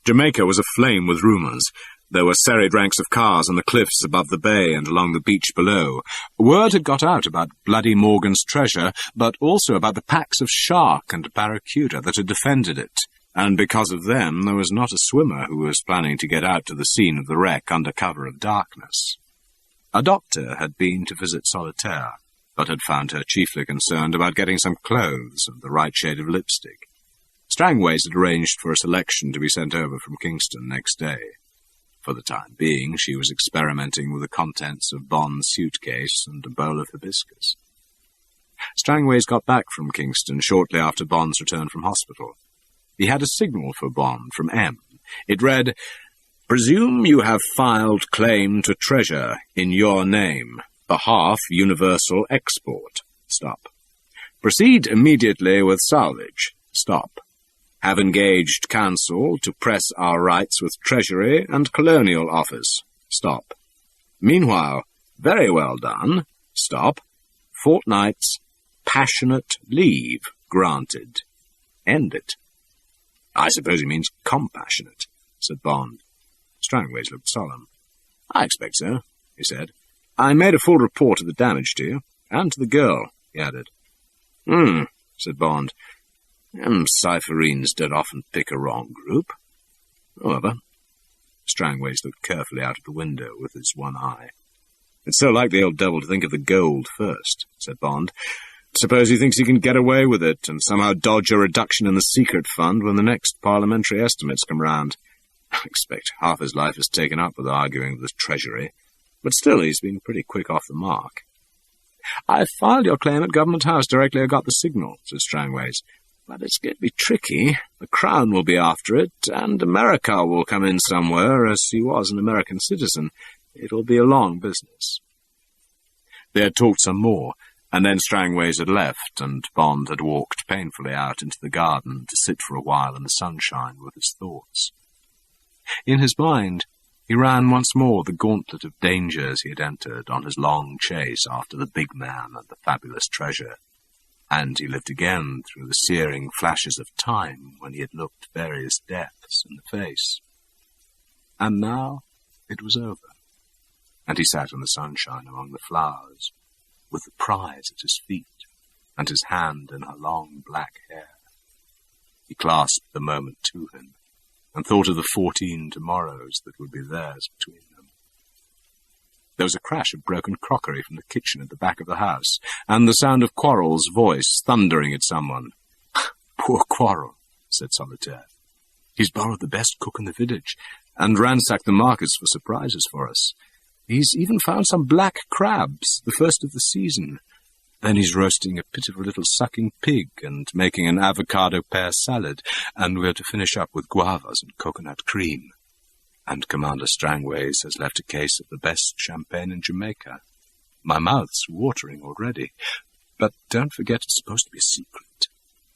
Jamaica was aflame with rumours. There were serried ranks of cars on the cliffs above the bay and along the beach below. Word had got out about Bloody Morgan's treasure, but also about the packs of shark and barracuda that had defended it, and because of them there was not a swimmer who was planning to get out to the scene of the wreck under cover of darkness. A doctor had been to visit Solitaire, but had found her chiefly concerned about getting some clothes and the right shade of lipstick. Strangways had arranged for a selection to be sent over from Kingston next day. For the time being, she was experimenting with the contents of Bond's suitcase and a bowl of hibiscus. Strangways got back from Kingston shortly after Bond's return from hospital. He had a signal for Bond from M. It read, "Presume you have filed claim to treasure in your name. Behalf Universal Export. Stop. Proceed immediately with salvage. Stop. Have engaged counsel to press our rights with Treasury and Colonial Office. Stop. Meanwhile, very well done. Stop. Fortnight's passionate leave granted. End it. I suppose he means compassionate, said Bond. Strangways looked solemn. I expect so, he said. I made a full report of the damage to you, and to the girl, he added. Said Bond. Cypherines don't often pick a wrong group. However, Strangways looked carefully out of the window with his one eye. It's so like the old devil to think of the gold first, said Bond. Suppose he thinks he can get away with it and somehow dodge a reduction in the secret fund when the next parliamentary estimates come round. I expect half his life is taken up with arguing with the Treasury, but still he's been pretty quick off the mark. I filed your claim at Government House directly I got the signal, said Strangways. But it's going to be tricky. The Crown will be after it, and America will come in somewhere, as he was an American citizen. It'll be a long business. They had talked some more, and then Strangways had left, and Bond had walked painfully out into the garden to sit for a while in the sunshine with his thoughts. In his mind, he ran once more the gauntlet of dangers he had entered on his long chase after the big man and the fabulous treasure, and he lived again through the searing flashes of time when he had looked various deaths in the face. And now it was over, and he sat in the sunshine among the flowers, with the prize at his feet, and his hand in her long black hair. He clasped the moment to him, and thought of the 14 tomorrows that would be theirs between them. There was a crash of broken crockery from the kitchen at the back of the house, and the sound of Quarrel's voice thundering at someone. Poor Quarrel, said Solitaire. He's borrowed the best cook in the village, and ransacked the markets for surprises for us. He's even found some black crabs, the first of the season. Then he's roasting a pitiful little sucking pig and making an avocado pear salad, and we're to finish up with guavas and coconut cream. And Commander Strangways has left a case of the best champagne in Jamaica. My mouth's watering already. But don't forget it's supposed to be a secret.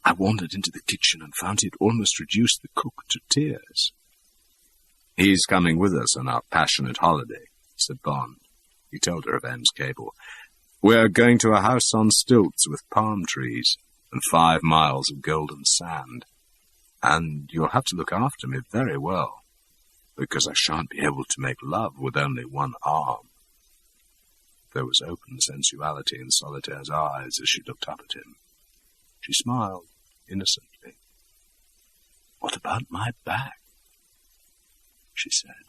I wandered into the kitchen and found he'd almost reduced the cook to tears. He's coming with us on our passionate holiday, said Bond. He told her of M's cable. We're going to a house on stilts with palm trees and 5 miles of golden sand. And you'll have to look after me very well, because I shan't be able to make love with only one arm. There was open sensuality in Solitaire's eyes as she looked up at him. She smiled innocently. What about my back? She said.